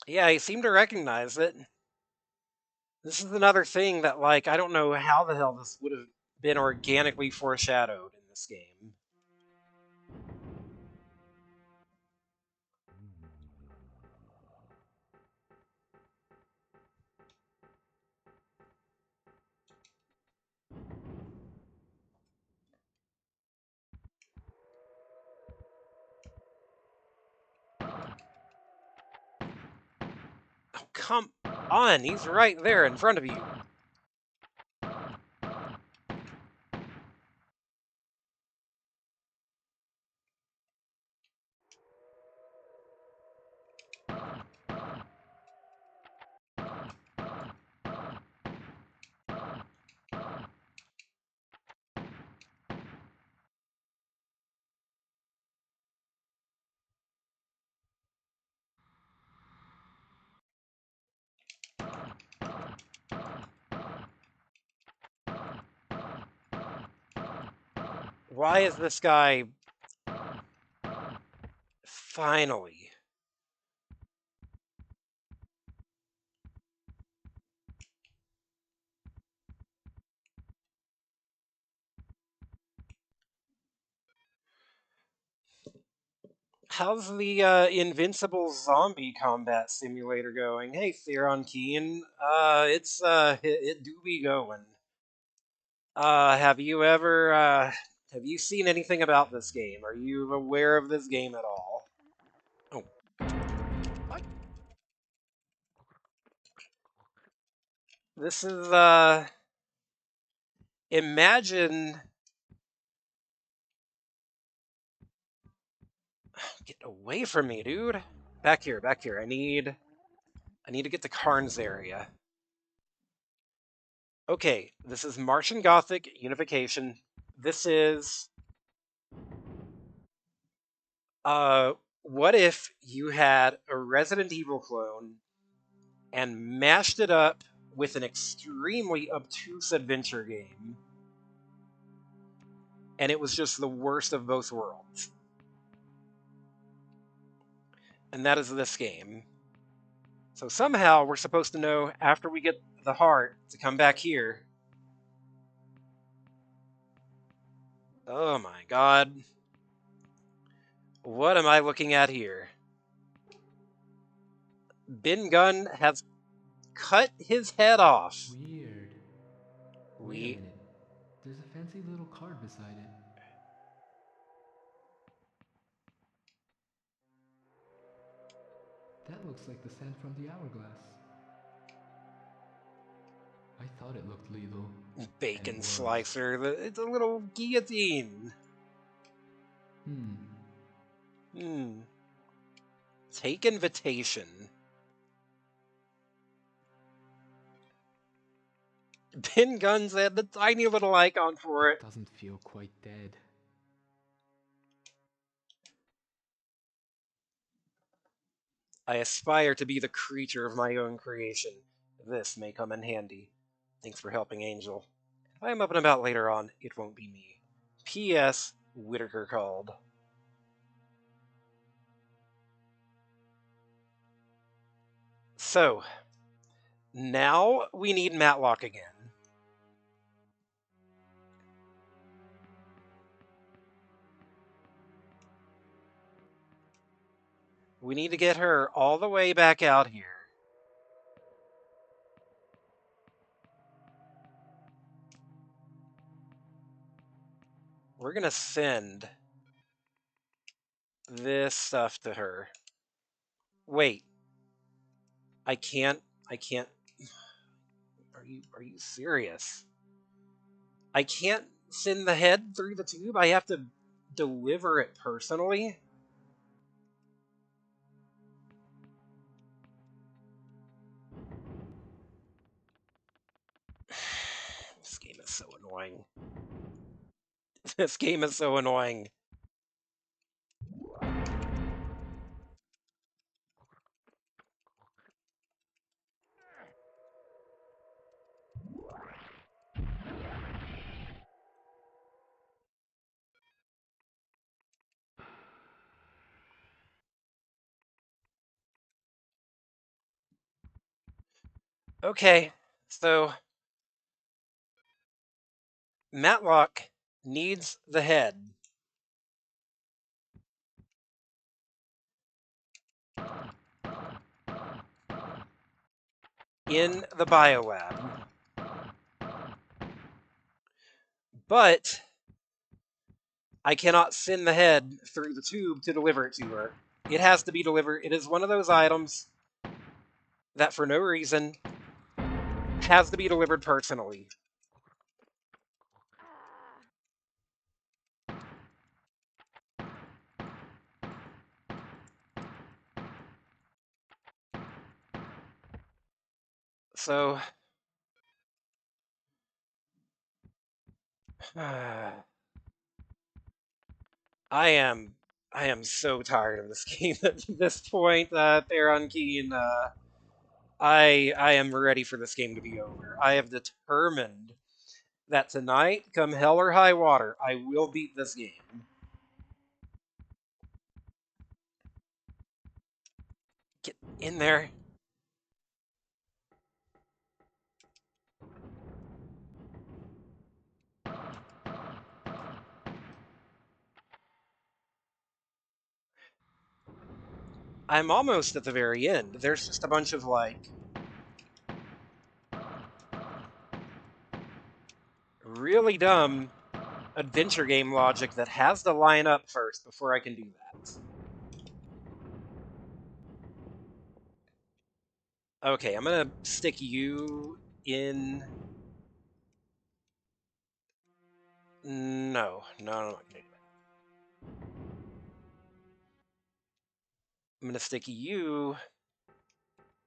Yeah, I seem to recognize it. This is another thing that, like, I don't know how the hell this would have been organically foreshadowed in this game. Oh, come on, he's right there in front of you. Why is this guy... Finally. How's the invincible zombie combat simulator going? Hey, Theron Keen. It do be going. Have you seen anything about this game? Are you aware of this game at all? Oh. What? This is, imagine... Get away from me, dude. Back here, back here. I need to get to Karn's area. Okay, this is Martian Gothic Unification. This is... What if you had a Resident Evil clone and mashed it up with an extremely obtuse adventure game, and it was just the worst of both worlds? And that is this game. So somehow we're supposed to know after we get the heart to come back here. Oh my god. What am I looking at here? Ben Gunn has cut his head off. Weird. Wait a minute. There's a fancy little card beside it. That looks like the sand from the hourglass. I thought it looked legal. Bacon slicer. It's a little guillotine. Take invitation. Ben Gunn's had the tiny little icon for it. Doesn't feel quite dead. I aspire to be the creature of my own creation. This may come in handy. Thanks for helping, Angel. If I am up and about later on, it won't be me. P.S. Whitaker called. So, now we need Matlock again. We need to get her all the way back out here. We're gonna send this stuff to her. Wait. I can't. Are you serious? I can't send the head through the tube? I have to deliver it personally? This game is so annoying. This game is so annoying. Okay, so Matlock needs the head. In the biolab. But I cannot send the head through the tube to deliver it to her. It has to be delivered. It is one of those items that, for no reason, has to be delivered personally. So, I am so tired of this game at this point, Theron Keen. I am ready for this game to be over. I have determined that tonight, come hell or high water, I will beat this game. Get in there. I'm almost at the very end. There's just a bunch of, like, really dumb adventure game logic that has to line up first before I can do that. Okay, I'm gonna stick you in... No, I'm not gonna do that. I'm gonna stick you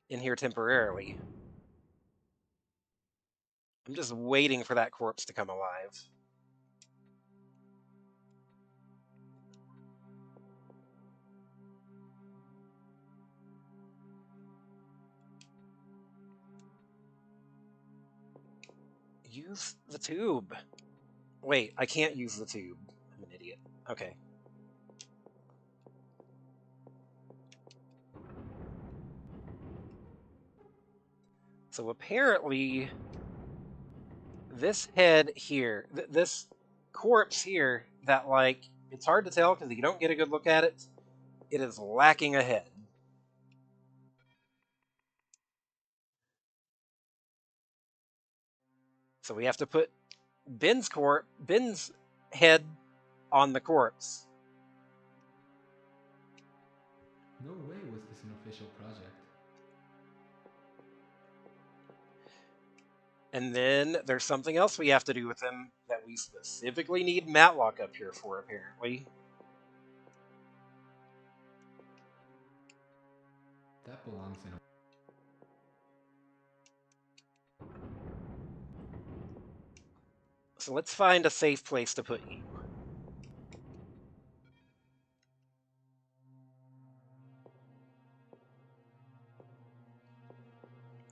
in here temporarily. I'm just waiting for that corpse to come alive. Use the tube. Wait, I can't use the tube. I'm an idiot. Okay. So apparently, this head here, this corpse here, that, like, it's hard to tell because you don't get a good look at it, it is lacking a head. So we have to put Ben's head on the corpse. No way was this an official project. And then there's something else we have to do with him that we specifically need Matlock up here for, apparently. That belongs in a... So let's find a safe place to put you.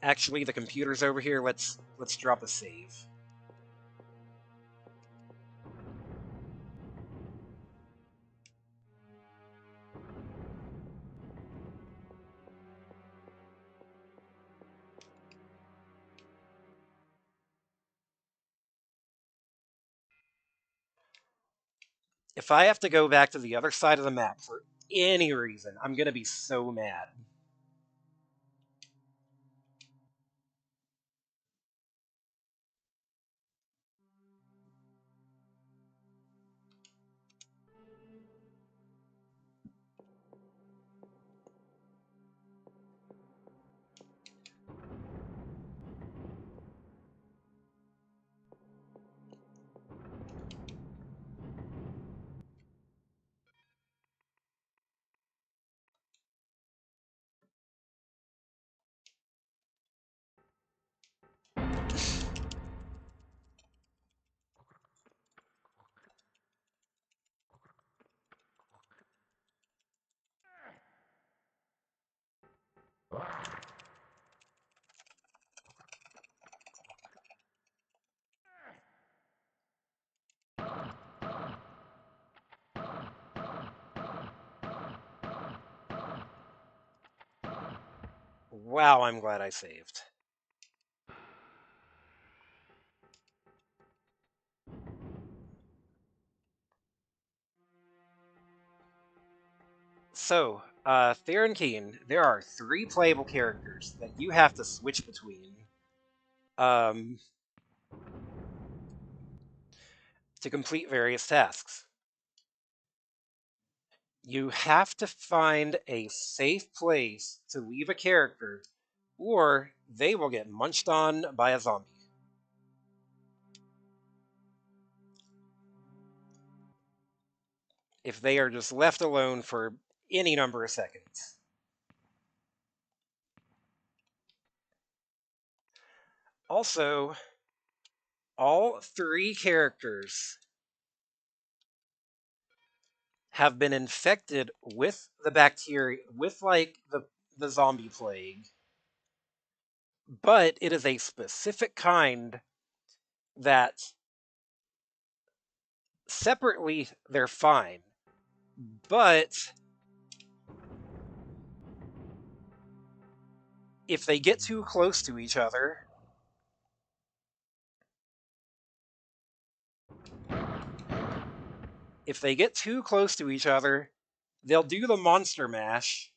Actually, the computer's over here. Let's drop a save. If I have to go back to the other side of the map for any reason, I'm gonna be so mad. Wow, I'm glad I saved. So, Theron Keen, there are 3 playable characters that you have to switch between. To complete various tasks. You have to find a safe place to leave a character, or they will get munched on by a zombie. If they are just left alone for any number of seconds. Also, all 3 characters have been infected with the bacteria, with, like, the zombie plague, but it is a specific kind that separately they're fine, but if they get too close to each other, they'll do the monster mash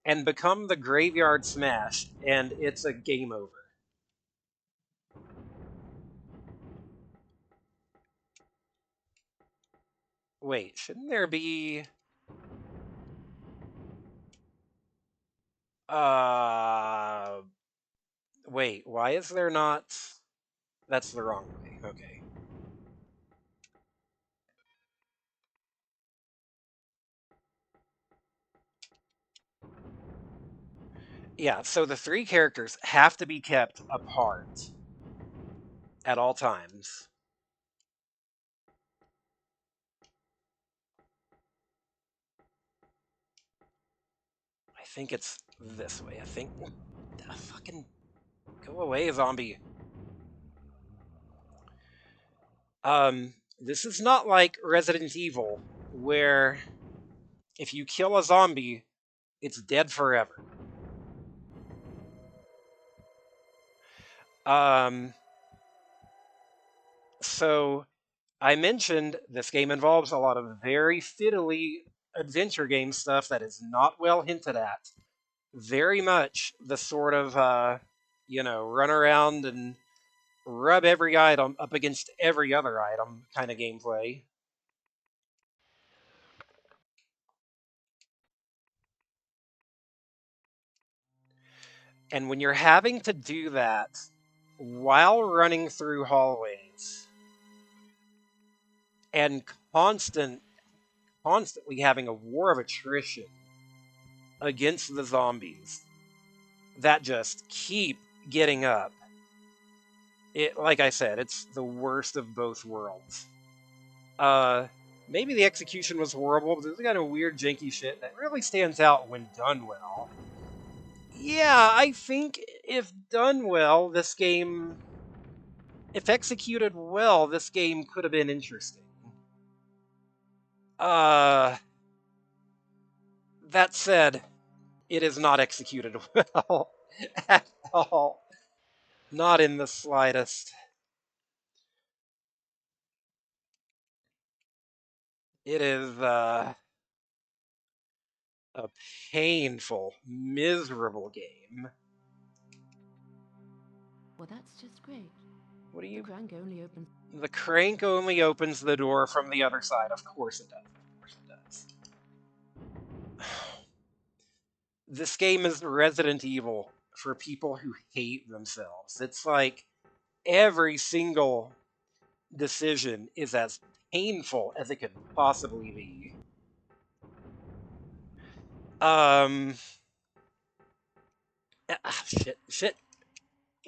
and become the graveyard smash, and it's a game over. Wait, shouldn't there be... Wait, why is there not... That's the wrong way, okay. Yeah, so the 3 characters have to be kept apart at all times. I think it's this way. I think... Fucking... Go away, zombie. This is not like Resident Evil, where if you kill a zombie, it's dead forever. So I mentioned this game involves a lot of very fiddly adventure game stuff that is not well hinted at. Very much the sort of, run around and rub every item up against every other item kind of gameplay. And when you're having to do that while running through hallways and constantly having a war of attrition against the zombies that just keep getting up, like I said, it's the worst of both worlds. Maybe the execution was horrible, but there's kind of weird janky shit that really stands out when done well. Yeah, I think if done well, if executed well, this game could have been interesting. That said, it is not executed well at all. Not in the slightest. It is a painful, miserable game. Well, that's just great. What do you... The crank only opens the door from the other side. Of course it does. Of course it does. This game is Resident Evil for people who hate themselves. It's like every single decision is as painful as it could possibly be. Shit.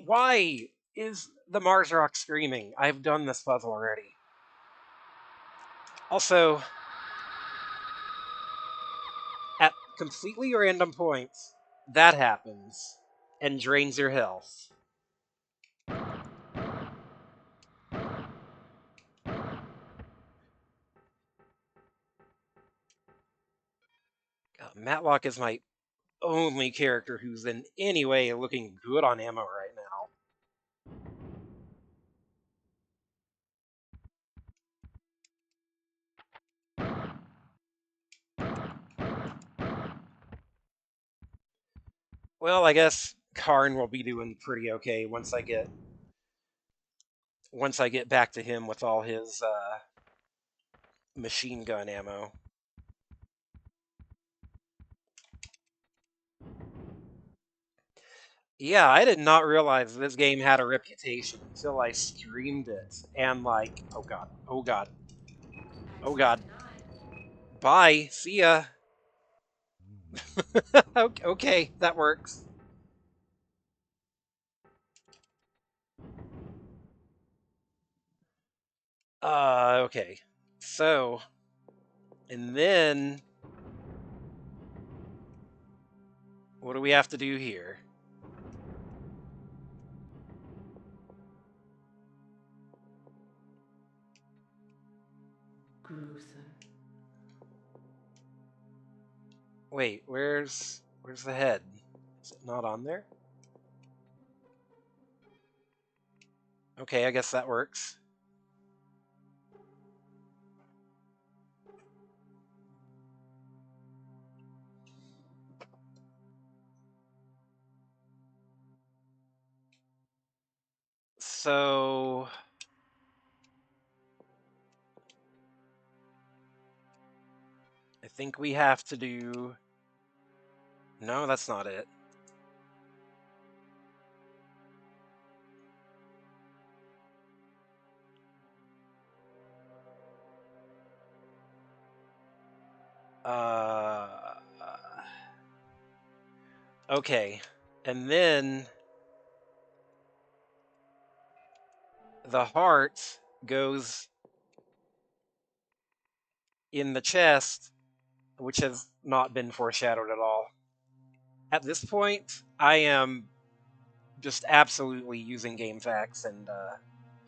Why is the Mars Rock screaming? I've done this puzzle already. Also, at completely random points, that happens and drains your health. Matlock is my only character who's in any way looking good on ammo right now. Well, I guess Karn will be doing pretty okay once I get back to him with all his machine gun ammo. Yeah, I did not realize this game had a reputation until I streamed it. And like, oh god. Bye, see ya. Okay, that works. Okay. So, and then what do we have to do here? gruesome. Wait, where's the head? Is it not on there? Okay, I guess that works. So I think we have to do... No, that's not it. Okay. And then the heart goes in the chest, which has not been foreshadowed at all. At this point, I am just absolutely using game facts and,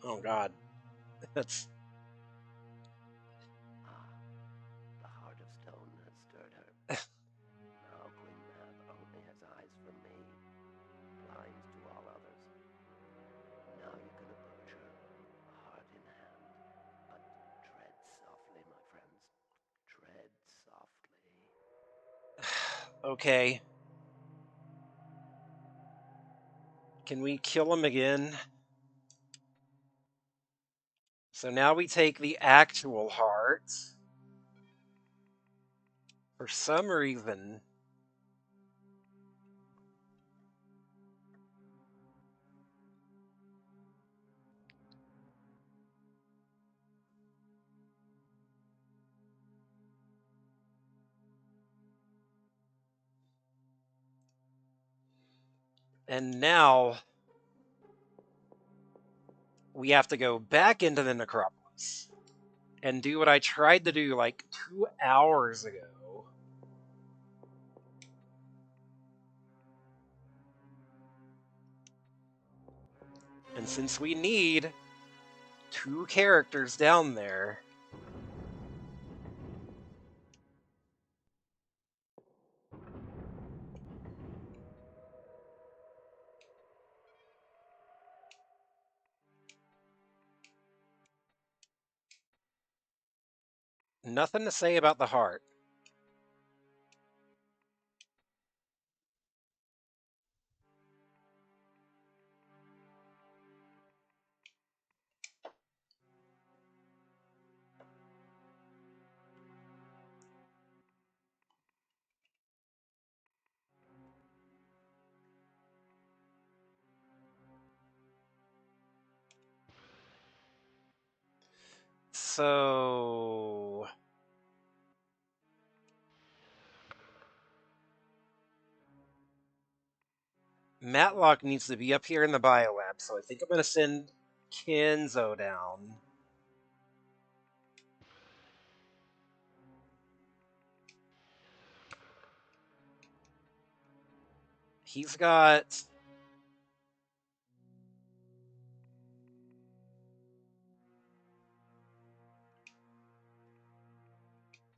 oh god. Okay. Can we kill him again? So now we take the actual heart. For some reason... And now... we have to go back into the necropolis. And do what I tried to do like 2 hours ago. And since we need 2 characters down there... Nothing to say about the heart. So... Matlock needs to be up here in the biolab, so I think I'm going to send Kenzo down. He's got...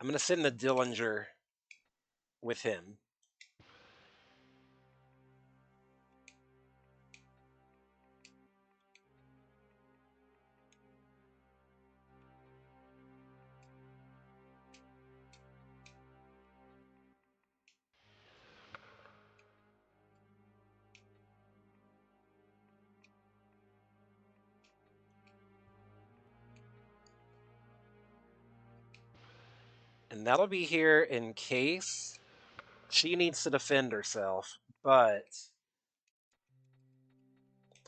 I'm going to send the Dillinger with him. And that'll be here in case she needs to defend herself, but...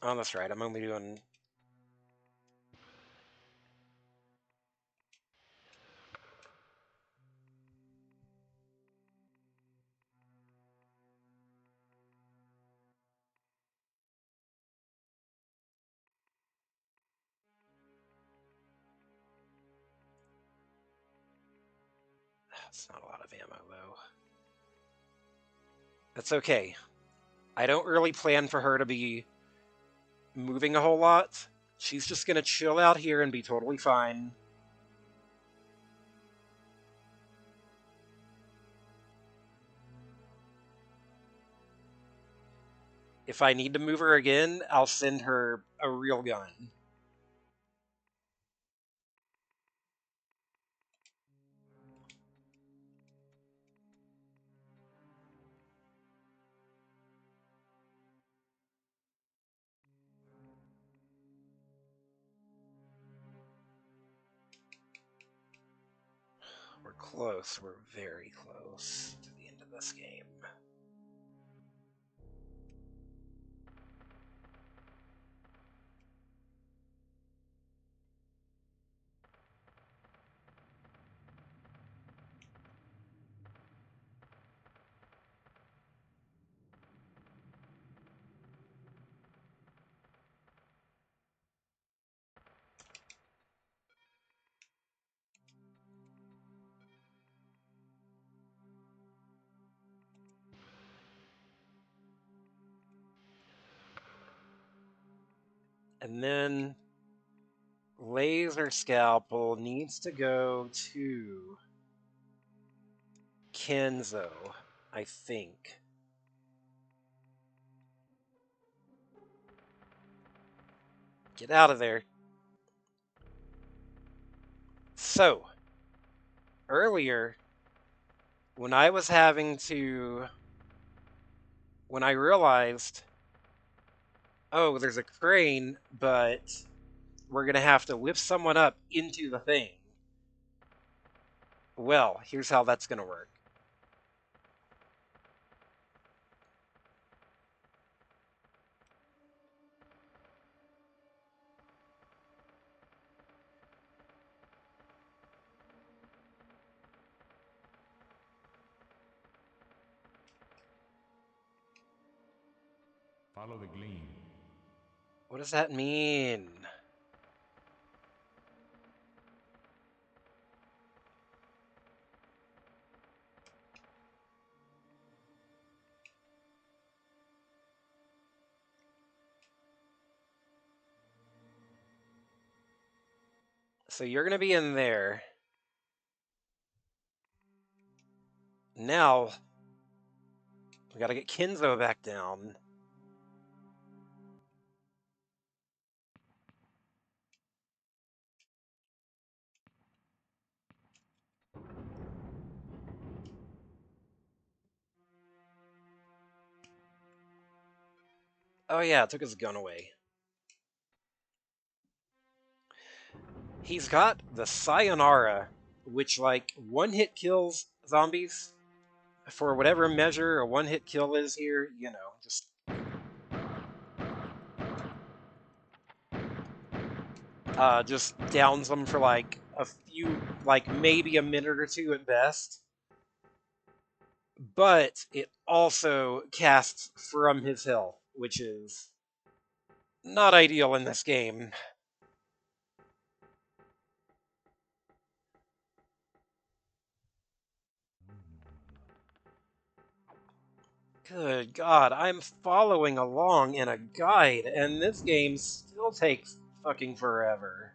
Oh, that's right, I'm only doing... That's not a lot of ammo, though. That's okay. I don't really plan for her to be moving a whole lot. She's just gonna chill out here and be totally fine. If I need to move her again, I'll send her a real gun. We're close. We're very close to the end of this game. And then Laser Scalpel needs to go to Kenzo, I think. Get out of there. So, earlier, when I was having to, when I realized, oh, there's a crane, but we're going to have to lift someone up into the thing. Well, here's how that's going to work. Follow the gleam. What does that mean? So you're going to be in there. Now, we got to get Kenzo back down. Oh yeah, it took his gun away. He's got the Sayonara, which, like, one-hit kills zombies. For whatever measure a one-hit kill is here, you know, just downs them for, like, a few, like, maybe a minute or two at best. But it also casts from his health, which is not ideal in this game. Good God, I'm following along in a guide, and this game still takes fucking forever.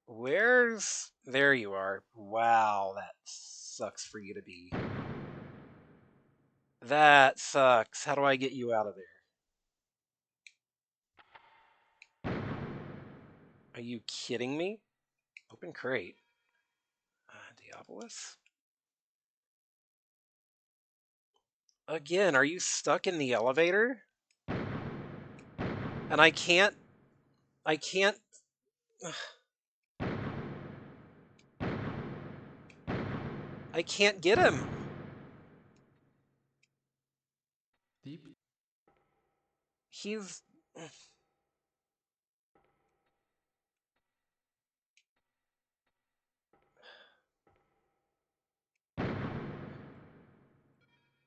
Where's... There you are. Wow, that sucks for you to be. That sucks. How do I get you out of there? Are you kidding me? Open crate. Diabolus? Again, are you stuck in the elevator? And I can't... I can't get him. Deep? He's...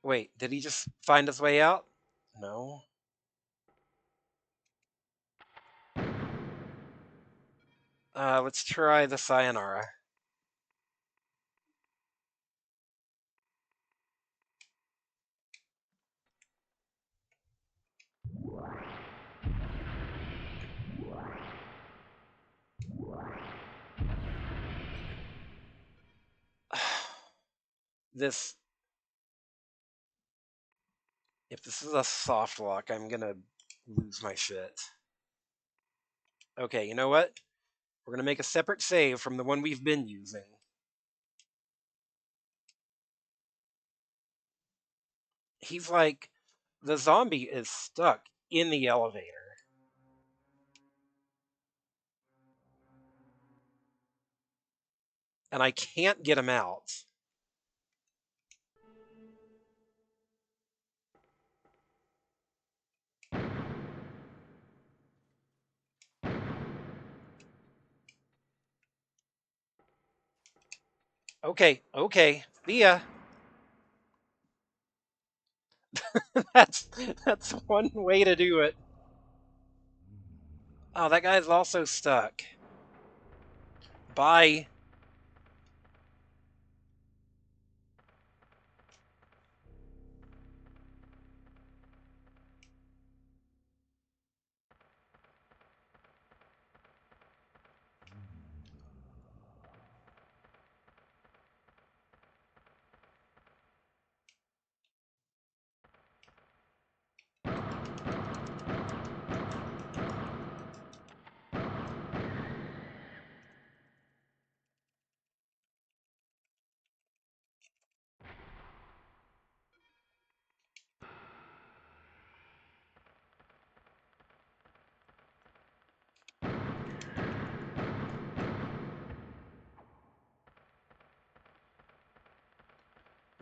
Wait, did he just find his way out? No. Let's try the Sayonara. This... If this is a soft lock, I'm gonna lose my shit. Okay, you know what? We're gonna make a separate save from the one we've been using. He's like... The zombie is stuck in the elevator. And I can't get him out. Okay, okay, Thea. that's one way to do it. Oh, that guy's also stuck. Bye.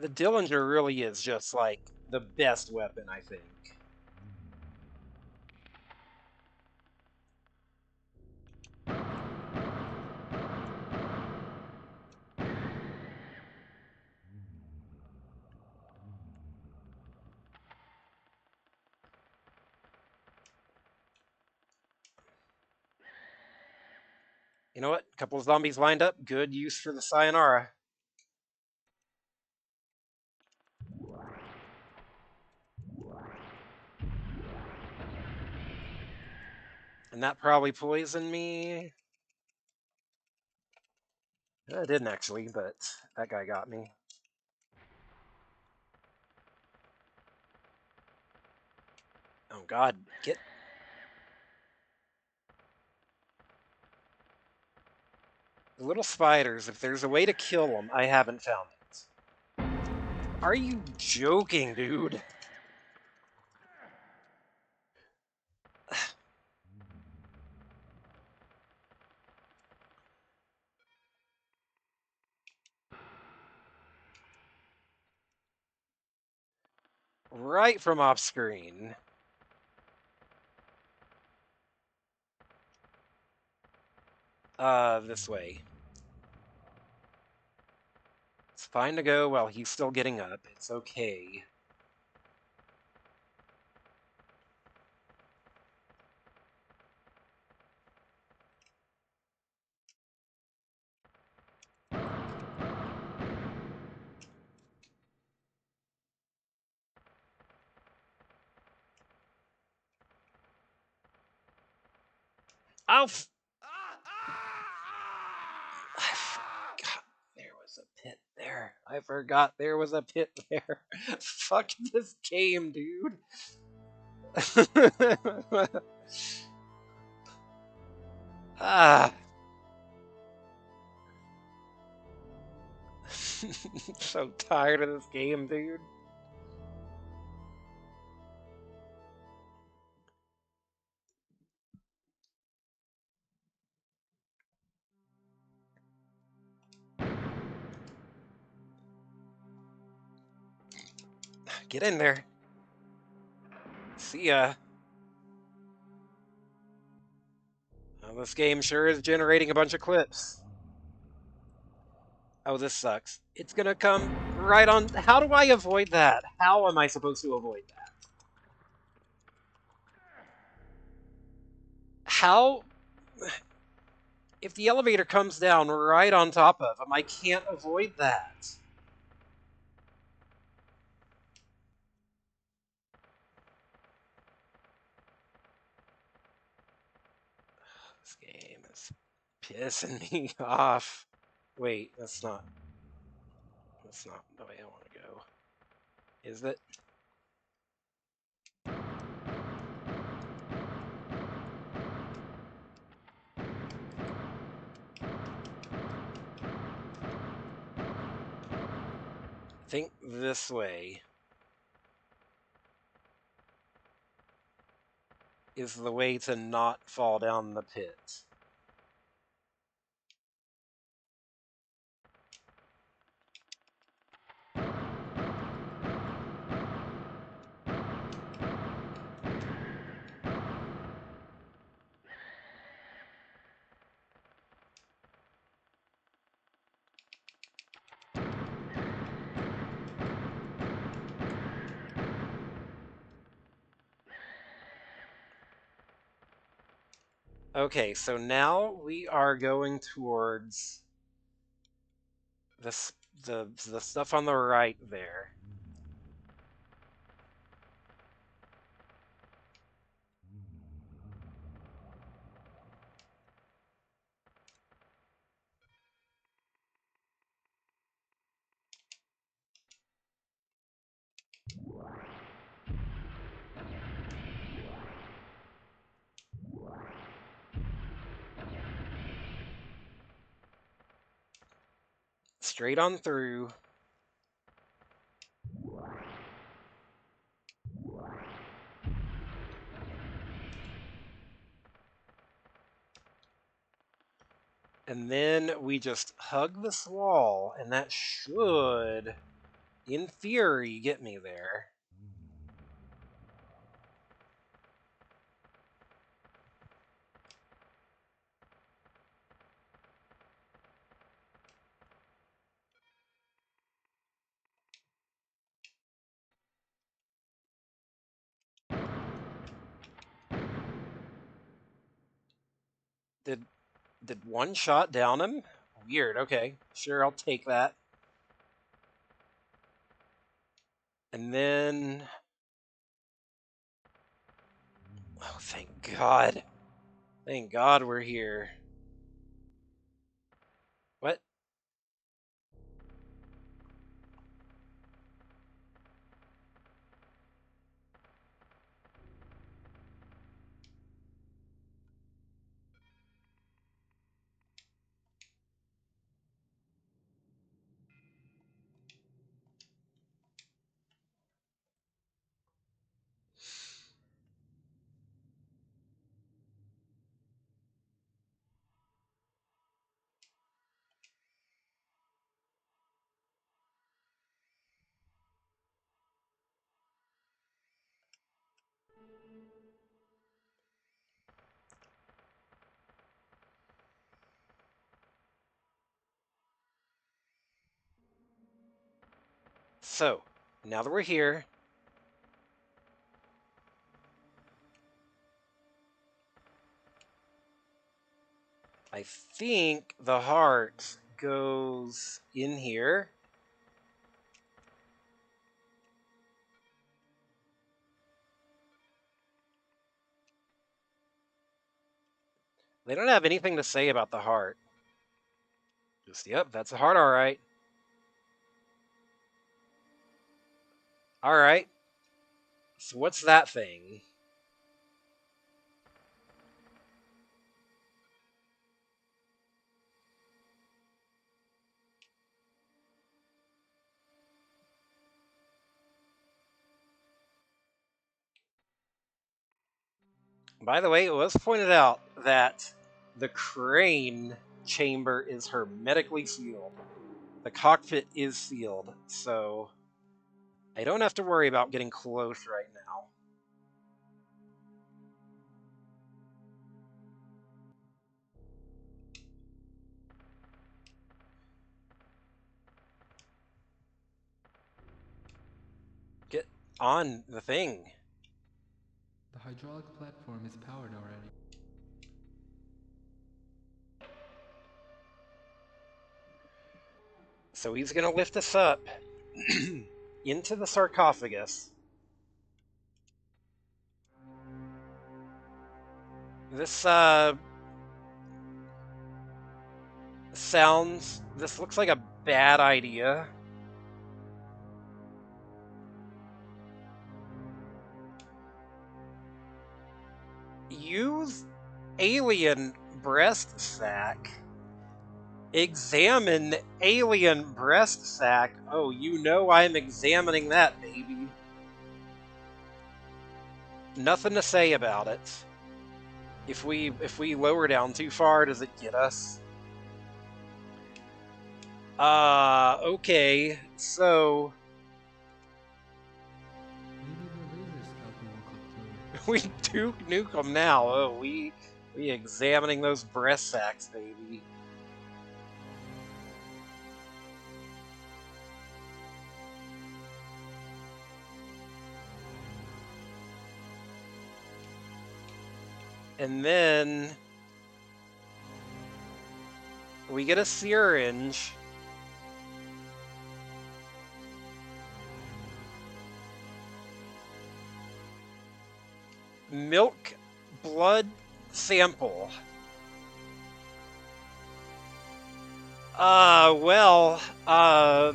The Dillinger really is just, like, the best weapon, I think. You know what? A couple of zombies lined up. Good use for the Sayonara. And that probably poisoned me. It didn't actually, but that guy got me. Oh god, get... The little spiders, if there's a way to kill them, I haven't found it. Are you joking, dude? Right from off screen. This way. It's fine to go while he's still getting up. It's okay. Oh, I forgot there was a pit there. I forgot there was a pit there. Fuck this game, dude. Ah. So tired of this game, dude. Get in there. See ya. Well, this game sure is generating a bunch of clips. Oh, this sucks. It's gonna come right on. How do I avoid that? How am I supposed to avoid that? How? If the elevator comes down right on top of him, I can't avoid that. This game is pissing me off. Wait, that's not the way I want to go. Is it? I think this way is the way to not fall down the pit. Okay, so now we are going towards this the stuff on the right there. Straight on through. And then we just hug this wall, and that should, In theory, get me there. Did one shot down him? Weird. Okay, sure, I'll take that. And then, oh, thank God. Thank God we're here. What? So, now that we're here, I think the heart goes in here. They don't have anything to say about the heart. Just, yep, that's a heart, all right. All right. So what's that thing? By the way, it was pointed out that the crane chamber is hermetically sealed. The cockpit is sealed, so I don't have to worry about getting close right now. Get on the thing. The hydraulic platform is powered already. So he's going to lift us up into the sarcophagus. This this looks like a bad idea. Use alien breast sac. Examine alien breast sac. Oh, you know I'm examining that, baby. Nothing to say about it. If we lower down too far, does it get us? Okay, so Maybe the laser scalpel will cut through it. we do nuke them now. Oh, we examining those breast sacs, baby. And then we get a syringe. Milk blood sample.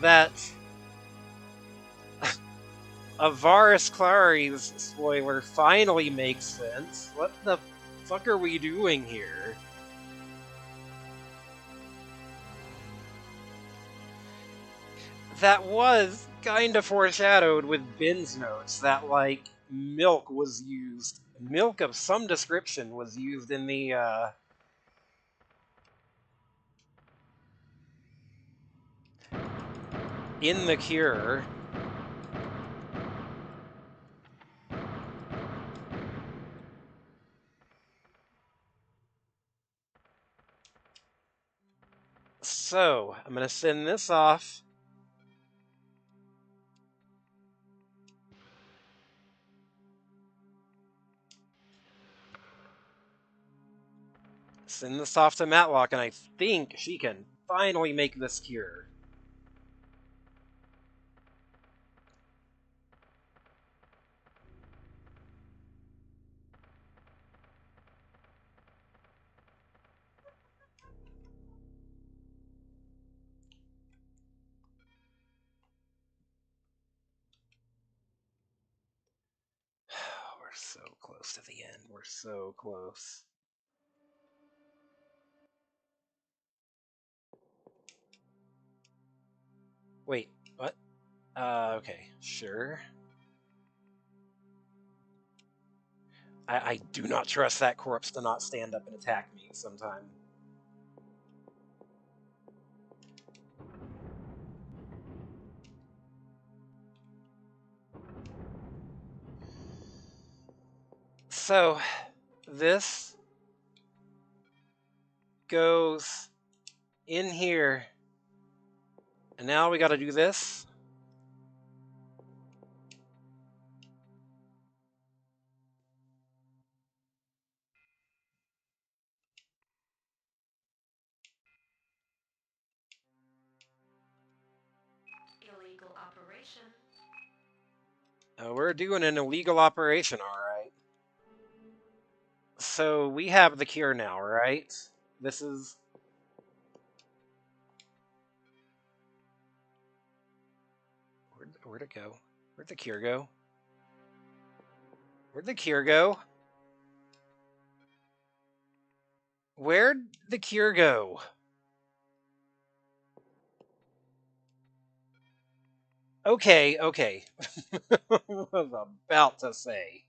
That Avaris Clary's spoiler finally makes sense. What the fuck are we doing here? That was kind of foreshadowed with Ben's notes that, like, milk was used. Milk of some description was used in the cure. So, I'm going to send this off. Send this off to Matlock, and I think she can finally make this cure. We're so close to the end. We're so close. Wait, what? Okay, sure. I do not trust that corpse to not stand up and attack me sometime. So, this goes in here. And now we gotta do this. Illegal operation. We're doing an illegal operation, alright. So, we have the cure now, right? This is... Where'd it go? Where'd the cure go? Where'd the cure go? Where'd the cure go? Okay, okay. I was about to say.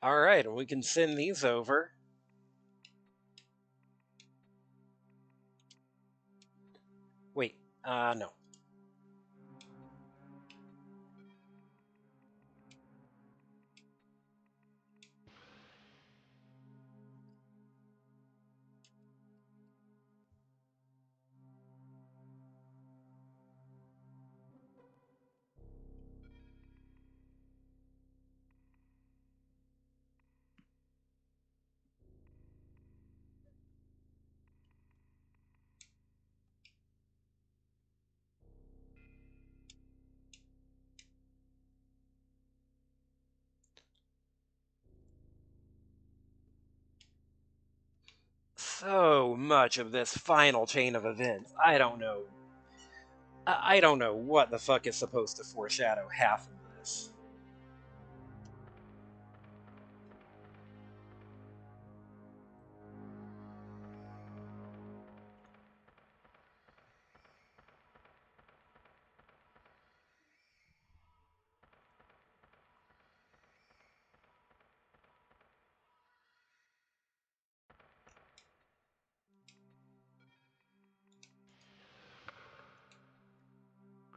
Alright, and we can send these over. Wait, no. So much of this final chain of events. I don't know. I don't know what the fuck is supposed to foreshadow half of this.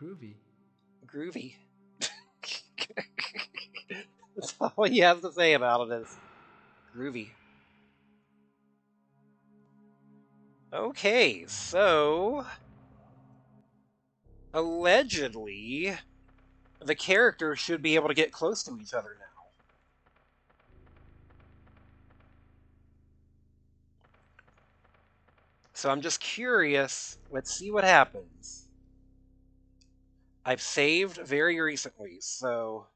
Groovy. Groovy. That's all he has to say about it is groovy. Okay, so allegedly the characters should be able to get close to each other now. So I'm just curious. Let's see what happens. I've saved very recently, so...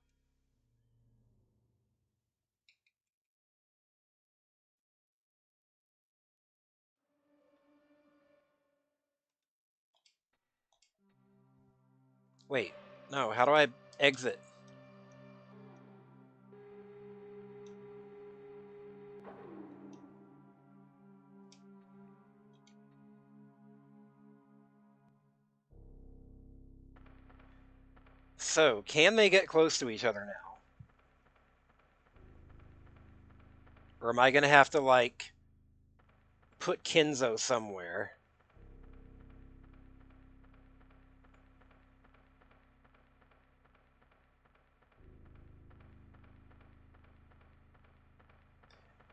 Wait, no, how do I exit? So, can they get close to each other now? Or am I going to have to, like, put Kenzo somewhere?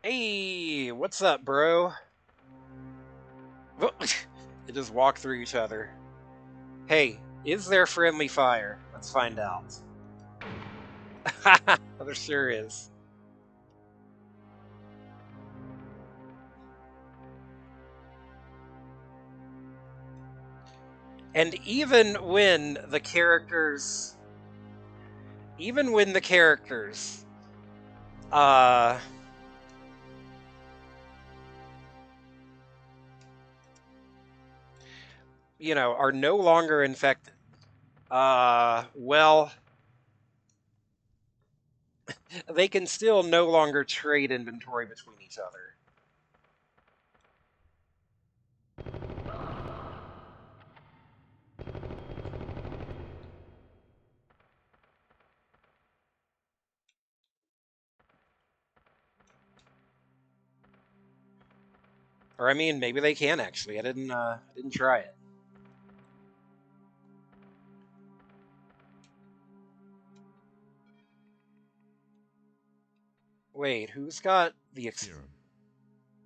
Hey, what's up, bro? They just walk through each other. Hey, is there friendly fire? Let's find out. There sure is. And even when the characters, you know, are no longer infected, well, they can still no longer trade inventory between each other. Or I mean, maybe they can actually. I didn't try it. Wait, who's got the Serum.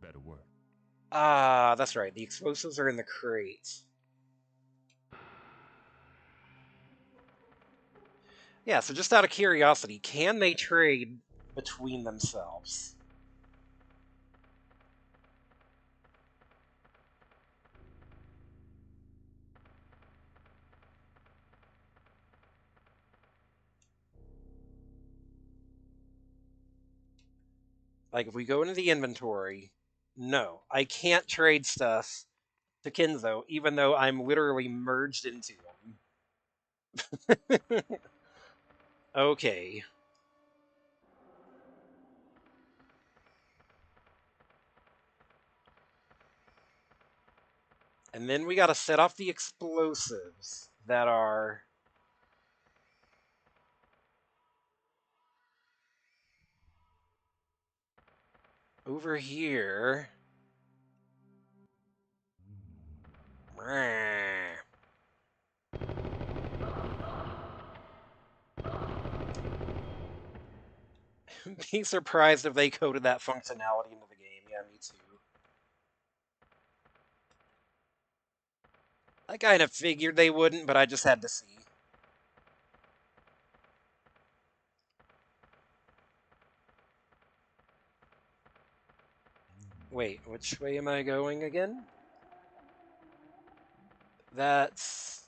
Better work. Ah, that's right. The explosives are in the crate. Yeah, so just out of curiosity, can they trade between themselves? Like, if we go into the inventory, no, I can't trade stuff to Kenzo, even though I'm literally merged into him. Okay. And then we gotta set off the explosives that are over here. Be surprised if they coded that functionality into the game. Yeah, me too. I kind of figured they wouldn't, but I just had to see. Wait, which way am I going again? That's...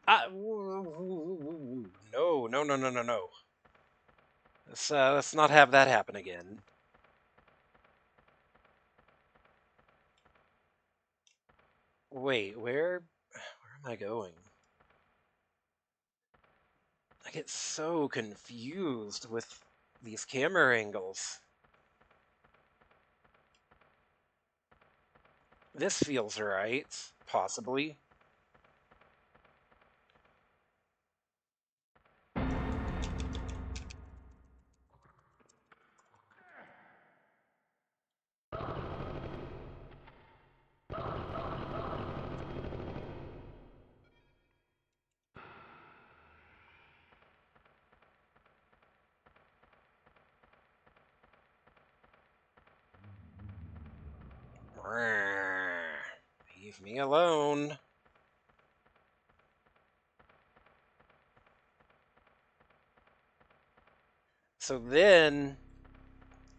no, no, no, no, no, no. Let's not have that happen again. Wait, where am I going? I get so confused with these camera angles. This feels right, possibly. Leave me alone. So then,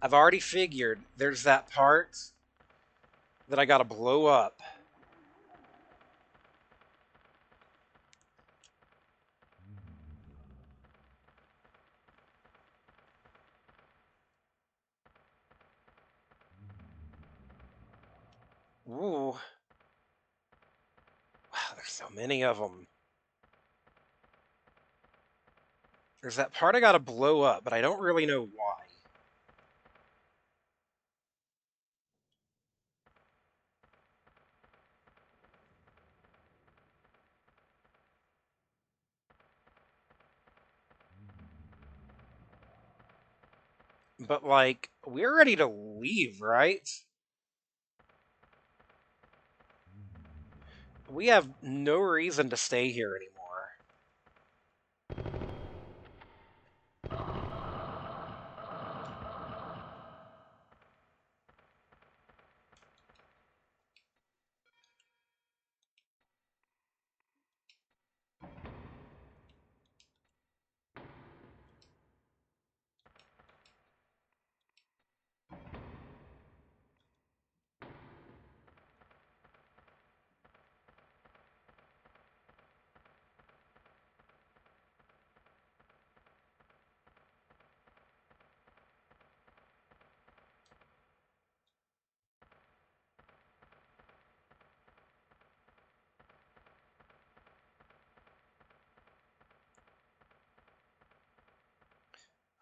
I've already figured there's that part that I gotta blow up. Ooh. Wow, there's so many of them. There's that part I gotta blow up, but I don't really know why. But, like, we're ready to leave, right? We have no reason to stay here anymore.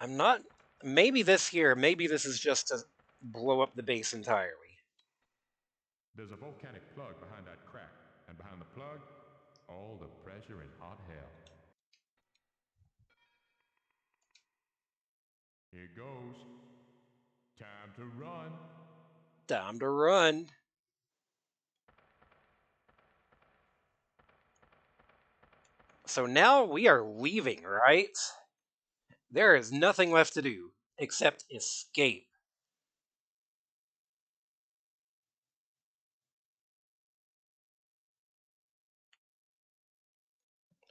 I'm not... Maybe this is just to blow up the base entirely. There's a volcanic plug behind that crack, and behind the plug, all the pressure in hot hell. Here goes. Time to run. Time to run. So now we are leaving, right? There is nothing left to do except escape.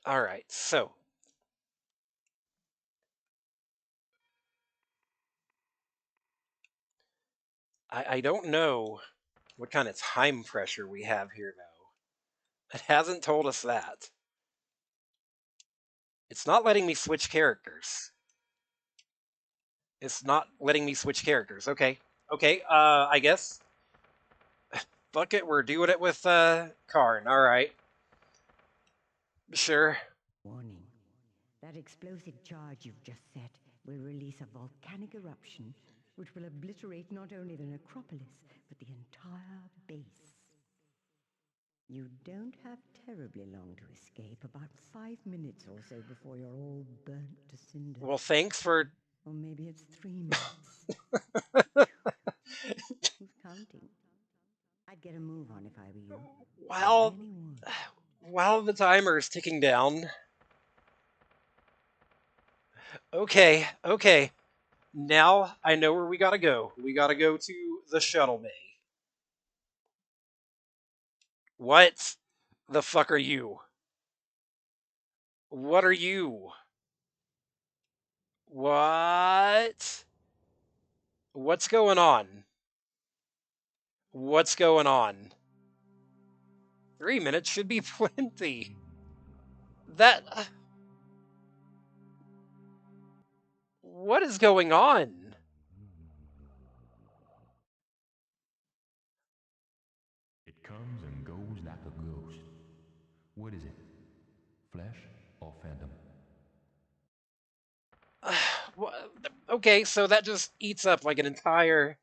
Alright, so. I don't know what kind of time pressure we have here, though. It hasn't told us that. It's not letting me switch characters. It's not letting me switch characters. Okay. Okay, I guess. Fuck it, we're doing it with, Karn. Alright. Sure. Warning. That explosive charge you've just set will release a volcanic eruption which will obliterate not only the necropolis, but the entire base. You don't have terribly long to escape, about 5 minutes or so before you're all burnt to cinders. Well, thanks for... Or maybe it's 3 minutes. Who's counting? I'd get a move on if I were you. While the timer is ticking down... Okay, okay. Now I know where we gotta go. We gotta go to the shuttle bay. What the fuck are you? What are you? What? What's going on? What's going on? 3 minutes should be plenty. That... What is going on? It comes and goes like a ghost. What is it? Flesh or phantom? Okay, so that just eats up like an entire...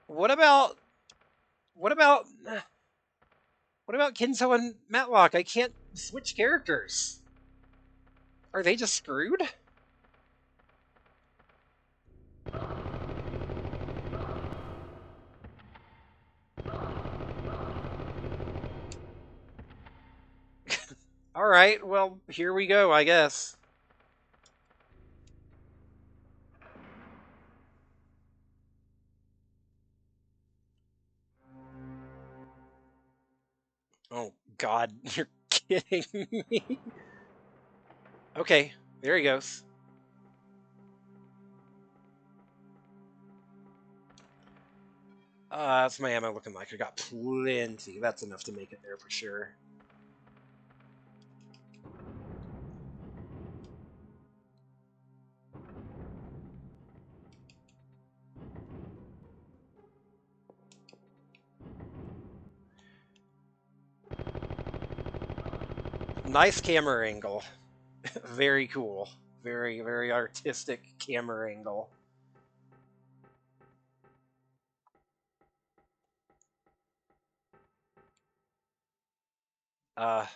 What about Kinzo and Matlock? I can't switch characters. Are they just screwed? Alright, well, here we go, I guess. Oh, God, you're kidding me. Okay, there he goes. That's my ammo looking like. I got plenty. That's enough to make it there for sure. Nice camera angle. Very cool. Very, very artistic camera angle. Uh,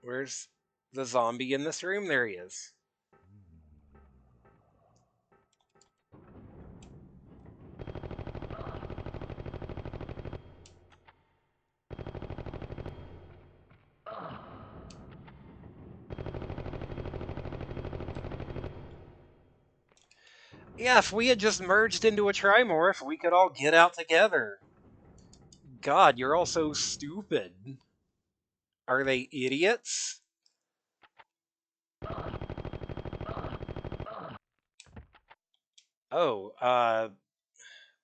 where's the zombie in this room? There he is. Yeah, if we had just merged into a Trimorph, we could all get out together. God, you're all so stupid. Are they idiots? Oh,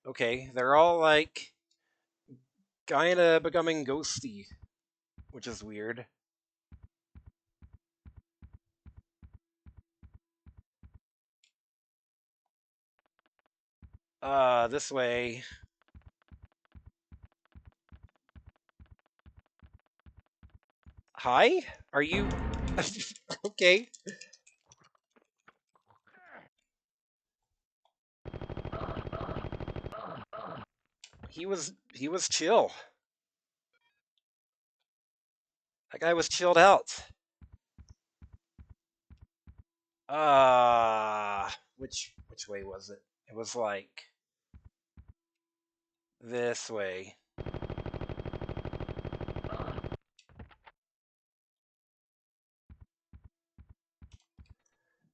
okay. They're all like kinda becoming ghosty, which is weird. This way. Hi? Are you okay? He was chill. That guy was chilled out. Which way was it? It was like this way.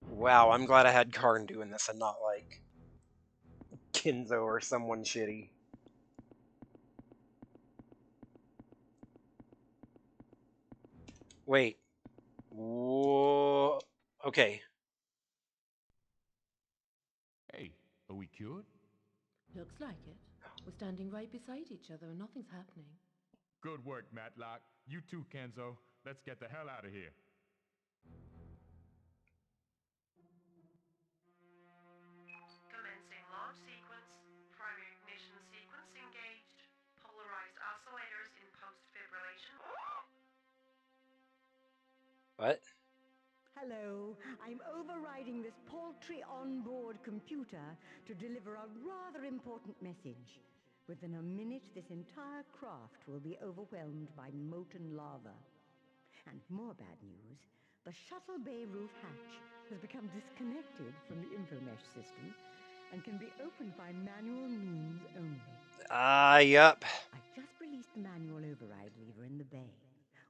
Wow, I'm glad I had Karn doing this and not like Kinzo or someone shitty. Wait. Whoa. Okay. Hey, are we cured? Looks like it. We're standing right beside each other and nothing's happening. Good work, Matlock. You too, Kenzo. Let's get the hell out of here. Commencing launch sequence. Primary ignition sequence engaged. Polarized oscillators in post-fibrillation. What? Hello, I'm overriding this paltry onboard computer to deliver a rather important message. Within a minute, this entire craft will be overwhelmed by molten lava. And more bad news, the shuttle bay roof hatch has become disconnected from the infomesh system and can be opened by manual means only. Yup. I've just released the manual override lever in the bay.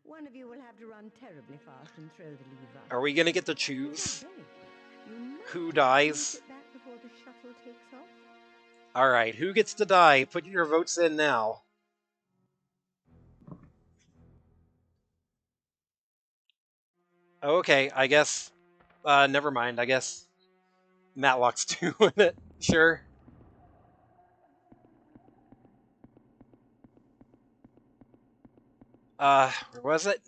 One of you will have to run terribly fast and throw the lever. Are we gonna get to choose who dies? Back before the shuttle takes off. Alright, who gets to die? Put your votes in now. Okay, I guess. Never mind. I guess Matlock's doing it. Sure. Where was it?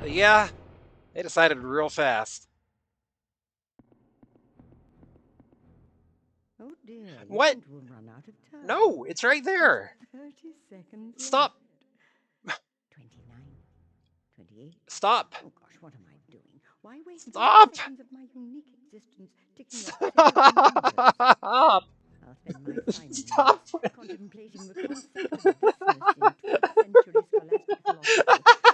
Yeah, they decided real fast. Oh dear, What? we'll run out of time. No, it's right there. Just 30 seconds Stop. left. 29, 28. Stop. Oh gosh, what am I doing? Why waste Stop. 30 seconds of my unique existence ticking off numbers? Stop. I'll spend my final Stop. minutes contemplating the concept of thisness in 12th century scholastic philosophy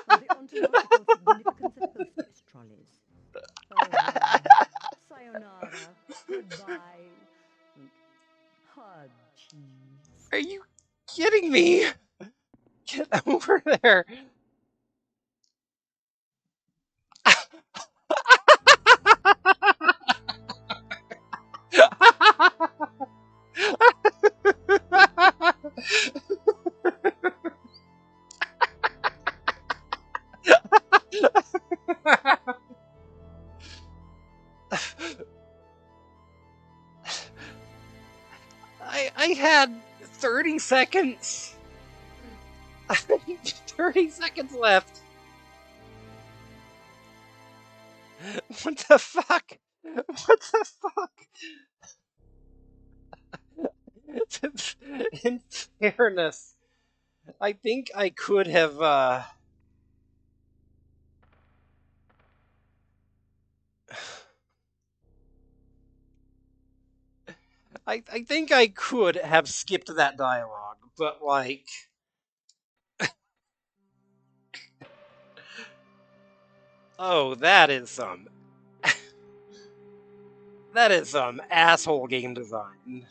and the ontological significance of hostess trolleys. Sayonara, goodbye, and hard cheese. Are you kidding me? Get over there. I had 30 seconds. 30 seconds left. What the fuck? What the fuck? In fairness, I think I could have, I think I could have skipped that dialogue, but like, Oh, that is some that is some asshole game design.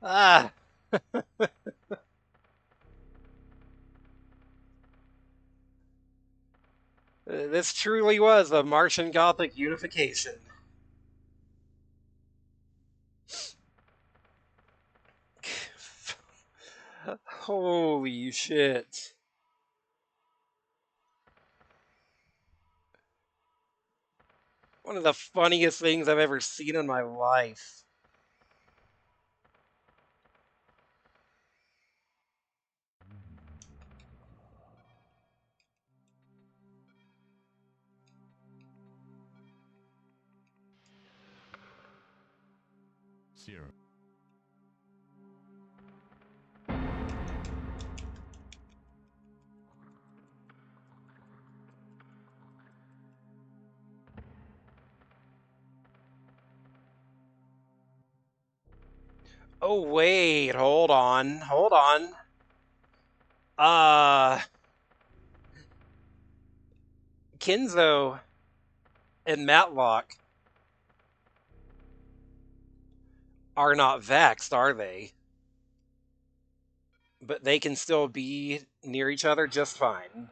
Ah, this truly was a Martian Gothic unification. Holy shit. One of the funniest things I've ever seen in my life. Sierra. Oh, wait, hold on, hold on. Uh, Kinzo and Matlock are not vexed, are they? But they can still be near each other just fine.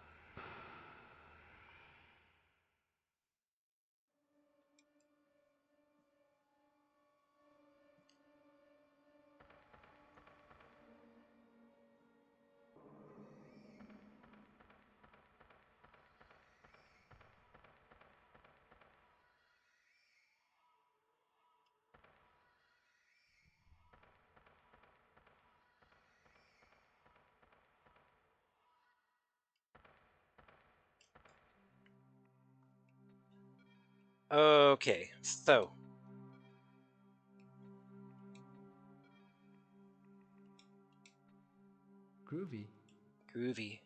Okay, so Groovy. groovy,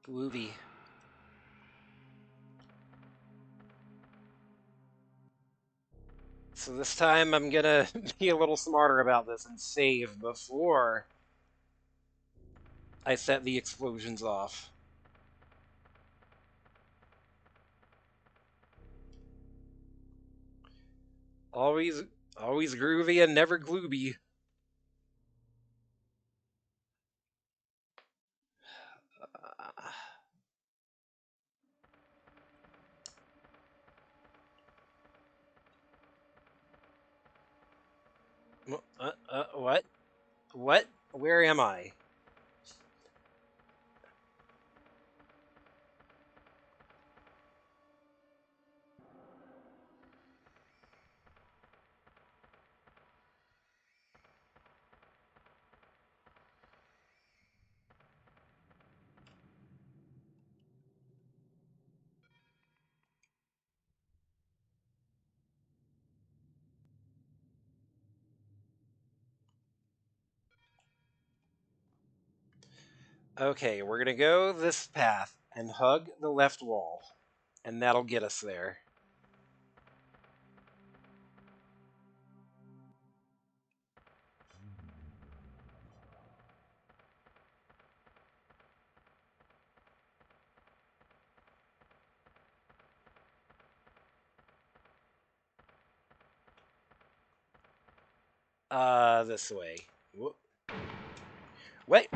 groovy. So this time I'm gonna be a little smarter about this and save before I set the explosions off. Always, always groovy and never glooby. What? What? Where am I? Okay, we're gonna go this path and hug the left wall, and that'll get us there. This way. Whoop. Wait.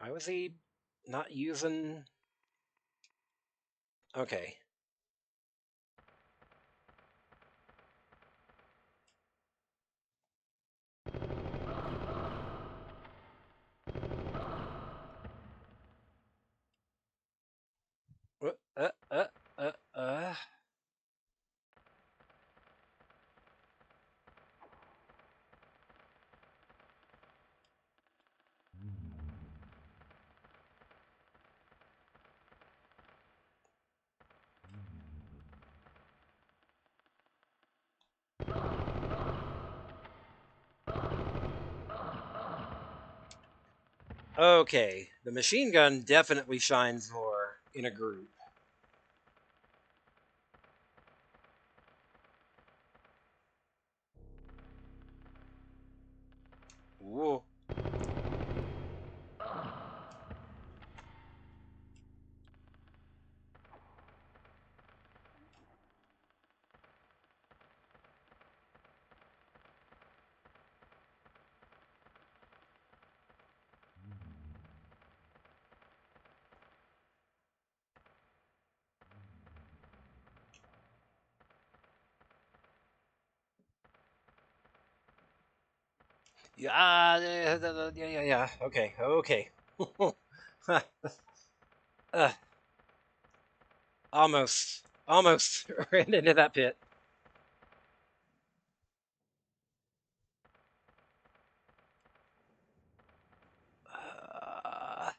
Why was he not using? Okay. Uh, uh, uh, uh, uh. Okay, the machine gun definitely shines more in a group. Whoa. Yeah. Okay. uh, almost ran into that pit. Uh,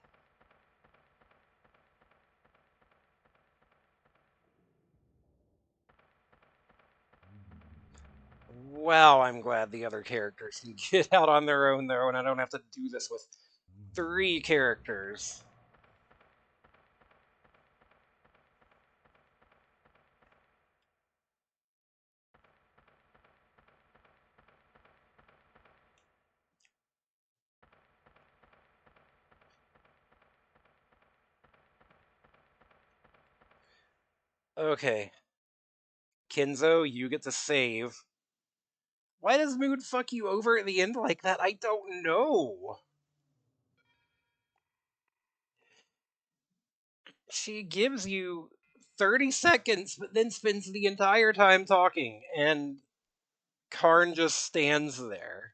well, I'm glad the other characters can get out on their own, though, and I don't have to do this with 3 characters. Okay. Kenzo, you get to save. Why does Mood fuck you over at the end like that? I don't know. She gives you 30 seconds, but then spends the entire time talking, and Karn just stands there.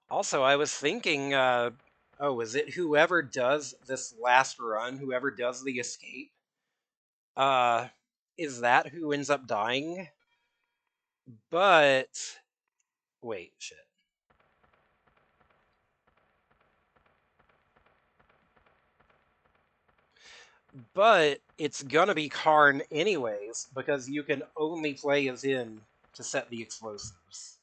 Also, I was thinking, oh, is it whoever does this last run, whoever does the escape? Uh, is that who ends up dying? But wait, shit. But it's gonna be Karn anyways, because you can only play as him to set the explosives.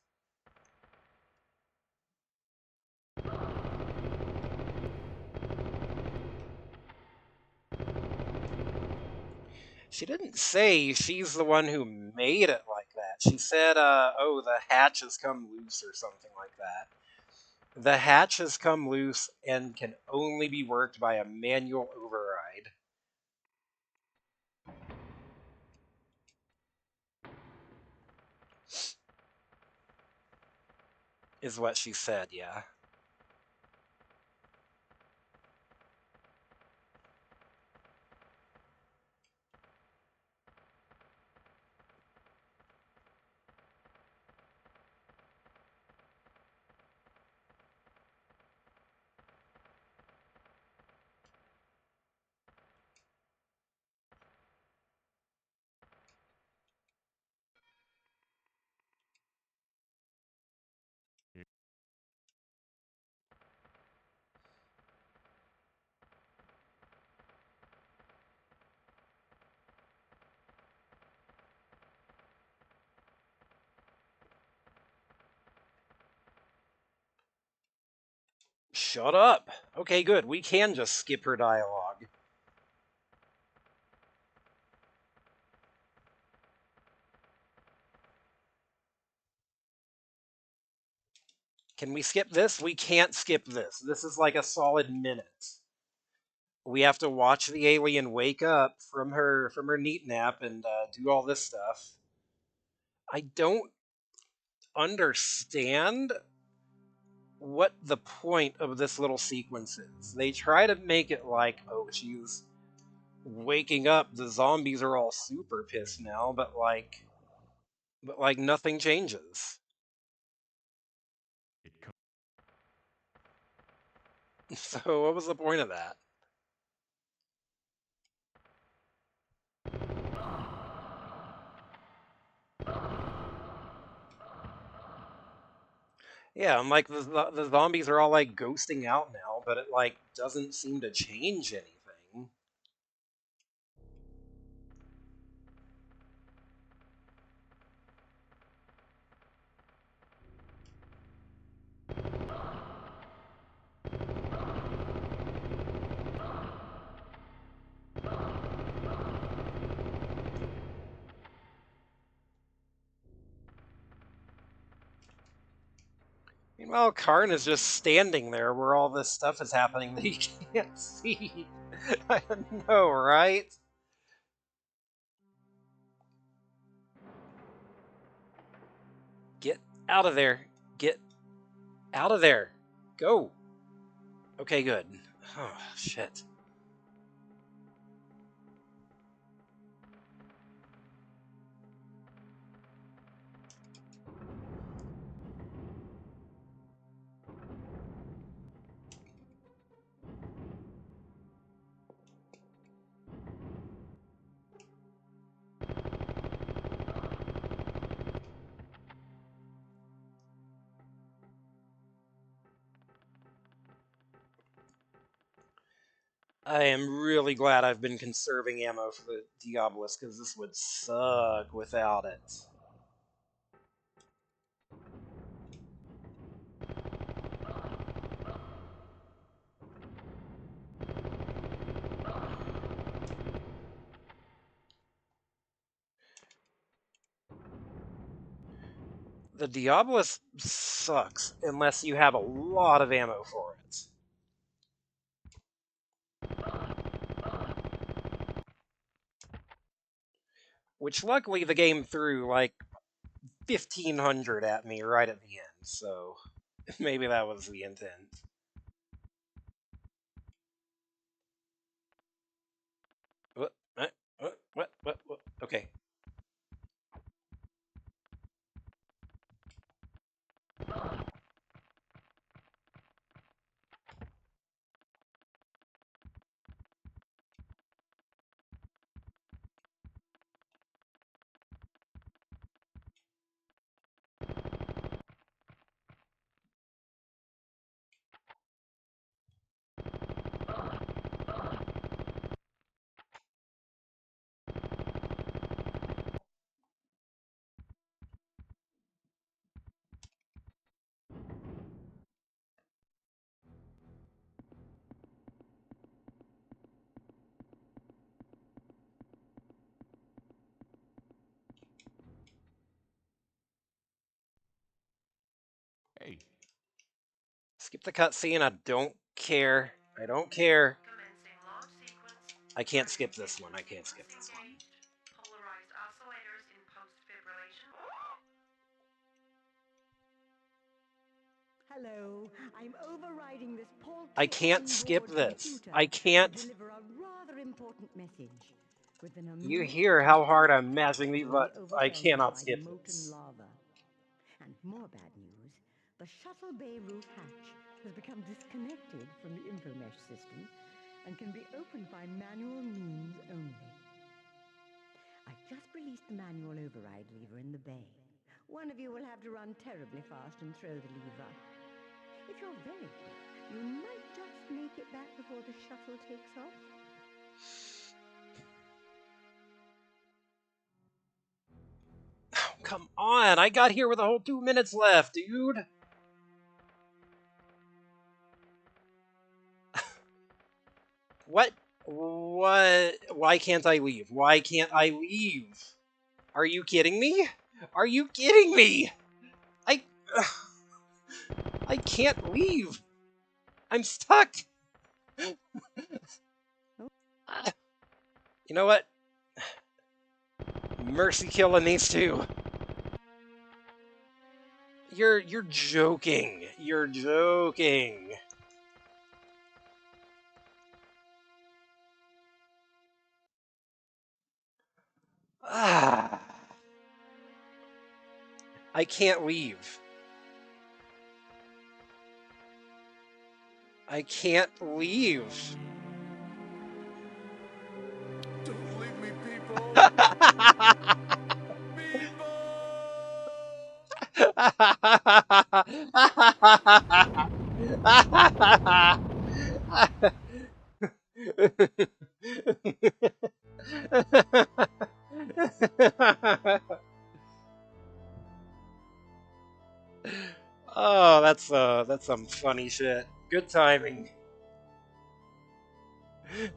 She didn't say she's the one who made it like that. She said, oh, the hatch has come loose or something like that. The hatch has come loose and can only be worked by a manual override. Is what she said, yeah. Shut up. Okay, good. We can just skip her dialogue. Can we skip this? We can't skip this. This is like a solid minute. We have to watch the alien wake up from her neat nap and do all this stuff. I don't understand what the point of this little sequence is. They try to make it like, oh, she's waking up, the zombies are all super pissed now, but like nothing changes. So what was the point of that? Yeah, and like the zombies are all like ghosting out now, but it like doesn't seem to change anything. Meanwhile, Karn is just standing there where all this stuff is happening that he can't see. I know, right? Get out of there. Get out of there. Go. Okay, good. Oh, shit. I am really glad I've been conserving ammo for the Diabolus, because this would suck without it. The Diabolus sucks unless you have a lot of ammo for it. Which luckily the game threw like 1,500 at me right at the end, so maybe that was the intent. What? What? Okay. Hey. Skip the cutscene. I don't care. I don't care. I can't skip this one. I can't skip this one. Polarized oscillators in post-fibrillation. Hello, I'm overriding this I can't skip this. I can't. to deliver a rather important message. Within a You minute, hear how hard I'm mashing these facility buttons. I overwhelmed cannot by skip molten this. lava. And more bad news, the shuttle bay roof hatch has become disconnected from the infomesh system and can be opened by manual means only. I've just released the manual override lever in the bay. One of you will have to run terribly fast and throw the lever. If you're very quick, you might just make it back before the shuttle takes off. Oh, come on, I got here with a whole 2 minutes left, dude. What? What? Why can't I leave? Why can't I leave? Are you kidding me? Are you kidding me? I can't leave. I'm stuck. You know what? Mercy killing these two. You're joking. You're joking. Ah. I can't leave. I can't leave. Don't leave me, people! People! Oh, that's some funny shit. Good timing.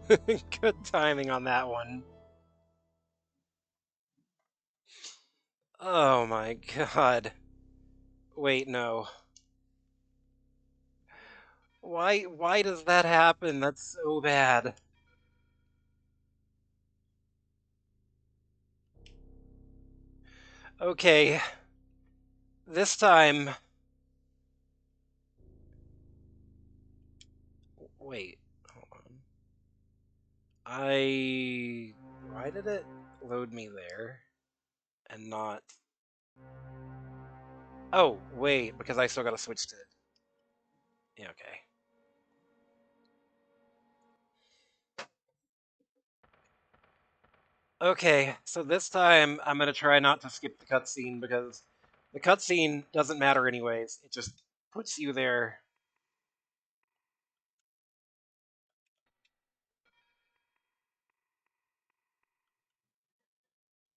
Good timing on that one. Oh my god. Wait, no. Why does that happen? That's so bad. Okay. This time. Wait. Hold on. Why did it load me there and not? Oh, wait, because I still gotta switch to. Yeah, okay. Okay, so this time I'm gonna try not to skip the cutscene because the cutscene doesn't matter anyways. It just puts you there.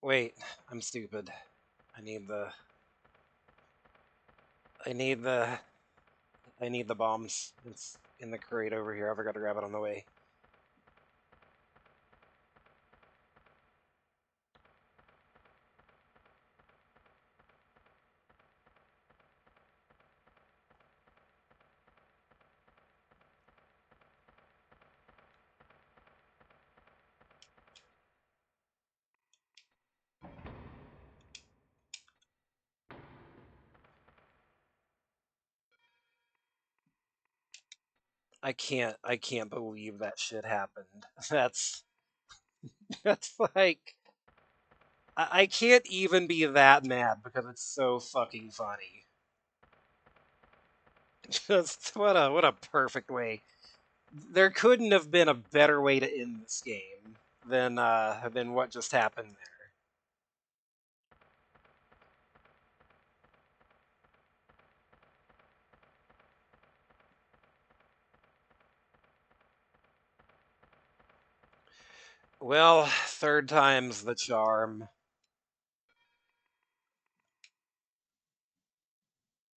Wait, I'm stupid. I need the. I need the. I need the bombs. It's in the crate over here. I forgot to grab it on the way. I can't believe that shit happened. That's like I can't even be that mad because it's so fucking funny. Just what a perfect way. There couldn't have been a better way to end this game than what just happened there. Well, third time's the charm.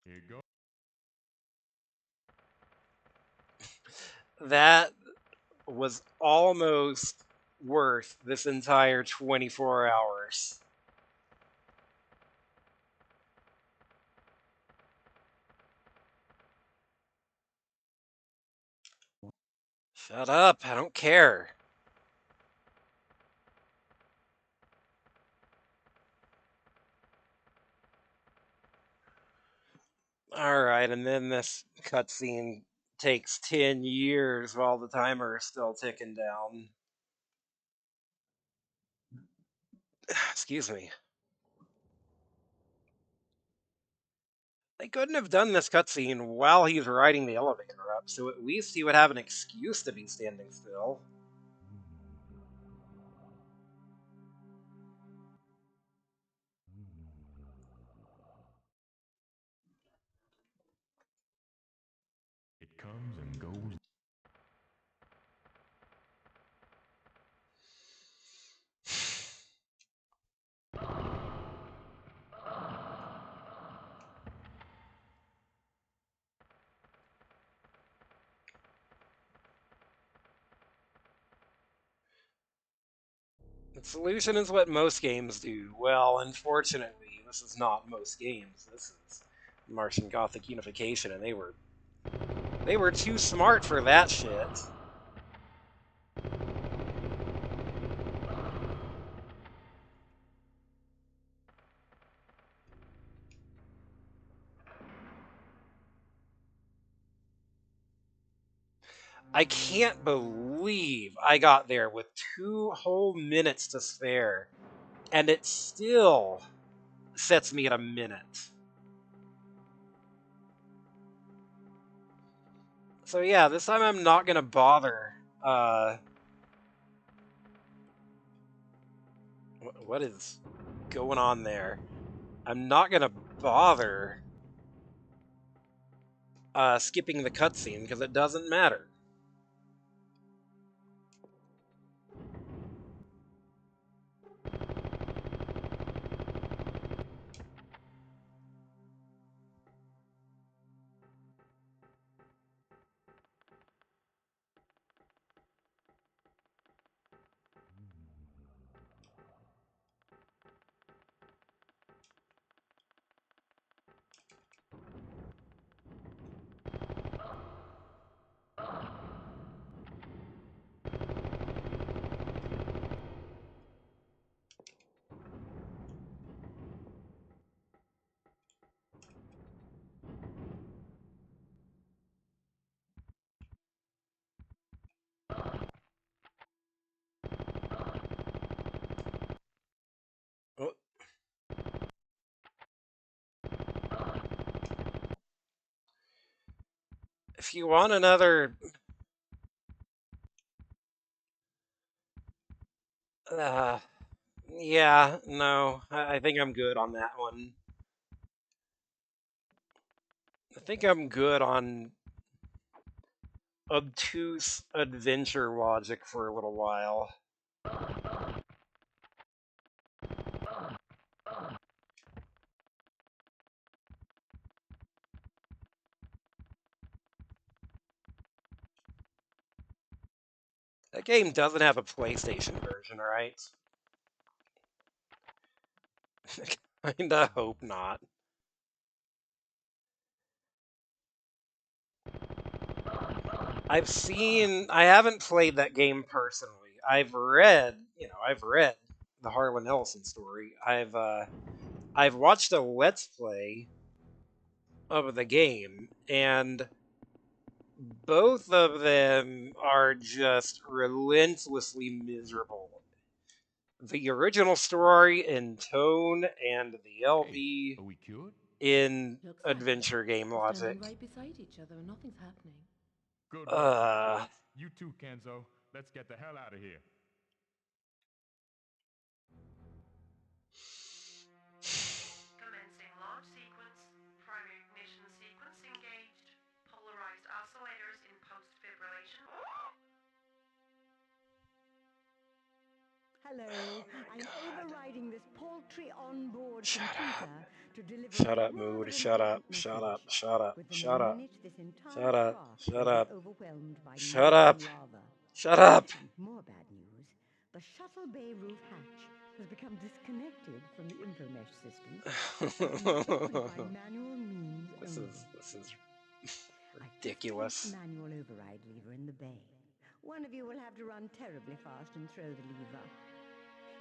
Here you go. That was almost worth this entire 24 hours. Shut up, I don't care. Alright, and then this cutscene takes 10 years while the timer is still ticking down. Excuse me. They couldn't have done this cutscene while he's riding the elevator up, so at least he would have an excuse to be standing still. It comes and goes. The solution is what most games do. Well, unfortunately, this is not most games. This is Martian Gothic Unification, and they were too smart for that shit. I can't believe I got there with 2 whole minutes to spare, and it still sets me at a minute. So yeah, this time I'm not gonna bother. What is going on there? I'm not gonna bother skipping the cutscene because it doesn't matter. Oh. If you want another... yeah, no, I think I'm good on that one. I think I'm good on obtuse adventure logic for a little while. That game doesn't have a PlayStation version, right? Kinda hope not. I haven't played that game personally. I've read the Harlan Ellison story. I've watched a Let's Play of the game, and both of them are just relentlessly miserable. The original story in tone and the LP Are we cured? in Looks like adventure game we're standing logic. right beside each other and nothing's happening. Good work, Uh, kids. You too, Kenzo. Let's get the hell out of here. Commencing launch sequence. Primary ignition sequence engaged. Polarized oscillators in post-fibrillation. Hello, I'm overriding this paltry onboard Shut computer up. to deliver Shut a up, rather Mood. Shut up. important Shut up. message. Shut up. Within Shut a up. minute, this entire Shut up. craft Shut will be up. overwhelmed by Shut up. molten lava. Shut up. And more bad news, the shuttle bay roof hatch has become disconnected from the infomesh system and can be opened by manual means only. This is I've just placed ridiculous. the manual override lever in the bay. One of you will have to run terribly fast and throw the lever.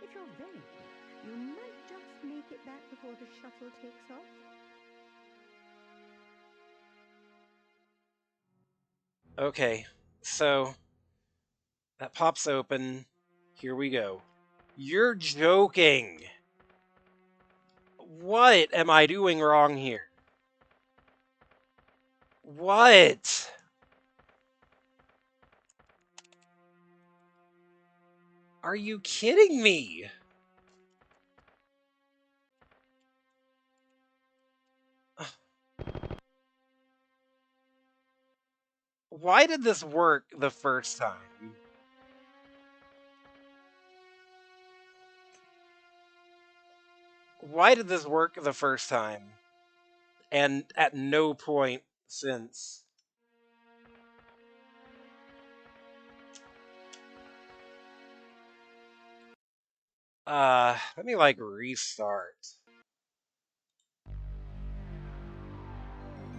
If you're very quick, you might just make it back before the shuttle takes off. Okay, so that pops open. Here we go. You're joking. What am I doing wrong here? What? Are you kidding me? Why did this work the first time? Why did this work the first time? And at no point since. Let me like restart.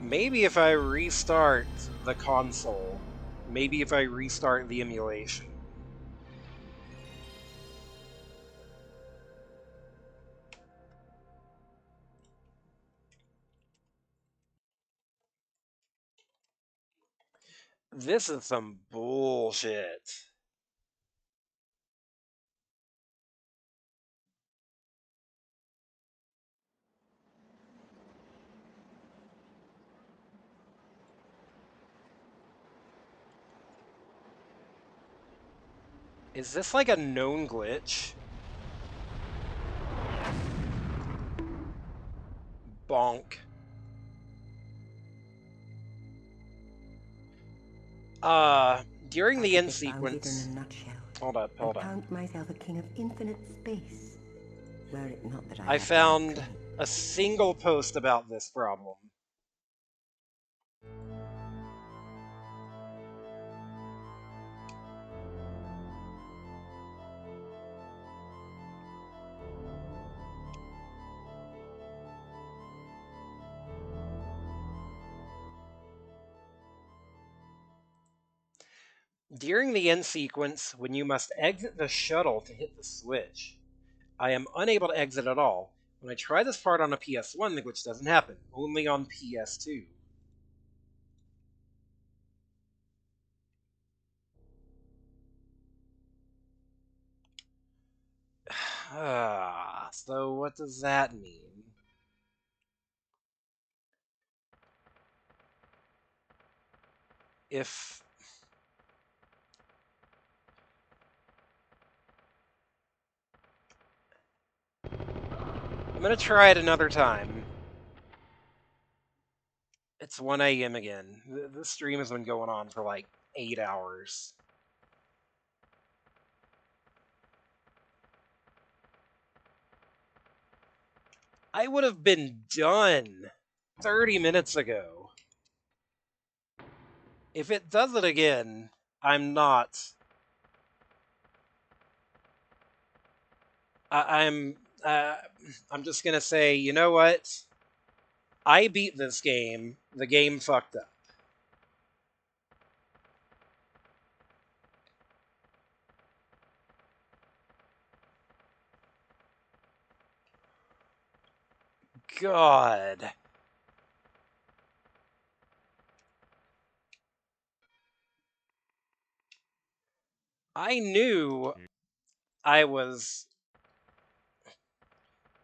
Maybe if I restart the console, maybe if I restart the emulation. This is some bullshit. Is this like a known glitch? Bonk. During I the think end I found it in sequence. a nutshell. Hold up, I hold up. count myself a king of infinite space. Were it not that I I have no found dream. a single post about this problem. During the end sequence, when you must exit the shuttle to hit the switch, I am unable to exit at all. When I try this part on a PS1, the glitch doesn't happen, only on PS2. So what does that mean? If I'm gonna try it another time. It's 1 a.m. again. This stream has been going on for like 8 hours. I would have been done 30 minutes ago. If it does it again, I'm not. I'm. I'm just gonna say, you know what? I beat this game. The game fucked up. God. I knew I was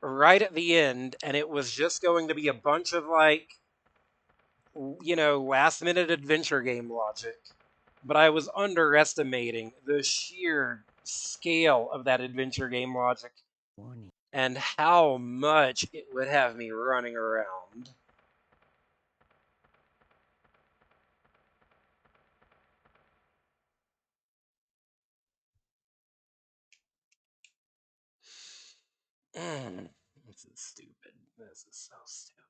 right at the end, and it was just going to be a bunch of, like, last minute adventure game logic. But I was underestimating the sheer scale of that adventure game logic Warning. and how much it would have me running around. This is stupid. This is so stupid.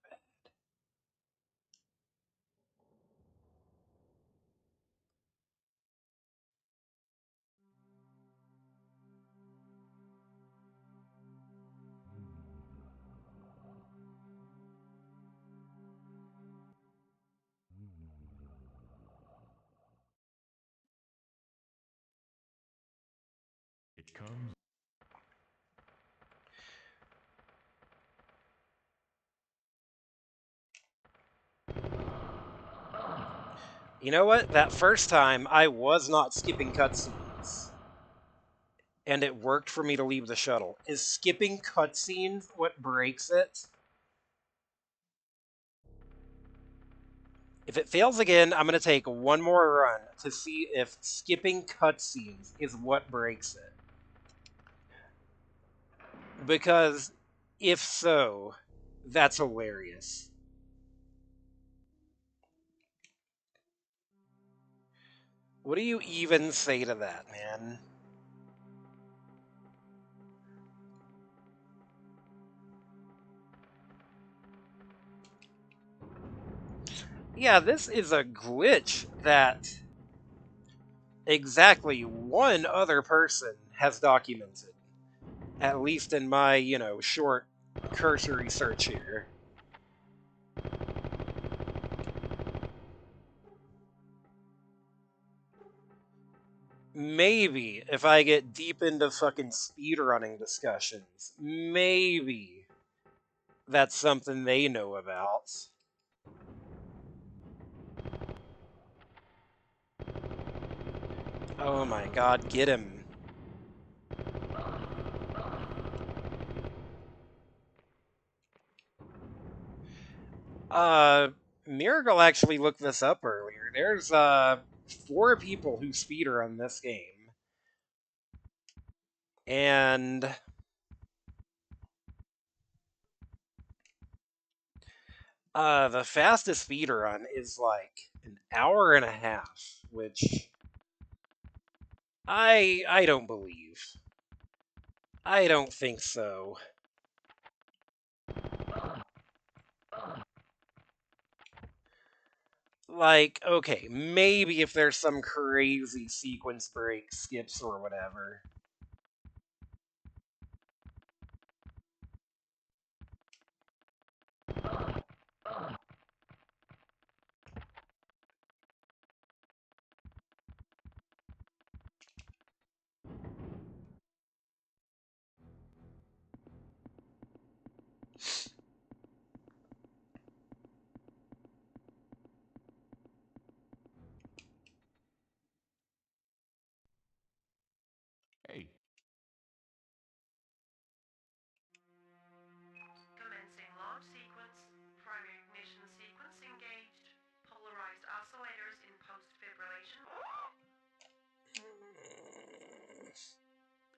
It comes. You know what? That first time, I was not skipping cutscenes. And it worked for me to leave the shuttle. Is skipping cutscenes what breaks it? If it fails again, I'm going to take one more run to see if skipping cutscenes is what breaks it. Because if so, that's hilarious. What do you even say to that, man? Yeah, this is a glitch that exactly one other person has documented. At least in my, short cursory search here. Maybe if I get deep into fucking speedrunning discussions, maybe that's something they know about. Oh my god, get him. Uh, Miracle actually looked this up earlier. There's 4 people who speedrun this game. And the fastest speedrun is like An hour and a half, which I don't believe. I don't think so. Like, okay, maybe if there's some crazy sequence break, skips, or whatever. Hey. Commencing launch sequence. Primary ignition sequence engaged. Polarized oscillators in post-fibrillation.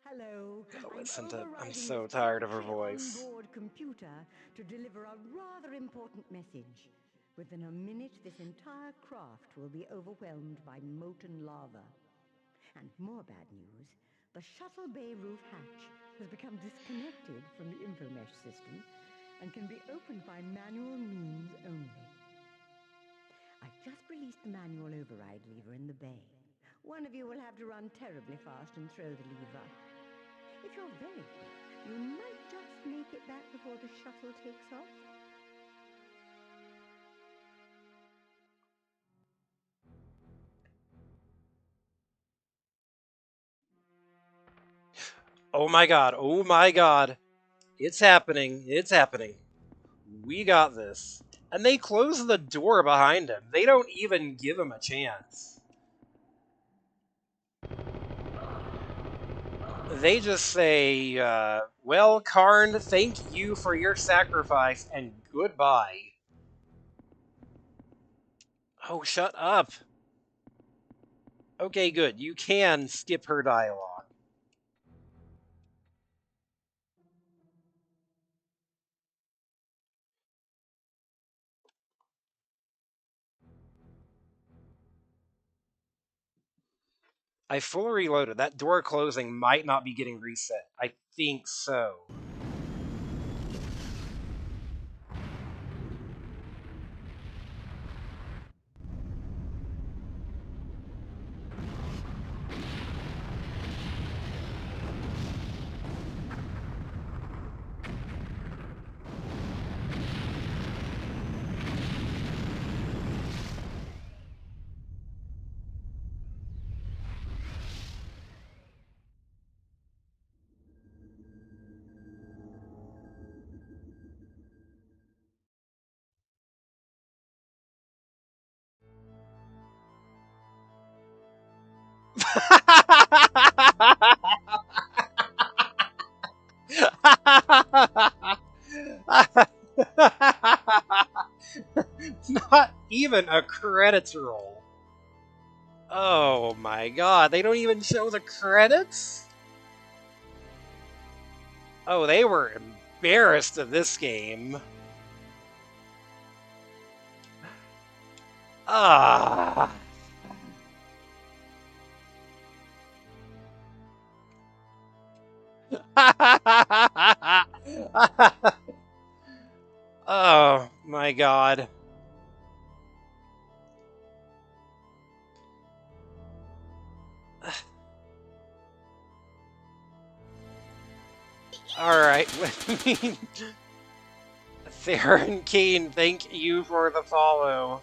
Hello. Oh, I'm listen to. I'm overriding so this tired of her factory voice. onboard computer to deliver a rather important message. Within a minute, this entire craft will be overwhelmed by molten lava. And more bad news, the shuttle bay roof hatch has become disconnected from the infomesh system and can be opened by manual means only. I've just released the manual override lever in the bay. One of you will have to run terribly fast and throw the lever. If you're very quick, you might just make it back before the shuttle takes off. Oh my god, oh my god. It's happening, it's happening. We got this. And they close the door behind him. They don't even give him a chance. They just say, well, Karn, thank you for your sacrifice, and goodbye. Oh, shut up. Okay, good. You can skip her dialogue. I fully reloaded. That door closing might not be getting reset. I think so. Not even a credits roll. Oh my god, they don't even show the credits? Oh, they were embarrassed of this game. Ah. Oh my god. Alright, Theron Keen, thank you for the follow.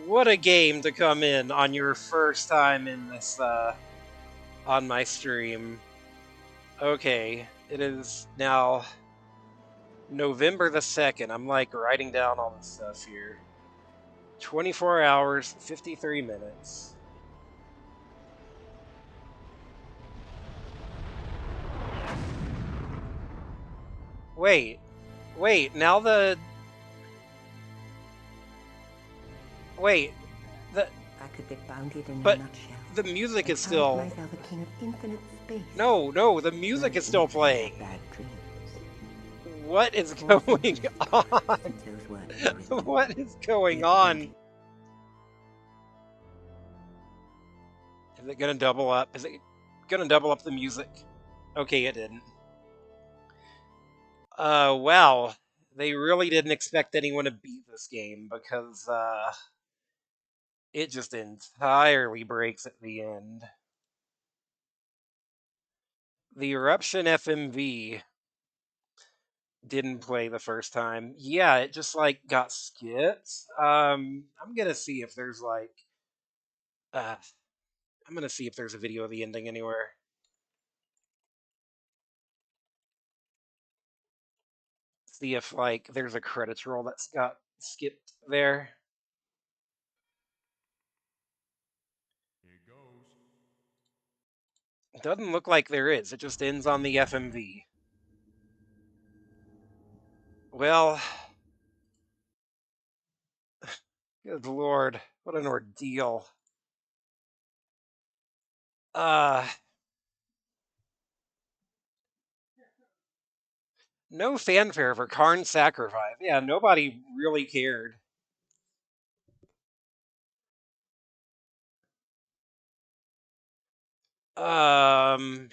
What a game to come in on your first time in this, on my stream. Okay, it is now November the 2nd. I'm like writing down all this stuff here. 24 hours, 53 minutes. Wait, now the... Wait, I could be bounded in but a nutshell. the music is I still... found myself a king of infinite space. No, the music is still playing. Bad dreams. What is going on? Since those words were written. What is going Yet on? again, Is it gonna double up? Is it gonna double up the music? Okay, it didn't. Well, they really didn't expect anyone to beat this game because, it just entirely breaks at the end. The Eruption FMV didn't play the first time. Yeah, it just like got skipped. I'm gonna see if there's like, uh, I'm gonna see if there's a video of the ending anywhere. See if like there's a credits roll that's got skipped there. Here goes. Doesn't look like there is. It just ends on the FMV. Well, good lord, what an ordeal. Uh, no fanfare for Karn's sacrifice. Yeah, nobody really cared. Um,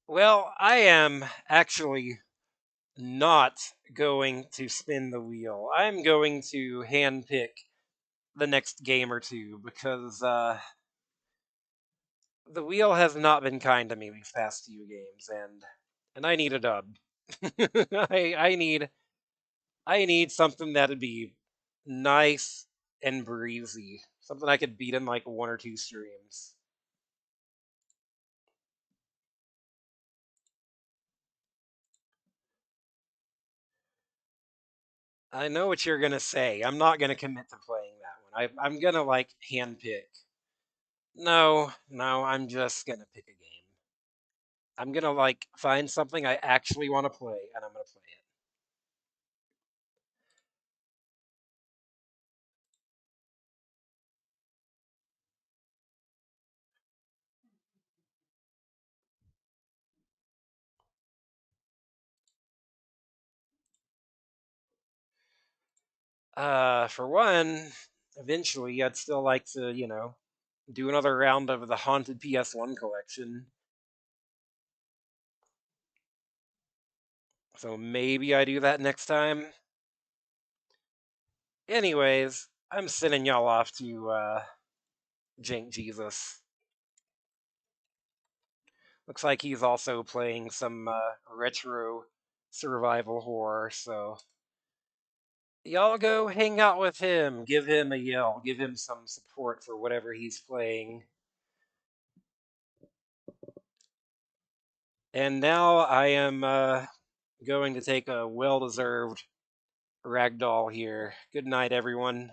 well, I am actually not going to spin the wheel. I'm going to handpick the next game or two because the wheel has not been kind to me these past few games, and I need a dub. I need something that'd be nice and breezy, something I could beat in like one or two streams. I know what you're gonna say. I'm not gonna commit to playing that one. I'm gonna like handpick. No, no, I'm just gonna pick a game. I'm gonna like find something I actually want to play, and I'm gonna play it. For one, eventually I'd still like to, do another round of the haunted PS1 collection. So maybe I do that next time. Anyways, I'm sending y'all off to Jank Jesus. Looks like he's also playing some retro survival horror, so y'all go hang out with him, give him a yell, give him some support for whatever he's playing. And now I am going to take a well deserved ragdoll here. Good night, everyone.